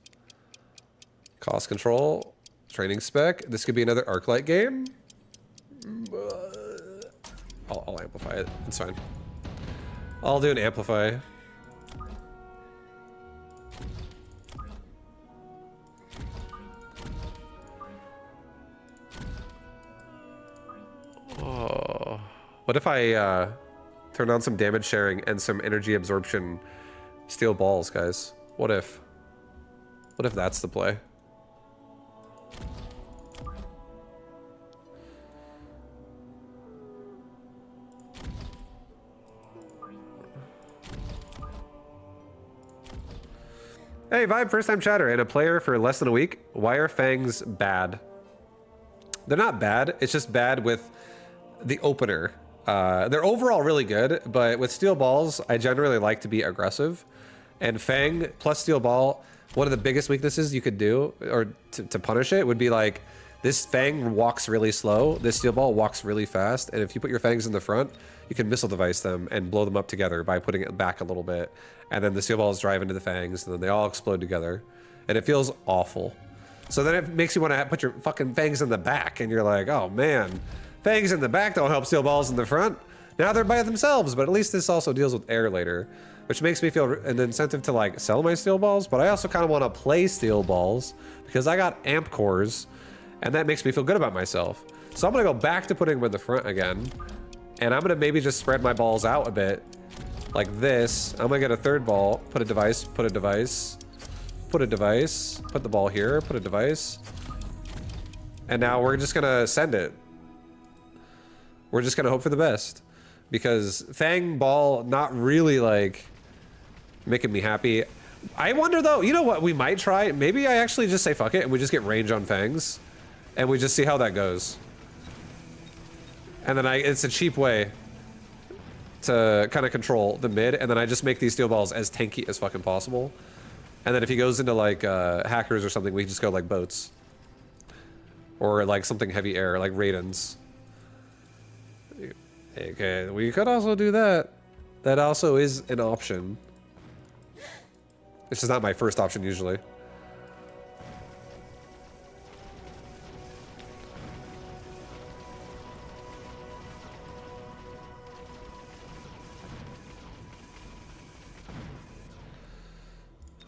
Cost control. Training spec. This could be another Arclight game. I'll amplify it. It's fine. I'll do an amplify. Oh. What if I turn on some damage sharing and some energy absorption steel balls, guys? What if? What if that's the play? Hey, Vibe, first time chatter and a player for less than a week. Why are fangs bad? They're not bad. It's just bad with the opener. They're overall really good, but with steel balls, I generally like to be aggressive. And fang plus steel ball, one of the biggest weaknesses you could do, or to punish it, would be like, this fang walks really slow, this steel ball walks really fast, and if you put your fangs in the front, you can missile device them and blow them up together by putting it back a little bit. And then the steel balls drive into the fangs, and then they all explode together. And it feels awful. So then it makes you want to put your fucking fangs in the back, and you're like, oh man, fangs in the back don't help steel balls in the front. Now they're by themselves, but at least this also deals with air later, which makes me feel an incentive to like sell my steel balls, but I also kind of want to play steel balls because I got amp cores, and that makes me feel good about myself. So I'm gonna go back to putting them in the front again, and I'm gonna maybe just spread my balls out a bit, like this. I'm gonna get a third ball, put a device, put a device, put a device, put the ball here, put a device, and now we're just gonna send it. We're just gonna hope for the best, because fang ball not really like making me happy. I wonder though, you know what we might try? Maybe I actually just say fuck it and we just get range on fangs, and we just see how that goes. And then it's a cheap way to kind of control the mid, and then I just make these steel balls as tanky as fucking possible. And then if he goes into like hackers or something, we just go like boats. Or like something heavy air, like Raidens. Okay, we could also do that. That also is an option. It's just not my first option usually.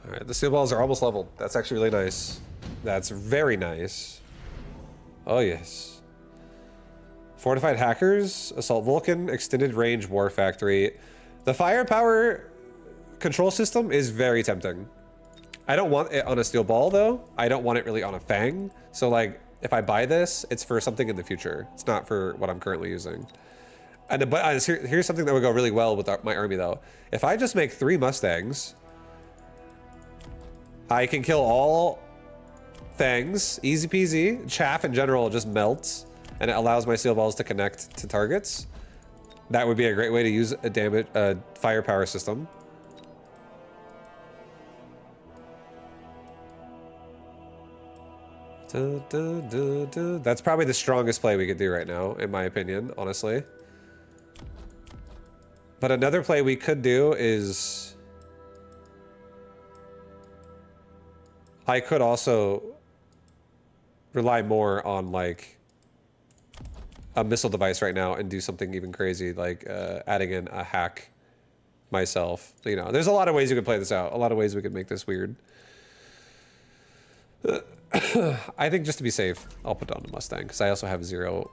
All right, the steel balls are almost leveled. That's actually really nice. That's very nice. Oh yes. Fortified hackers, assault Vulcan, extended range war factory. The firepower control system is very tempting. I don't want it on a steel ball though. I don't want it really on a fang. So like, if I buy this, it's for something in the future. It's not for what I'm currently using. And but here's something that would go really well with my army though. If I just make 3 Mustangs, I can kill all fangs, easy peasy. Chaff in general just melts, and it allows my steel balls to connect to targets. That would be a great way to use a firepower system. That's probably the strongest play we could do right now, in my opinion, honestly. But another play we could do is... I could also rely more on like a missile device right now and do something even crazy, like adding in a hack myself. You know, there's a lot of ways you could play this out. A lot of ways we could make this weird. I think just to be safe, I'll put down the Mustang because I also have 0.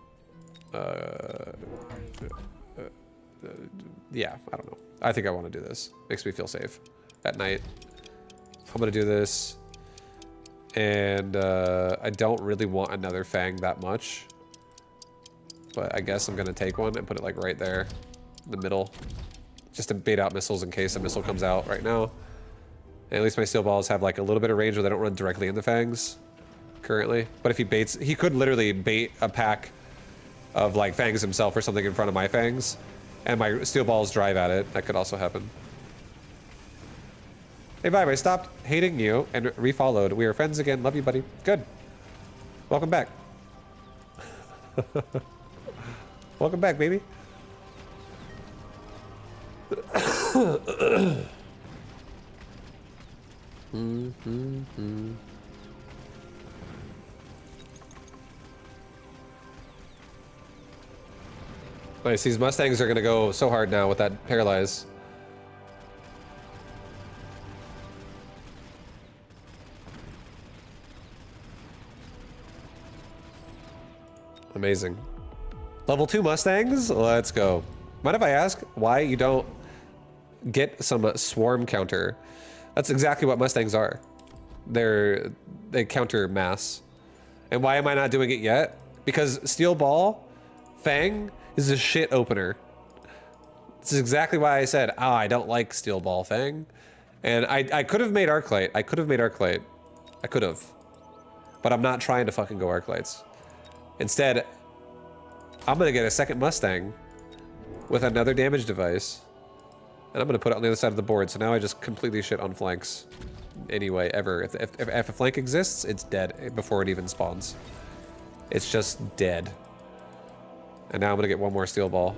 Yeah, I don't know. I think I want to do this. Makes me feel safe at night. I'm gonna do this. And I don't really want another Fang that much. But I guess I'm gonna take one and put it like right there in the middle. Just to bait out missiles in case a missile comes out right now. And at least my steel balls have like a little bit of range where they don't run directly into Fangs currently. But if he baits, he could literally bait a pack of like Fangs himself or something in front of my Fangs. And my steel balls drive at it. That could also happen. Hey Vibe, I stopped hating you and refollowed. We are friends again. Love you, buddy. Good. Welcome back. Welcome back, baby. Nice, these Mustangs are gonna go so hard now with that paralyze. Amazing. Level 2 Mustangs, let's go. Mind if I ask why you don't get some swarm counter? That's exactly what Mustangs are. They counter mass. And why am I not doing it yet? Because Steel Ball, Fang, is a shit opener. This is exactly why I said, I don't like Steel Ball Fang. And I could have made Arclight. I could have made Arclight. I could have. But I'm not trying to fucking go Arclights. Instead, I'm gonna get a second Mustang with another damage device. And I'm gonna put it on the other side of the board. So now I just completely shit on flanks. Anyway, ever. If a flank exists, it's dead before it even spawns. It's just dead. And now I'm gonna get one more steel ball.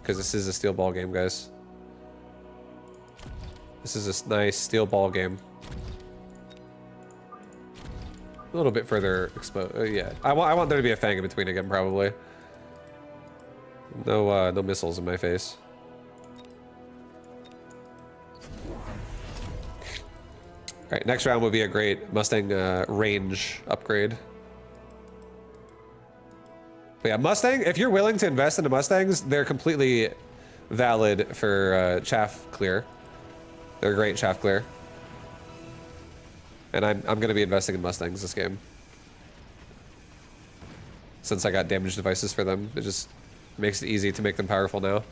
Because this is a steel ball game, guys. This is a nice steel ball game. A little bit further exposed. Yeah, I want there to be a Fang in between again, probably. No, no missiles in my face. All right, next round would be a great Mustang range upgrade. But yeah, Mustang, if you're willing to invest into Mustangs, they're completely valid for chaff clear. They're a great chaff clear. And I'm going to be investing in Mustangs this game. Since I got damage devices for them, it just makes it easy to make them powerful now.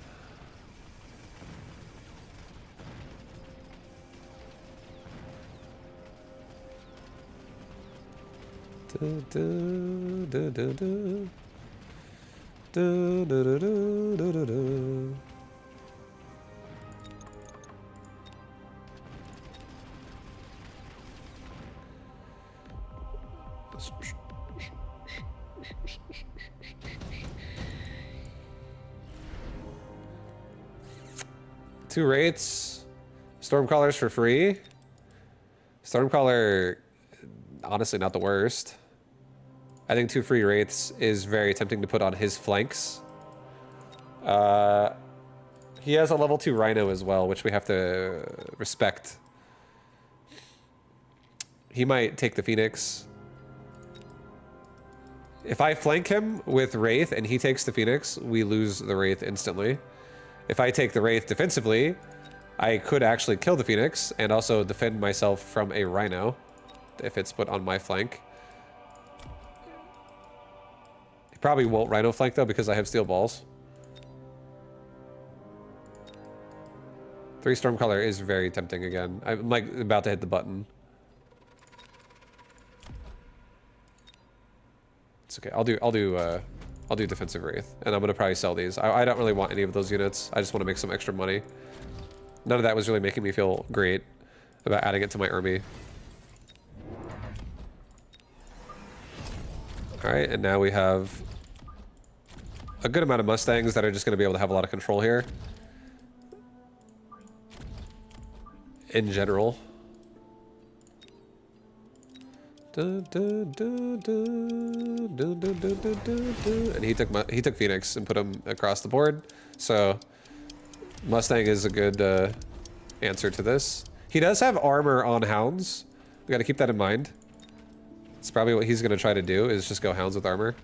Two rates, Stormcallers for free. Stormcaller, honestly not the worst. I think 2 free wraiths is very tempting to put on his flanks. He has a level 2 Rhino as well, which we have to respect. He might take the Phoenix. If I flank him with Wraith and he takes the Phoenix, we lose the Wraith instantly. If I take the Wraith defensively, I could actually kill the Phoenix and also defend myself from a Rhino if it's put on my flank. He probably won't Rhino flank though because I have steel balls. 3 Stormcaller is very tempting again. I'm like about to hit the button. It's okay. I'll do defensive Wraith, and I'm gonna probably sell these. I don't really want any of those units. I just want to make some extra money. None of that was really making me feel great about adding it to my army. All right, and now we have a good amount of Mustangs that are just gonna be able to have a lot of control here. In general. And he took Phoenix and put him across the board. So Mustang is a good answer to this. He does have armor on Hounds. We got to keep that in mind. It's probably what he's going to try to do is just go Hounds with armor.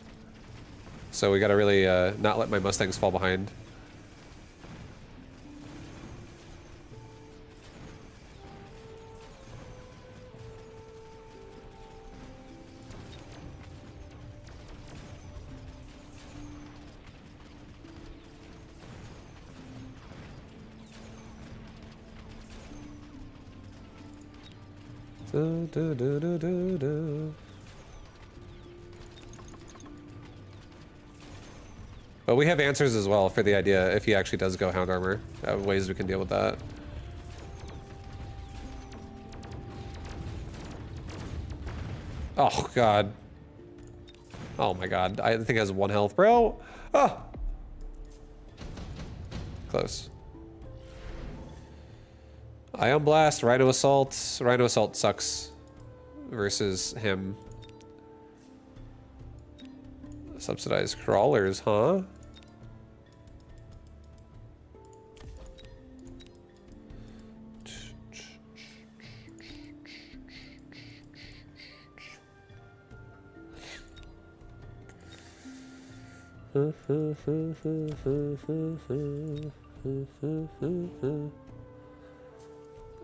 So we got to really not let my Mustangs fall behind. Du, du, du, du, du, du. But we have answers as well for the idea if he actually does go Hound Armor. Ways we can deal with that. Oh, God. Oh, my God. I think it has 1 health, bro. Oh! Close. Ion Blast, Rhino Assault. Rhino Assault sucks versus him. Subsidized crawlers, huh?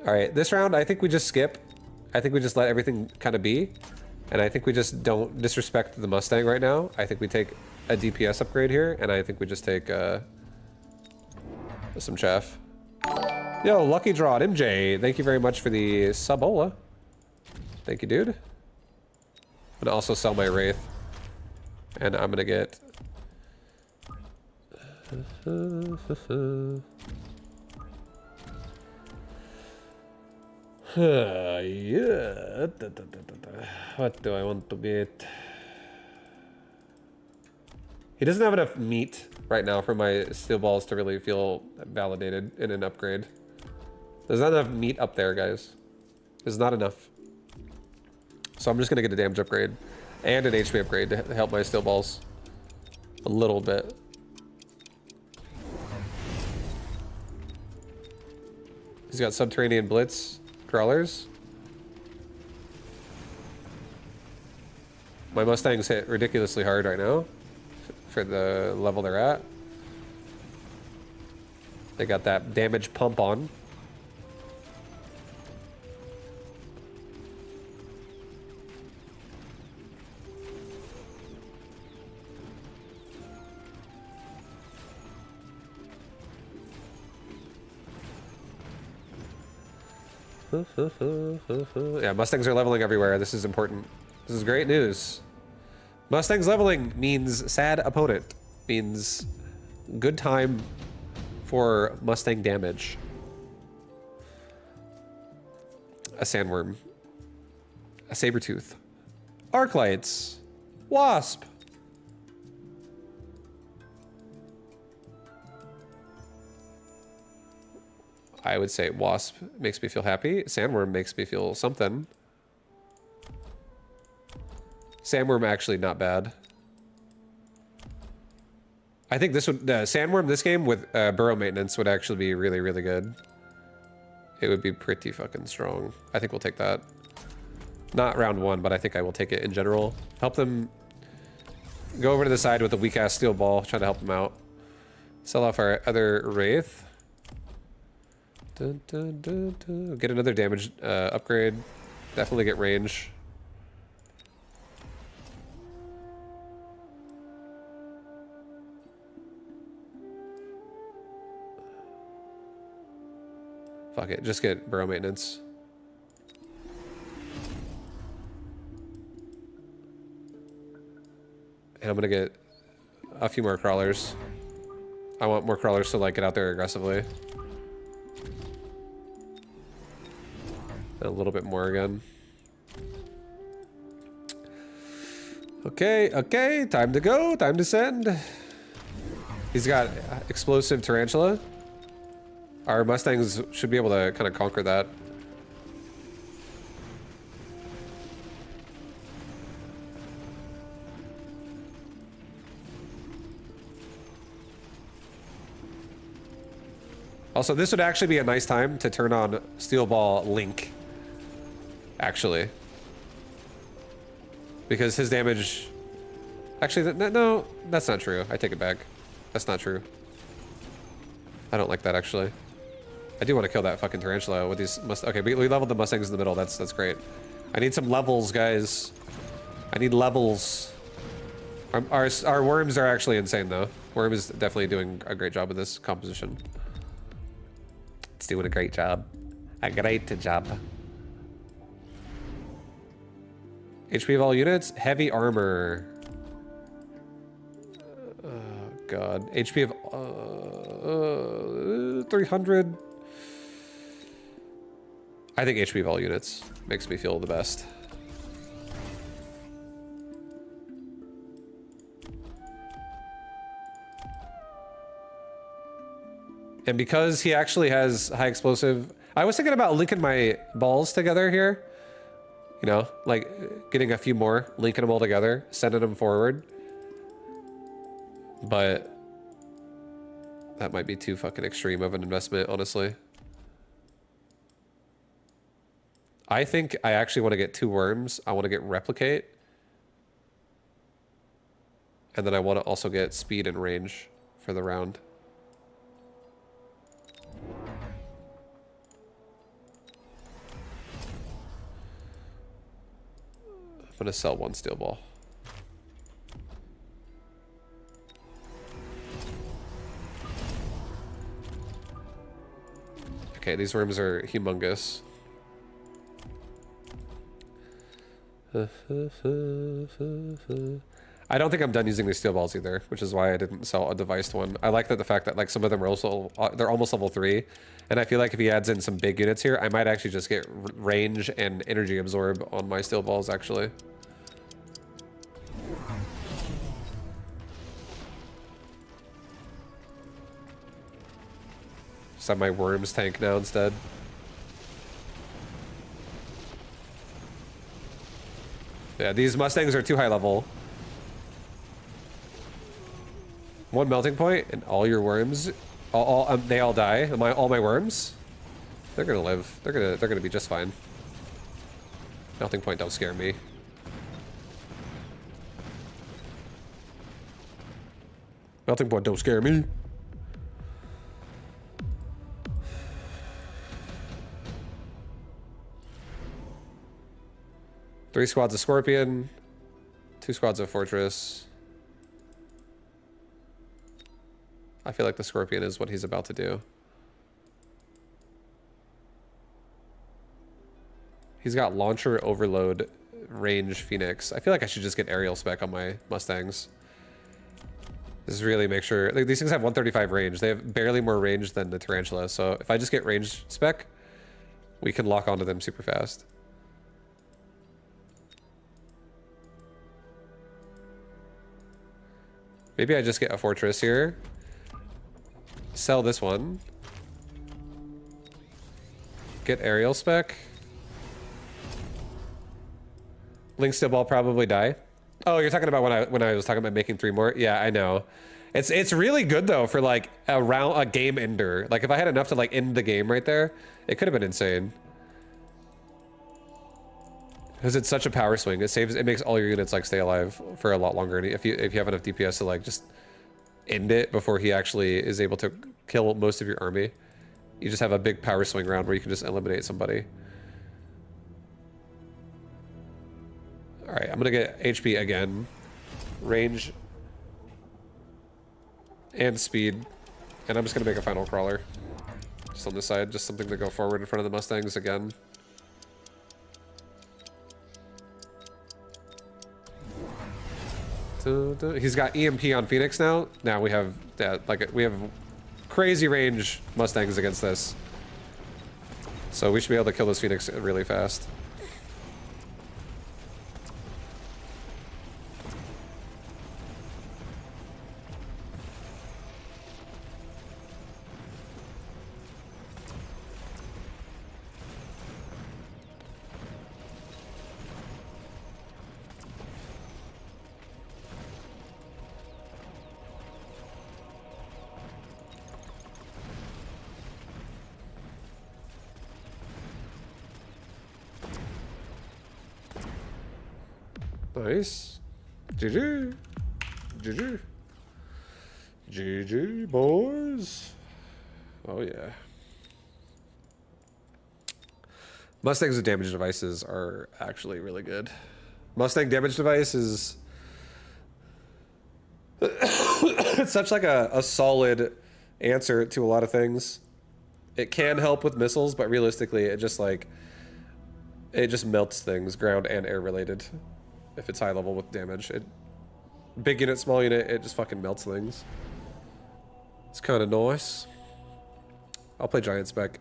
All right, this round, I think we just skip. I think we just let everything kind of be. And I think we just don't disrespect the Mustang right now. I think we take a DPS upgrade here, and I think we just take some chaff. Yo, Lucky Draw MJ, thank you very much for the subola. Thank you, dude. I'm gonna also sell my Wraith. And I'm gonna get... yeah. What do I want to get? He doesn't have enough meat right now for my steel balls to really feel validated in an upgrade. There's not enough meat up there, guys. There's not enough. So I'm just gonna get a damage upgrade and an HP upgrade to help my steel balls a little bit. He's got Subterranean Blitz crawlers. My Mustangs hit ridiculously hard right now for the level they're at. They got that damage pump on. Yeah, Mustangs are leveling everywhere. This is important. This is great news. Mustangs leveling means sad opponent. Means good time for Mustang damage. A Sandworm. A Sabertooth. Arclights. Wasp. I would say Wasp makes me feel happy. Sandworm makes me feel something. Sandworm actually not bad. I think this would Sandworm this game with burrow maintenance would actually be really, really good. It would be pretty fucking strong. I think we'll take that. Not round 1, but I think I will take it in general. Help them go over to the side with a weak ass steel ball, trying to help them out. Sell off our other Wraith. Dun, dun, dun, dun. Get another damage upgrade. Definitely get range. Fuck it, just get burrow maintenance. And I'm gonna get a few more crawlers. I want more crawlers to like get out there aggressively. A little bit more again. Okay, okay, time to go, time to send. He's got explosive tarantula. Our Mustangs should be able to kind of conquer that. Also, this would actually be a nice time to turn on Steel Ball Link. Actually. Because his damage... Actually, no, that's not true. I take it back. That's not true. I don't like that, actually. I do want to kill that fucking tarantula with these okay, we leveled the Mustangs in the middle. That's great. I need some levels, guys. I need levels. Our worms are actually insane, though. Worm is definitely doing a great job with this composition. It's doing a great job. A great job. HP of all units, heavy armor. Oh god. HP of 300. I think HP of all units makes me feel the best. And because he actually has high explosive, I was thinking about linking my balls together here. You know, like getting a few more, linking them all together, sending them forward. But that might be too fucking extreme of an investment, honestly. I think I actually want to get 2 worms. I want to get replicate. And then I want to also get speed and range for the round. I'm gonna sell 1 steel ball. Okay, these worms are humongous. I don't think I'm done using these steel balls either, which is why I didn't sell a devised one. I like that the fact that like some of them are also they're almost level 3, and I feel like if he adds in some big units here, I might actually just get range and energy absorb on my steel balls actually. Just have my worms tank now instead. Yeah, these Mustangs are too high level. 1 melting point and all your worms, they all die. All my worms, they're gonna live. They're gonna be just fine. Melting point don't scare me. Melting point don't scare me. Three squads of Scorpion, 2 squads of Fortress. I feel like the Scorpion is what he's about to do. He's got Launcher, Overload, Range, Phoenix. I feel like I should just get Aerial Spec on my Mustangs. Just really make sure, like, these things have 135 range. They have barely more range than the Tarantula. So if I just get range spec, we can lock onto them super fast. Maybe I just get a Fortress here. Sell this one. Get aerial spec. Link steel ball probably die. Oh, you're talking about when I was talking about making 3 more? Yeah, I know. It's really good though for like a game ender. Like if I had enough to like end the game right there, it could have been insane. Because it's such a power swing. It makes all your units like stay alive for a lot longer. And if you have enough DPS to like just end it before he actually is able to kill most of your army, you just have a big power swing round where you can just eliminate somebody. All right, I'm gonna get HP again, range, and speed, and I'm just gonna make a final crawler, just on this side, just something to go forward in front of the Mustangs again. He's got EMP on Phoenix now. Now we have that, like we have crazy range Mustangs against this, so we should be able to kill this Phoenix really fast. Nice. GG. GG. GG, boys. Oh, yeah. Mustangs with damage devices are actually really good. Mustang damage device is... it's such like a solid answer to a lot of things. It can help with missiles, but realistically, it just like... it just melts things, ground and air related. if it's high level with damage. Big unit, small unit, it just fucking melts things. It's kind of nice. I'll play giant spec.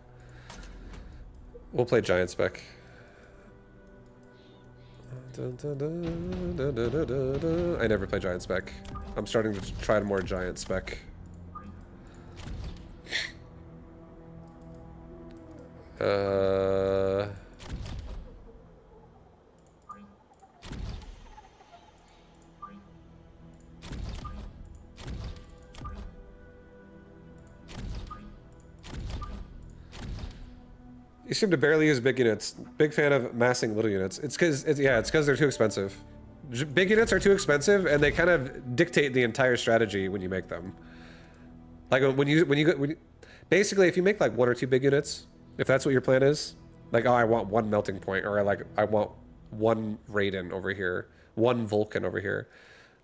We'll play giant spec. I never play giant spec. I'm starting to try more giant spec. You seem to barely use big units. Big fan of massing little units. It's because they're too expensive. Big units are too expensive, and they kind of dictate the entire strategy when you make them. Like basically, if you make like 1 or 2 big units, if that's what your plan is, like, oh, I want 1 melting point, or I want 1 Raiden over here, 1 Vulcan over here,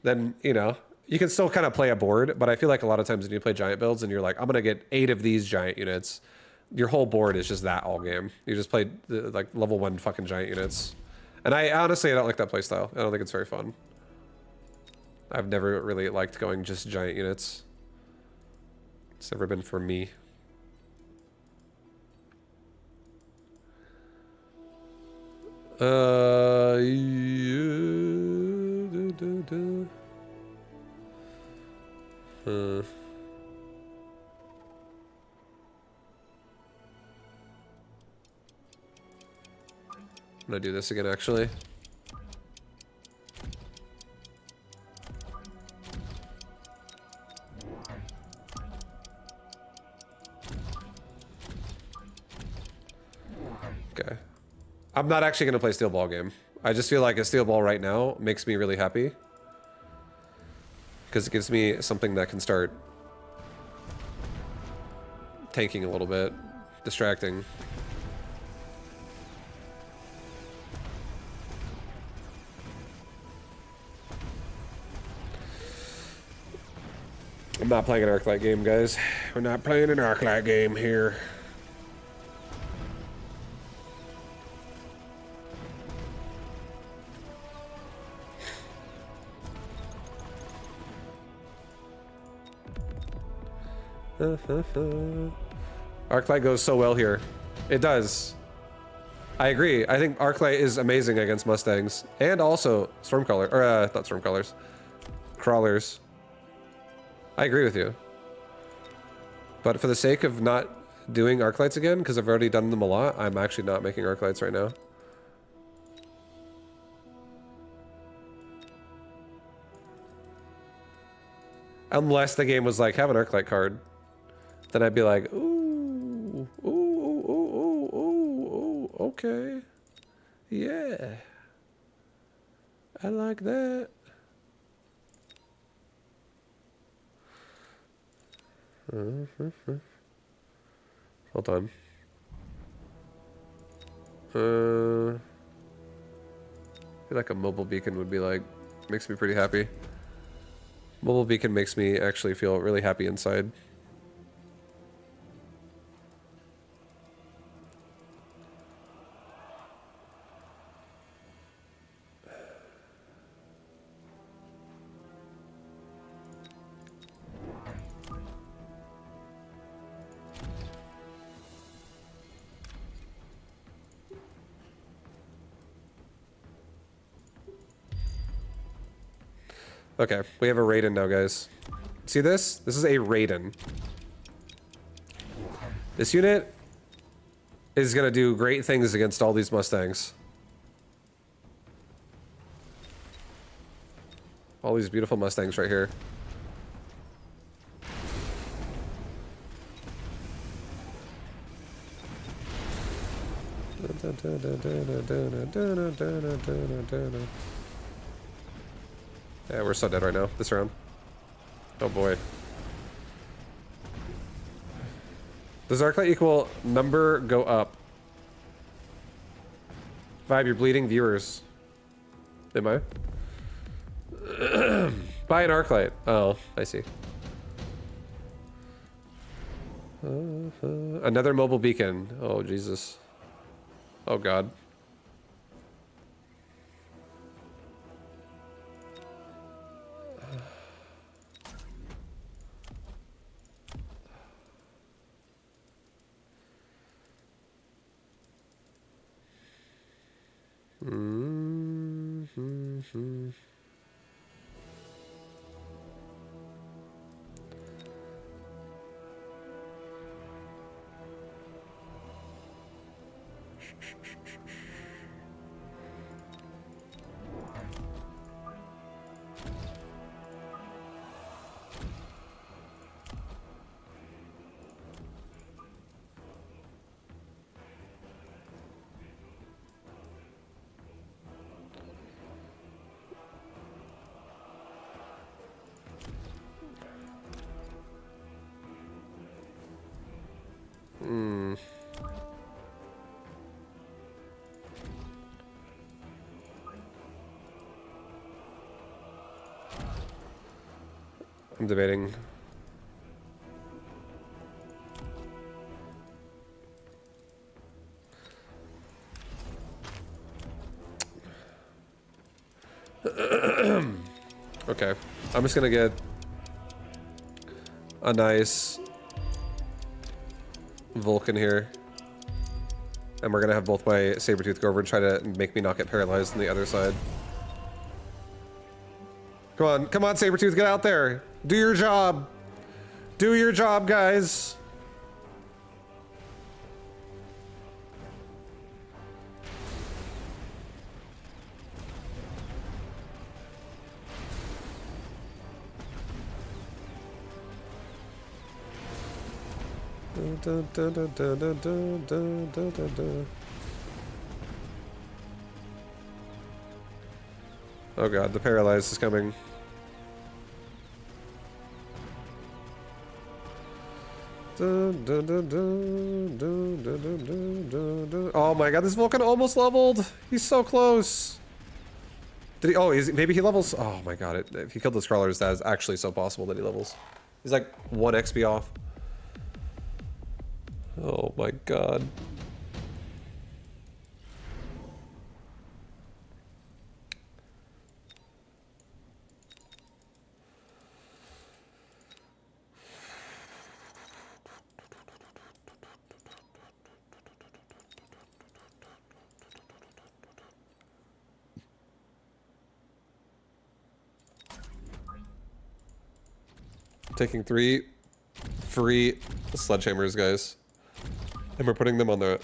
then you can still kind of play a board. But I feel like a lot of times when you play giant builds and you're like, I'm gonna get 8 of these giant units. Your whole board is just that all game. You just played like level 1 fucking giant units. And I honestly don't like that playstyle. I don't think it's very fun. I've never really liked going just giant units. It's never been for me. I'm gonna do this again, actually. Okay. I'm not actually gonna play Steel Ball game. I just feel like a Steel Ball right now makes me really happy. Because it gives me something that can start tanking a little bit, distracting. I'm not playing an Arclight game, guys. We're not playing an Arclight game here. Arclight goes so well here. It does. I agree. I think Arclight is amazing against Mustangs. And also Stormcaller, or not Stormcallers. Crawlers. I agree with you. But for the sake of not doing Arclights again, because I've already done them a lot, I'm actually not making Arclights right now. Unless the game was like, have an Arclight card. Then I'd be like, ooh, ooh, ooh, ooh, ooh, ooh, okay. Yeah. I like that. Hold on. I feel like a mobile beacon would be like, makes me pretty happy. Mobile beacon makes me actually feel really happy inside. Okay, we have a Raiden now, guys. See this? This is a Raiden. This unit is gonna do great things against all these Mustangs. All these beautiful Mustangs right here. Yeah, we're so dead right now, this round. Oh boy. Does Arclight equal number go up? Vibe, you're bleeding viewers. Am I? Buy an Arclight. Oh, I see. Another mobile beacon. Oh, Jesus. Oh, God. Mm-hmm. I'm debating. Okay, I'm just gonna get a nice Vulcan here. And we're gonna have both my Sabretooth go over and try to make me not get paralyzed on the other side. Come on, Sabretooth, get out there! Do your job! Do your job, guys! Oh god, the paralyzed is coming. Oh my god, this Vulcan almost leveled! He's so close! Did he? Oh, maybe he levels? Oh my god, if he killed those crawlers, that is actually so possible that he levels. He's like 1 XP off. Oh my god. Taking 3 free sledgehammers, guys. And we're putting them on the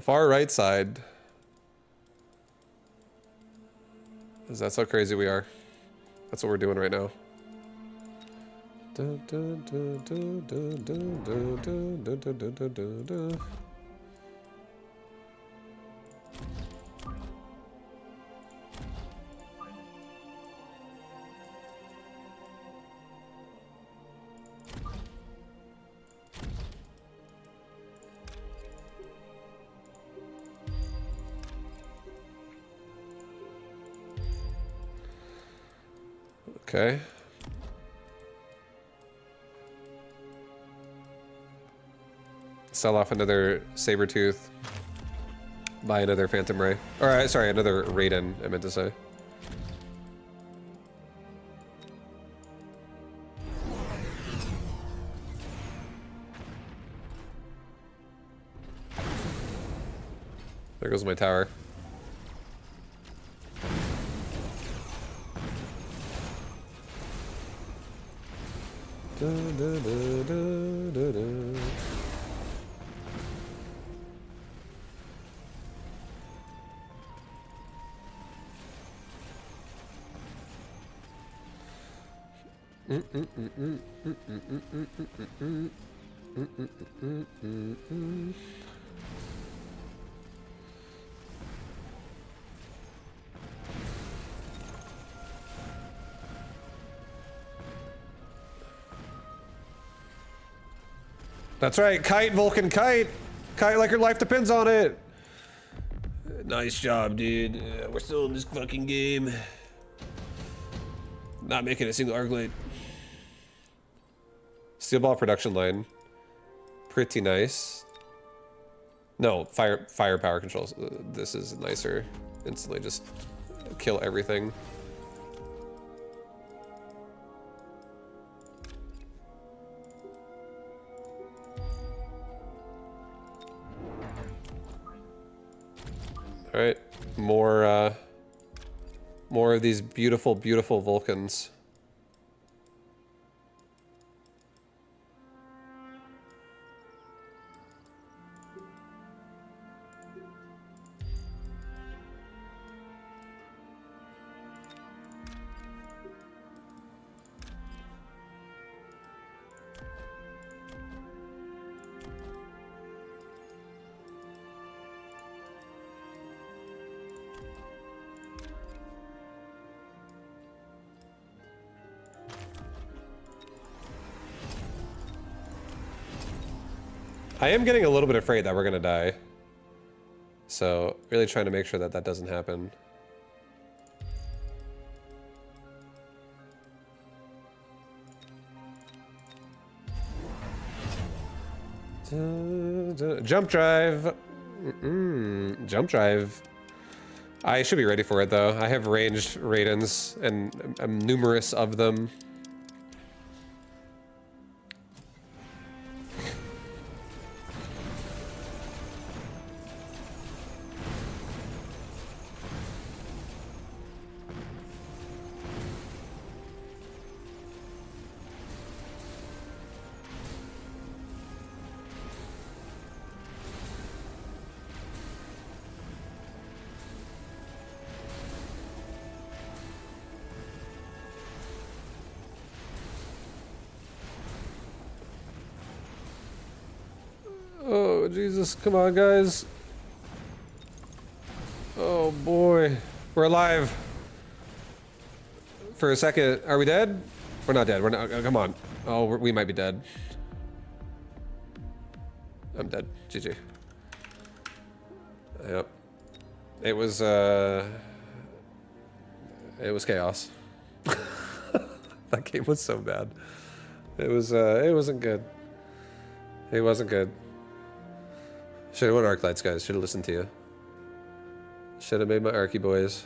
far right side. Because that's how crazy we are. That's what we're doing right now. Okay. Sell off another Sabretooth. Buy another Phantom Ray. Or, sorry, another Raiden, I meant to say. There goes my tower. Da, da, da, da, da, da. That's right, kite, Vulcan, kite! Kite like your life depends on it! Nice job, dude. We're still in this fucking game. Not making a single arc light. Steel ball production line. Pretty nice. No, firepower controls. This is nicer. Instantly just kill everything. All right, more of these beautiful, beautiful Vulcans. I am getting a little bit afraid that we're gonna die. So, really trying to make sure that that doesn't happen. Jump drive! Jump drive. I should be ready for it though. I have ranged Raidens and numerous of them. Oh, Jesus, come on, guys. Oh, boy. We're alive. For a second. Are we dead? We're not dead. We're not. Come on. Oh, we might be dead. I'm dead. GG. Yep. It was chaos. That game was so bad. It wasn't good. It wasn't good. Should have went arc lights, guys. Should have listened to you. Should have made my arky boys.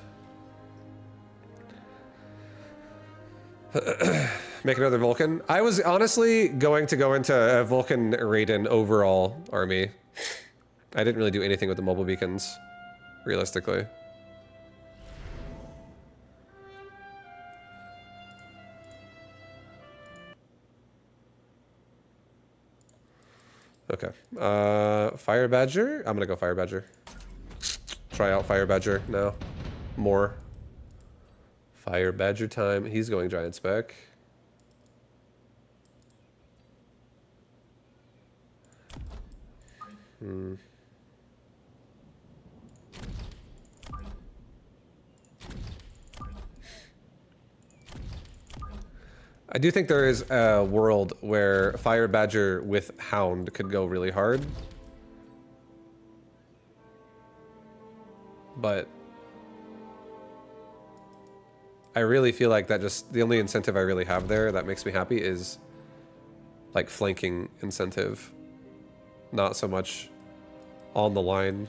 Make another Vulcan. I was honestly going to go into a Vulcan Raiden overall army. I didn't really do anything with the mobile beacons, realistically. Okay. Fire Badger? I'm gonna go Fire Badger. Try out Fire Badger now. More. Fire Badger time. He's going Giant Spec. I do think there is a world where Fire Badger with Hound could go really hard. But I really feel like that just, the only incentive I really have there that makes me happy is like flanking incentive. Not so much on the line.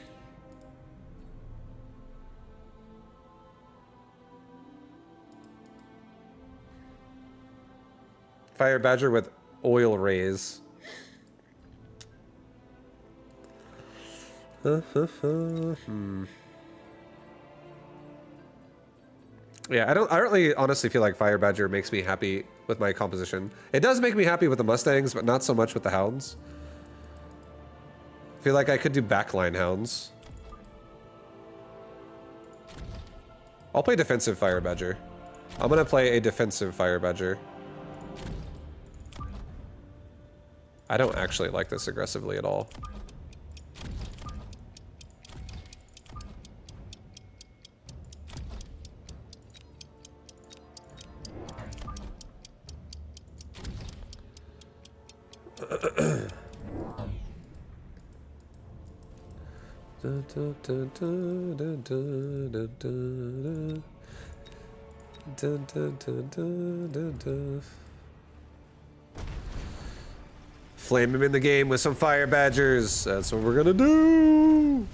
Fire Badger with oil rays. Yeah, I don't really honestly feel like Fire Badger makes me happy with my composition. It does make me happy with the Mustangs, but not so much with the Hounds. I feel like I could do backline Hounds. I'll play defensive Fire Badger. I'm gonna play a defensive Fire Badger. I don't actually like this aggressively at all. Flame him in the game with some Fire Badgers. That's what we're gonna do.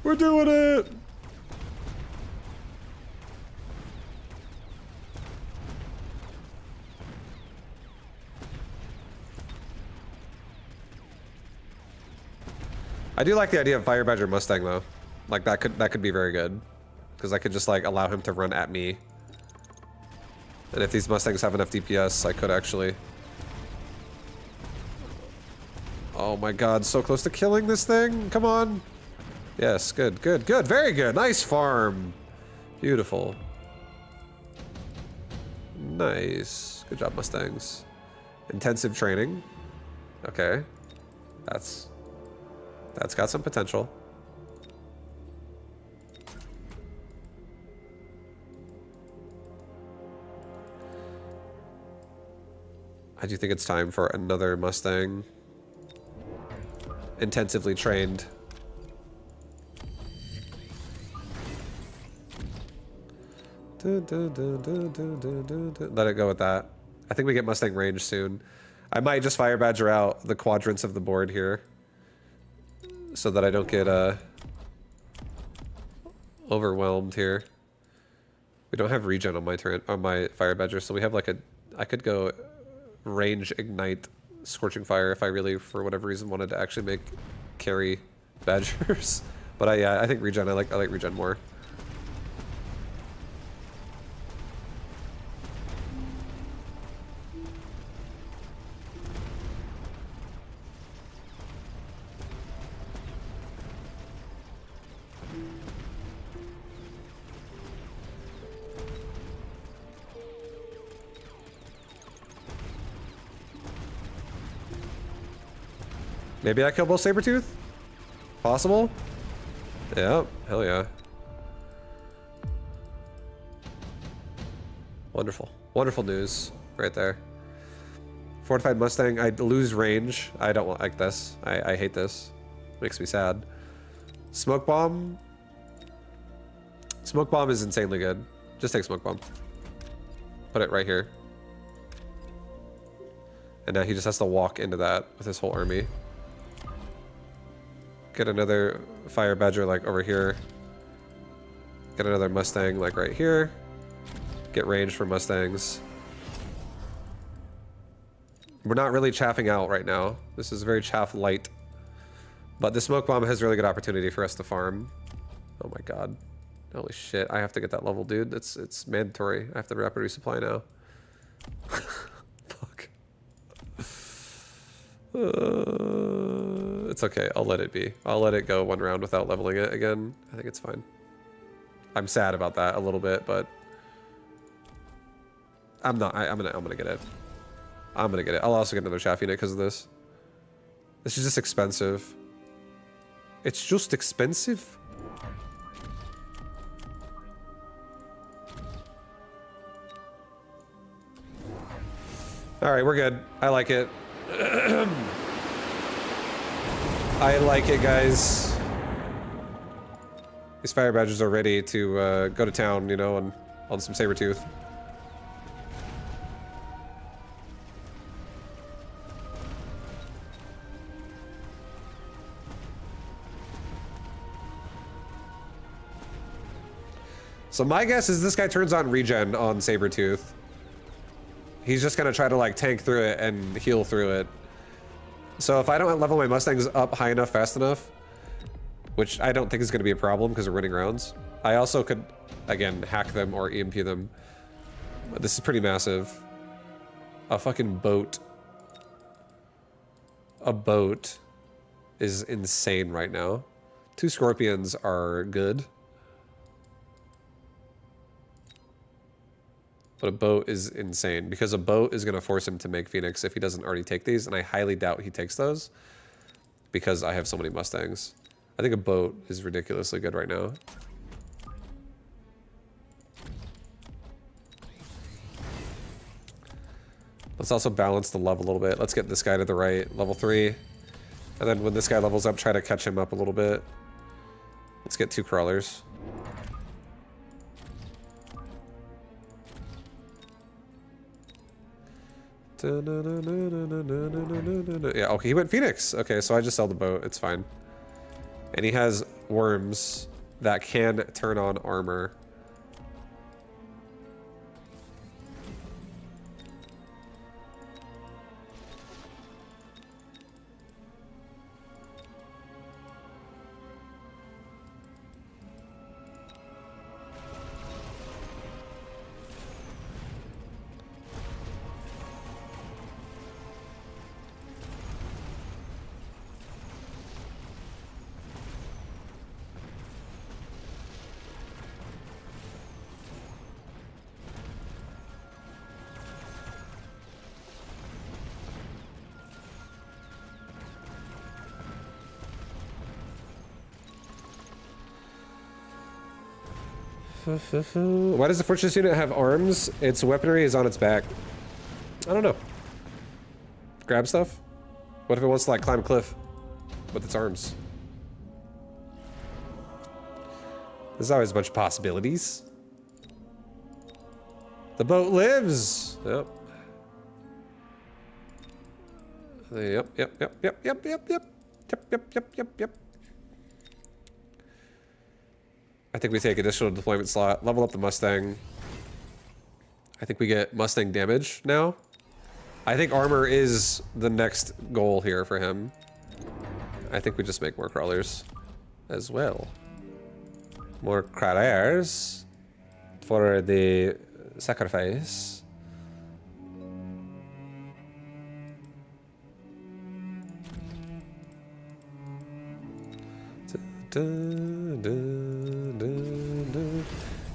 We're doing it. I do like the idea of Fire Badger Mustang though. Like that could be very good. Because I could just like allow him to run at me. And if these Mustangs have enough DPS, I could actually... Oh my god, so close to killing this thing. Come on. Yes, good, good, good. Very good. Nice farm. Beautiful. Nice. Good job, Mustangs. Intensive training. Okay. That's got some potential. I do think it's time for another Mustang. Intensively trained. Let it go with that. I think we get Mustang range soon. I might just Fire Badger out the quadrants of the board here. So that I don't get overwhelmed here. We don't have regen on my Fire Badger, so we have like I could go range ignite Scorching Fire if I really, for whatever reason, wanted to actually make carry Badgers. But yeah, I think regen. I like regen more. Maybe I kill both Sabretooth? Possible? Yeah, hell yeah. Wonderful. Wonderful news right there. Fortified Mustang, I lose range. I don't like this. I hate this. Makes me sad. Smoke Bomb. Smoke Bomb is insanely good. Just take Smoke Bomb. Put it right here. And now he just has to walk into that with his whole army. Get another Fire Badger like over here. Get another Mustang like right here. Get range for Mustangs. We're not really chaffing out right now. This is very chaff light. But the Smoke Bomb has really good opportunity for us to farm. Oh my god. Holy shit, I have to get that level, dude. It's mandatory. I have to rapid resupply now. Fuck. It's okay. I'll let it be. I'll let it go one round without leveling it again. I think it's fine. I'm sad about that a little bit, but I'm not. I'm gonna get it. I'm gonna get it. I'll also get another chaff unit because of this. This is just expensive. It's just expensive. All right, we're good. I like it. I like it, guys. These Fire Badgers are ready to go to town, you know, on some Sabretooth. So my guess is this guy turns on regen on Sabretooth. He's just gonna try to like tank through it and heal through it. So if I don't level my Mustangs up high enough fast enough, which I don't think is gonna be a problem because we're winning rounds, I also could, again, hack them or EMP them. But this is pretty massive. A fucking boat. A boat is insane right now. 2 Scorpions are good. But a boat is insane because a boat is going to force him to make Phoenix if he doesn't already take these, and I highly doubt he takes those because I have so many Mustangs. I think a boat is ridiculously good right now. Let's also balance the love a little bit. Let's get this guy to the right, level 3. And then when this guy levels up, try to catch him up a little bit. Let's get 2 crawlers. Yeah, okay, he went Phoenix. Okay, so I just sell the boat. It's fine. And he has worms that can turn on armor. Why does the fortress unit have arms? Its weaponry is on its back. I don't know. Grab stuff? What if it wants to like climb a cliff with its arms? There's always a bunch of possibilities. The boat lives! Yep. Yep. I think we take additional deployment slot, level up the Mustang. I think we get Mustang damage now. I think armor is the next goal here for him. I think we just make more crawlers as well. More crawlers for the sacrifice.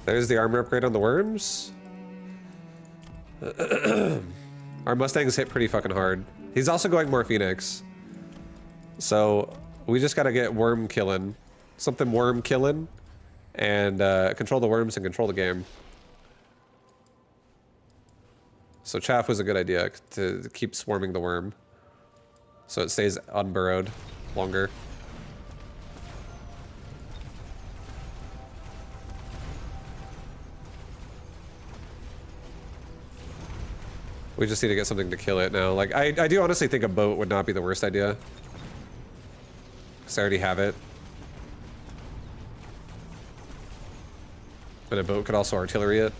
There's the armor upgrade on the worms. Our Mustangs hit pretty fucking hard. He's also going more Phoenix. So we just gotta get worm killing. Something worm killing. And control the worms and control the game. So chaff was a good idea to keep swarming the worm. So it stays unburrowed longer. We just need to get something to kill it now. Like, I do honestly think a boat would not be the worst idea. Because I already have it. But a boat could also artillery it.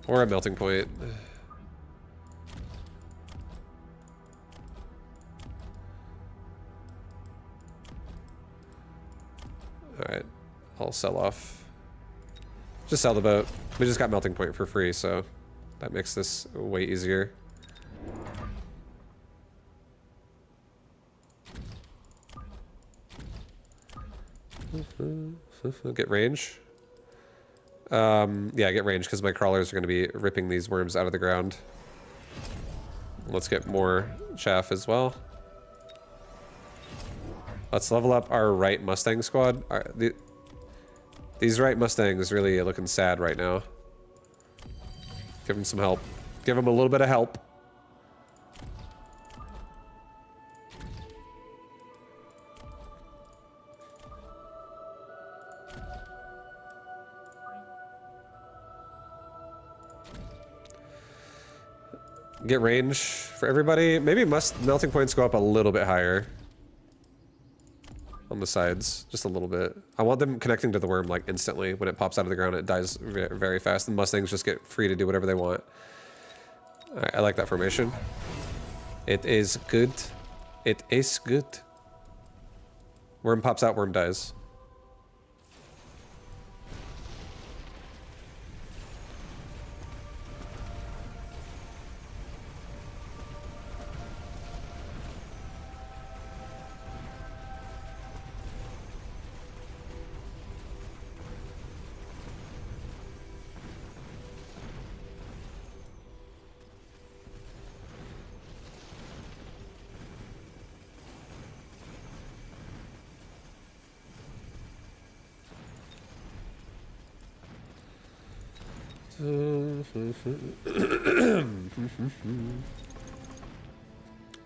Or a melting point. Alright, I'll sell off. Just sell the boat. We just got melting point for free, so that makes this way easier. Get range. Yeah, get range because my crawlers are going to be ripping these worms out of the ground. Let's get more chaff as well. Let's level up our right Mustang squad. These right Mustangs really looking sad right now. Give them some help. Give them a little bit of help. Get range for everybody. Maybe melting points go up a little bit higher. On the sides, just a little bit. I want them connecting to the worm like instantly. When it pops out of the ground, it dies very fast. The Mustangs just get free to do whatever they want. Alright, I like that formation. It is good. It is good. Worm pops out, worm dies.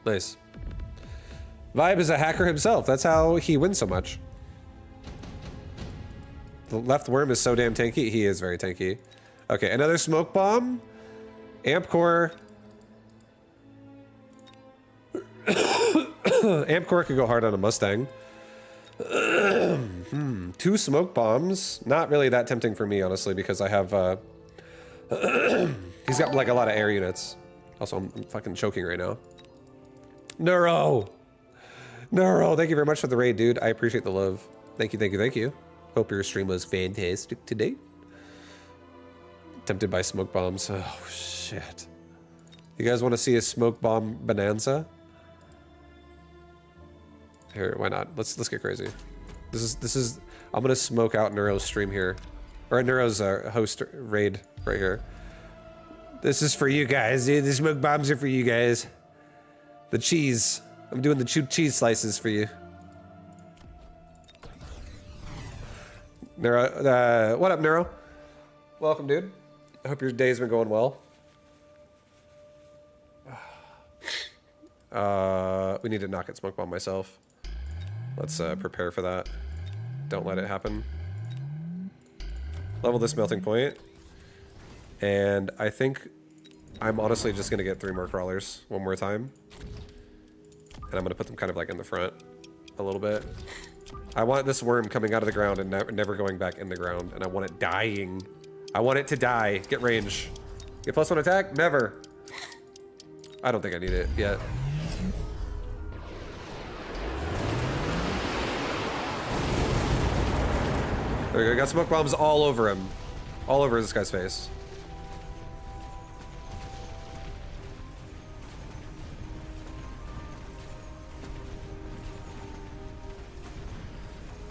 Nice. Vibe is a hacker himself. That's how he wins so much. The left worm is so damn tanky. He is very tanky. Okay, another smoke bomb. Amp core. Amp core could go hard on a Mustang. 2 smoke bombs. Not really that tempting for me, honestly, because I have he's got like a lot of air units. Also, I'm fucking choking right now. Neuro! Neuro, thank you very much for the raid, dude. I appreciate the love. Thank you, thank you, thank you. Hope your stream was fantastic today. Tempted by smoke bombs. Oh, shit. You guys want to see a smoke bomb bonanza? Here, why not? Let's get crazy. This is I'm gonna smoke out Neuro's stream here. Or Neuro's host raid right here. This is for you guys. The smoke bombs are for you guys. The cheese. I'm doing the cheese slices for you. Neuro, what up, Neuro? Welcome, dude. I hope your day's been going well. We need to knock at smoke bomb myself. Let's prepare for that. Don't let it happen. Level this melting point. And I think I'm honestly just gonna get 3 more crawlers one more time. And I'm gonna put them kind of like in the front a little bit. I want this worm coming out of the ground and never going back in the ground. And I want it dying. I want it to die. Get range. Get +1 attack? Never. I don't think I need it yet. There we go. Got smoke bombs all over him. All over this guy's face.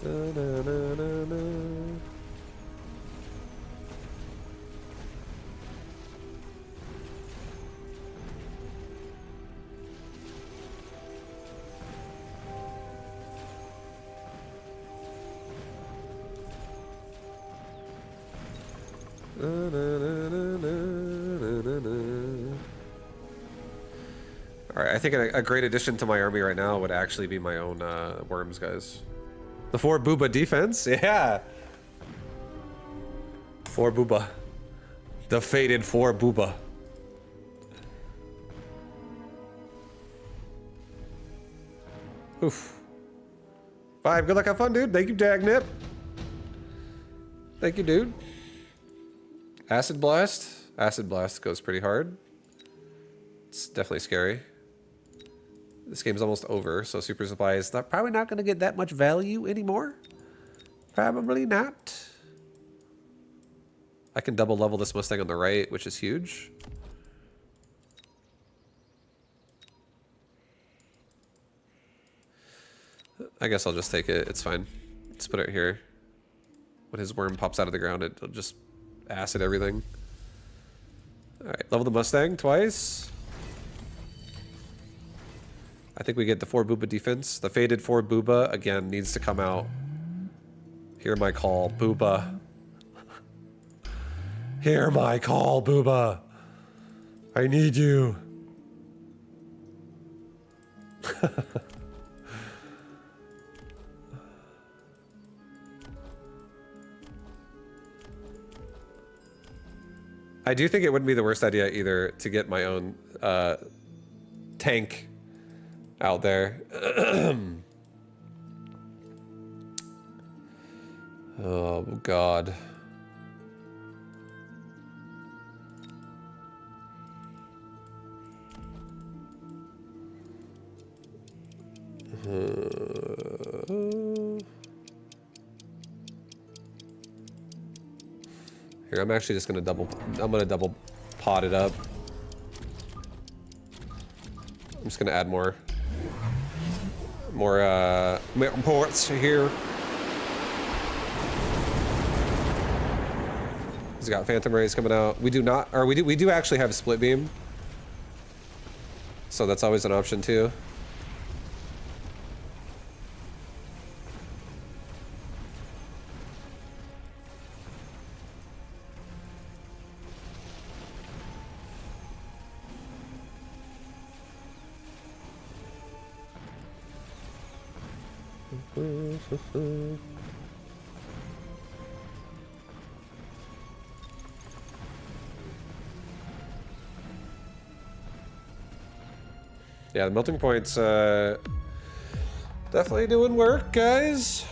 Da, da, da, da, da. Alright, I think a great addition to my army right now would actually be my own worms, guys. The 4 Booba defense? Yeah! 4 Booba. The fated 4 Booba. Oof. 5, good luck, have fun, dude. Thank you, Dagnip. Thank you, dude. Acid Blast. Acid Blast goes pretty hard. It's definitely scary. This game's almost over, so Super Supply is probably not going to get that much value anymore. Probably not. I can double level this Mustang on the right, which is huge. I guess I'll just take it. It's fine. Let's put it here. When his worm pops out of the ground, it'll just acid everything. Alright, level the Mustang twice. I think we get the 4 Booba defense. The faded 4 Booba, again, needs to come out. Hear my call, Booba. Hear my call, Booba. I need you. I do think it wouldn't be the worst idea either to get my own tank out there. Oh God. Here, I'm actually just gonna double pot it up. I'm just gonna add more ports here. He's got Phantom Rays coming out. We do not, or we do actually have Split Beam. So that's always an option too. Yeah, the melting point's definitely doing work, guys.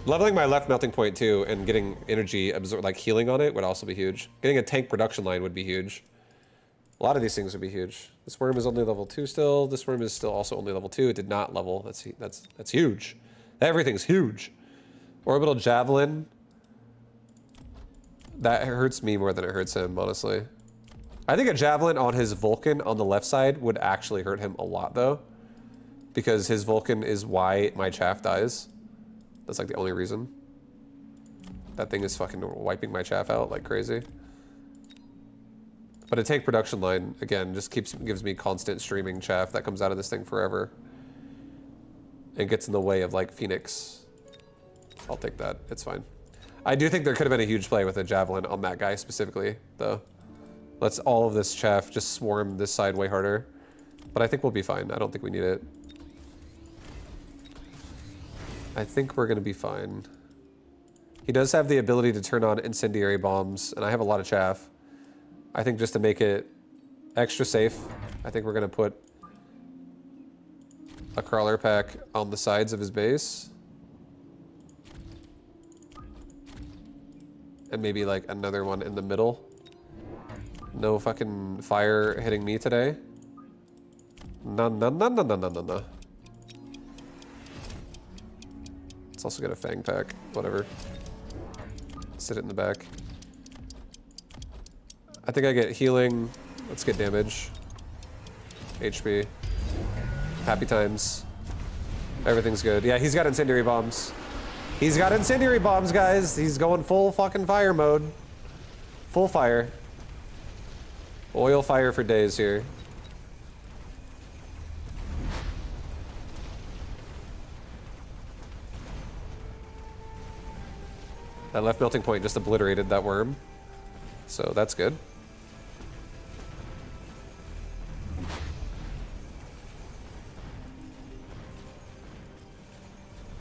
Leveling my left melting point too and getting energy absorb, like healing on it, would also be huge. Getting a tank production line would be huge. A lot of these things would be huge. This worm is only level 2 still. This worm is still also only level 2. It did not level. That's huge. Everything's huge. Orbital Javelin. That hurts me more than it hurts him, honestly. I think a Javelin on his Vulcan on the left side would actually hurt him a lot, though. Because his Vulcan is why my chaff dies. That's like the only reason. That thing is fucking wiping my chaff out like crazy. But a tank production line, again, just gives me constant streaming chaff that comes out of this thing forever. And gets in the way of, like, Phoenix. I'll take that. It's fine. I do think there could have been a huge play with a javelin on that guy specifically, though. Let's all of this chaff just swarm this side way harder. But I think we'll be fine. I don't think we need it. I think we're going to be fine. He does have the ability to turn on incendiary bombs, and I have a lot of chaff. I think just to make it extra safe, I think we're going to put a crawler pack on the sides of his base. And maybe like another one in the middle. No fucking fire hitting me today. No, no, no, no, no, no, no, no. Let's also get a fang pack, whatever. Sit it in the back. I think I get healing. Let's get damage. HP. Happy times. Everything's good. Yeah, he's got incendiary bombs. He's got incendiary bombs, guys. He's going full fucking fire mode. Full fire. Oil fire for days here. That left melting point just obliterated that worm. So that's good.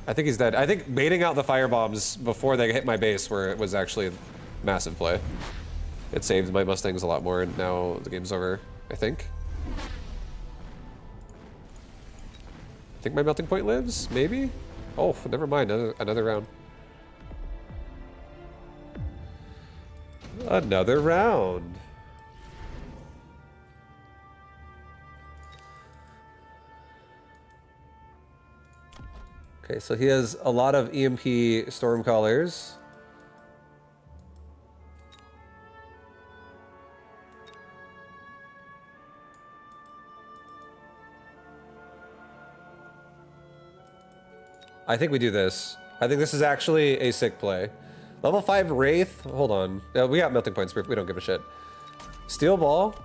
I think he's dead. I think baiting out the fire bombs before they hit my base where it was actually a massive play. It saved my Mustangs a lot more, and now the game's over, I think. I think my melting point lives, maybe? Oh, never mind, another round. Another round. Okay, so he has a lot of EMP Stormcallers. I think we do this. I think this is actually a sick play. Level 5 Wraith. Hold on. We got melting points. We don't give a shit. Steel Ball.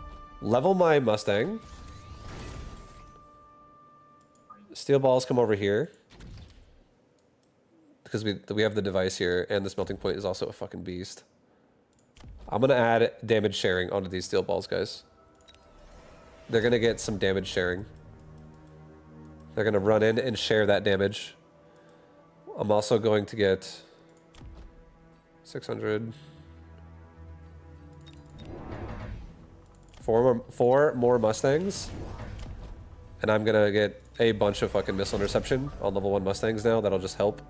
Level my Mustang. Steel Balls come over here. Because we have the device here, and this melting point is also a fucking beast. I'm gonna add damage sharing onto these steel balls, guys. They're gonna get some damage sharing. They're gonna run in and share that damage. I'm also going to get 600. Four more Mustangs. And I'm gonna get a bunch of fucking missile interception on level 1 Mustangs now. That'll just help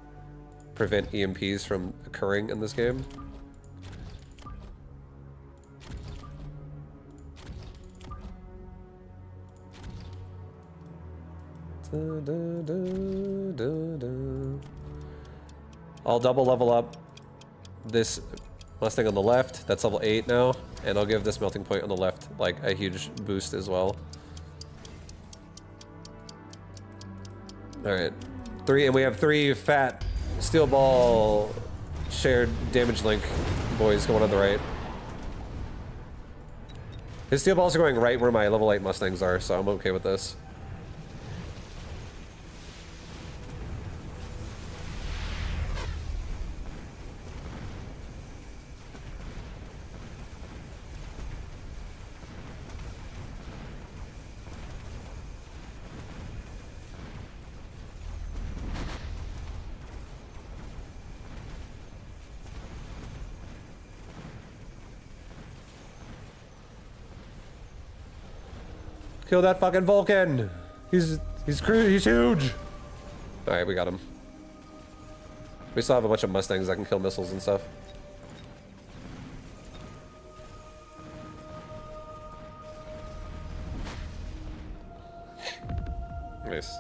prevent EMPs from occurring in this game. I'll double level up this Mustang on the left. That's level 8 now. And I'll give this melting point on the left like a huge boost as well. Alright. 3, and we have 3 fat steel ball shared damage link boys going on the right. His steel balls are going right where my level 8 Mustangs are, so I'm okay with this. Kill that fucking Vulcan! He's huge! Alright, we got him. We still have a bunch of Mustangs that can kill missiles and stuff. Nice.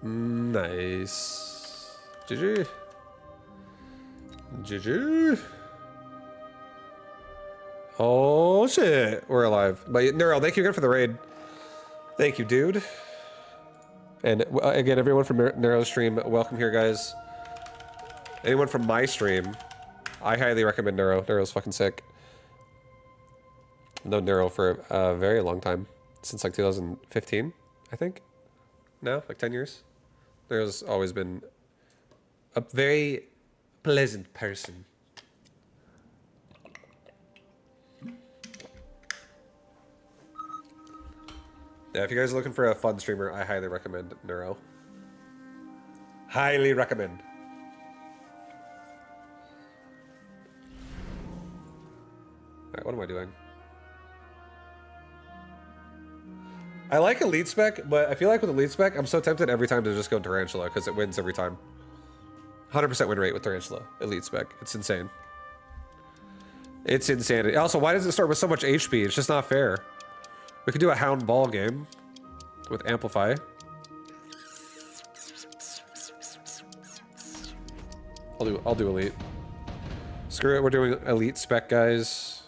Nice. GG. GG. Oh shit, we're alive. But Neural, thank you again for the raid. Thank you, dude. And again, everyone from Nero's stream, welcome here, guys. Anyone from my stream, I highly recommend Nero. Nero's fucking sick. I've known Nero for a very long time. Since like 2015, I think. No, like 10 years. Nero's always been a very pleasant person. Yeah, if you guys are looking for a fun streamer, I highly recommend Nero. Highly recommend. Alright, what am I doing? I like Elite Spec, but I feel like with Elite Spec, I'm so tempted every time to just go Tarantula, because it wins every time. 100% win rate with Tarantula, Elite Spec. It's insane. It's insanity. Also, why does it start with so much HP? It's just not fair. We could do a Hound Ball game with Amplify. I'll do Elite. Screw it, we're doing Elite Spec, guys.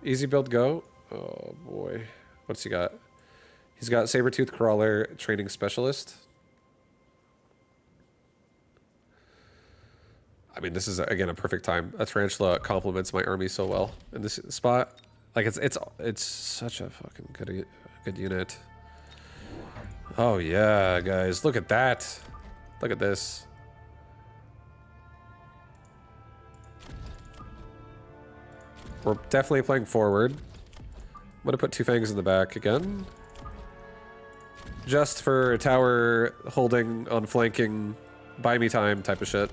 Easy build go. Oh boy. What's he got? He's got Sabertooth Crawler Training Specialist. I mean, this is, again, a perfect time. A Tarantula complements my army so well in this spot. Like, it's such a fucking good unit. Oh, yeah, guys. Look at that. Look at this. We're definitely playing forward. I'm going to put 2 Fangs in the back again. Just for tower holding on flanking, buy me time type of shit.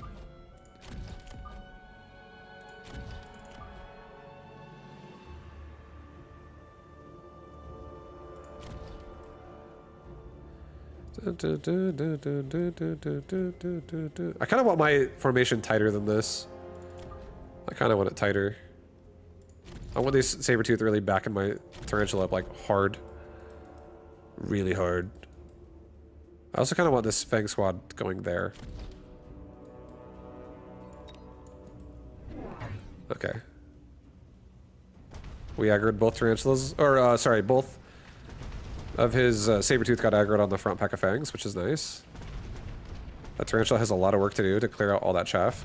I kind of want my formation tighter than this. I kind of want it tighter. I want these Sabertooth really backing my Tarantula up like hard. Really hard. I also kind of want this Fang Squad going there. Okay. We aggroed both Tarantulas, or sorry, both of his Sabertooth got aggroed on the front pack of Fangs, which is nice. That Tarantula has a lot of work to do to clear out all that chaff.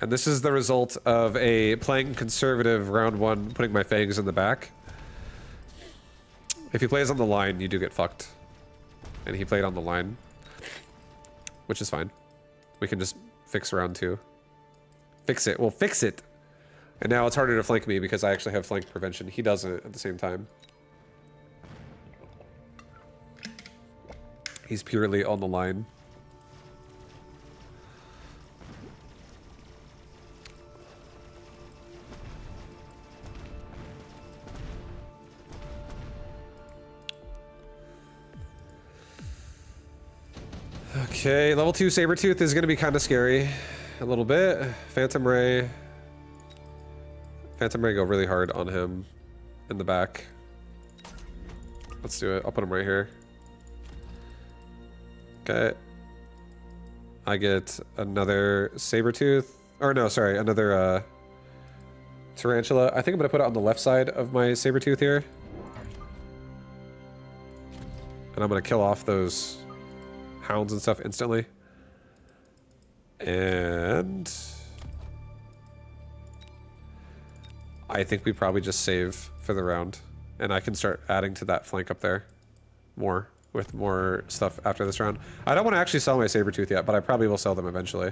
And this is the result of playing conservative round 1, putting my Fangs in the back. If he plays on the line, you do get fucked. And he played on the line. Which is fine. We can just fix round 2. Fix it. We'll fix it! And now it's harder to flank me because I actually have flank prevention. He doesn't at the same time. He's purely on the line. Okay, level 2 Sabertooth is going to be kind of scary. A little bit. Phantom Ray. Phantom Ray go really hard on him in the back. Let's do it. I'll put him right here. Okay. I get another Sabertooth. Or no, sorry, another Tarantula. I think I'm going to put it on the left side of my Sabertooth here. And I'm going to kill off those hounds and stuff instantly. And I think we probably just save for the round. And I can start adding to that flank up there more, with more stuff after this round. I don't want to actually sell my Sabertooth yet, but I probably will sell them eventually.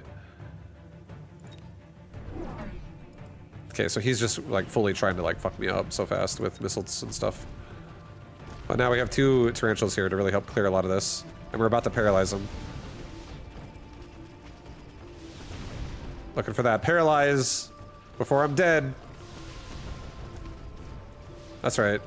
Okay, so he's just like fully trying to like fuck me up so fast with missiles and stuff. But now we have 2 Tarantulas here to really help clear a lot of this. And we're about to paralyze him. Looking for that paralyze before I'm dead. That's right.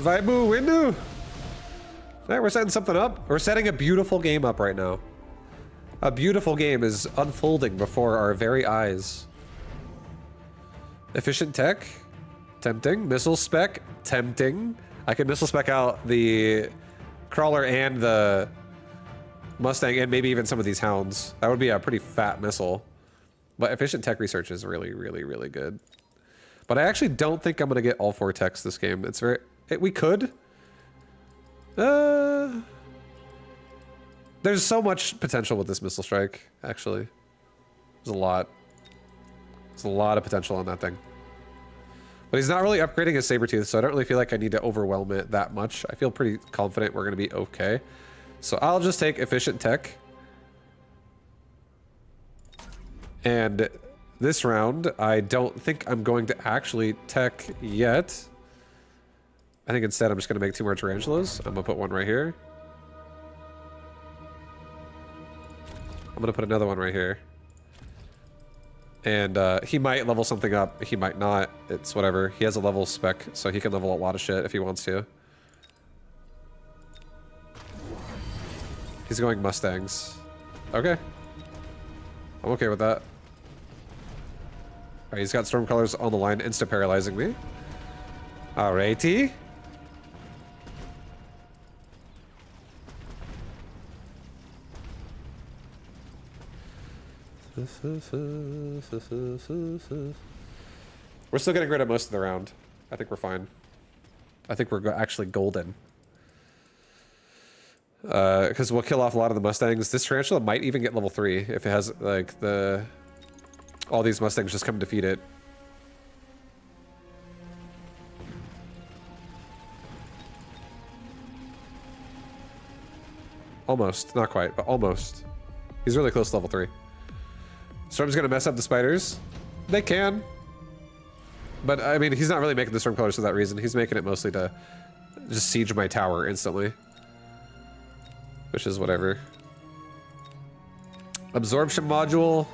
Vaibu window. Alright, we're setting something up. We're setting a beautiful game up right now. A beautiful game is unfolding before our very eyes. Efficient tech? Tempting. Missile spec? Tempting. I can missile spec out the crawler and the Mustang and maybe even some of these hounds. That would be a pretty fat missile. But efficient tech research is really, really, really good. But I actually don't think I'm going to get all 4 techs this game. It's very... we could. There's so much potential with this missile strike, actually. There's a lot. There's a lot of potential on that thing. But he's not really upgrading his Sabertooth, so I don't really feel like I need to overwhelm it that much. I feel pretty confident we're going to be okay. So I'll just take efficient tech. And this round, I don't think I'm going to actually tech yet. I think instead I'm just going to make 2 more tarantulas. I'm going to put one right here. I'm going to put another one right here. And he might level something up. He might not. It's whatever. He has a level spec, so he can level a lot of shit if he wants to. He's going Mustangs. Okay. I'm okay with that. Alright, he's got Stormcrawlers on the line, insta-paralyzing me. Alrighty. We're still getting rid of most of the round. I think we're fine. I think we're actually golden. Because we'll kill off a lot of the Mustangs. This Tarantula might even get level 3 if it has, like, all these Mustangs just come defeat it. Almost. Not quite, but almost. He's really close to level 3. Storm's gonna mess up the spiders. They can. But, I mean, he's not really making the Stormcrawlers for that reason. He's making it mostly to just siege my tower instantly. Which is whatever. Absorption module.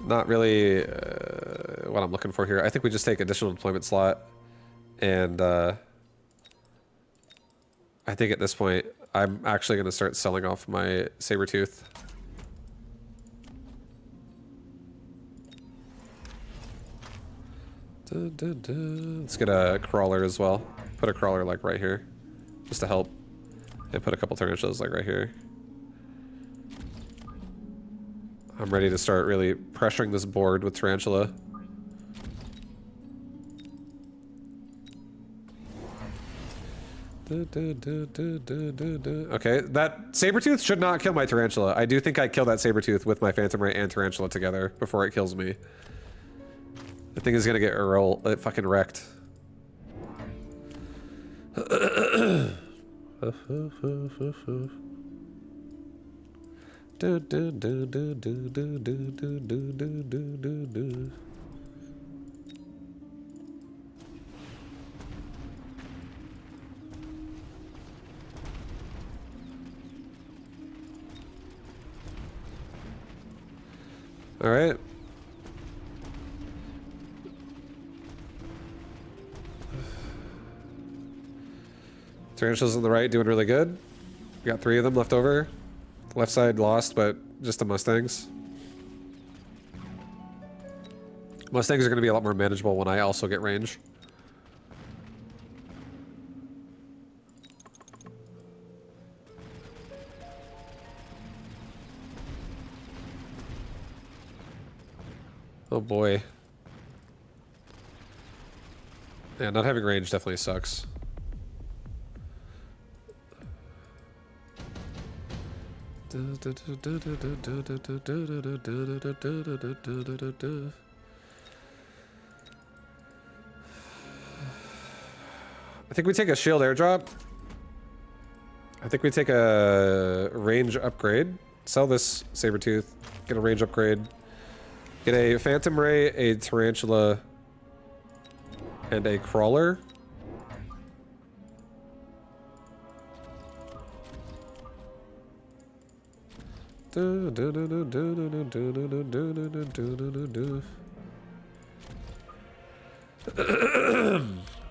Not really what I'm looking for here. I think we just take additional deployment slot. And I think at this point, I'm actually going to start selling off my Sabertooth. Let's get a crawler as well. Put a crawler like right here. Just to help. And put a couple tarantulas like right here. I'm ready to start really pressuring this board with tarantula. Okay, that Sabertooth should not kill my tarantula. I do think I kill that Sabertooth with my Phantom Ray and tarantula together before it kills me. The thing is gonna get fucking wrecked. All right. Tarantulas on the right doing really good. We got 3 of them left over. The left side lost, but just the Mustangs. Mustangs are going to be a lot more manageable when I also get range. Oh boy. Yeah, not having range definitely sucks. I think we take a shield airdrop. I think we take a range upgrade. Sell this Sabertooth. Get a range upgrade. Get a Phantom Ray, a Tarantula, and a Crawler.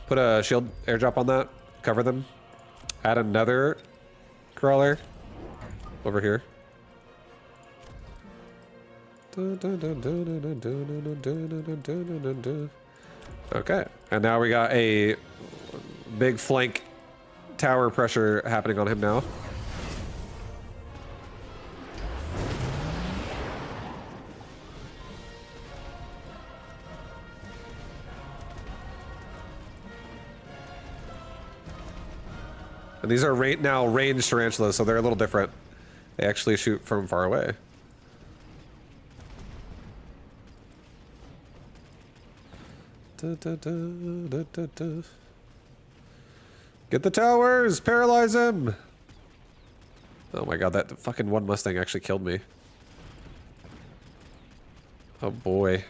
Put a shield airdrop on that. Cover them. Add another crawler over here. Okay, and now we got a big flank tower pressure happening on him now. And these are now ranged tarantulas, so they're a little different. They actually shoot from far away. Get the towers! Paralyze him! Oh my god, that fucking one Mustang actually killed me. Oh boy.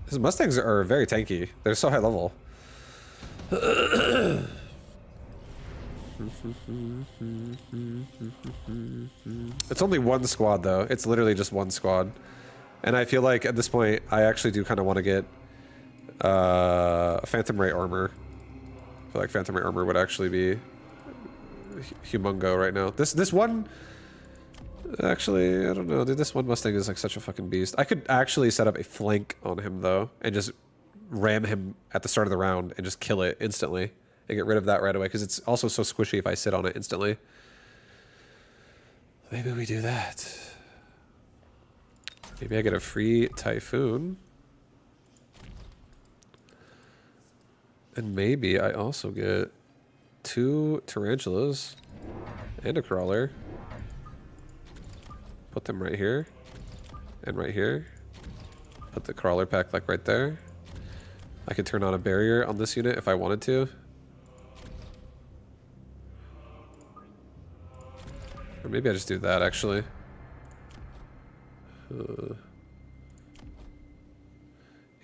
His Mustangs are very tanky. They're so high level. It's only one squad though. It's literally just one squad. And I feel like at this point I actually do kind of want to get Phantom Ray armor. I feel like Phantom Ray armor would actually be humongo right now. This one actually, I don't know, dude, this one Mustang is like such a fucking beast. I could actually set up a flank on him though and just ram him at the start of the round and just kill it instantly and get rid of that right away because it's also so squishy if I sit on it instantly. Maybe we do that. Maybe I get a free Typhoon. And maybe I also get 2 tarantulas and a crawler. Put them right here and right here. Put the crawler pack like right there. I could turn on a barrier on this unit if I wanted to. Or maybe I just do that actually.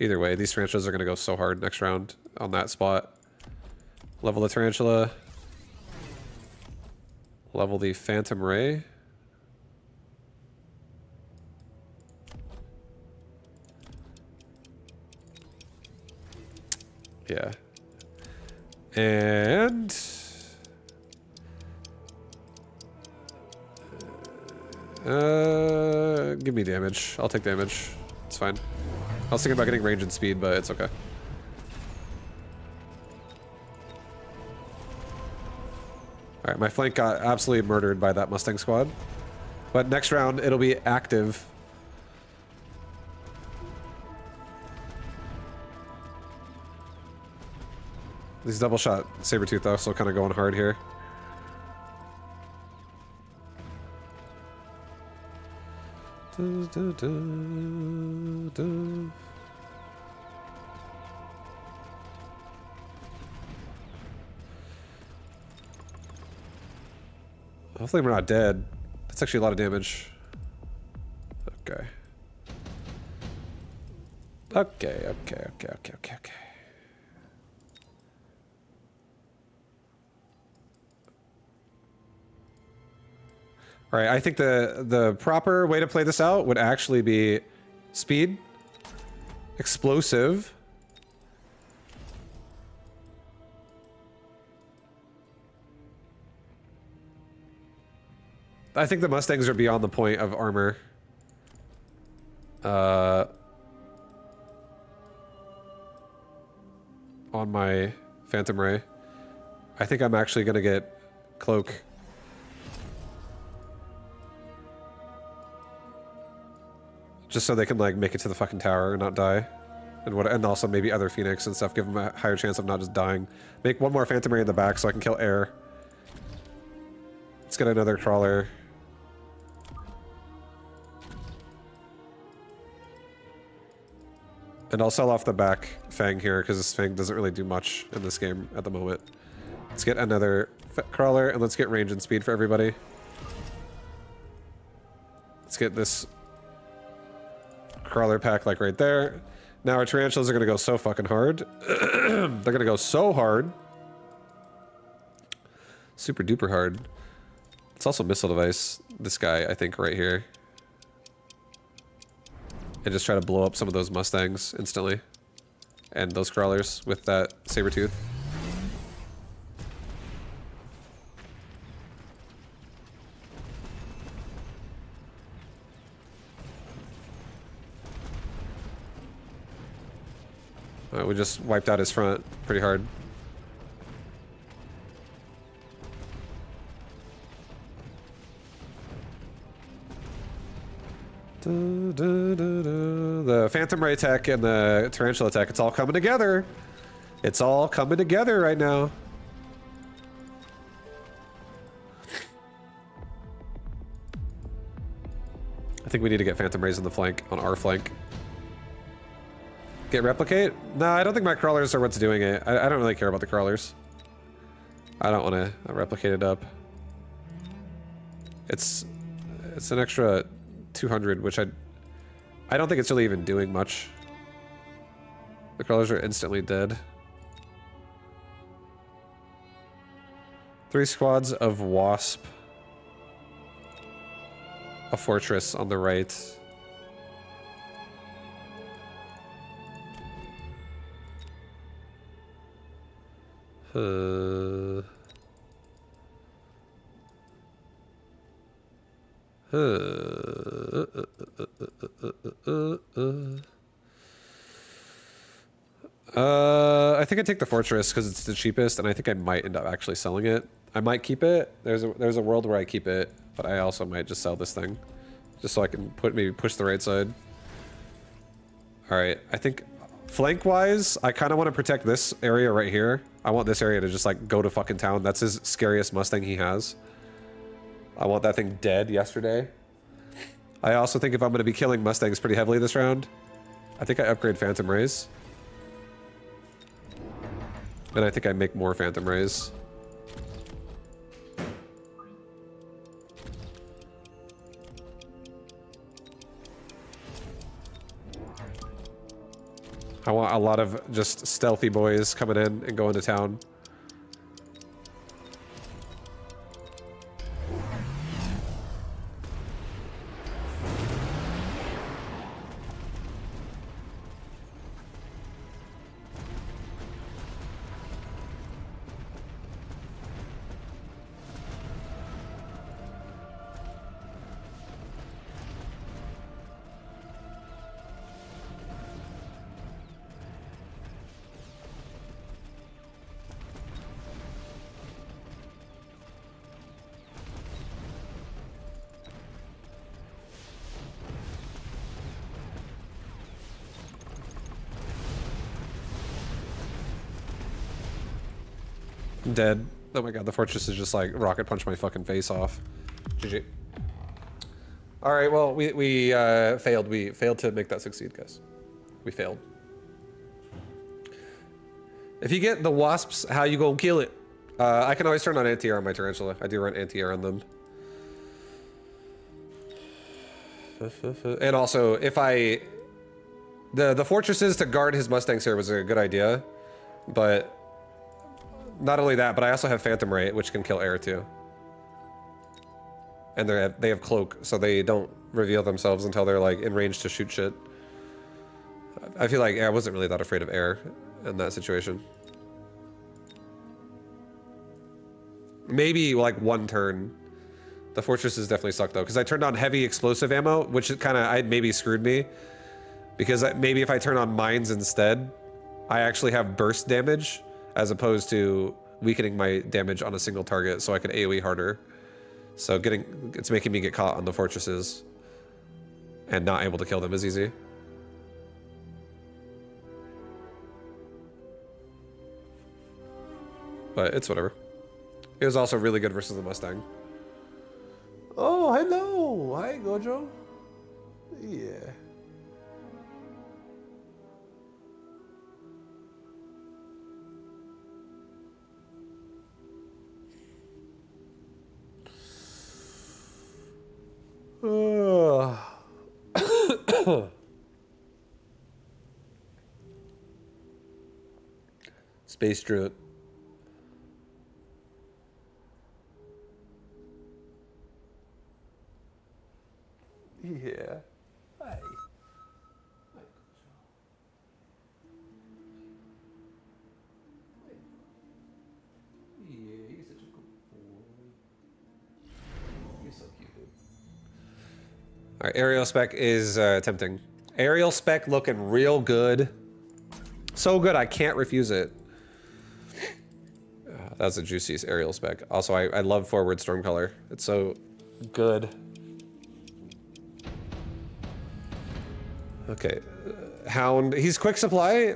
Either way, these tarantulas are going to go so hard next round on that spot. Level the tarantula. Level the Phantom Ray. Yeah. And give me damage. I'll take damage. It's fine. I was thinking about getting range and speed, but it's okay. Alright, my flank got absolutely murdered by that Mustang squad. But next round, it'll be active. These double shot Sabertooth though, so kind of going hard here. Hopefully we're not dead. That's actually a lot of damage. Okay. Okay. All right, I think the proper way to play this out would actually be speed, explosive, I think the Mustangs are beyond the point of armor. On my Phantom Ray. I think I'm actually gonna get Cloak. Just so they can like make it to the fucking tower and not die. And also maybe other Phoenix and stuff, give them a higher chance of not just dying. Make one more Phantom Ray in the back so I can kill air. Let's get another crawler. And I'll sell off the back Fang here because this Fang doesn't really do much in this game at the moment. Let's get another crawler and let's get range and speed for everybody. Let's get this crawler pack like right there. Now our tarantulas are gonna go so fucking hard. They're gonna go so hard. Super duper hard. It's also missile device. This guy, I think, right here. And just try to blow up some of those Mustangs instantly. And those crawlers with that saber tooth. We just wiped out his front pretty hard. The Phantom Ray tech and the Tarantula tech, it's all coming together. It's all coming together right now. I think we need to get Phantom Rays on the flank, on our flank. Get replicate? No, I don't think my crawlers are what's doing it. I don't really care about the crawlers. I don't want to replicate it up. It's an extra 200, which I don't think it's really even doing much. The crawlers are instantly dead. 3 squads of Wasp. A fortress on the right. I think I take the fortress because it's the cheapest, and I think I might end up actually selling it. I might keep it. There's a world where I keep it, but I also might just sell this thing, just so I can maybe push the right side. All right, I think flank-wise, I kind of want to protect this area right here. I want this area to just like go to fucking town. That's his scariest Mustang he has. I want that thing dead yesterday. I also think if I'm going to be killing Mustangs pretty heavily this round, I think I upgrade Phantom Rays. And I think I make more Phantom Rays. I want a lot of just stealthy boys coming in and going to town. I'm dead. Oh my god, the fortress is just like rocket punch my fucking face off. GG. All right, well, we failed. We failed to make that succeed, guys. We failed. If you get the wasps, how you gonna kill it? I can always turn on anti-air on my tarantula. I do run anti-air on them. And also, if the fortresses to guard his Mustangs here was a good idea, but not only that, but I also have Phantom Ray, which can kill air too. And they have cloak, so they don't reveal themselves until they're like in range to shoot shit. I feel like I wasn't really that afraid of air in that situation. Maybe like one turn. The fortresses definitely suck though, because I turned on heavy explosive ammo, which kind of maybe screwed me. Because maybe if I turn on mines instead, I actually have burst damage, as opposed to weakening my damage on a single target, so I could AoE harder. So it's making me get caught on the fortresses and not able to kill them as easy. But it's whatever. It was also really good versus the Mustang. Oh, hello! Hi, Gojo. Yeah. Space Druid. Yeah. Hi. Yeah, you're such a good boy. You're so cute, dude. All right, aerial spec is tempting. Aerial spec looking real good. So good, I can't refuse it. That's the juiciest aerial spec. Also, I love forward Stormcaller. It's so good. Okay, Hound. He's quick supply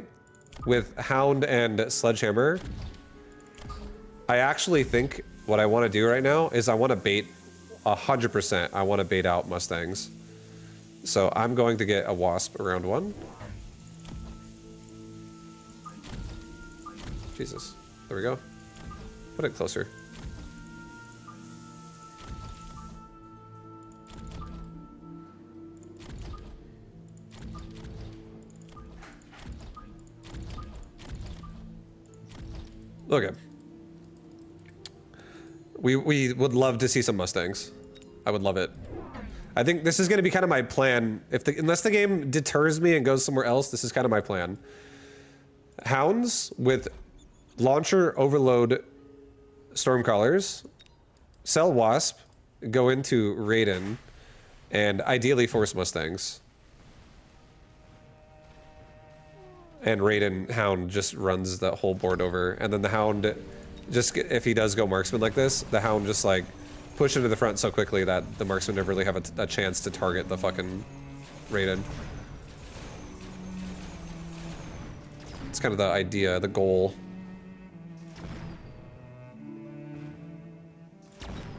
with Hound and Sledgehammer. I actually think what I want to do right now is I want to bait 100%. I want to bait out Mustangs. So I'm going to get a Wasp around 1. Jesus. There we go. Put it closer. Okay. We would love to see some Mustangs. I would love it. I think this is going to be kind of my plan. Unless the game deters me and goes somewhere else, this is kind of my plan. Hounds with launcher overload Stormcrawlers, sell Wasp, go into Raiden, and ideally force Mustangs. And Raiden Hound just runs the whole board over, and then the Hound, just if he does go marksman like this, the Hound just like push into the front so quickly that the marksman never really have a chance to target the fucking Raiden. It's kind of the idea, the goal.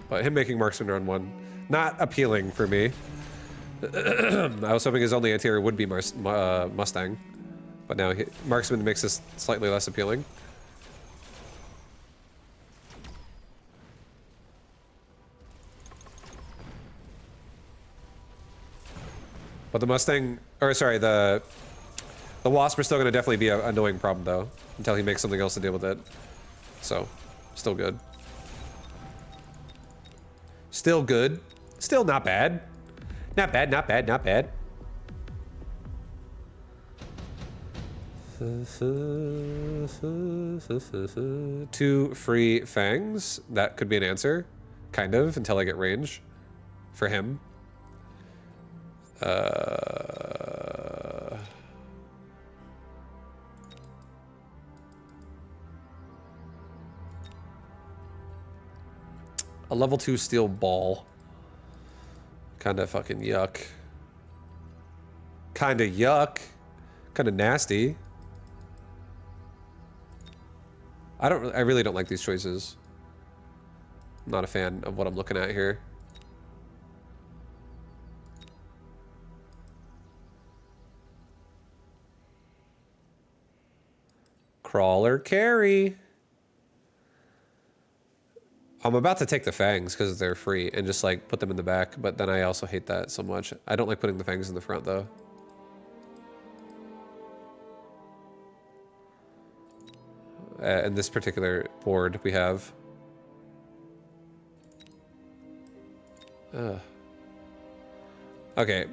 But him making marksman run 1, not appealing for me. I was hoping his only anti-air would be Mustang. But now marksman makes this slightly less appealing. But the Mustang, or sorry, the Wasp are still going to definitely be an annoying problem though, until he makes something else to deal with it. So, still good. Still good. Still not bad. Not bad, not bad, not bad. 2 free fangs. That could be an answer. Kind of, until I get range. For him. A level 2 steel ball. Kinda fucking yuck. Kinda yuck. Kinda nasty. I really don't like these choices. I'm not a fan of what I'm looking at here. Crawler carry. I'm about to take the fangs because they're free and just like put them in the back, but then I also hate that so much. I don't like putting the fangs in the front though. In this particular board we have. Okay,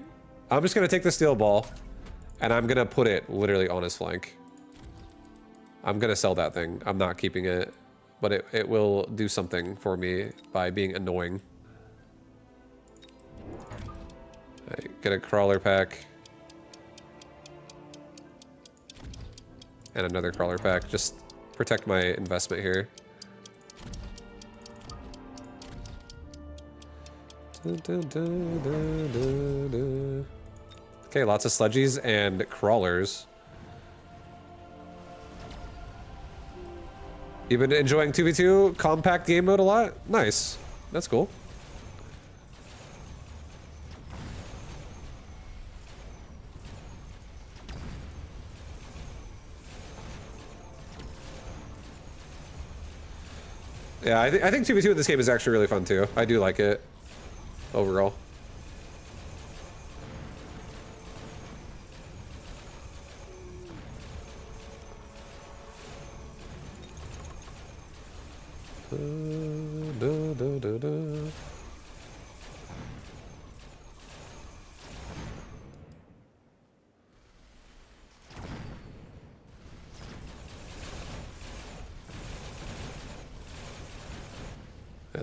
I'm just gonna take the steel ball and I'm gonna put it literally on his flank. I'm gonna sell that thing. I'm not keeping it, but it will do something for me by being annoying. Right, get a crawler pack. And another crawler pack. Just protect my investment here. Okay, lots of sludgies and crawlers. You've been enjoying 2v2 compact game mode a lot? Nice. That's cool. Yeah, I think 2v2 in this game is actually really fun too. I do like it overall.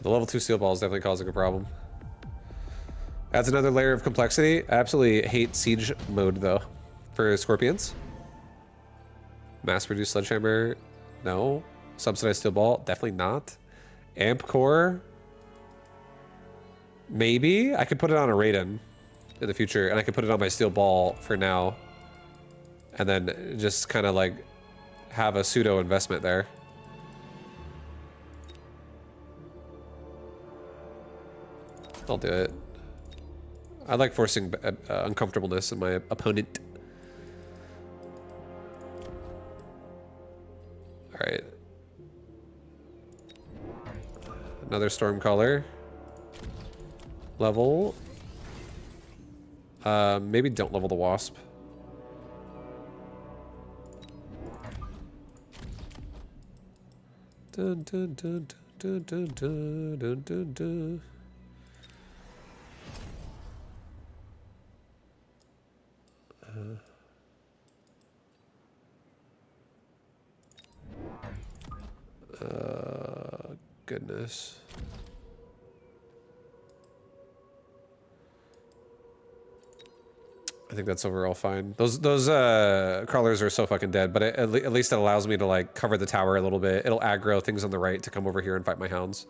The level 2 steel ball is definitely causing a problem. Adds another layer of complexity. I absolutely hate siege mode though for scorpions. Mass reduced sledgehammer, no. Subsidized steel ball, definitely not. Amp core, maybe. I could put it on a Raiden in the future, and I could put it on my steel ball for now, and then just kind of like have a pseudo investment there. I'll do it. I like forcing uncomfortableness in my opponent. All right. Another Stormcaller. Level. Maybe don't level the Wasp. Dun, dun, dun, dun, dun, dun, dun, dun, dun. Goodness. I think that's overall fine. Those crawlers are so fucking dead, but at least it allows me to like cover the tower a little bit. It'll aggro things on the right to come over here and fight my hounds.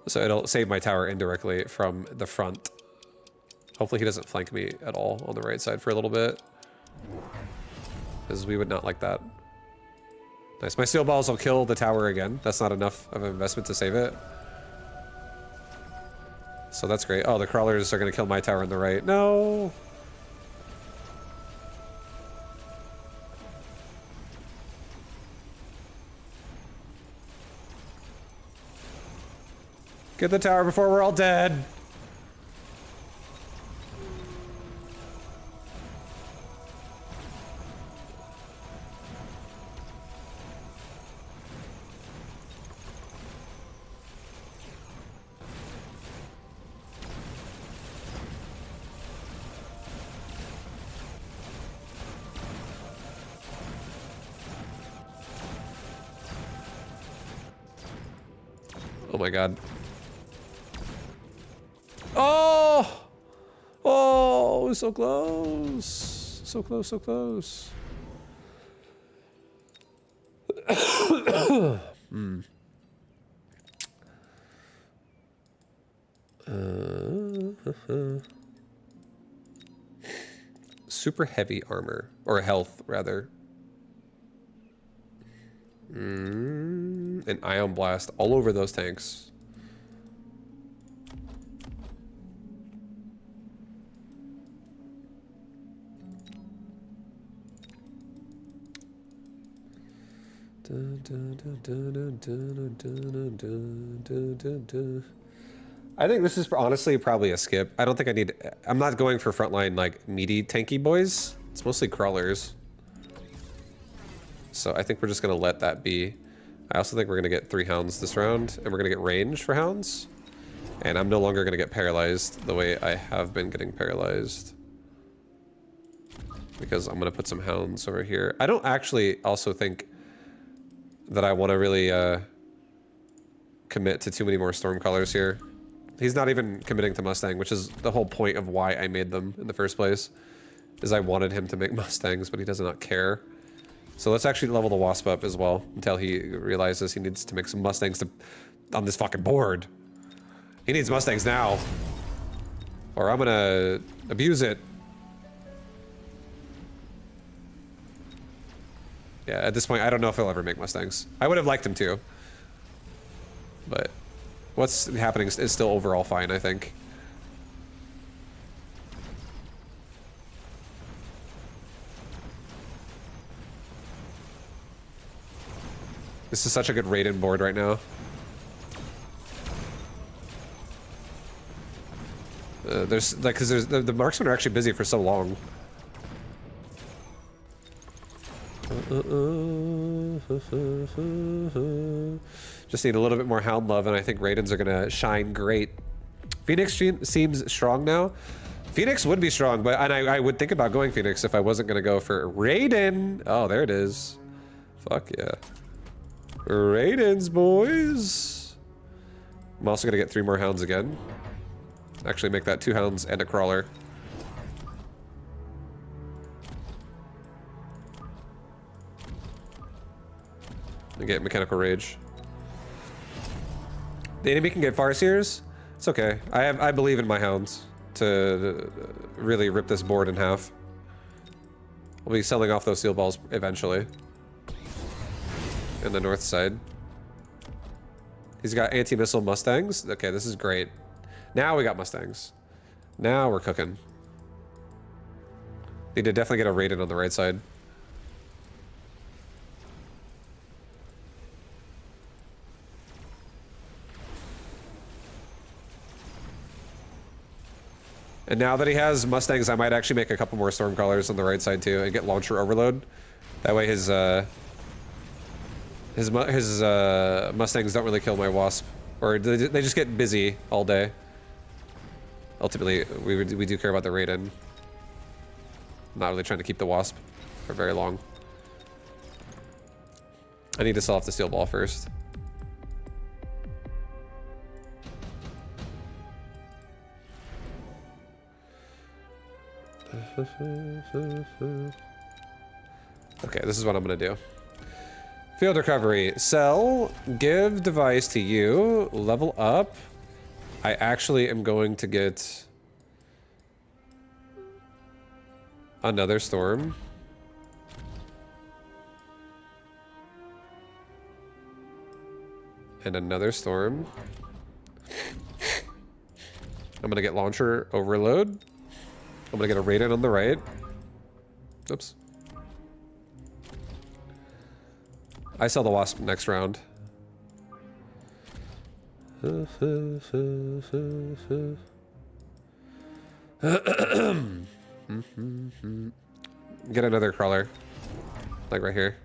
So it'll save my tower indirectly from the front. Hopefully he doesn't flank me at all on the right side for a little bit, because we would not like that. Nice. My steel balls will kill the tower again. That's not enough of an investment to save it. So that's great. Oh, the crawlers are going to kill my tower on the right. No! Get the tower before we're all dead! Oh my god. Oh! Oh, so close. So close, so close. Hmm. Super heavy armor, or health rather. An ion blast all over those tanks. I think this is honestly probably a skip. I don't think I need... I'm not going for frontline, like, meaty, tanky boys. It's mostly crawlers. So I think we're just going to let that be. I also think we're going to get 3 hounds this round, and we're going to get range for hounds. And I'm no longer going to get paralyzed the way I have been getting paralyzed. Because I'm going to put some hounds over here. I don't actually also think that I want to really commit to too many more Stormcallers here. He's not even committing to Mustang, which is the whole point of why I made them in the first place. Is I wanted him to make Mustangs, but he does not care. So let's actually level the Wasp up as well until he realizes he needs to make some Mustangs on this fucking board. He needs Mustangs now. Or I'm gonna abuse it. Yeah, at this point, I don't know if he'll ever make Mustangs. I would have liked him to. But what's happening is still overall fine, I think. This is such a good Raiden board right now. There's like, cause there's the marksmen are actually busy for so long. Just need a little bit more hound love, and I think Raidens are gonna shine great. Phoenix seems strong now. Phoenix would be strong, but I would think about going Phoenix if I wasn't gonna go for Raiden. Oh, there it is. Fuck yeah. Raidens, boys. I'm also gonna get 3 more hounds again. Actually make that 2 hounds and a crawler. And get mechanical rage. The enemy can get Farseers. It's okay. I believe in my hounds to really rip this board in half. I'll be selling off those seal balls eventually. In the north side. He's got anti-missile Mustangs. Okay, this is great. Now we got Mustangs. Now we're cooking. Need to definitely get a raid in on the right side. And now that he has Mustangs, I might actually make a couple more Stormcrawlers on the right side too and get Launcher Overload. That way his Mustangs don't really kill my Wasp. Or they just get busy all day. Ultimately, we do care about the raid in. Not really trying to keep the Wasp for very long. I need to sell off the Steel Ball first. Okay, this is what I'm gonna do. Field recovery. Sell, give device to you, level up. I actually am going to get another storm. And another storm. I'm gonna get launcher overload. I'm gonna get a raid in on the right. Oops. I sell the Wasp next round. Get another crawler. Like right here.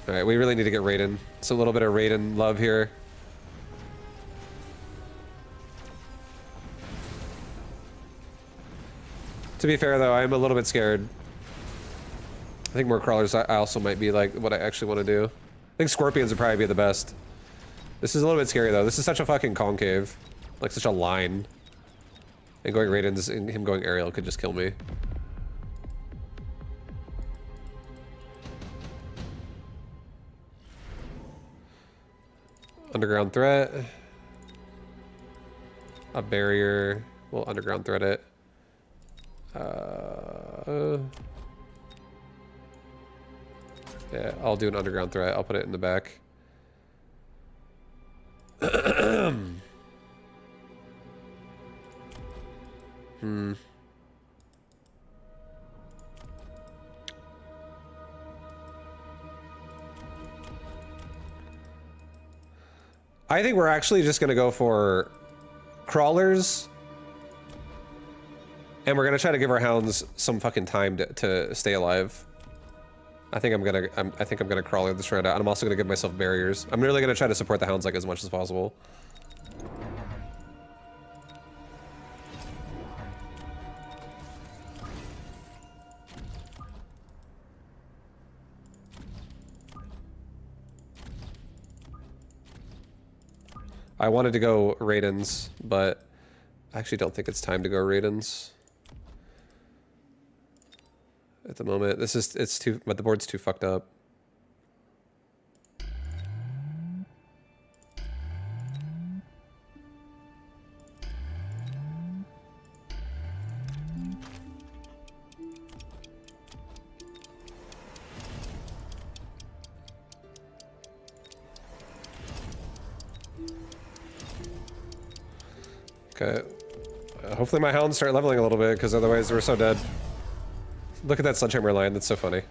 Alright, we really need to get Raiden. It's a little bit of Raiden love here. To be fair though, I'm a little bit scared. I think more crawlers I also might be like what I actually want to do. I think scorpions would probably be the best. This is a little bit scary though. This is such a fucking concave. Like such a line. And going Raiden's and him going aerial could just kill me. Underground threat. A barrier. We'll underground threat it. Yeah, I'll do an underground threat. I'll put it in the back. I think we're actually just gonna go for crawlers. And we're gonna try to give our hounds some fucking time to stay alive. I think I'm gonna crawler this round out, and I'm also gonna give myself barriers. I'm really gonna try to support the hounds like as much as possible. I wanted to go Raidens, but I actually don't think it's time to go Raidens. At the moment, it's too, but the board's too fucked up. Okay. Hopefully my hounds start leveling a little bit, because otherwise we're so dead. Look at that sledgehammer line, that's so funny.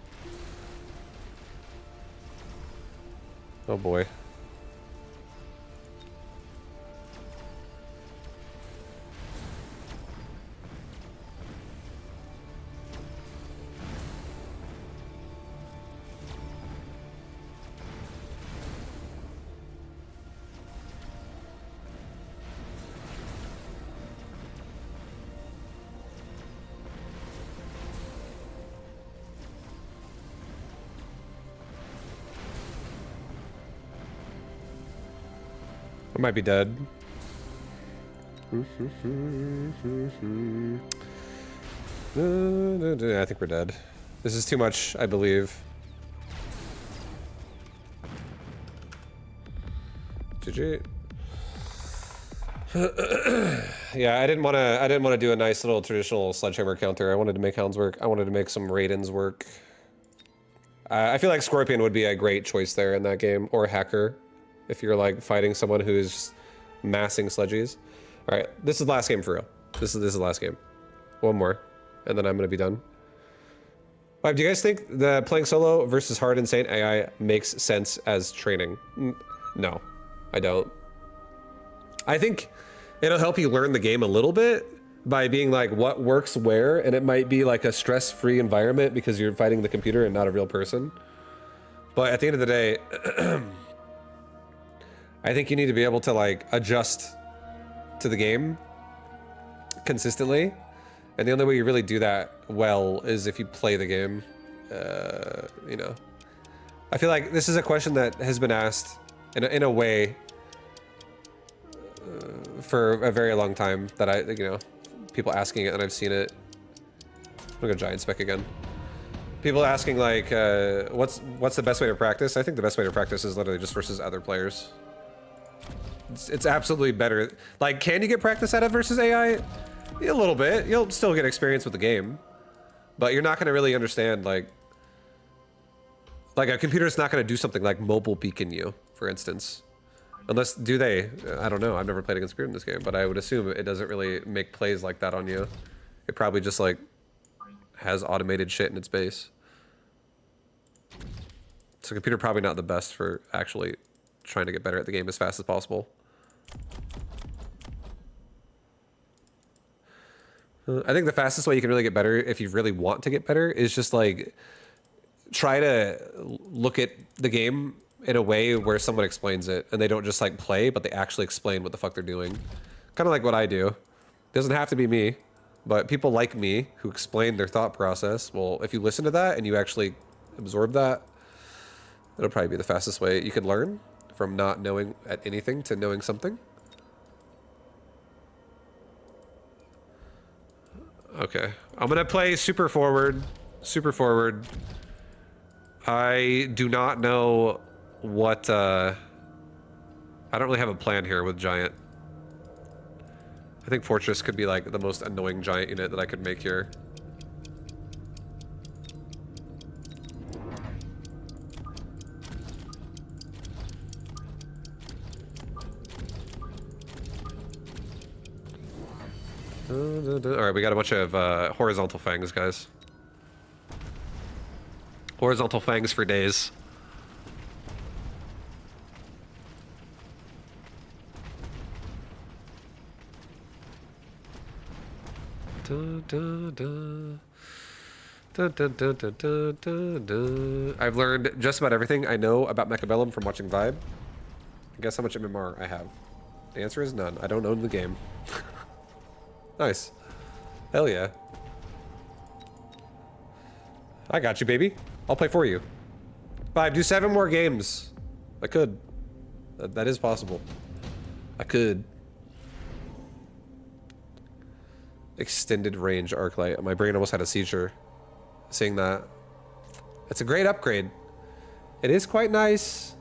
Oh boy. I might be dead. I think we're dead. This is too much, I believe. GG. Yeah, I didn't want to do a nice little traditional sledgehammer counter. I wanted to make hounds work. I wanted to make some raidens work. I feel like Scorpion would be a great choice there in that game, or Hacker, if you're like fighting someone who is just massing sledgies. All right, this is the last game for real. This is the last game. One more, and then I'm gonna be done. Do you guys think the playing solo versus hard insane AI makes sense as training? No, I don't. I think it'll help you learn the game a little bit by being like what works where, and it might be like a stress-free environment because you're fighting the computer and not a real person. But at the end of the day, I think you need to be able to like adjust to the game consistently. And the only way you really do that well is if you play the game, you know. I feel like this is a question that has been asked in a way for a very long time that people asking it and I've seen it. I'm gonna go giant spec again. People asking like, what's the best way to practice? I think the best way to practice is literally just versus other players. It's absolutely better. Like, can you get practice out of versus AI? Yeah, a little bit. You'll still get experience with the game, but you're not gonna really understand like a computer's not gonna do something like mobile beacon you, for instance. Unless, do they? I don't know. I've never played against Group in this game, but I would assume it doesn't really make plays like that on you. It probably just like has automated shit in its base. So computer probably not the best for actually trying to get better at the game as fast as possible. I think the fastest way you can really get better, if you really want to get better, is just like try to look at the game in a way where someone explains it and they don't just like play, but they actually explain what the fuck they're doing. Kind of like what I do. Doesn't have to be me, but people like me who explain their thought process. Well, if you listen to that and you actually absorb that, it'll probably be the fastest way you can learn from not knowing at anything to knowing something. Okay, I'm gonna play super forward. Super forward. I do not know what, I don't really have a plan here with Giant. I think Fortress could be like the most annoying Giant unit that I could make here. Alright, we got a bunch of horizontal fangs, guys. Horizontal fangs for days. I've learned just about everything I know about Mechabellum from watching Vibe. Guess how much MMR I have? The answer is none. I don't own the game. Nice. Hell yeah. I got you, baby. I'll play for you. Vibe, do 7 more games. I could. That is possible. I could. Extended range arc light. My brain almost had a seizure seeing that. It's a great upgrade. It is quite nice.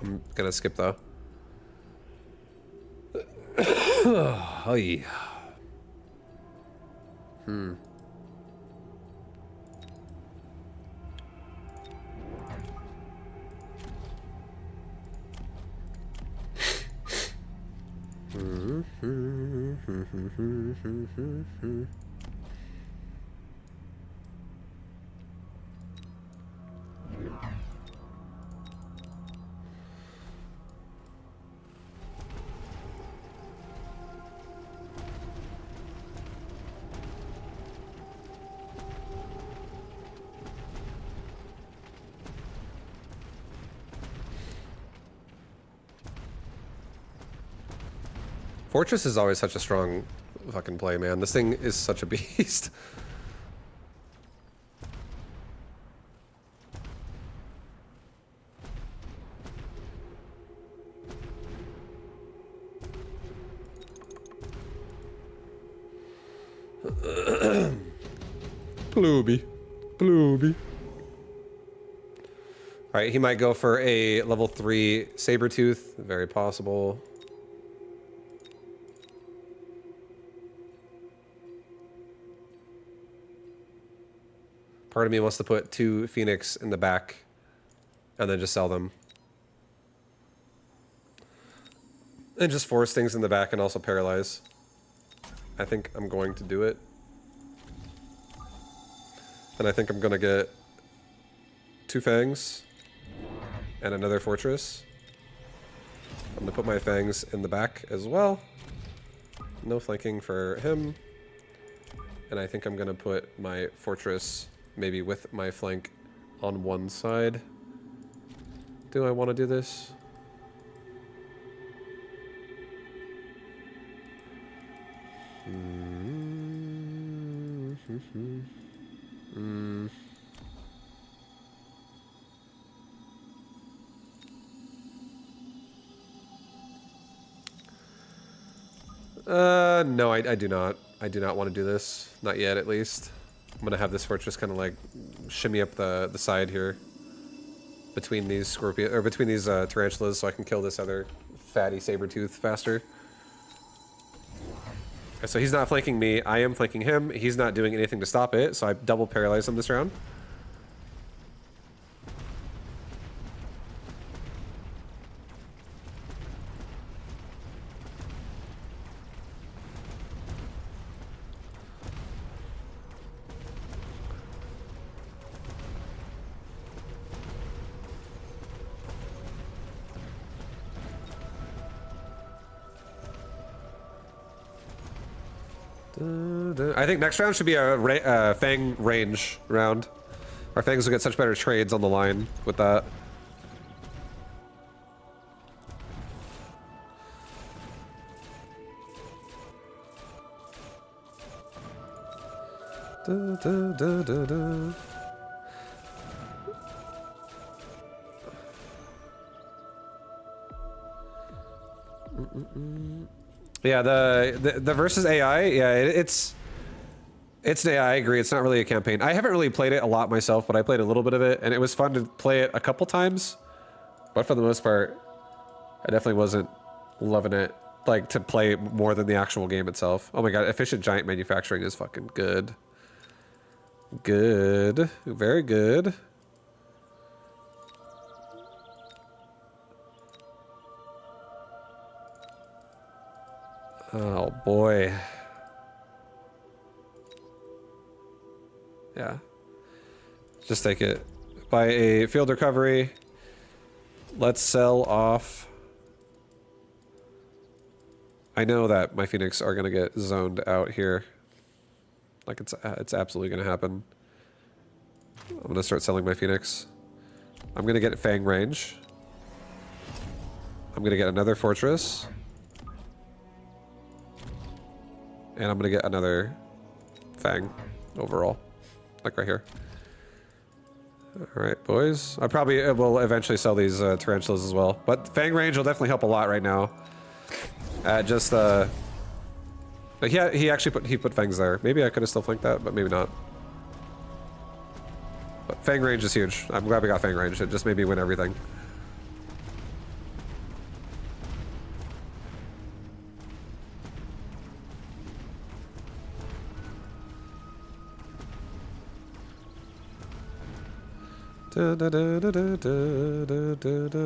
I'm gonna skip though. Oh yeah. Fortress is always such a strong fucking play, man. This thing is such a beast. Blooby. Blooby. Alright, he might go for a level 3 Sabertooth. Very possible. Part of me wants to put 2 Phoenix in the back and then just sell them. And just force things in the back and also paralyze. I think I'm going to do it. And I think I'm gonna get 2 Fangs and another Fortress. I'm gonna put my Fangs in the back as well. No flanking for him. And I think I'm gonna put my Fortress maybe with my flank on one side. Do I want to do this? No, I do not. I do not want to do this. Not yet, at least. I'm gonna have this fortress kind of like shimmy up the side here between these scorpion or between these tarantulas, so I can kill this other fatty saber-tooth faster. So he's not flanking me. I am flanking him. He's not doing anything to stop it, so I double paralyze him this round. I think next round should be a Fang range round. Our Fangs will get such better trades on the line with that. Yeah, the versus AI, yeah, it's an AI, I agree, it's not really a campaign. I haven't really played it a lot myself, but I played a little bit of it, and it was fun to play it a couple times. But for the most part, I definitely wasn't loving it, like, to play more than the actual game itself. Oh my god, efficient giant manufacturing is fucking good. Good. Very good. Oh boy. Yeah. Just take it. Buy a field recovery. Let's sell off. I know that my Phoenix are gonna get zoned out here. Like it's absolutely gonna happen. I'm gonna start selling my Phoenix. I'm gonna get Fang range. I'm gonna get another fortress. And I'm gonna get another Fang overall. Like right here. Alright, boys. I probably will eventually sell these tarantulas as well. But Fang range will definitely help a lot right now. Just he actually put Fangs there. Maybe I could have still flanked that, but maybe not. But Fang range is huge. I'm glad we got Fang range. It just made me win everything.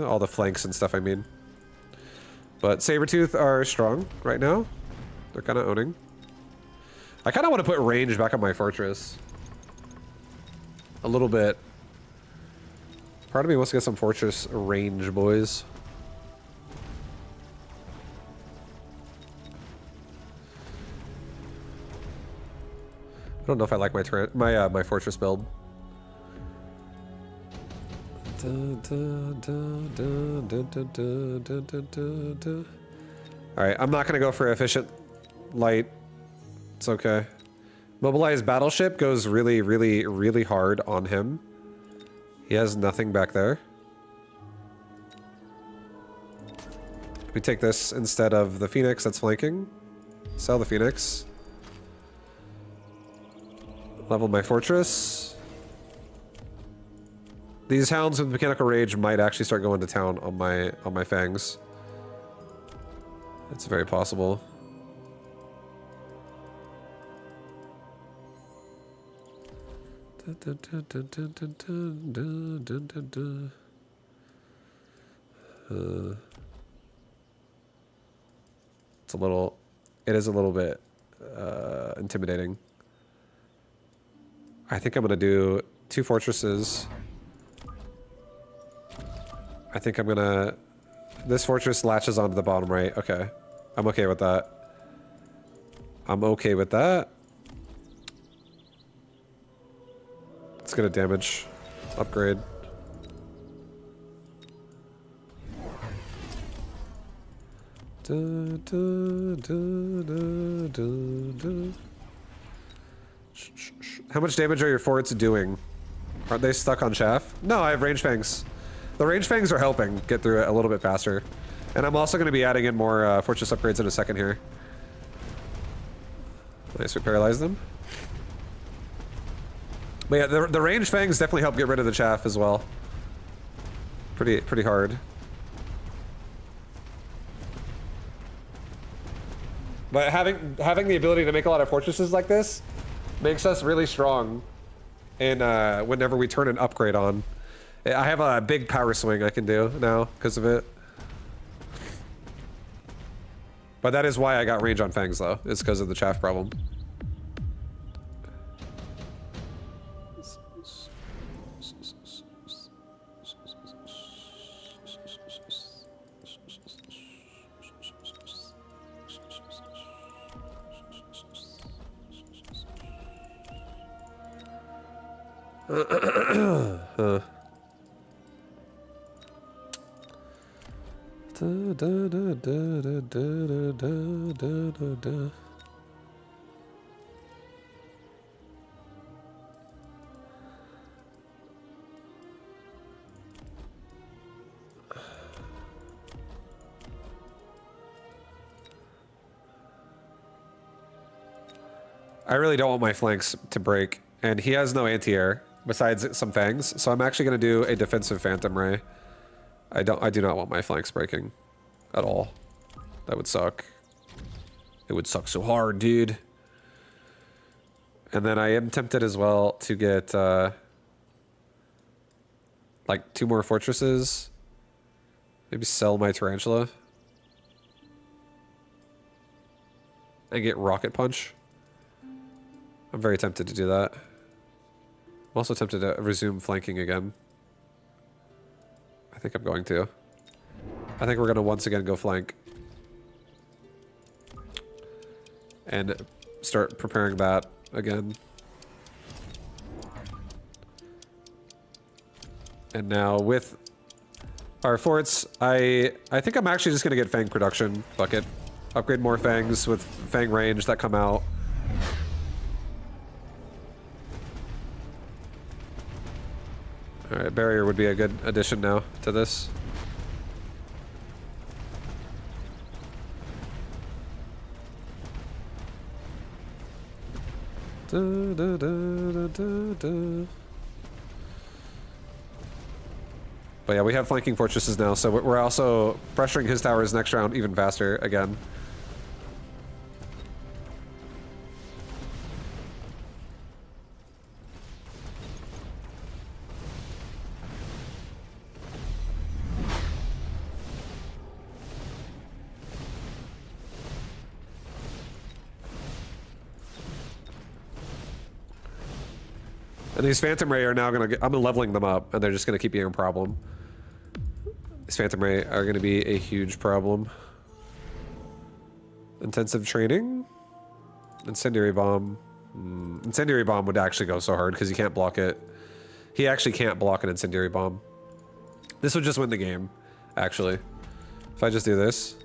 All the flanks and stuff, I mean. But Sabertooth are strong right now. They're kind of owning. I kind of want to put range back on my fortress. A little bit. Part of me wants to get some fortress range, boys. I don't know if I like my fortress build. Alright, Alright, I'm not gonna go for efficient light. It's okay. Mobilized battleship goes really, really, really hard on him. He has nothing back there. We take this instead of the Phoenix that's flanking. Sell the Phoenix. Level my fortress. These hounds with mechanical rage might actually start going to town on my fangs. It's very possible. It is a little bit intimidating. I think I'm gonna do 2 fortresses. I think I'm gonna... This fortress latches onto the bottom right. Okay. I'm okay with that. I'm okay with that. Let's get a damage upgrade. How much damage are your forts doing? Aren't they stuck on chaff? No, I have range fangs. The range fangs are helping get through it a little bit faster. And I'm also going to be adding in more fortress upgrades in a second here. Nice, we paralyze them. But yeah, the range fangs definitely help get rid of the chaff as well. Pretty hard. But having the ability to make a lot of fortresses like this makes us really strong in whenever we turn an upgrade on. I have a big power swing I can do now because of it. But that is why I got range on fangs though. It's because of the chaff problem. I really don't want my flanks to break, and he has no anti-air besides some fangs, so I'm actually going to do a defensive phantom ray. I do not want my flanks breaking at all. That would suck. It would suck so hard, dude. And then I am tempted as well to get like 2 more fortresses. Maybe sell my tarantula and get rocket punch. I'm very tempted to do that. I'm also tempted to resume flanking again. I think I'm going to. I think we're going to once again go flank. And start preparing that again. And now with our forts, I think I'm actually just going to get fang production. Fuck it. Upgrade more fangs with fang range that come out. Alright, barrier would be a good addition now to this. But yeah, we have flanking fortresses now, so we're also pressuring his towers next round even faster again. And these Phantom Ray are now gonna I'm leveling them up, and they're just gonna keep being a problem. These Phantom Ray are gonna be a huge problem. Intensive training? Incendiary Bomb. Incendiary Bomb would actually go so hard because he can't block it. He actually can't block an Incendiary Bomb. This would just win the game, actually. If I just do this.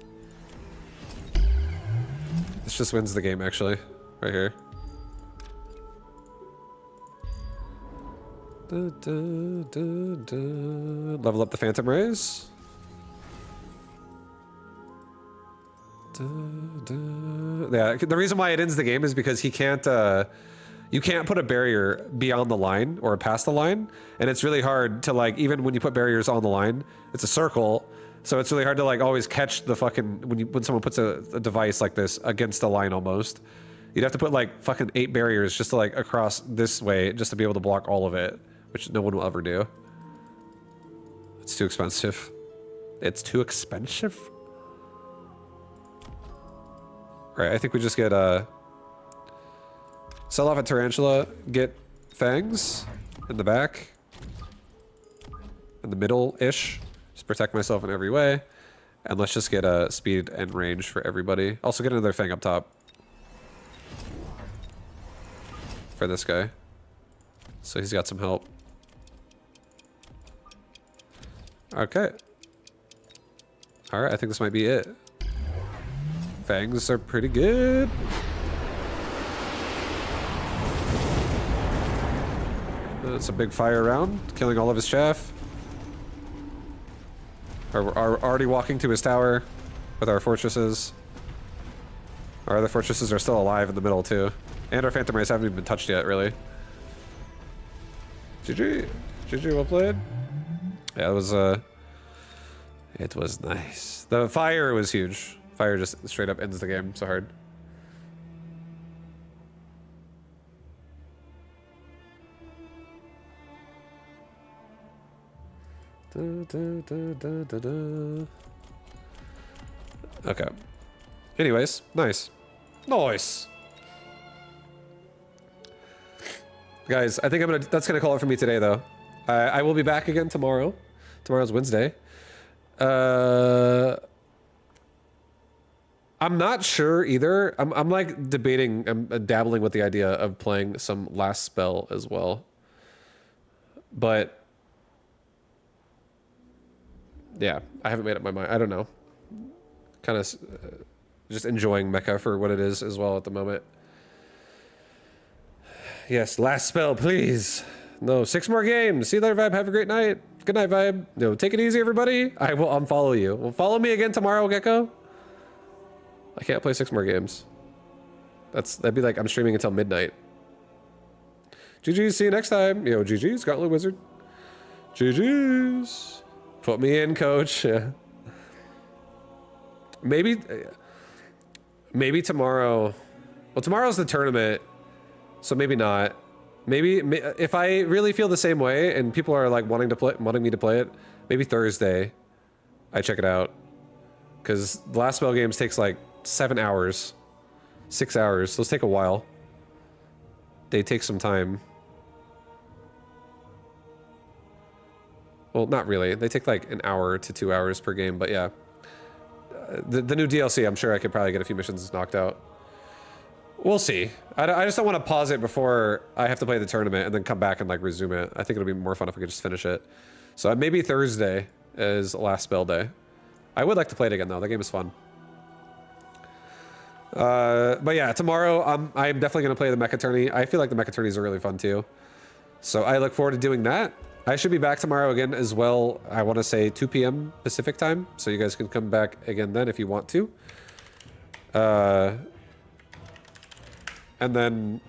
This just wins the game, actually. Right here. Level up the Phantom Rays. Yeah, the reason why it ends the game is because he can't, you can't put a barrier beyond the line or past the line, and it's really hard to like, even when you put barriers on the line, it's a circle, so it's really hard to like always catch the fucking, when someone puts a device like this against the line almost. You'd have to put like fucking 8 barriers just to like across this way just to be able to block all of it, which no one will ever do. It's too expensive. It's too expensive? Right, I think we just get sell off a tarantula, get fangs in the back, in the middle-ish, just protect myself in every way, and let's just get speed and range for everybody. Also get another fang up top for this guy, so he's got some help. Okay. All right, I think this might be it. Fangs are pretty good. That's a big fire round, killing all of his chaff. We're already walking to his tower with our fortresses. Our other fortresses are still alive in the middle too. And our Phantom Rays haven't even been touched yet, really. GG. GG, well played. Yeah, it was nice. The fire was huge. Fire just straight up ends the game so hard. Okay. Anyways, nice. Nice. Guys, I think that's gonna call it for me today though. I will be back again tomorrow. Tomorrow's Wednesday. I'm not sure either. I'm like debating, I'm dabbling with the idea of playing some last spell as well. But yeah, I haven't made up my mind. I don't know. Kind of just enjoying Mecha for what it is as well at the moment. Yes, last spell, please. No, 6 more games. See you later, Vibe. Have a great night. Good night, Vibe. No, take it easy, everybody. I will unfollow you. Well, follow me again tomorrow, Gecko. I can't play 6 more games. That'd be like I'm streaming until midnight. GG's, see you next time. Yo, GG's, Gauntlet Wizard. GG's. Put me in, coach. Yeah. Maybe tomorrow. Well, tomorrow's the tournament, so maybe not. Maybe if I really feel the same way and people are like wanting me to play it, maybe Thursday I check it out. Because the last spell games takes like 7 hours, 6 hours. Those take a while. They take some time. Well, not really. They take like an hour to 2 hours per game, but yeah. The new DLC, I'm sure I could probably get a few missions knocked out. We'll see. I just don't want to pause it before I have to play the tournament and then come back and like resume it. I think it'll be more fun if we could just finish it. So maybe Thursday is last spell day. I would like to play it again though. That game is fun. But yeah, tomorrow I'm definitely gonna play the Mecha tourney. I feel like the Mecha tourneys are really fun too. So I look forward to doing that. I should be back tomorrow again as well. I want to say 2 p.m. Pacific time, so you guys can come back again then if you want to. And then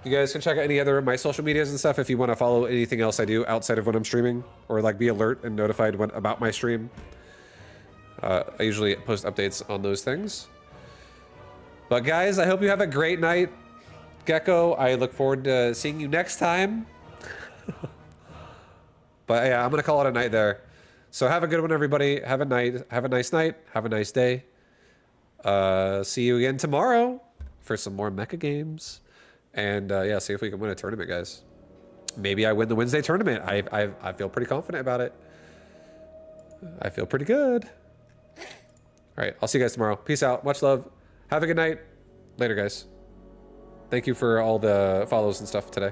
you guys can check out any other of my social medias and stuff if you want to follow anything else I do outside of when I'm streaming, or like be alert and notified about my stream. I usually post updates on those things. But guys, I hope you have a great night. Gecko, I look forward to seeing you next time. But yeah, I'm gonna call it a night there. So have a good one, everybody. Have a nice night. Have a nice day. See you again tomorrow for some more Mecha games. And yeah, see if we can win a tournament, guys. Maybe I win the Wednesday tournament. I feel pretty confident about it. I feel pretty good. All right, I'll see you guys tomorrow. Peace out. Much love. Have a good night. Later, guys. Thank you for all the follows and stuff today.